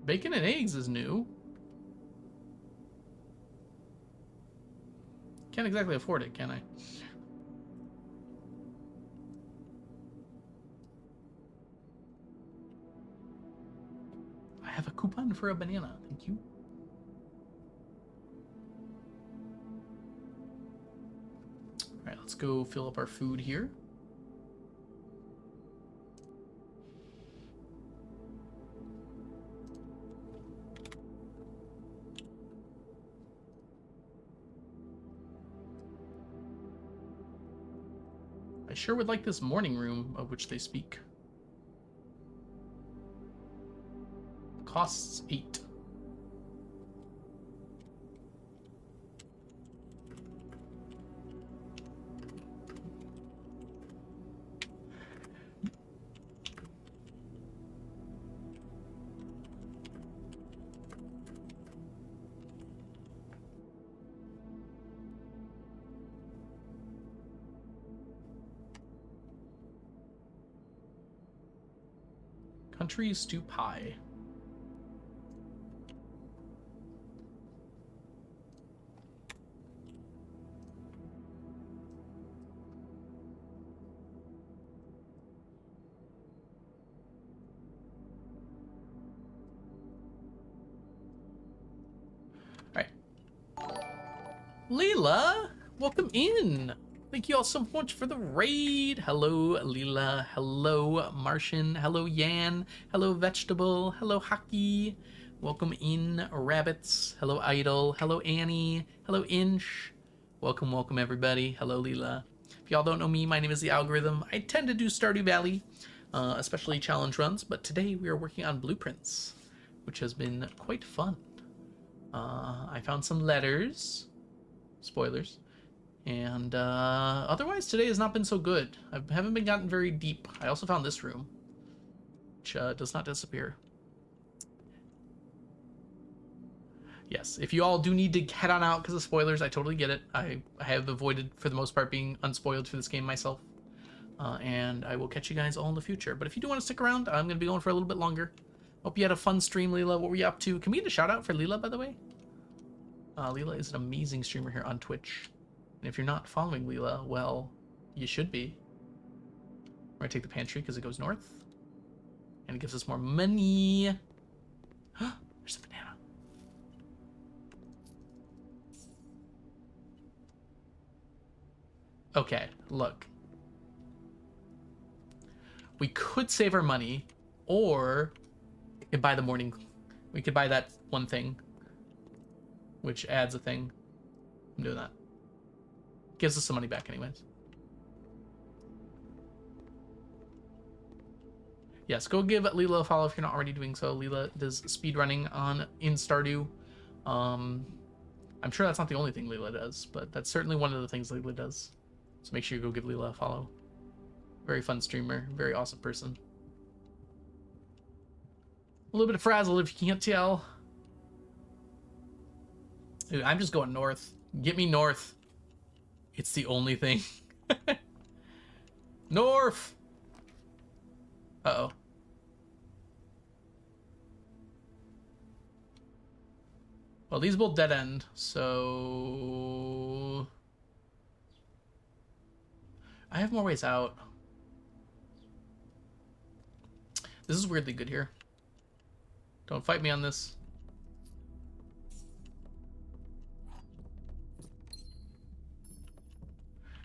Bacon and eggs is new. Can't exactly afford it, can I? I have a coupon for a banana. Thank you. All right, let's go fill up our food here. I sure would like this morning room of which they speak. Costs 8. Country stew pie. All right. Leela, welcome in. Thank you all so much for the raid. Hello, Leela. Hello, Martian. Hello, Yan. Hello, Vegetable. Hello, Hockey. Welcome in, Rabbits. Hello, Idol. Hello, Annie. Hello, Inch. Welcome, welcome, everybody. Hello, Leela. If y'all don't know me, my name is The Algorithm. I tend to do Stardew Valley, especially challenge runs, but today we are working on blueprints, which has been quite fun. I found some letters. Spoilers. And otherwise, today has not been so good. I haven't been gotten very deep. I also found this room, which does not disappear. Yes, if you all do need to head on out because of spoilers, I totally get it. I have avoided, for the most part, being unspoiled for this game myself. And I will catch you guys all in the future. But if you do want to stick around, I'm going to be going for a little bit longer. Hope you had a fun stream, Leela. What were you up to? Can we get a shout out for Leela, by the way? Leela is an amazing streamer here on Twitch. And if you're not following Leela, well, you should be. We're going to take the pantry because it goes north. And it gives us more money. There's a banana. Okay, look. We could save our money, or we could buy the morning. We could buy that one thing, which adds a thing. I'm doing that. Gives us some money back anyways. Yes, go give Leela a follow if you're not already doing so. Leela does speedrunning in Stardew. I'm sure that's not the only thing Leela does, but that's certainly one of the things Leela does. So make sure you go give Leela a follow. Very fun streamer, very awesome person. A little bit of frazzled if you can't tell. Dude, I'm just going north. Get me north. It's the only thing. North! Uh-oh. Well, these both dead end, so... I have more ways out. This is weirdly good here. Don't fight me on this.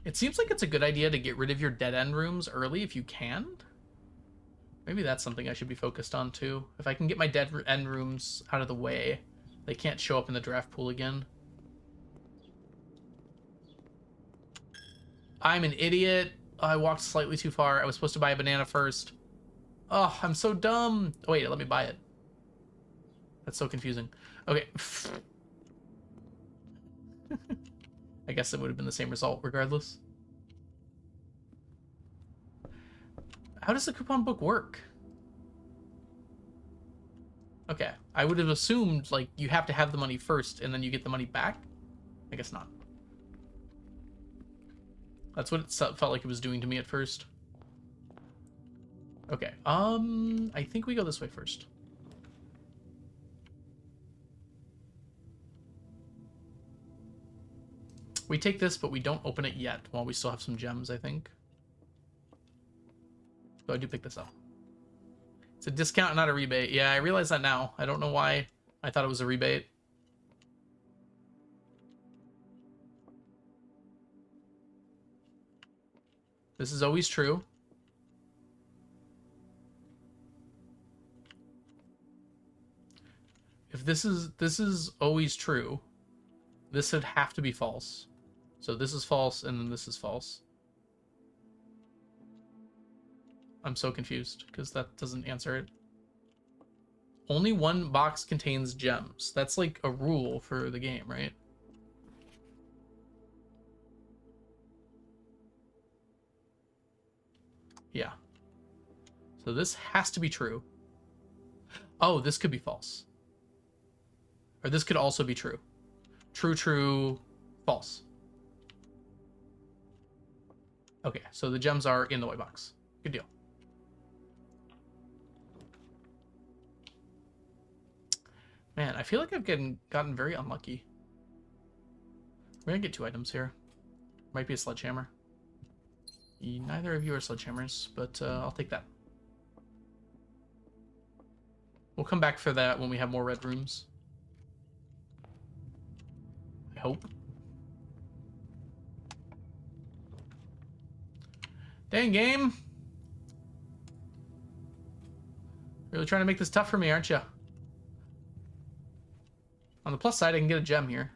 It seems like it's a good idea to get rid of your dead-end rooms early if you can. Maybe that's something I should be focused on too. If I can get my dead-end rooms out of the way, they can't show up in the draft pool again. I'm an idiot. Oh, I walked slightly too far. I was supposed to buy a banana first. Oh, I'm so dumb. Oh, wait, let me buy it. That's so confusing. Okay. I guess it would have been the same result regardless. How does the coupon book work? Okay, I would have assumed, like, you have to have the money first and then you get the money back. I guess not. That's what it felt like it was doing to me at first. Okay, I think we go this way first. We take this, but we don't open it yet while we still have some gems, I think. So I do pick this up. It's a discount, not a rebate. Yeah, I realize that now. I don't know why I thought it was a rebate. This is always true. If this is always true, this would have to be false. So this is false, and then this is false. I'm so confused, because that doesn't answer it. Only one box contains gems. That's like a rule for the game, right? Yeah. So this has to be true. Oh, this could be false. Or this could also be true. True, true, false. Okay, so the gems are in the white box. Good deal. Man, I feel like I've gotten very unlucky. We're gonna get 2 items here. Might be a sledgehammer. Neither of you are sledgehammers, but I'll take that. We'll come back for that when we have more red rooms. I hope. Dang, game. Really trying to make this tough for me, aren't you? On the plus side, I can get a gem here,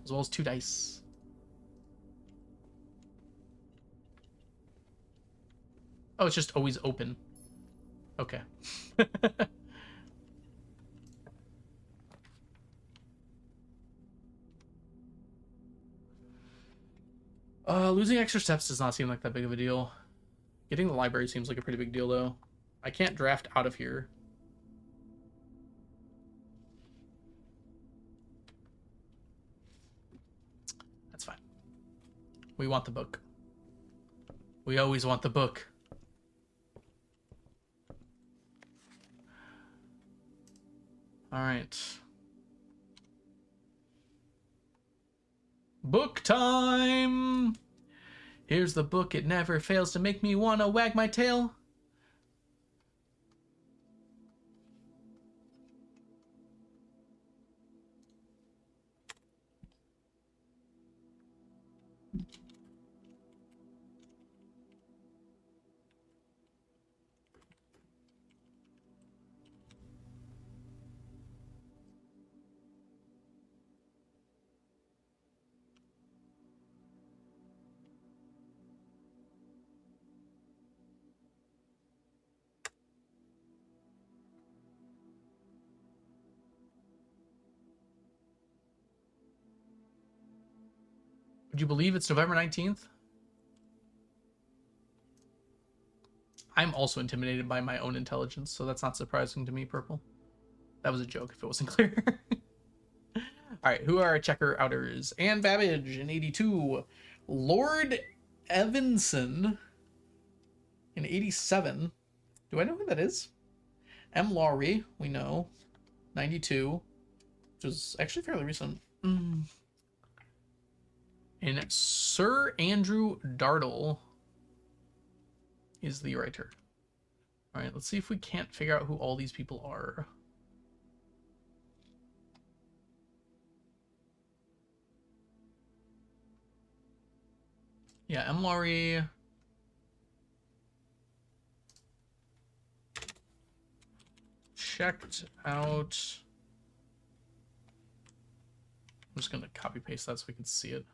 as well as 2 dice. Oh, it's just always open. Okay. Losing extra steps does not seem like that big of a deal. Getting the library seems like a pretty big deal, though. I can't draft out of here. That's fine. We want the book. We always want the book. All right. Book time! Here's the book. It never fails to make me want to wag my tail. Would you believe it's November 19th? I'm also intimidated by my own intelligence, so that's not surprising to me, Purple. That was a joke if it wasn't clear. All right, who are our checker outers? Anne Babbage in 82. Lord Evanson in 87. Do I know who that is? M. Laurie, we know. 92, which was actually fairly recent. And Sir Andrew Dartle is the writer. All right, let's see if we can't figure out who all these people are. Yeah, M. Laurie. Checked out. I'm just going to copy paste that so we can see it.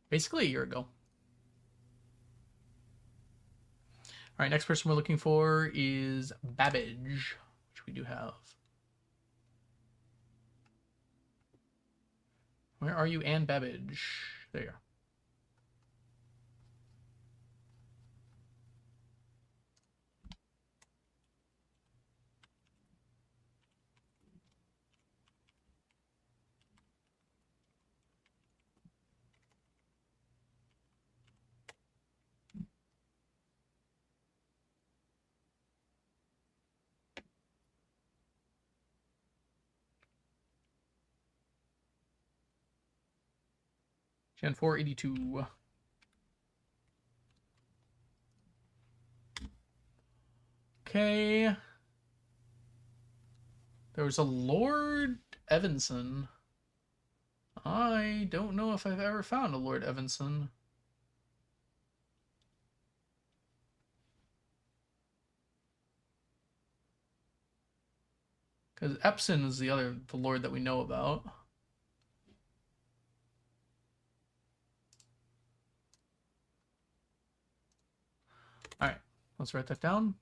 Basically a year ago. All right, next person we're looking for is Babbage, which we do have. Where are you, Anne Babbage? There you are. Gen 482. Okay. There was a Lord Evanson. I don't know if I've ever found a Lord Evanson. Because Epson is the Lord that we know about. All right, let's write that down.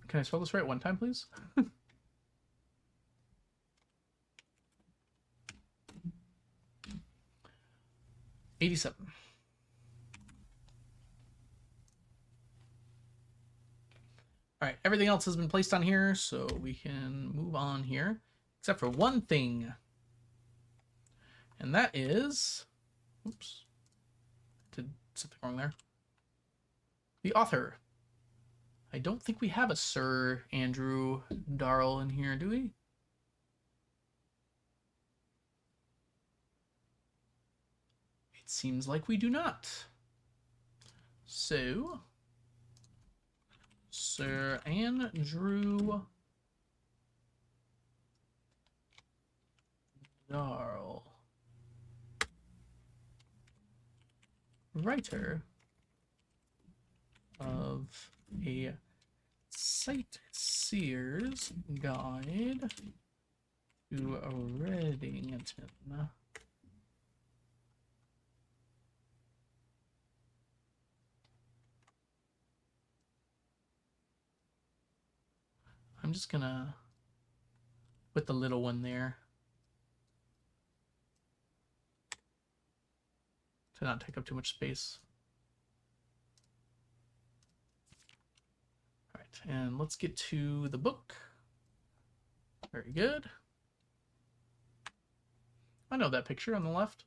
Can I spell this right one time, please? 87. All All right, everything else has been placed on here, so we can move on here, except for one thing. And that is, oops, did something wrong there. The author. I don't think we have a Sir Andrew Darrell in here, do we? It seems like we do not. So, Sir Andrew Darrell, writer of a Sightseer's Guide to Reddington. I'm just gonna put the little one there to not take up too much space. All right, and let's get to the book. Very good. I know that picture on the left.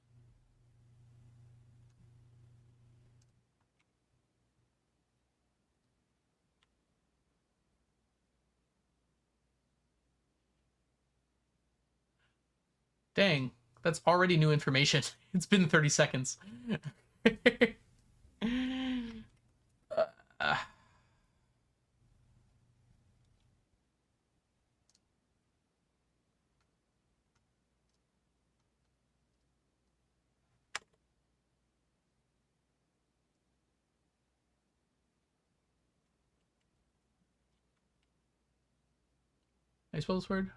Dang, that's already new information. It's been 30 seconds. uh, I spell this word?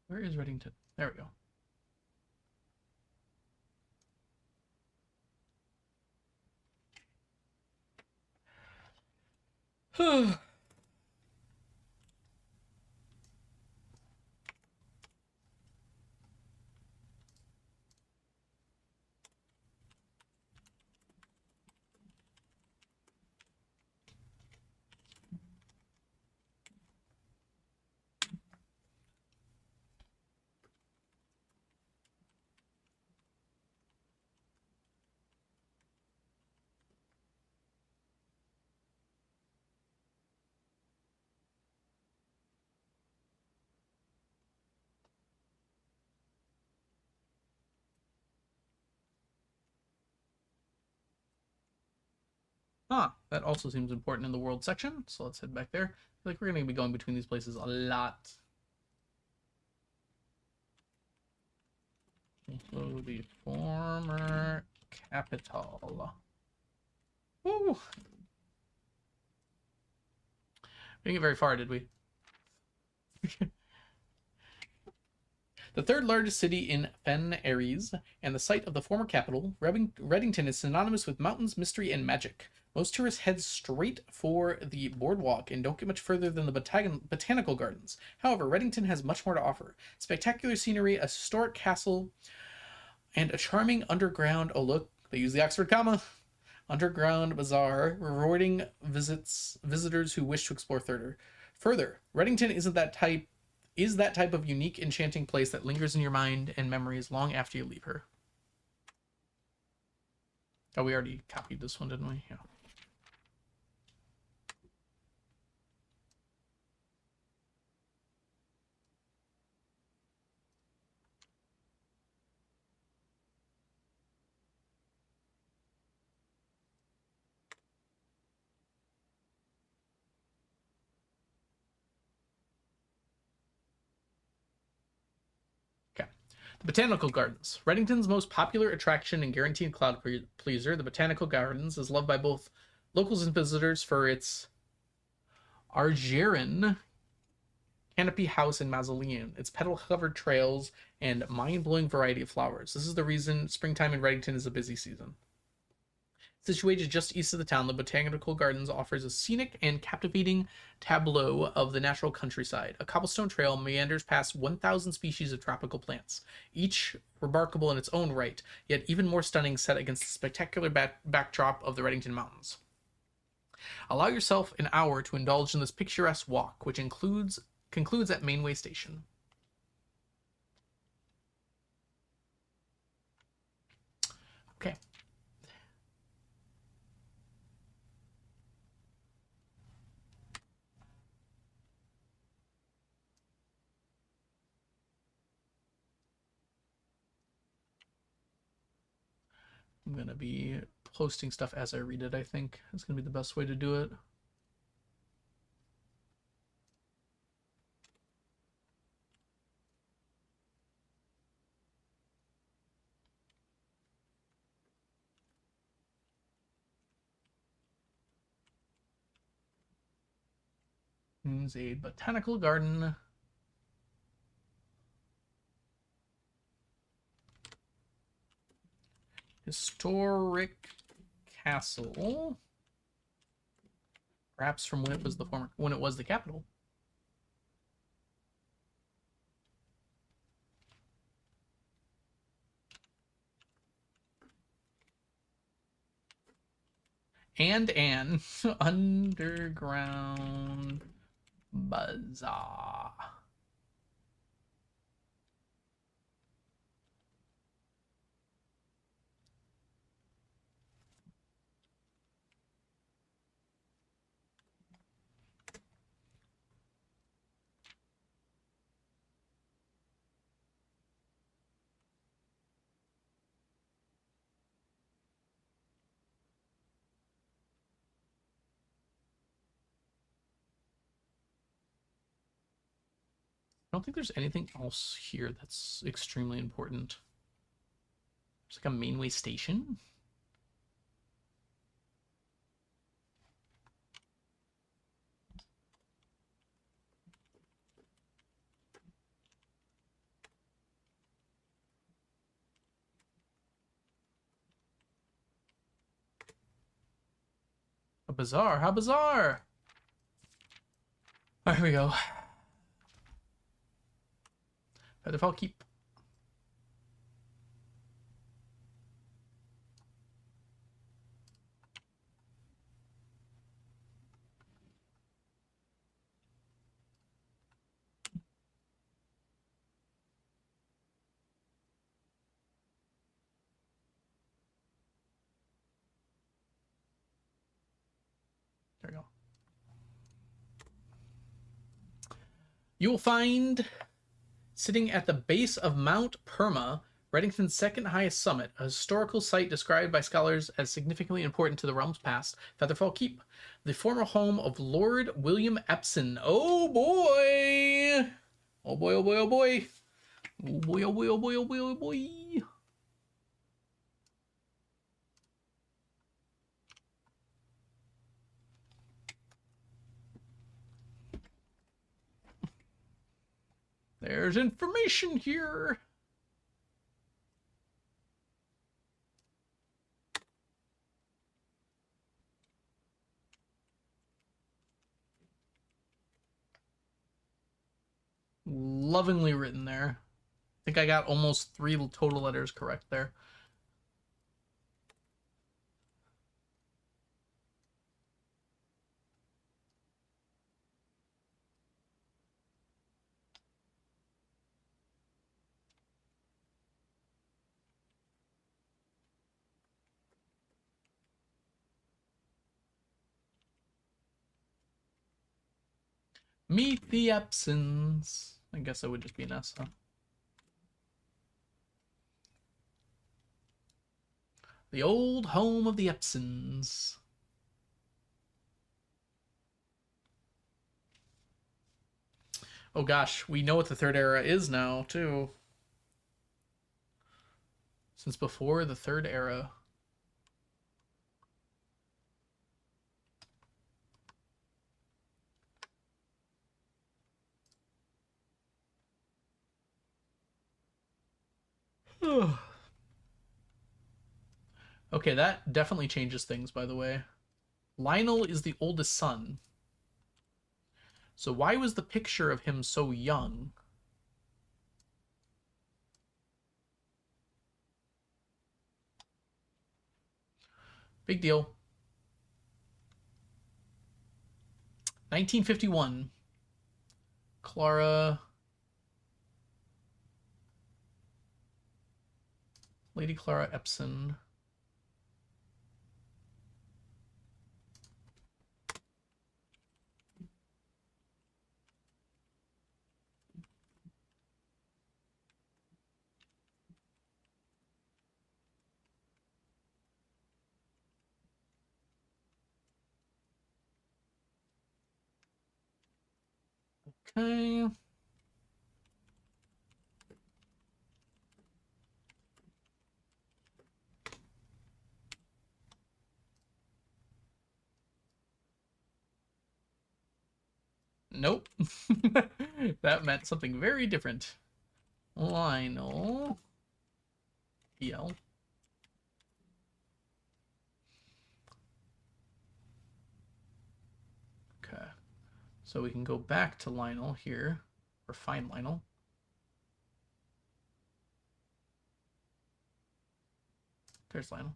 Where is Reddington? There we go. That also seems important in the world section, so let's head back there. I feel like we're going to be going between these places a lot. Also the former capital. Woo! We didn't get very far, did we? The third largest city in Fen Ares, and the site of the former capital, Reddington is synonymous with mountains, mystery, and magic. Most tourists head straight for the boardwalk and don't get much further than the botanical gardens. However, Reddington has much more to offer. Spectacular scenery, a historic castle, and a charming underground, oh look, they use the Oxford comma, underground bazaar, rewarding visitors who wish to explore further. Reddington is that type of unique, enchanting place that lingers in your mind and memories long after you leave her. Oh, we already copied this one, didn't we? Yeah. The Botanical Gardens. Reddington's most popular attraction and guaranteed crowd pleaser, the Botanical Gardens is loved by both locals and visitors for its Argyrin canopy house and mausoleum, its petal-covered trails, and mind-blowing variety of flowers. This is the reason springtime in Reddington is a busy season. Situated just east of the town, the Botanical Gardens offers a scenic and captivating tableau of the natural countryside. A cobblestone trail meanders past 1,000 species of tropical plants, each remarkable in its own right, yet even more stunning set against the spectacular backdrop of the Reddington Mountains. Allow yourself an hour to indulge in this picturesque walk, which concludes at Mainway Station. Okay. I'm going to be posting stuff as I read it, I think. It's going to be the best way to do it. It's a botanical garden. Historic castle. Perhaps from when it was the capital. And an underground bazaar. I don't think there's anything else here that's extremely important. It's like a mainway station. A bazaar? How bizarre! Alright, here we go. Featherfall Keep. There we go. You will find, sitting at the base of Mount Perma, Reddington's second highest summit, a historical site described by scholars as significantly important to the realm's past, Featherfall Keep, the former home of Lord William Epsom. Oh boy! Oh boy, oh boy, oh boy! Oh boy, oh boy, oh boy, oh boy, oh boy! There's information here! Lovingly written there. I think I got almost 3 total letters correct there. Meet the Epsons. I guess that would just be an S, huh? The old home of the Epsons. Oh gosh, we know what the third era is now, too. Since before the third era. Okay, that definitely changes things, by the way. Lionel is the oldest son. So why was the picture of him so young? Big deal. 1951. Clara. Lady Clara Epson. Okay. Nope. That meant something very different. Lionel. EL. Okay. So we can go back to Lionel here, or find Lionel. There's Lionel.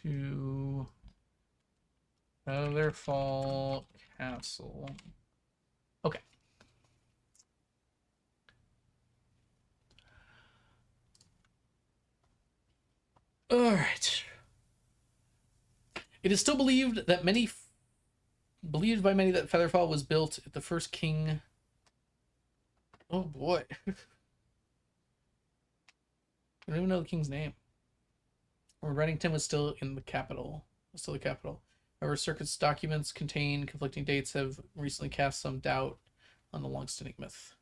To Featherfall Castle. Okay. All right. It is still believed that believed by many that Featherfall was built at the first king. Oh boy. I don't even know the king's name. When Reddington was still in the capital. Still the capital. However, Circuit's documents contain conflicting dates have recently cast some doubt on the long-standing myth.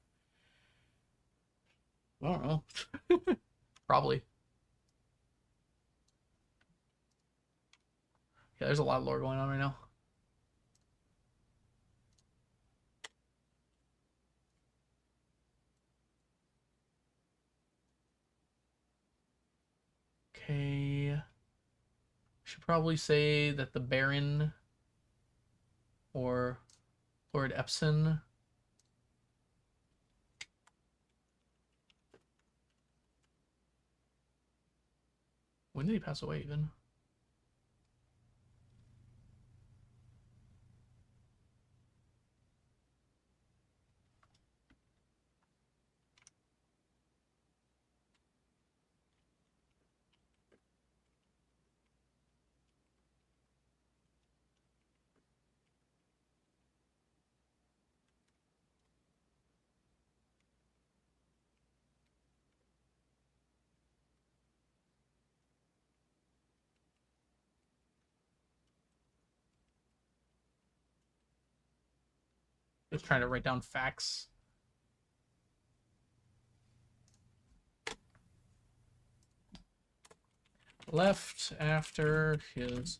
I don't know. Probably. Yeah, there's a lot of lore going on right now. Okay. Should probably say that the Baron or Lord Epson. When did he pass away even? Just trying to write down facts. Left after his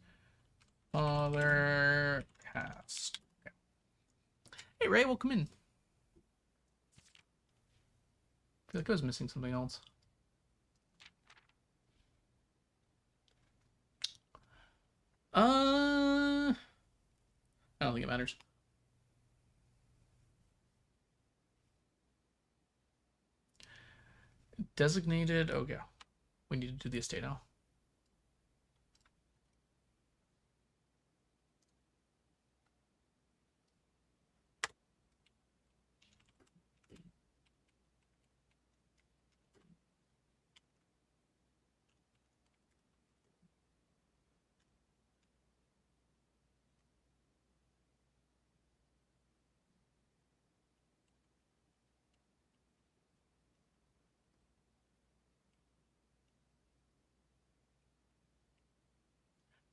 father passed. Okay. Hey Ray, welcome in. I feel like I was missing something else. I don't think it matters. Designated. Oh yeah, we need to do the estate now.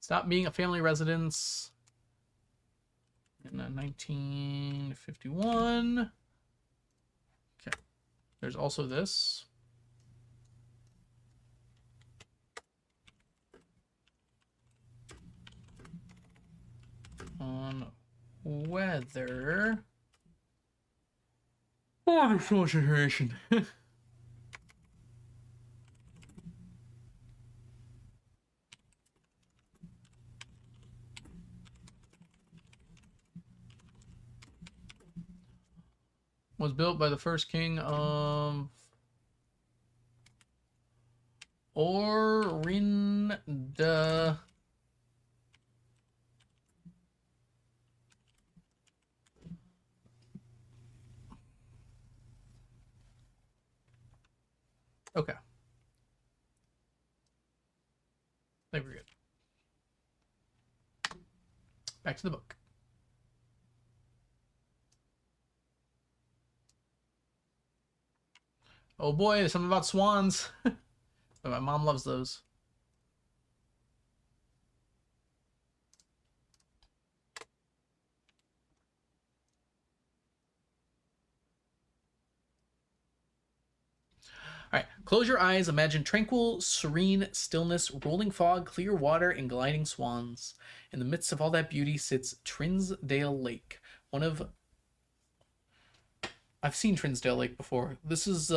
Stopped being a family residence in 1951. Okay. There's also this. On weather. Oh, there's so much information. Was built by the first king of Orinda. Okay. I think we're good. Back to the book. Oh boy, there's something about swans. My mom loves those. All right, close your eyes. Imagine tranquil, serene stillness, rolling fog, clear water, and gliding swans. In the midst of all that beauty sits Trinsdale Lake, one of... I've seen Trinsdale Lake before. This is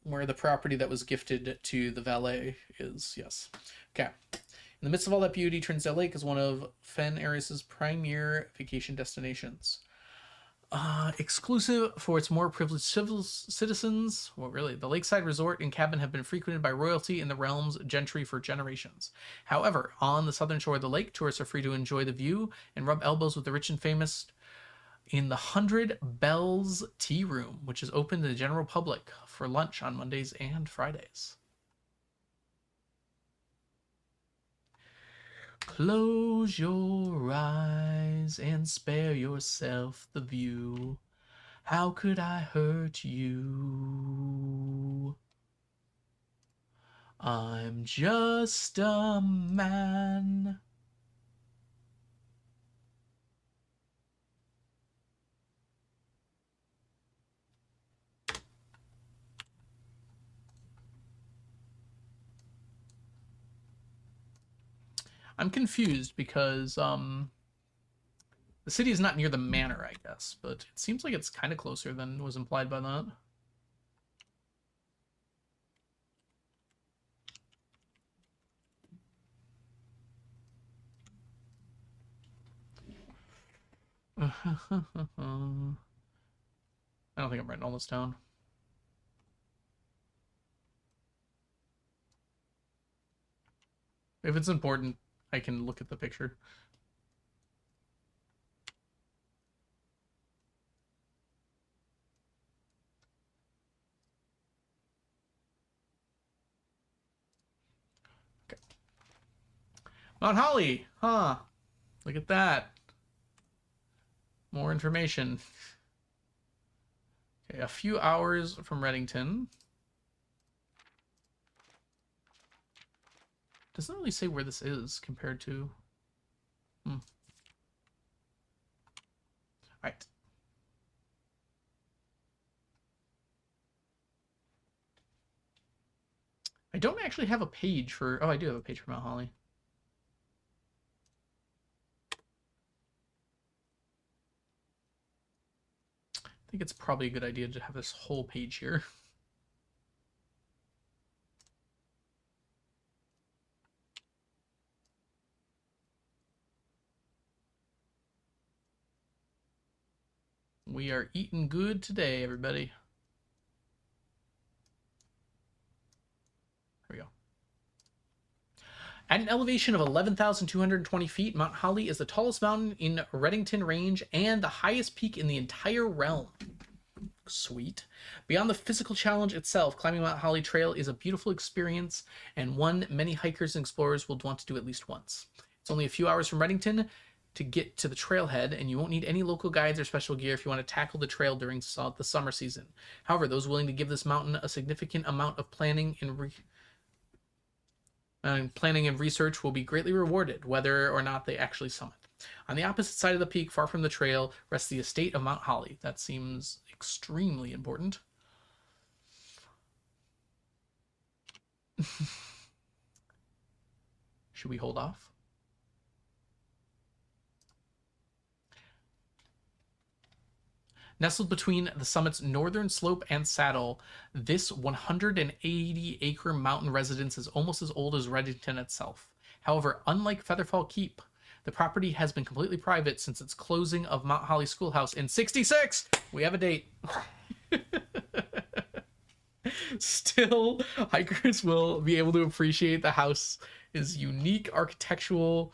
where the property that was gifted to the valet is. Yes. Okay. In the midst of all that beauty, Trinsdale Lake is one of Fen Aris's premier vacation destinations. Exclusive for its more privileged citizens. Well, really, the lakeside resort and cabin have been frequented by royalty and the realm's gentry for generations. However, on the southern shore of the lake, tourists are free to enjoy the view and rub elbows with the rich and famous in the 100 Bells Tea Room, which is open to the general public for lunch on Mondays and Fridays. Close your eyes and spare yourself the view. How could I hurt you? I'm just a man. I'm confused because the city is not near the manor, I guess, but it seems like it's kind of closer than was implied by that. I don't think I'm writing all this down. If it's important, I can look at the picture. Okay. Mount Holly, huh? Look at that. More information. Okay, a few hours from Reddington. Doesn't really say where this is compared to... All right. I don't actually have a page for... Oh, I do have a page for Mount Holly. I think it's probably a good idea to have this whole page here. We are eating good today, everybody. There we go. At an elevation of 11,220 feet, Mount Holly is the tallest mountain in Reddington Range and the highest peak in the entire realm. Sweet. Beyond the physical challenge itself, climbing Mount Holly Trail is a beautiful experience and one many hikers and explorers will want to do at least once. It's only a few hours from Reddington to get to the trailhead, and you won't need any local guides or special gear if you want to tackle the trail during the summer season. However, those willing to give this mountain a significant amount of planning and And planning and research will be greatly rewarded, whether or not they actually summit. On the opposite side of the peak, far from the trail, rests the estate of Mount Holly. That seems extremely important. Should we hold off? Nestled between the summit's northern slope and saddle, this 180-acre mountain residence is almost as old as Reddington itself. However, unlike Featherfall Keep, the property has been completely private since its closing of Mount Holly Schoolhouse in '66. We have a date. Still, hikers will be able to appreciate the house's unique architectural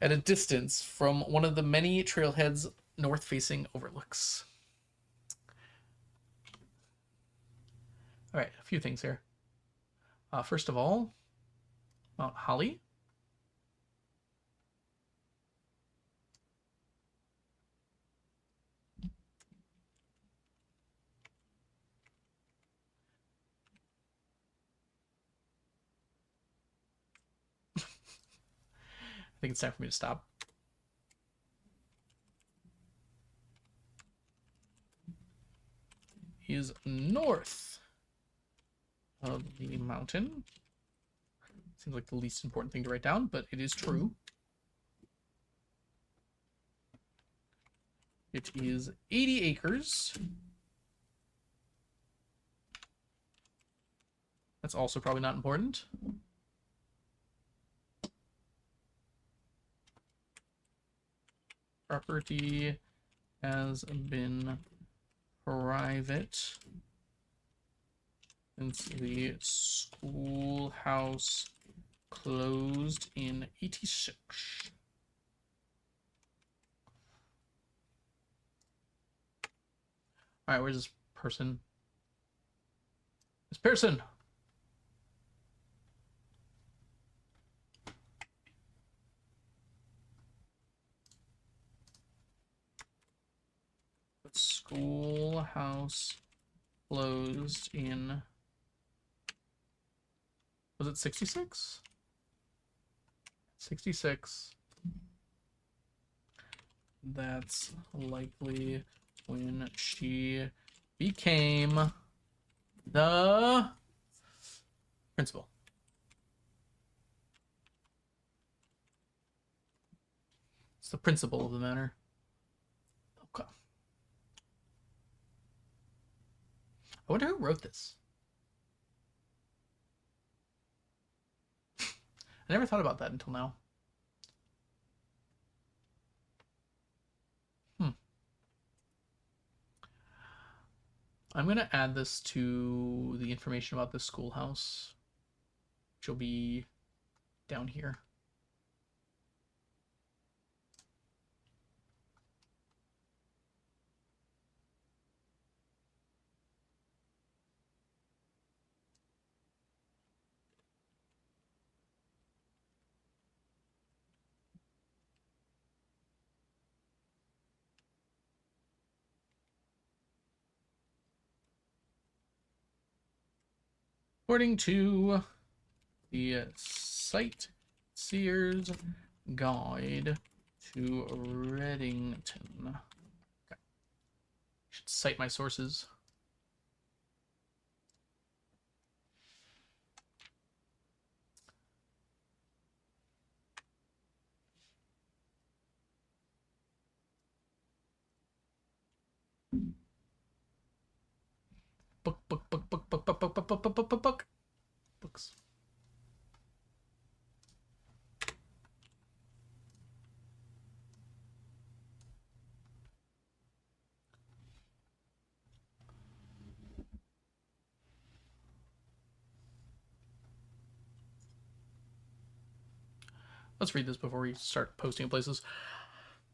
at a distance from one of the many trailheads north-facing overlooks. All right, a few things here. First of all, Mount Holly. I think it's time for me to stop. Is north of the mountain. Seems like the least important thing to write down, but it is true. It is 80 acres. That's also probably not important. Property has been private since the schoolhouse closed in '86. All right, where's this person? This person. Schoolhouse closed in, was it 66? 66. That's likely when she became the principal. It's the principal of the matter. Okay. I wonder who wrote this. I never thought about that until now. I'm going to add this to the information about this schoolhouse, which will be down here. According to the Sightseer's Guide to Reddington. Okay. Should cite my sources. Books. Let's read this before we start posting places.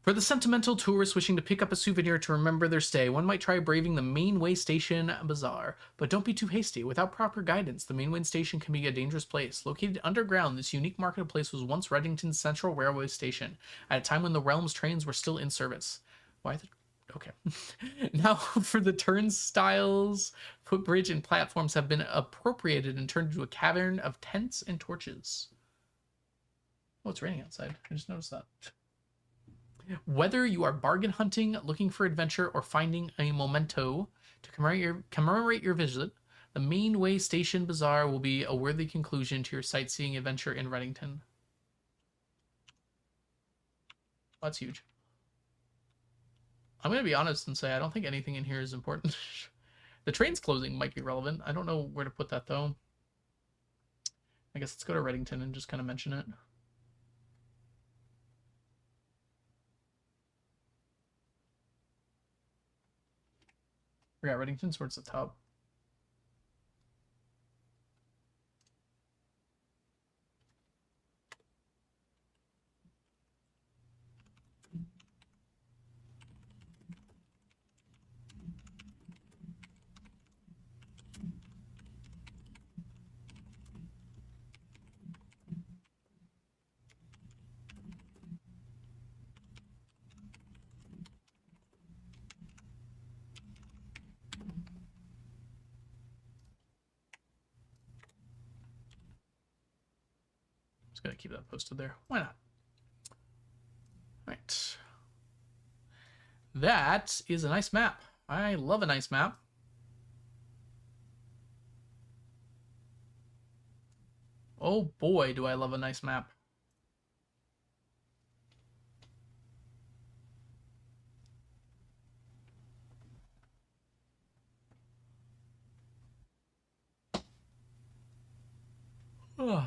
For the sentimental tourists wishing to pick up a souvenir to remember their stay, one might try braving the Mainway Station Bazaar. But don't be too hasty. Without proper guidance, the Mainway Station can be a dangerous place. Located underground, this unique marketplace was once Reddington's central railway station, at a time when the Realm's trains were still in service. Why the Okay. Now for the turnstiles, footbridge, and platforms have been appropriated and turned into a cavern of tents and torches. Oh, it's raining outside. I just noticed that. Whether you are bargain hunting, looking for adventure, or finding a memento to commemorate your visit, the Mainway Station Bazaar will be a worthy conclusion to your sightseeing adventure in Reddington. Oh, that's huge. I'm going to be honest and say I don't think anything in here is important. The train's closing might be relevant. I don't know where to put that, though. I guess let's go to Reddington and just kind of mention it. We got Reddington towards the top. Just gonna keep that posted there. Why not? All right. That is a nice map. I love a nice map. Oh boy, do I love a nice map. Ugh.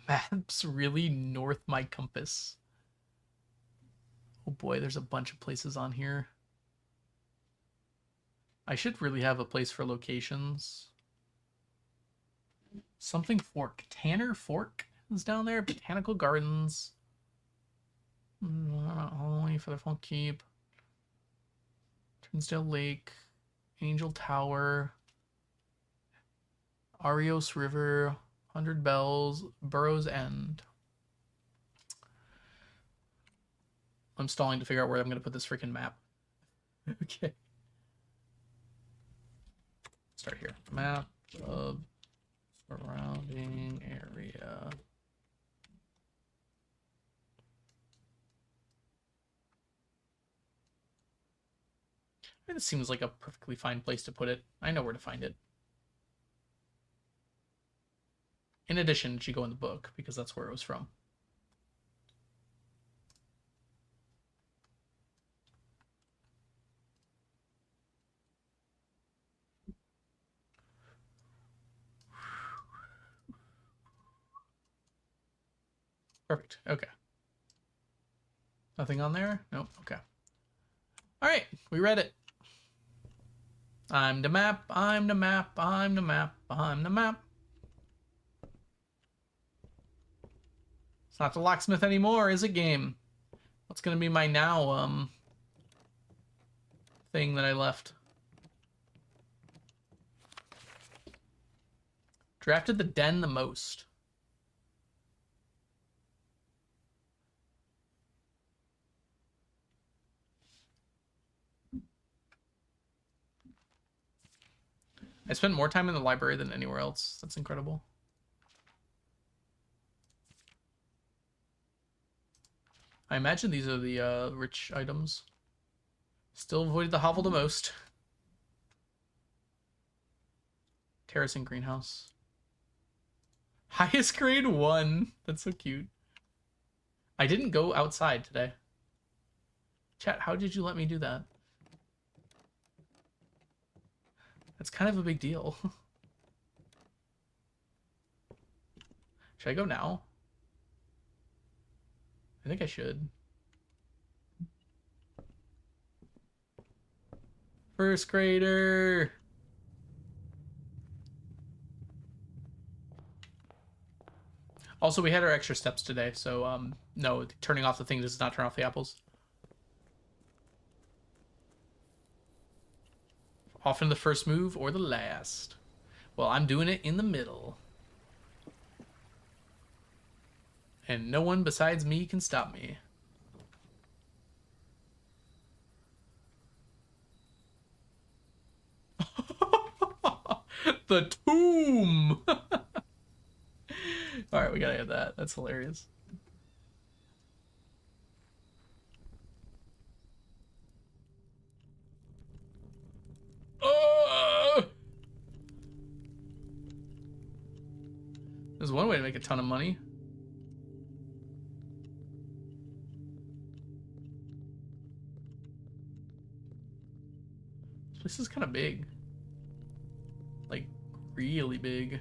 Maps really north my compass. Oh boy, there's a bunch of places on here. I should really have a place for locations. Something Fork. Tanner Fork is down there. Botanical Gardens. Only for the Funk Keep. Turnsdale Lake. Angel Tower. Arios River. 100 Bells. Burrows End. I'm stalling to figure out where I'm going to put this freaking map. Okay. Start here. Map of surrounding area. I mean, this seems like a perfectly fine place to put it. I know where to find it. In addition, it should go in the book because that's where it was from. Perfect. Okay. Nothing on there? Nope. Okay. All right. We read it. I'm the map. I'm the map. I'm the map. I'm the map. It's not the locksmith anymore, is it, game? What's going to be my now, thing that I left? Drafted the den the most. I spent more time in the library than anywhere else. That's incredible. I imagine these are the rich items. Still avoided the hovel the most. Terracing greenhouse. Highest grade 1. That's so cute. I didn't go outside today. Chat, how did you let me do that? That's kind of a big deal. Should I go now? I think I should. First grader. Also, we had our extra steps today, so no, turning off the thing does not turn off the apples. Often the first move or the last. Well, I'm doing it in the middle. And no one besides me can stop me. The tomb! Alright, we gotta get that. That's hilarious. There's one way to make a ton of money. This is kind of big. Like, really big.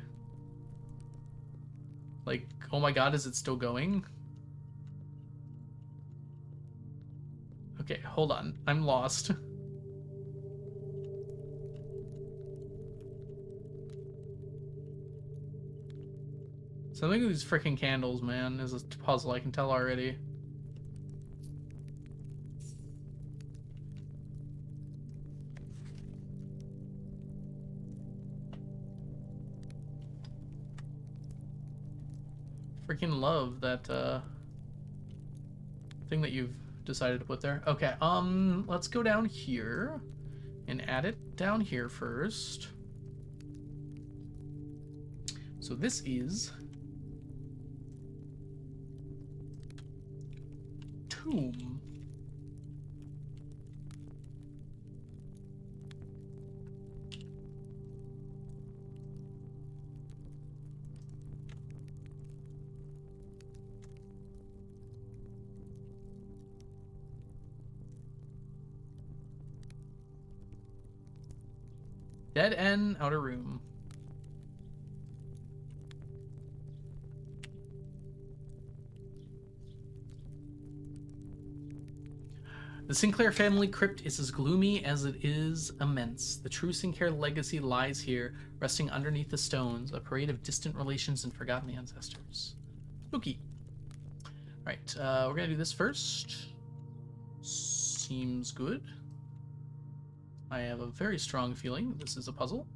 Like, oh my god, is it still going? Okay, hold on. I'm lost. Something with these freaking candles, man, is a puzzle, I can tell already. Freaking love that thing that you've decided to put there. Okay, let's go down here and add it down here first. So this is tomb. Dead end, outer room. The Sinclair family crypt is as gloomy as it is immense. The true Sinclair legacy lies here, resting underneath the stones, a parade of distant relations and forgotten ancestors. Spooky. Right, we're gonna do this first. Seems good. I have a very strong feeling this is a puzzle.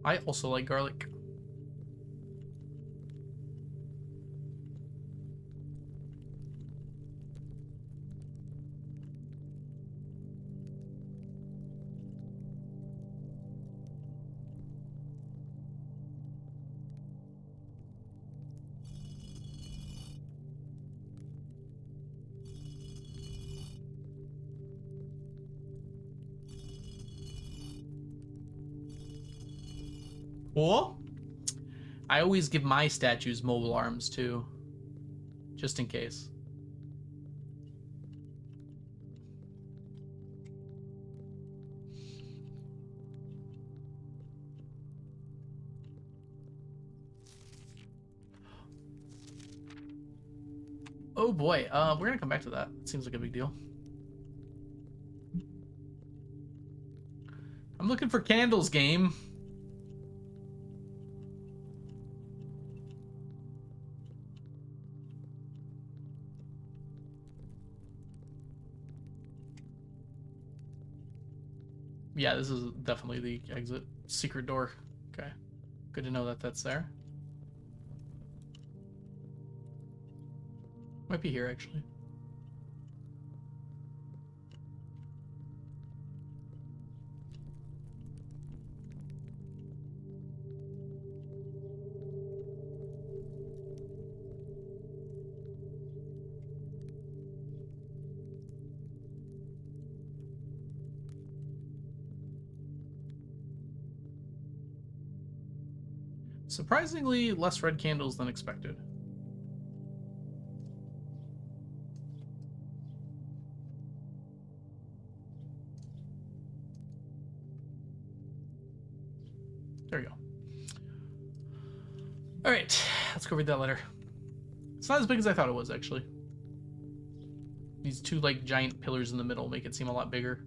I also like garlic. Or I always give my statues mobile arms too, just in case. Oh boy, we're gonna come back to that. It seems like a big deal. I'm looking for candles, game. Yeah, this is definitely the exit. Secret door. Okay. Good to know that that's there. Might be here, actually. Surprisingly, less red candles than expected. There we go. All right, let's go read that letter. It's not as big as I thought it was, actually. These two, like, giant pillars in the middle make it seem a lot bigger.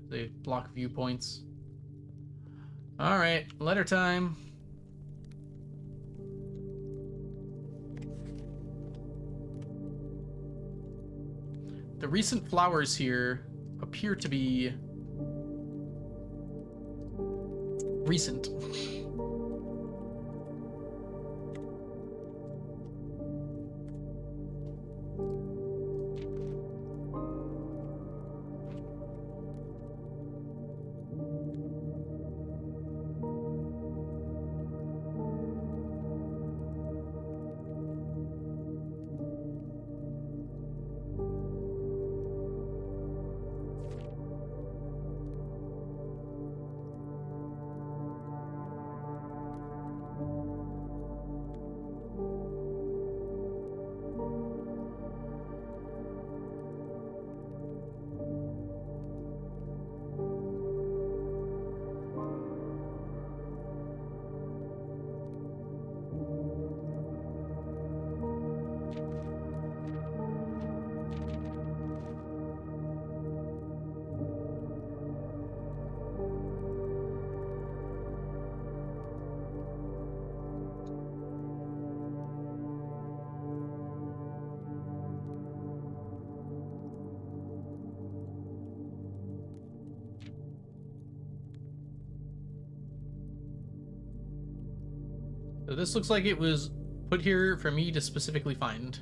They block viewpoints. All right, letter time. The recent flowers here appear to be recent. So this looks like it was put here for me to specifically find.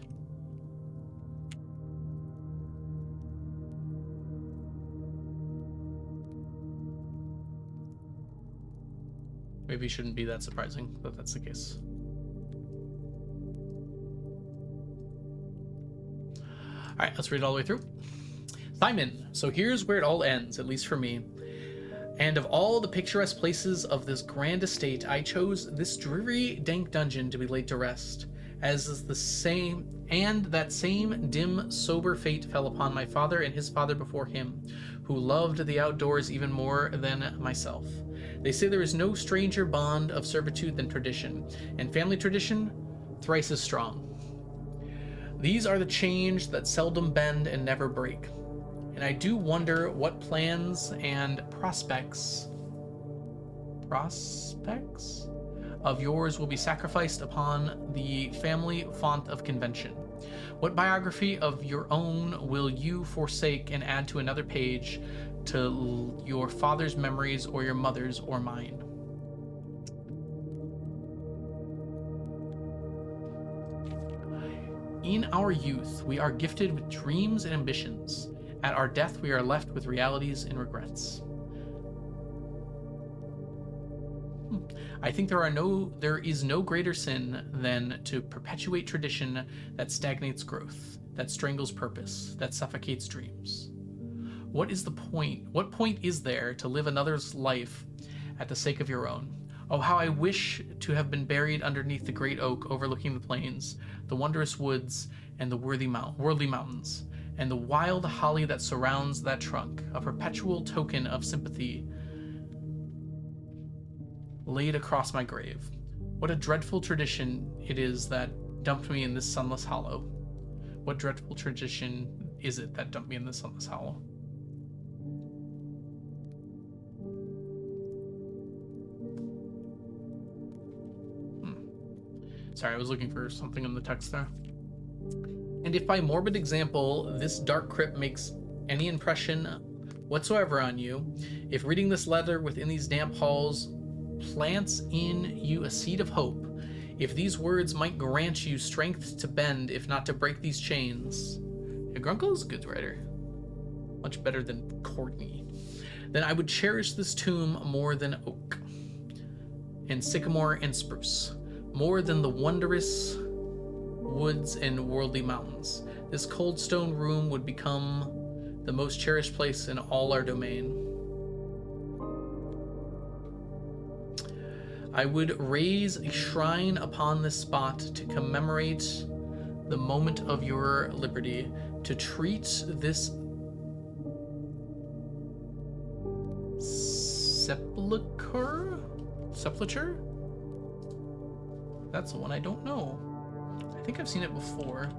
Maybe it shouldn't be that surprising, but that's the case. All right, let's read it all the way through. Simon, so here's where it all ends, at least for me. And of all the picturesque places of this grand estate, I chose this dreary, dank dungeon to be laid to rest, as is the same, and that same dim, sober fate fell upon my father and his father before him, who loved the outdoors even more than myself. They say there is no stranger bond of servitude than tradition, and family tradition, thrice as strong. These are the chains that seldom bend and never break. And I do wonder what plans and prospects of yours will be sacrificed upon the family font of convention. What biography of your own will you forsake and add to another page to your father's memories or your mother's or mine? In our youth, we are gifted with dreams and ambitions. At our death, we are left with realities and regrets. I think there is no greater sin than to perpetuate tradition that stagnates growth, that strangles purpose, that suffocates dreams. What is the point? What point is there to live another's life at the sake of your own? Oh, how I wish to have been buried underneath the great oak overlooking the plains, the wondrous woods, and the worldly mountains, and the wild holly that surrounds that trunk, a perpetual token of sympathy laid across my grave. What a dreadful tradition it is that dumped me in this sunless hollow. What dreadful tradition is it that dumped me in this sunless hollow? Sorry, I was looking for something in the text there. And if by morbid example, this dark crypt makes any impression whatsoever on you, if reading this letter within these damp halls plants in you a seed of hope, if these words might grant you strength to bend, if not to break these chains. Yeah, Grunkle is a good writer. Much better than Courtney. Then I would cherish this tomb more than oak, and sycamore and spruce, more than the wondrous woods and worldly mountains. This cold stone room would become the most cherished place in all our domain. I would raise a shrine upon this spot to commemorate the moment of your liberty, to treat this sepulcher? That's the one I don't know. I think I've seen it before.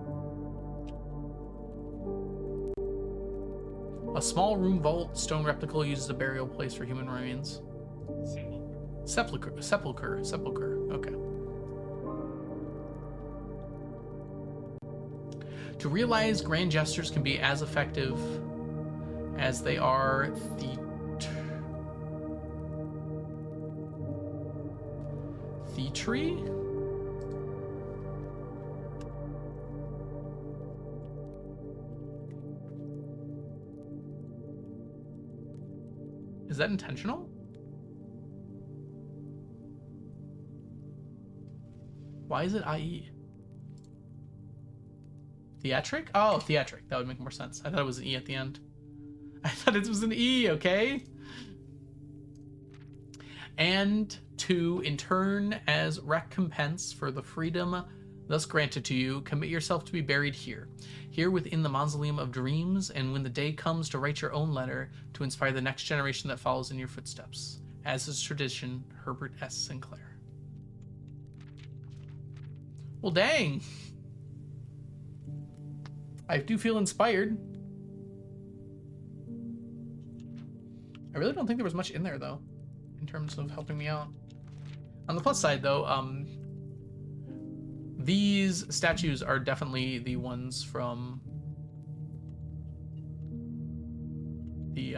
A small room vault stone replica uses a burial place for human remains. Sepulcher. Okay. To realize grand gestures can be as effective as they are theatry? Is that intentional? Why is it IE? Theatric? Oh, theatric. That would make more sense. I thought it was an E at the end. I thought it was an E, okay? And to, in turn, as recompense for the freedom thus granted to you, commit yourself to be buried here within the mausoleum of dreams, and when the day comes to write your own letter to inspire the next generation that follows in your footsteps. As is tradition, Herbert S. Sinclair. Well, dang. I do feel inspired. I really don't think there was much in there, though, in terms of helping me out. On the plus side, though, these statues are definitely the ones from the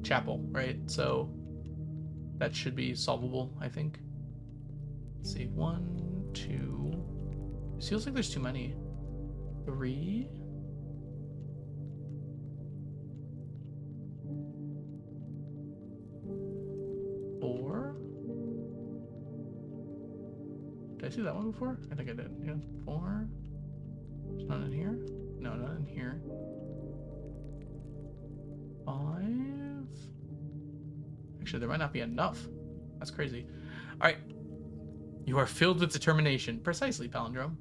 chapel, right? So that should be solvable, I think. Let's see, 1, 2. It feels like there's too many. 3. Did I see that one before? I think I did. Yeah. 4. There's none in here. No, not in here. 5. Actually, there might not be enough. That's crazy. All right. You are filled with determination. Precisely, Palindrome.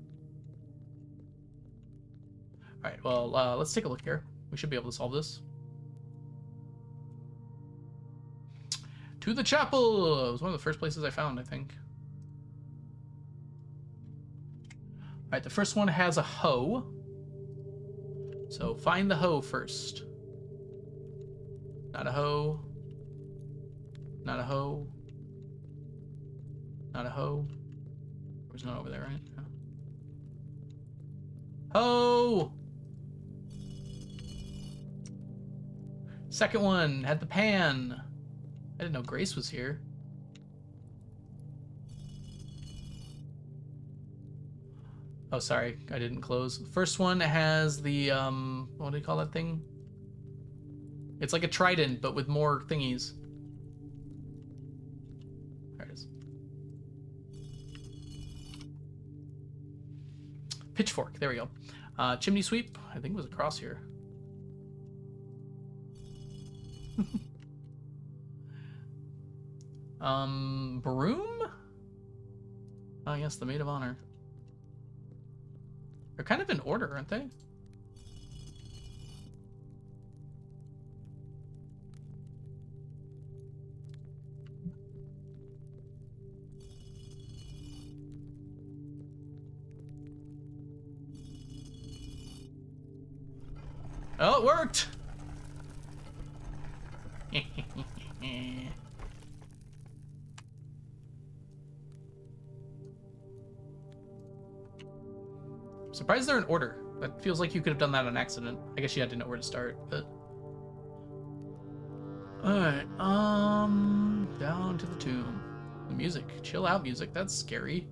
All right. Well, let's take a look here. We should be able to solve this. To the chapel. It was one of the first places I found, I think. All right, the first one has a hoe. So find the hoe first. Not a hoe. Not a hoe. Not a hoe. There's none over there, right? No. Hoe! Second one had the pan. I didn't know Grace was here. Oh, sorry, I didn't close. First one has the, what do you call that thing? It's like a trident, but with more thingies. There it is. Pitchfork, there we go. Chimney sweep, I think it was across here. Broom? Oh, yes, the maid of honor. They're kind of in order, aren't they? Oh, it worked! Surprised they're in order. That feels like you could have done that on accident. I guess you had to know where to start, but... Alright, down to the tomb. The music. Chill out music. That's scary.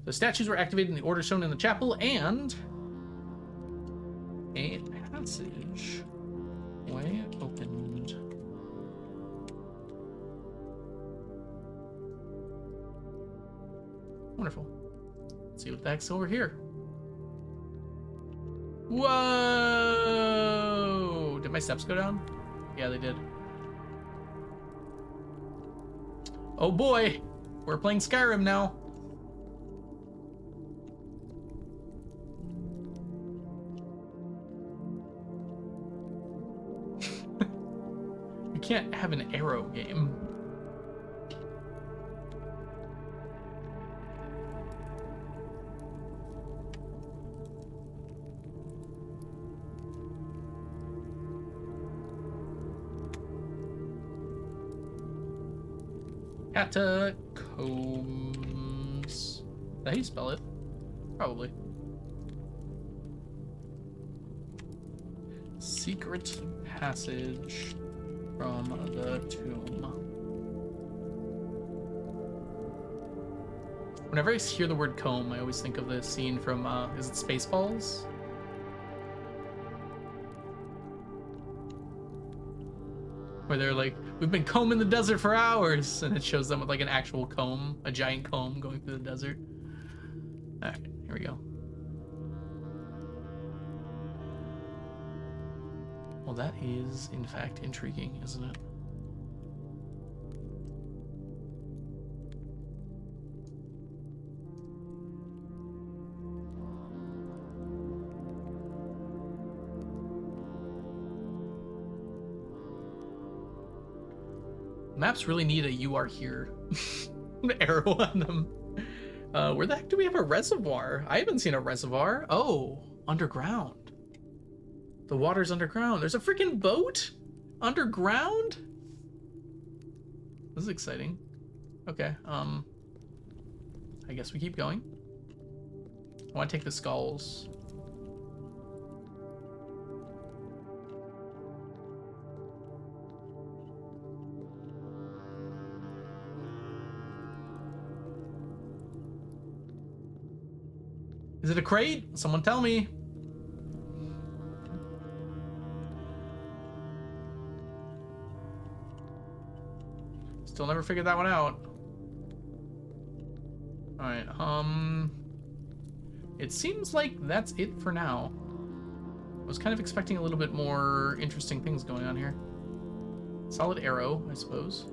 The statues were activated in the order shown in the chapel, and a passage way opened. Wonderful. Let's see what the heck's over here. Whoa! Did my steps go down? Yeah, they did. Oh boy! We're playing Skyrim now. Can't have an arrow game. Catacombs. Is that how you spell it? Probably. Secret passage from the tomb. Whenever I hear the word comb, I always think of the scene from, is it Spaceballs? Where they're like, we've been combing the desert for hours, and it shows them with like an actual comb, a giant comb going through the desert. All right, here we go. Well, that is, in fact, intriguing, isn't it? Maps really need a "you are here" arrow on them. Where the heck do we have a reservoir? I haven't seen a reservoir. Oh, underground. The water's underground. There's a freaking boat underground? This is exciting. Okay, I guess we keep going. I want to take the skulls. Is it a crate? Someone tell me. Still never figured that one out. All right, it seems like that's it for now. I was kind of expecting a little bit more interesting things going on here. Solid arrow, I suppose.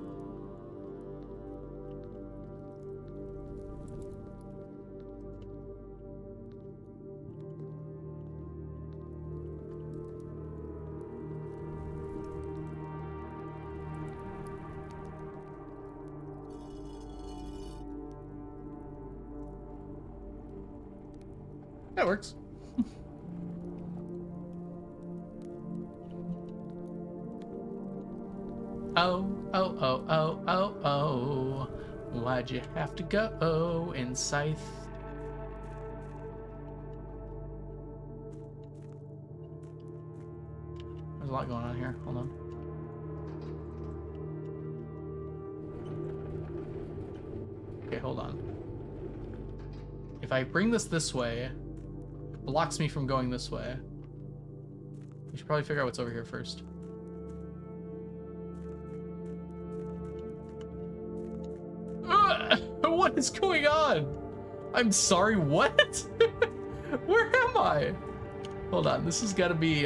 That works. Oh, oh, oh, oh, oh, oh. Why'd you have to go in Scythe? There's a lot going on here. Hold on. Okay, hold on. If I bring this way, it blocks me from going this way. We should probably figure out what's over here first. What is going on? I'm sorry, what? Where am I? Hold on, this has got to be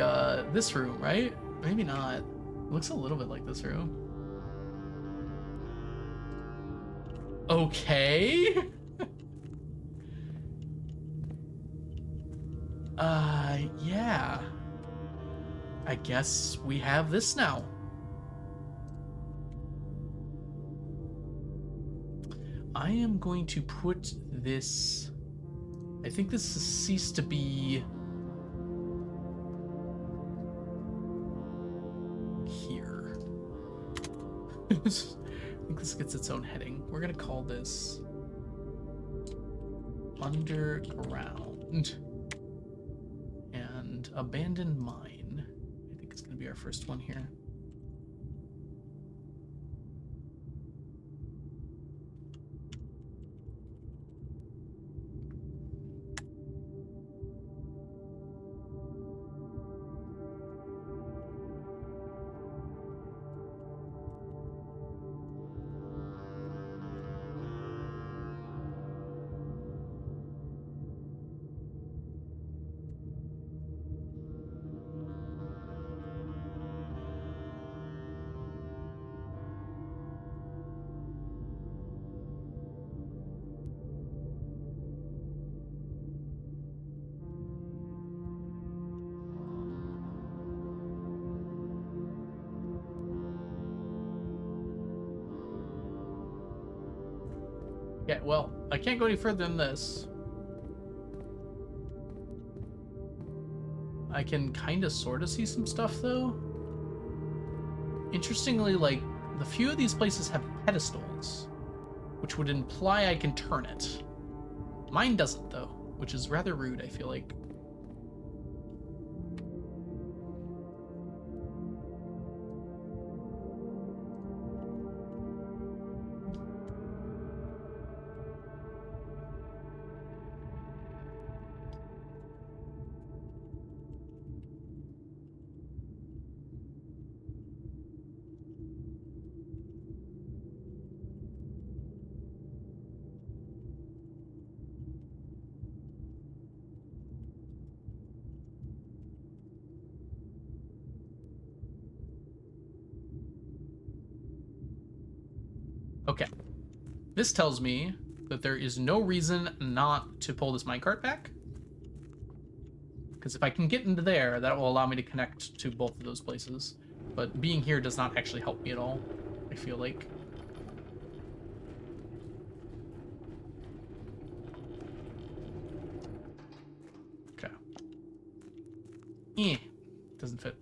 this room, right? Maybe not. It looks a little bit like this room. Okay. Yeah. I guess we have this now. I am going to put this... I think this has ceased to be... here. I think this gets its own heading. We're gonna call this... Underground. And Abandoned Mine. I think it's gonna be our first one here. Yeah, well, I can't go any further than this. I can kind of sort of see some stuff, though. Interestingly, like, the few of these places have pedestals. which would imply I can turn it. Mine doesn't, though, which is rather rude, I feel like. Okay. This tells me that there is no reason not to pull this minecart back. Because if I can get into there, that will allow me to connect to both of those places. But being here does not actually help me at all, I feel like. Okay. Doesn't fit.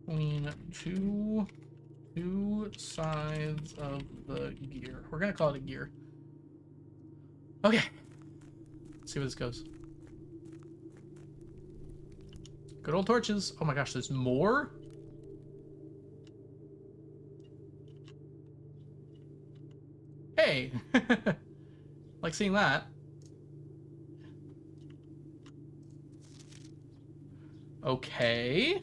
Between two sides of the gear. We're gonna call it a gear. Okay. Let's see where this goes. Good old torches. Oh my gosh, there's more? Hey! Like seeing that. Okay.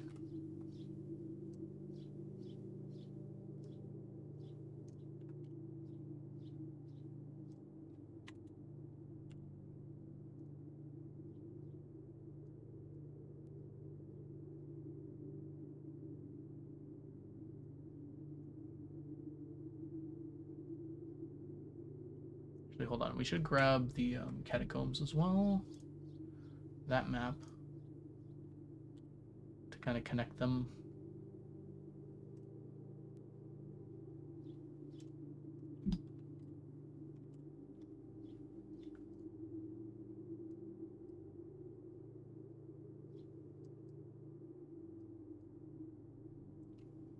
Actually, hold on. We should grab the catacombs as well. That map. To kind of connect them.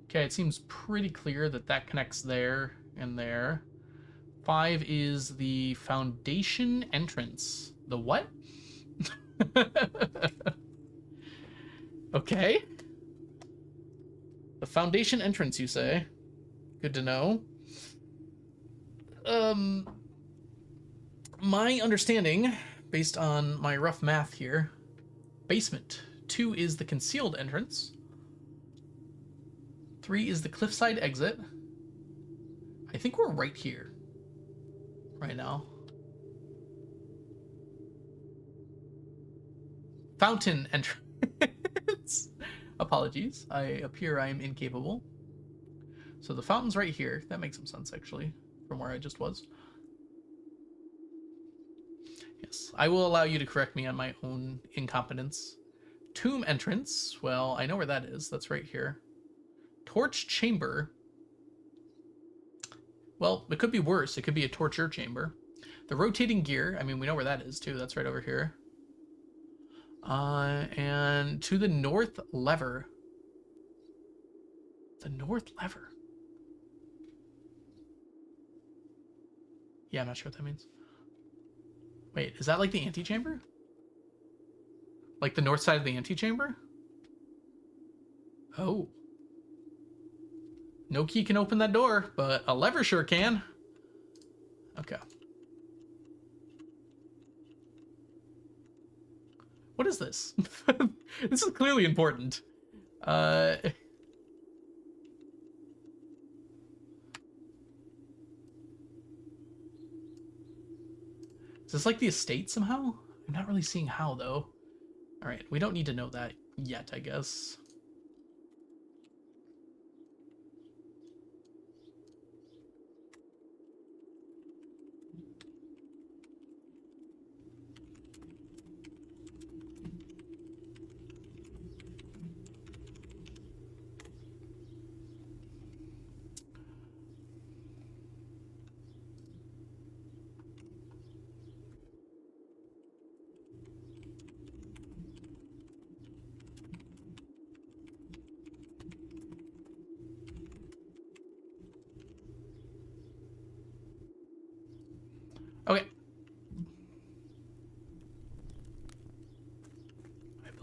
Okay, it seems pretty clear that that connects there and there. 5 is the foundation entrance. The what? Okay. The foundation entrance, you say? Good to know. My understanding, based on my rough math here, basement. 2 is the concealed entrance. 3 is the cliffside exit. I think we're right here. Right now. Fountain entrance. Apologies. I appear I am incapable. So the fountain's right here. That makes some sense, actually, from where I just was. Yes, I will allow you to correct me on my own incompetence. Tomb entrance. Well, I know where that is. That's right here. Torch chamber. Well, it could be worse. It could be a torture chamber. The rotating gear. I mean, we know where that is, too. That's right over here. And to the north lever. The north lever. Yeah, I'm not sure what that means. Wait, is that like the antechamber? Like the north side of the antechamber? Oh. No key can open that door, but a lever sure can. Okay. What is this? This is clearly important. Is this like the estate somehow? I'm not really seeing how, though. All right, we don't need to know that yet, I guess.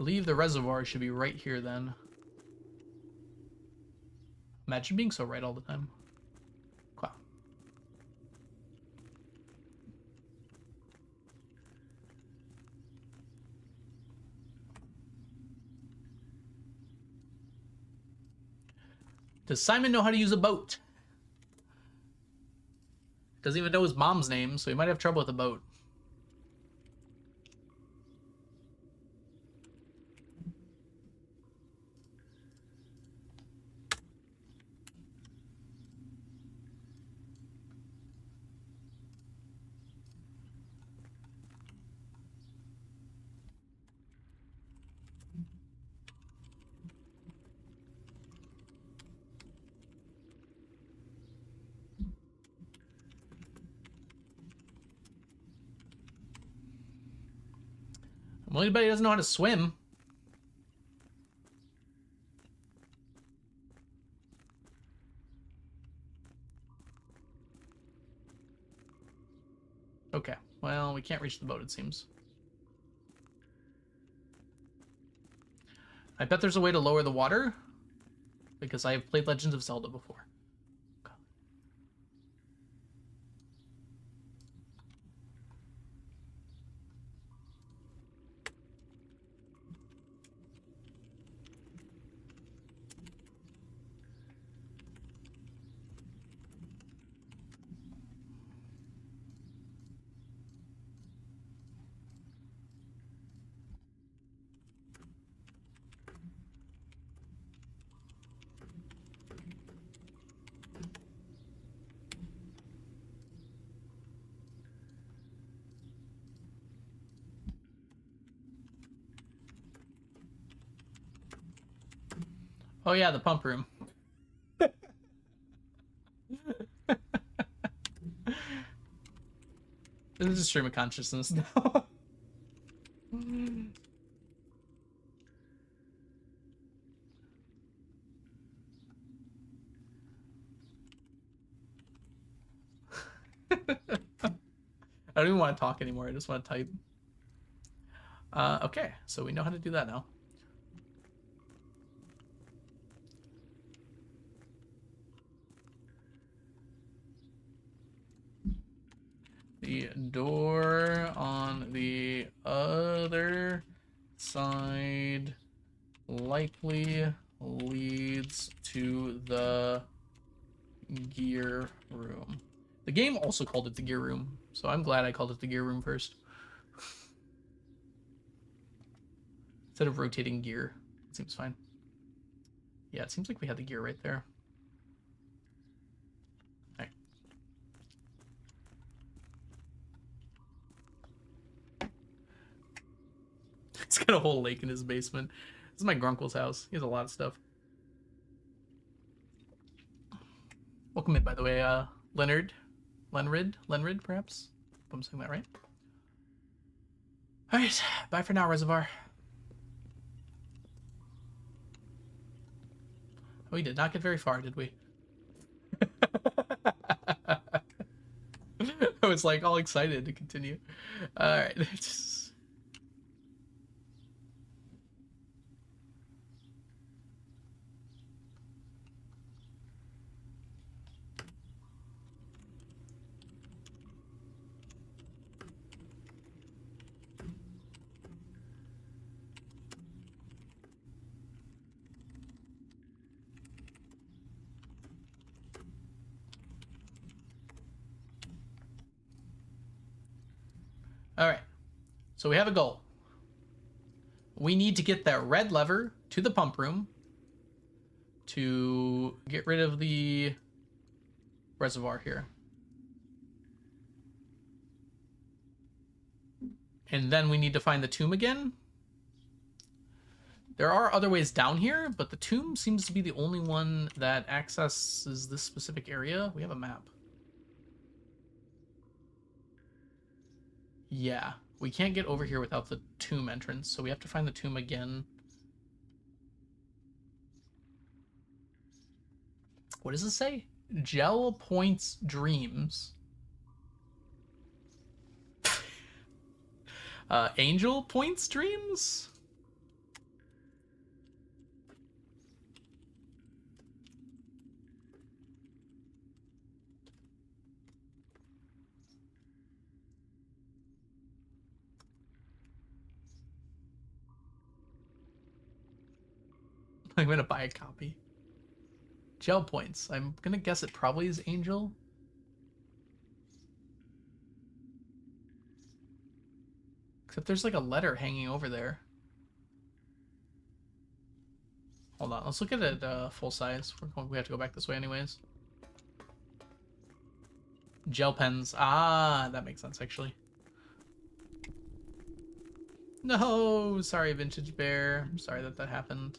believe the reservoir should be right here then. Imagine being so right all the time. Wow. Does Simon know how to use a boat? Doesn't even know his mom's name, so he might have trouble with a boat. Well, anybody doesn't know how to swim. Okay, well, we can't reach the boat, it seems. I bet there's a way to lower the water, because I have played Legends of Zelda before. Oh yeah, the pump room. This is a stream of consciousness now. I don't even want to talk anymore. I just want to type. Okay, so we know how to do that now. The door on the other side likely leads to the gear room. The game also called it the gear room, so I'm glad I called it the gear room first. Instead of rotating gear. It seems fine. Yeah, it seems like we had the gear right there. Alright. He's got a whole lake in his basement. This is my grunkle's house. He has a lot of stuff. Welcome in, by the way, Leonard, perhaps? If I'm saying that right. All right, bye for now, Reservoir. We did not get very far, did we? I was like all excited to continue. All right. All right. So we have a goal. We need to get that red lever to the pump room to get rid of the reservoir here. And then we need to find the tomb again. There are other ways down here, but the tomb seems to be the only one that accesses this specific area. We have a map. Yeah, we can't get over here without the tomb entrance, so we have to find the tomb again. What does it say? Gel points dreams. Angel points dreams? I'm gonna buy a copy. Gel points. I'm gonna guess it probably is Angel. Except there's like a letter hanging over there. Hold on, let's look at it full size. We have to go back this way anyways. Gel pens. Ah, that makes sense actually. No, sorry, Vintage Bear. I'm sorry that happened.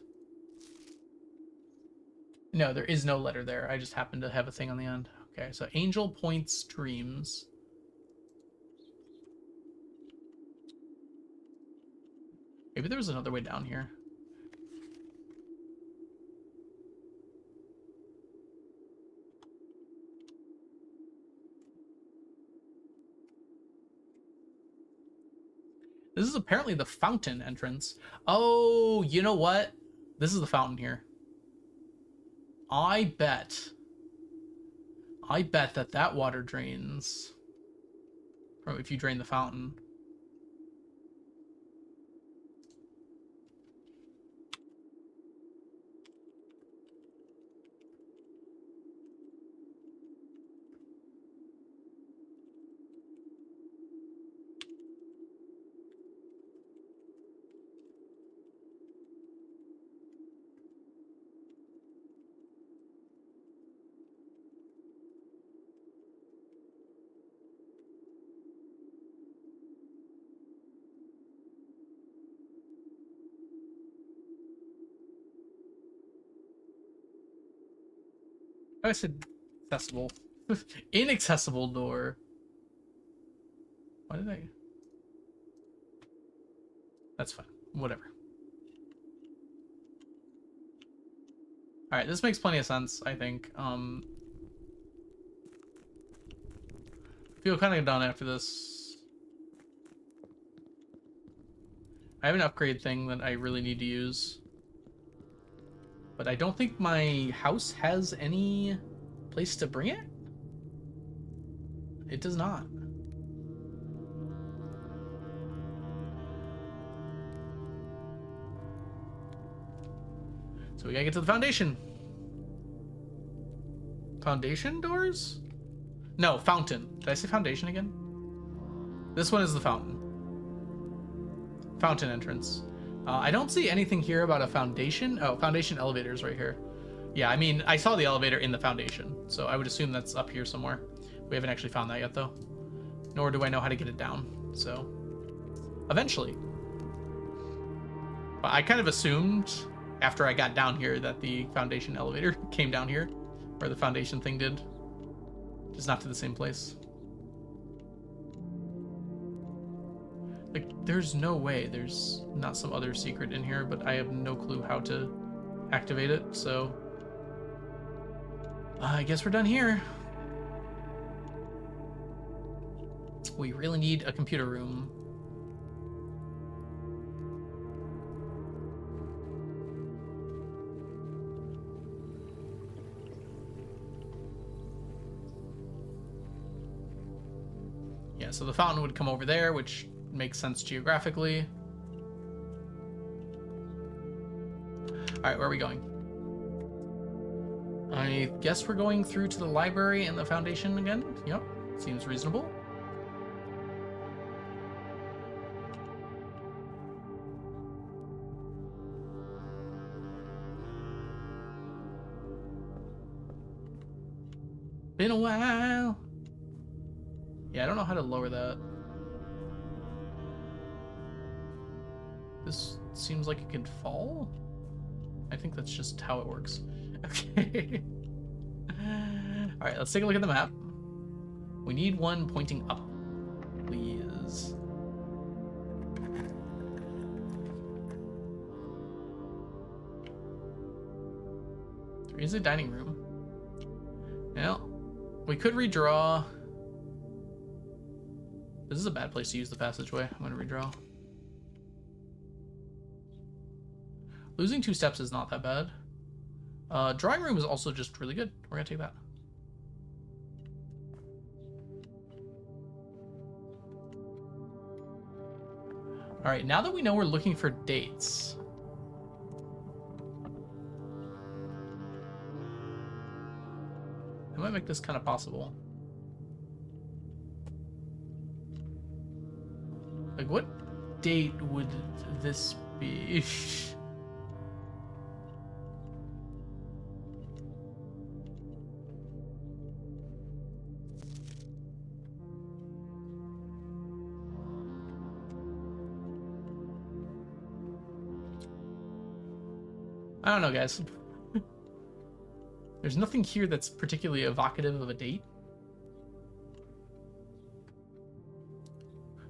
No, there is no letter there. I just happened to have a thing on the end. Okay, so Angel Points Dreams. Maybe there was another way down here. This is apparently the fountain entrance. Oh, you know what? This is the fountain here. I bet that water drains from if you drain the fountain. I said accessible. Inaccessible door. Why did I? That's fine. Whatever. Alright, this makes plenty of sense, I think. Feel kind of done after this. I have an upgrade thing that I really need to use. But I don't think my house has any place to bring it. It does not. So we gotta get to the foundation. Foundation doors? No, fountain. Did I say foundation again? This one is the fountain. Fountain entrance. I don't see anything here about a foundation. Oh, foundation elevators right here. Yeah, I mean, I saw the elevator in the foundation, so I would assume that's up here somewhere. We haven't actually found that yet, though. Nor do I know how to get it down, so... Eventually. But I kind of assumed, after I got down here, that the foundation elevator came down here. Or the foundation thing did. Just not to the same place. Like, there's no way there's not some other secret in here, but I have no clue how to activate it, so... I guess we're done here. We really need a computer room. Yeah, so the fountain would come over there, which makes sense geographically. Alright, where are we going? I guess we're going through to the library and the foundation again. Yep, seems reasonable. Been a while. Yeah, I don't know how to lower that. This seems like it could fall. I think that's just how it works. Okay. All right, let's take a look at the map. We need one pointing up, please. There is a dining room. Now, we could redraw. This is a bad place to use the passageway. I'm going to redraw. Losing 2 steps is not that bad. Drawing room is also just really good. We're going to take that. All right, now that we know we're looking for dates, make this kind of possible. Like, what date would this be? I don't know, guys. There's nothing here that's particularly evocative of a date.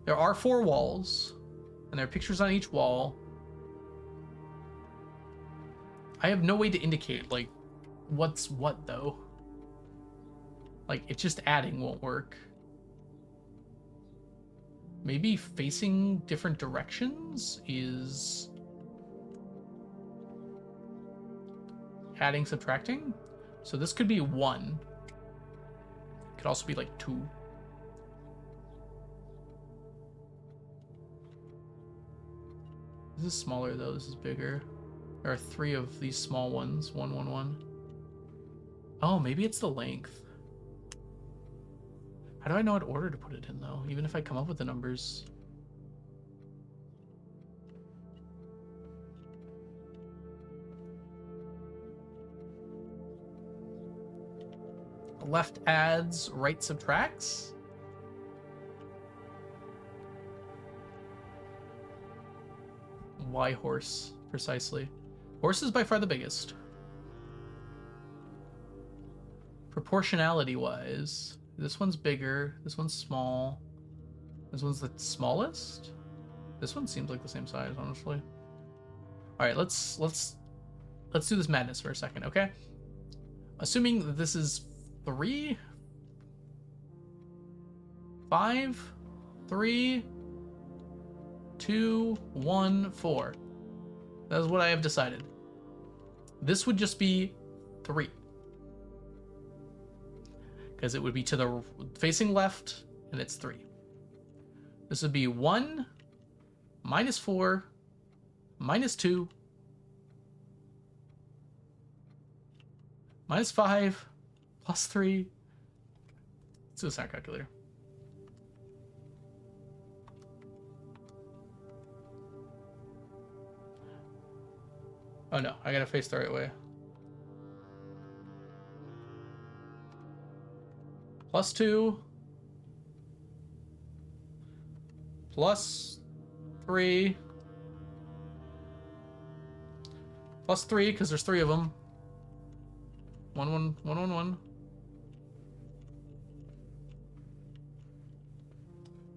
There are 4 walls, and there are pictures on each wall. I have no way to indicate, like, what's what, though. Like, it's just adding won't work. Maybe facing different directions is adding, subtracting? So this could be 1. Could also be like 2. This is smaller though, this is bigger. There are 3 of these small ones. 1, 1, 1. Oh, maybe it's the length. How do I know what order to put it in though? Even if I come up with the numbers. Left adds, right subtracts. Why horse, precisely? Horse is by far the biggest. Proportionality-wise, this one's bigger, this one's small, this one's the smallest? This one seems like the same size, honestly. All right, let's do this madness for a second, okay? Assuming that this is 3, 5, 3, 2, 1, 4. That is what I have decided. This would just be 3. Because it would be to the facing left, and it's 3. This would be 1, minus 4, minus 2, minus 5, plus 3. Let's do a sound calculator. Oh no, I gotta face the right way. Plus 2. Plus 3. Plus 3, because there's 3 of them. 1, 1, 1, 1, 1.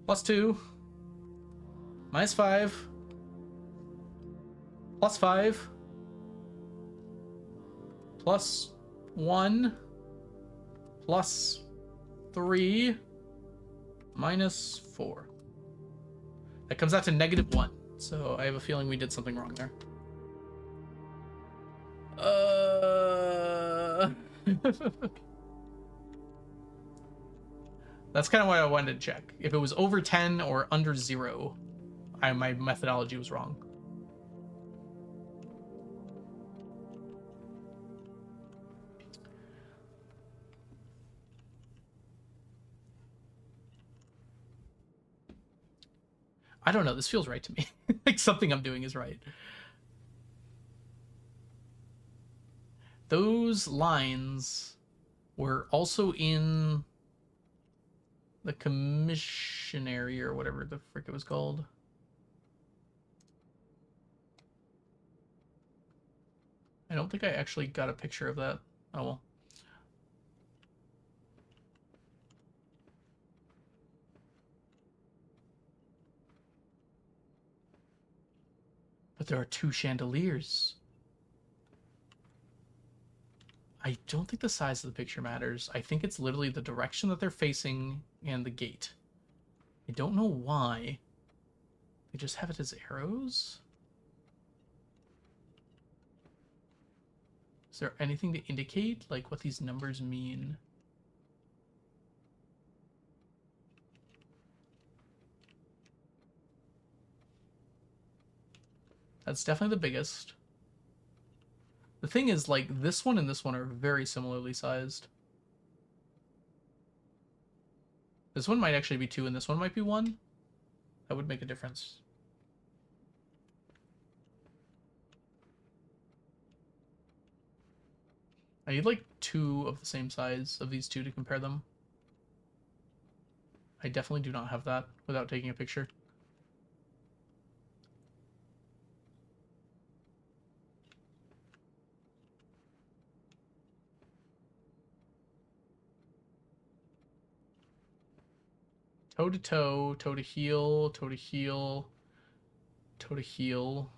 Plus 2. Minus 5. Plus 5. Plus 1. Plus 3. Minus 4. That comes out to -1. So I have a feeling we did something wrong there. That's kind of what I wanted to check. If it was over 10 or under 0, my methodology was wrong. I don't know. This feels right to me. Like something I'm doing is right. Those lines were also in the commissionary or whatever the frick it was called. I don't think I actually got a picture of that. Oh well. But there are 2 chandeliers. I don't think the size of the picture matters. I think it's literally the direction that they're facing and the gate. I don't know why. They just have it as arrows? Is there anything to indicate, like, what these numbers mean? That's definitely the biggest. The thing is, like, this one and this one are very similarly sized. This one might actually be 2 and this one might be 1. That would make a difference. I need like 2 of the same size of these 2 to compare them. I definitely do not have that without taking a picture. Toe to toe, toe to heel, toe to heel, toe to heel.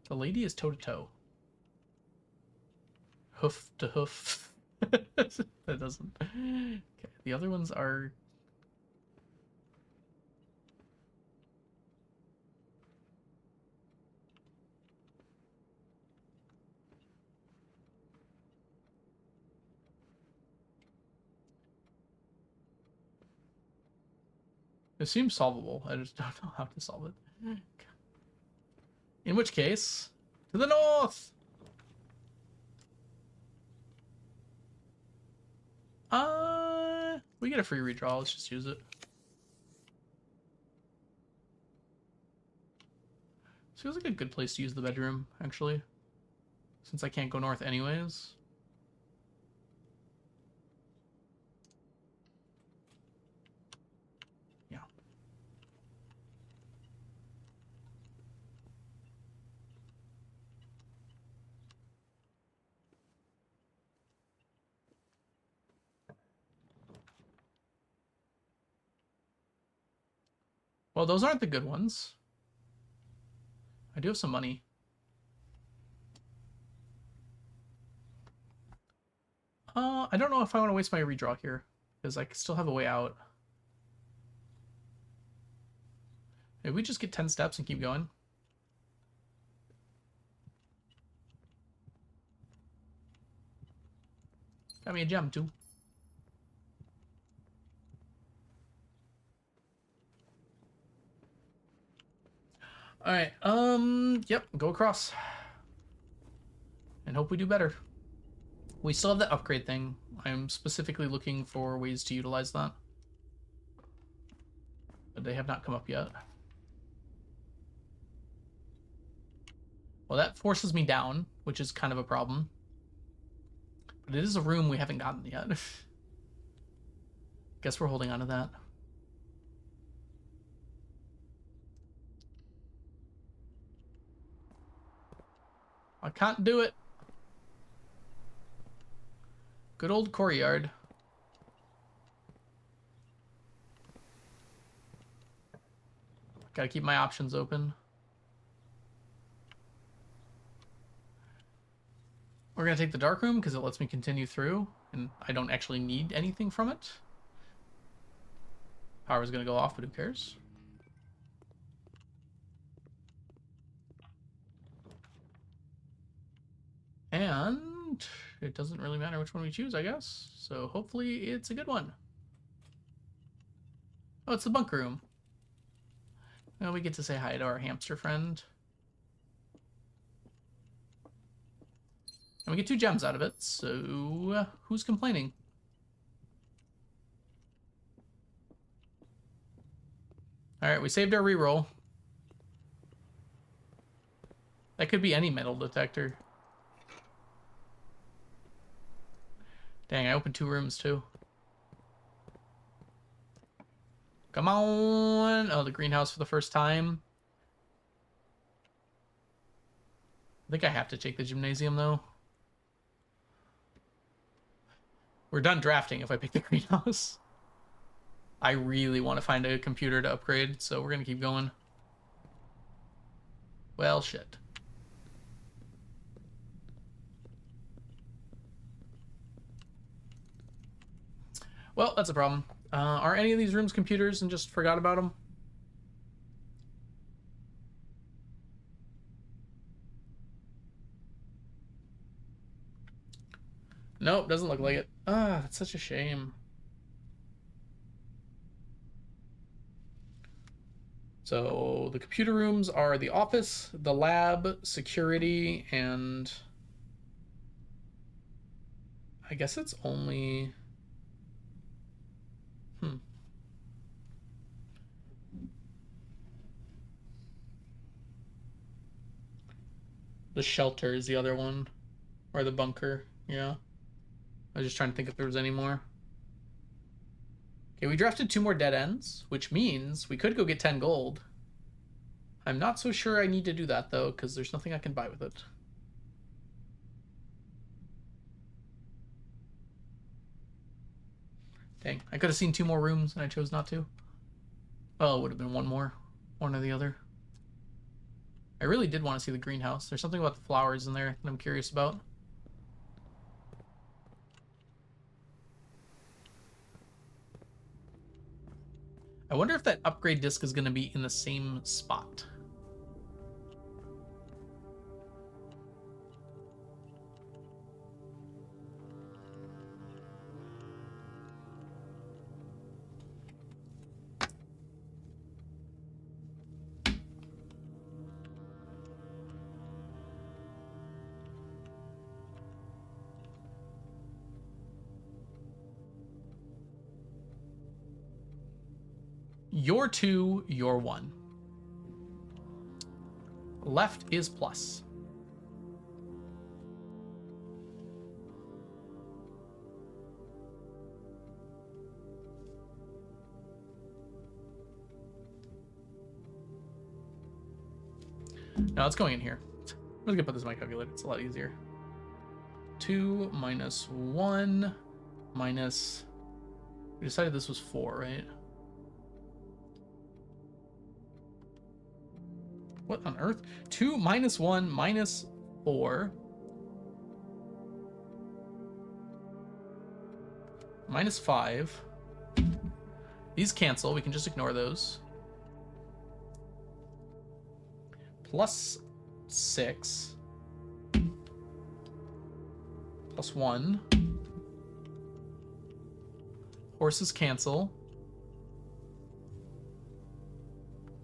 The lady is toe to toe. Hoof to hoof. That doesn't. Okay, the other ones are. It seems solvable. I just don't know how to solve it. In which case, to the north! We get a free redraw. Let's just use it. This feels like a good place to use the bedroom, actually. Since I can't go north anyways. Yeah. Well, those aren't the good ones. I do have some money. I don't know if I want to waste my redraw here, because I still have a way out. Maybe we just get 10 steps and keep going. Got me a gem, too. Alright, yep, go across. And hope we do better. We still have the upgrade thing. I'm specifically looking for ways to utilize that. But they have not come up yet. Well, that forces me down, which is kind of a problem. But it is a room we haven't gotten yet. Guess we're holding on to that. I can't do it. Good old courtyard. Gotta keep my options open. We're gonna take the dark room because it lets me continue through, and I don't actually need anything from it. Power's gonna go off, but who cares? And it doesn't really matter which one we choose, I guess. So hopefully it's a good one. Oh, it's the bunk room. Well, we get to say hi to our hamster friend. And we get 2 gems out of it, so who's complaining? Alright, we saved our reroll. That could be any metal detector. Dang, I opened 2 rooms too. Come on! Oh, the greenhouse for the first time. I think I have to take the gymnasium though. We're done drafting if I pick the greenhouse. I really want to find a computer to upgrade, so we're gonna keep going. Well, shit. Well, that's a problem. Are any of these rooms computers and just forgot about them? Nope, doesn't look like it. Ah, that's such a shame. So the computer rooms are the office, the lab, security, and I guess it's only The shelter is the other one. Or the bunker, yeah. I was just trying to think if there was any more. Okay, we drafted 2 more dead ends, which means we could go get 10 gold. I'm not so sure I need to do that, though, because there's nothing I can buy with it. Dang, I could have seen 2 more rooms, and I chose not to. Well, it would have been 1 more. One or the other. I really did want to see the greenhouse. There's something about the flowers in there that I'm curious about. I wonder if that upgrade disc is going to be in the same spot. You're 2, you're 1. Left is plus. No, it's going in here. I'm just gonna put this in my calculator. It's a lot easier. 2 minus 1 minus... We decided this was 4, right? What on earth? 2 minus 1 minus 4 minus 5. These cancel. We can just ignore those. Plus 6. Plus 1. Horses cancel.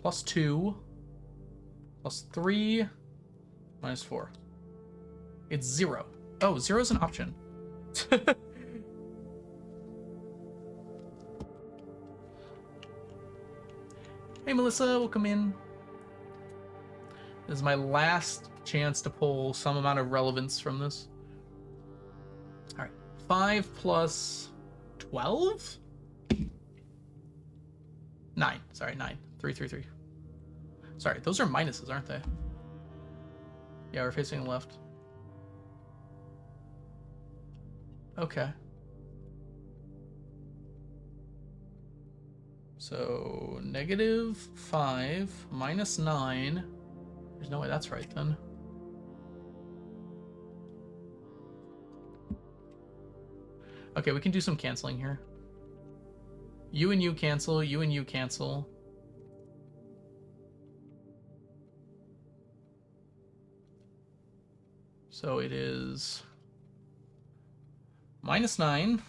Plus 2. Plus 3. Minus 4. It's 0. Oh, 0 is an option. Hey, Melissa, welcome in. This is my last chance to pull some amount of relevance from this. All right. 5 plus 12? 9. Sorry, 9. 3, 3, 3. Sorry, those are minuses, aren't they? Yeah, we're facing left. Okay. So, negative 5 minus 9. There's no way that's right, then. Okay, we can do some canceling here. You and you cancel, you and you cancel. So it is minus 9.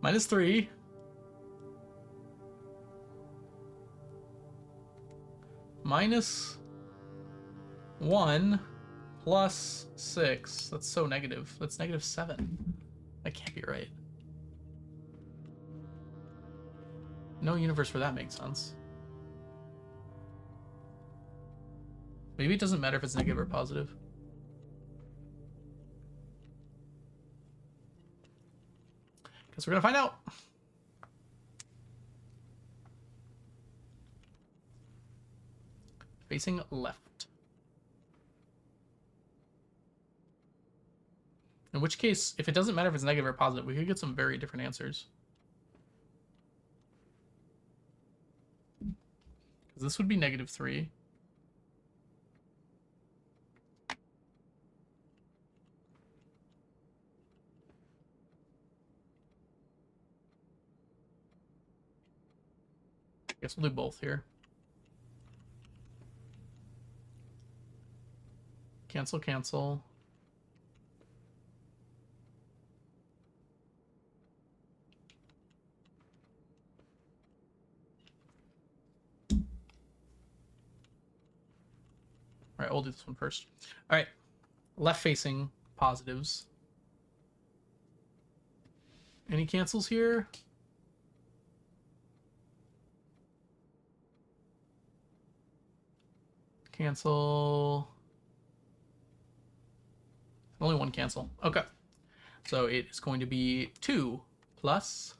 Minus 3. Minus 1 plus 6. That's so negative. That's negative 7. That can't be right. No universe where that makes sense. Maybe it doesn't matter if it's negative or positive. Guess we're gonna find out. Facing left. In which case, if it doesn't matter if it's negative or positive, we could get some very different answers. Because this would be negative 3. Guess we'll do both here. Cancel, cancel. All right, we'll do this one first. All right, left facing positives. Any cancels here? Cancel. Only one cancel. Okay. So it is going to be 2 plus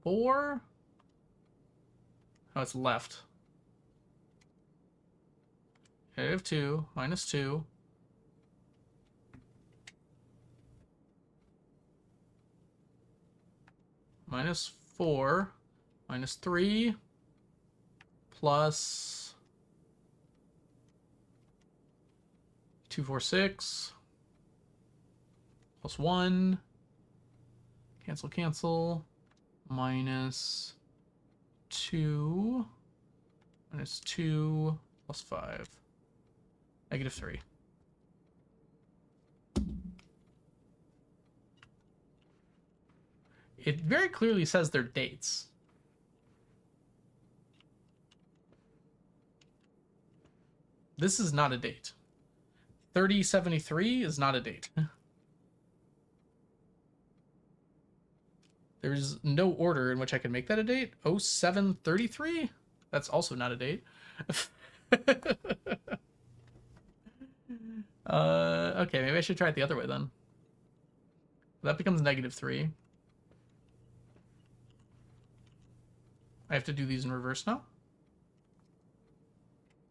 4. Oh, it's left. -2 minus 2 minus 4 minus 3 plus 2, 4, 6 plus 1. Cancel, cancel. Minus 2 minus 2 plus 5. -3. It very clearly says their dates. This is not a date. 3073 is not a date. There's no order in which I can make that a date. 0733? That's also not a date. Okay, maybe I should try it the other way then. That becomes -3. I have to do these in reverse now.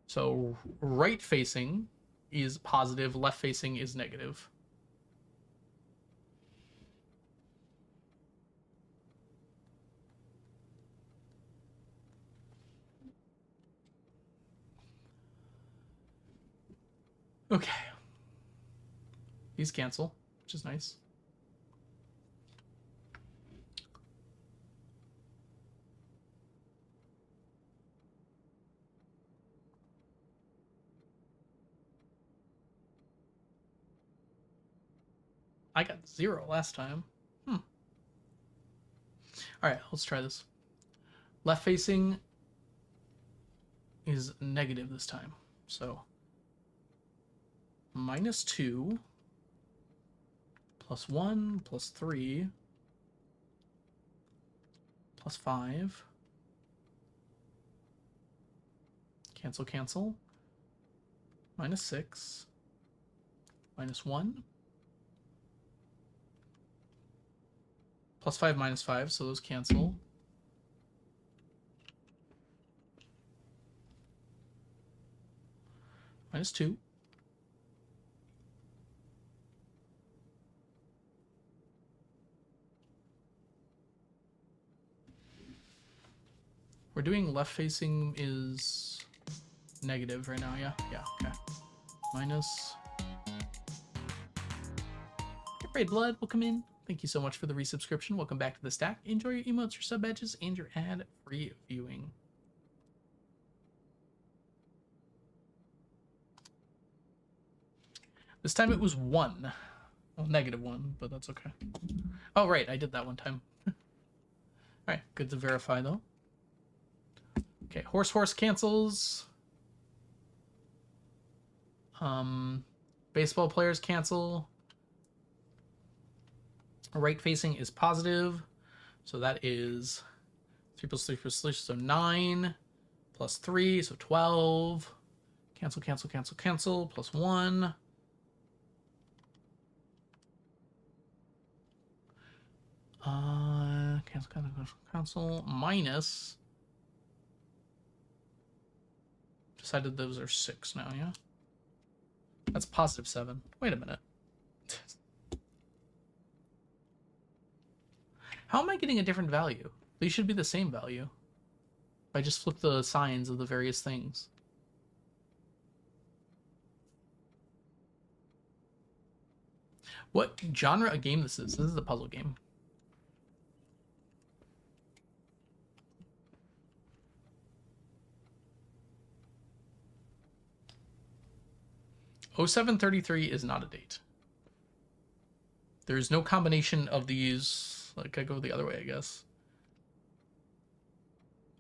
So right facing is positive, left facing is negative. Okay. These cancel, which is nice. I got 0 last time. All right, let's try this. Left facing is negative this time. So -2 plus 1 plus 3 plus 5. Cancel, cancel. -6 -1 plus 5 -5, so those cancel. -2 we're doing left facing is negative right now. Yeah, okay. Minus. Get Raid Blood, welcome in. Thank you so much for the resubscription. Welcome back to the stack. Enjoy your emotes, your sub badges, and your ad-free viewing. This time it was 1. Well, -1, but that's okay. Oh, right, I did that one time. Alright, good to verify, though. Okay, horse cancels. Baseball players cancel. Right facing is positive. So that is 3 plus 3 plus 3, so 9. Plus 3, so 12. Cancel, cancel, cancel, cancel. Plus 1. Cancel, cancel, cancel, cancel. Minus. Decided those are 6 now, yeah? That's +7. Wait a minute. How am I getting a different value? These should be the same value. If I just flip the signs of the various things. What genre of game this is? This is a puzzle game. '0733 is not a date. There's no combination of these. Like, I go the other way, I guess.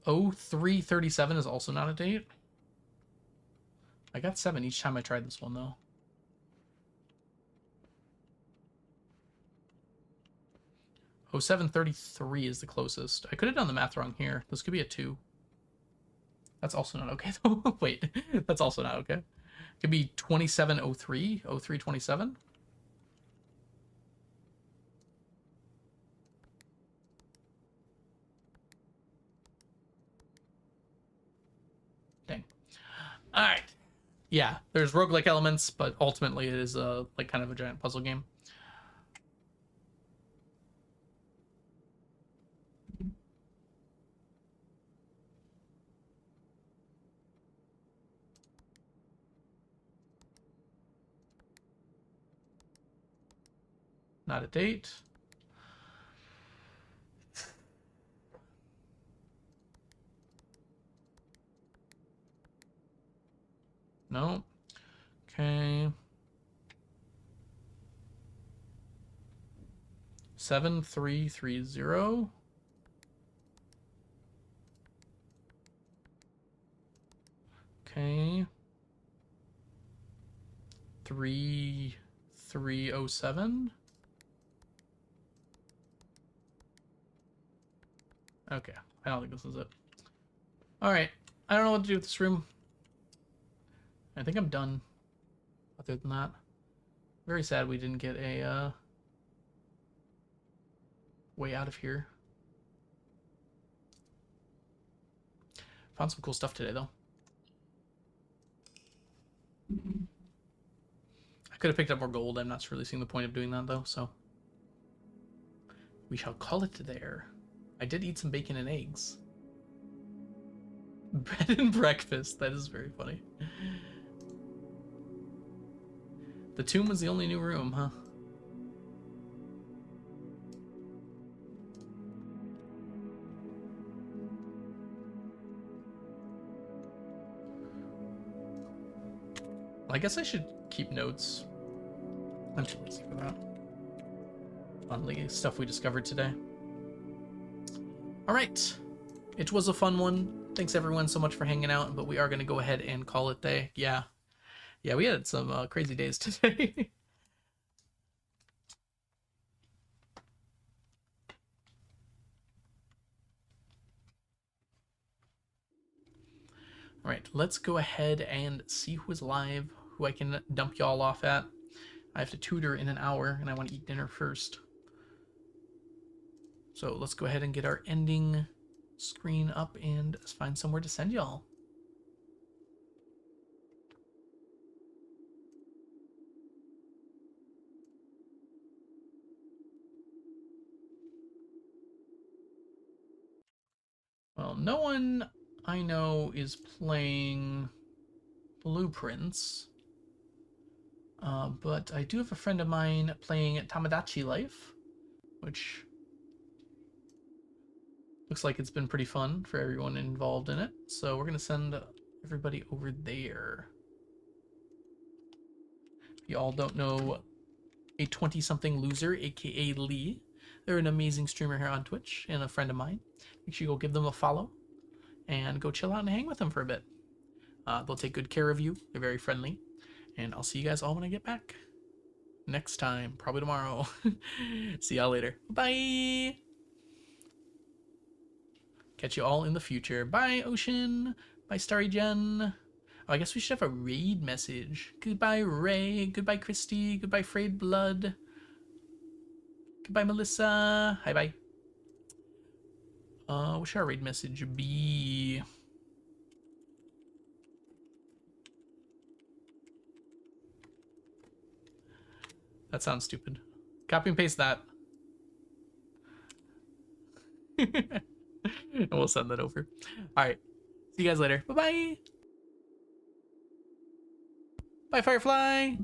0337 is also not a date. I got 7 each time I tried this one, though. '0733 is the closest. I could have done the math wrong here. This could be a 2. That's also not okay though. Wait, that's also not okay. Could be 2703, 0327. Dang. All right. Yeah, there's roguelike elements, but ultimately it is a like kind of a giant puzzle game. Not a date. No. Okay. 7330. Okay. 3307. Okay. I don't think this is it. All right. I don't know what to do with this room. I think I'm done. Other than that, very sad we didn't get a way out of here. Found some cool stuff today, though. I could have picked up more gold. I'm not really seeing the point of doing that, though, so. We shall call it there. I did eat some bacon and eggs. Bread and breakfast. That is very funny. The tomb was the only new room, huh? I guess I should keep notes. I'm too lazy for that. On the stuff we discovered today. All right. It was a fun one. Thanks everyone so much for hanging out, but we are going to go ahead and call it day. Yeah, we had some crazy days today. All right, let's go ahead and see who is live, who I can dump y'all off at. I have to tutor in an hour, and I want to eat dinner first. So let's go ahead and get our ending screen up and find somewhere to send y'all. Well, no one I know is playing Blueprints, but I do have a friend of mine playing Tamagotchi Life, which looks like it's been pretty fun for everyone involved in it. So we're going to send everybody over there. If you all don't know a 20-something loser, aka Lee, they're an amazing streamer here on Twitch and a friend of mine. Make sure you go give them a follow and go chill out and hang with them for a bit. They'll take good care of you. They're very friendly. And I'll see you guys all when I get back. Next time, probably tomorrow. See y'all later. Bye! Catch you all in the future. Bye, Ocean. Bye, Starry Jen. Oh, I guess we should have a raid message. Goodbye, Ray. Goodbye, Christy. Goodbye, Frayed Blood. Goodbye, Melissa. Hi, bye. What should our raid message be? That sounds stupid. Copy and paste that. And we'll send that over. All right. See you guys later. Bye-bye. Bye, Firefly.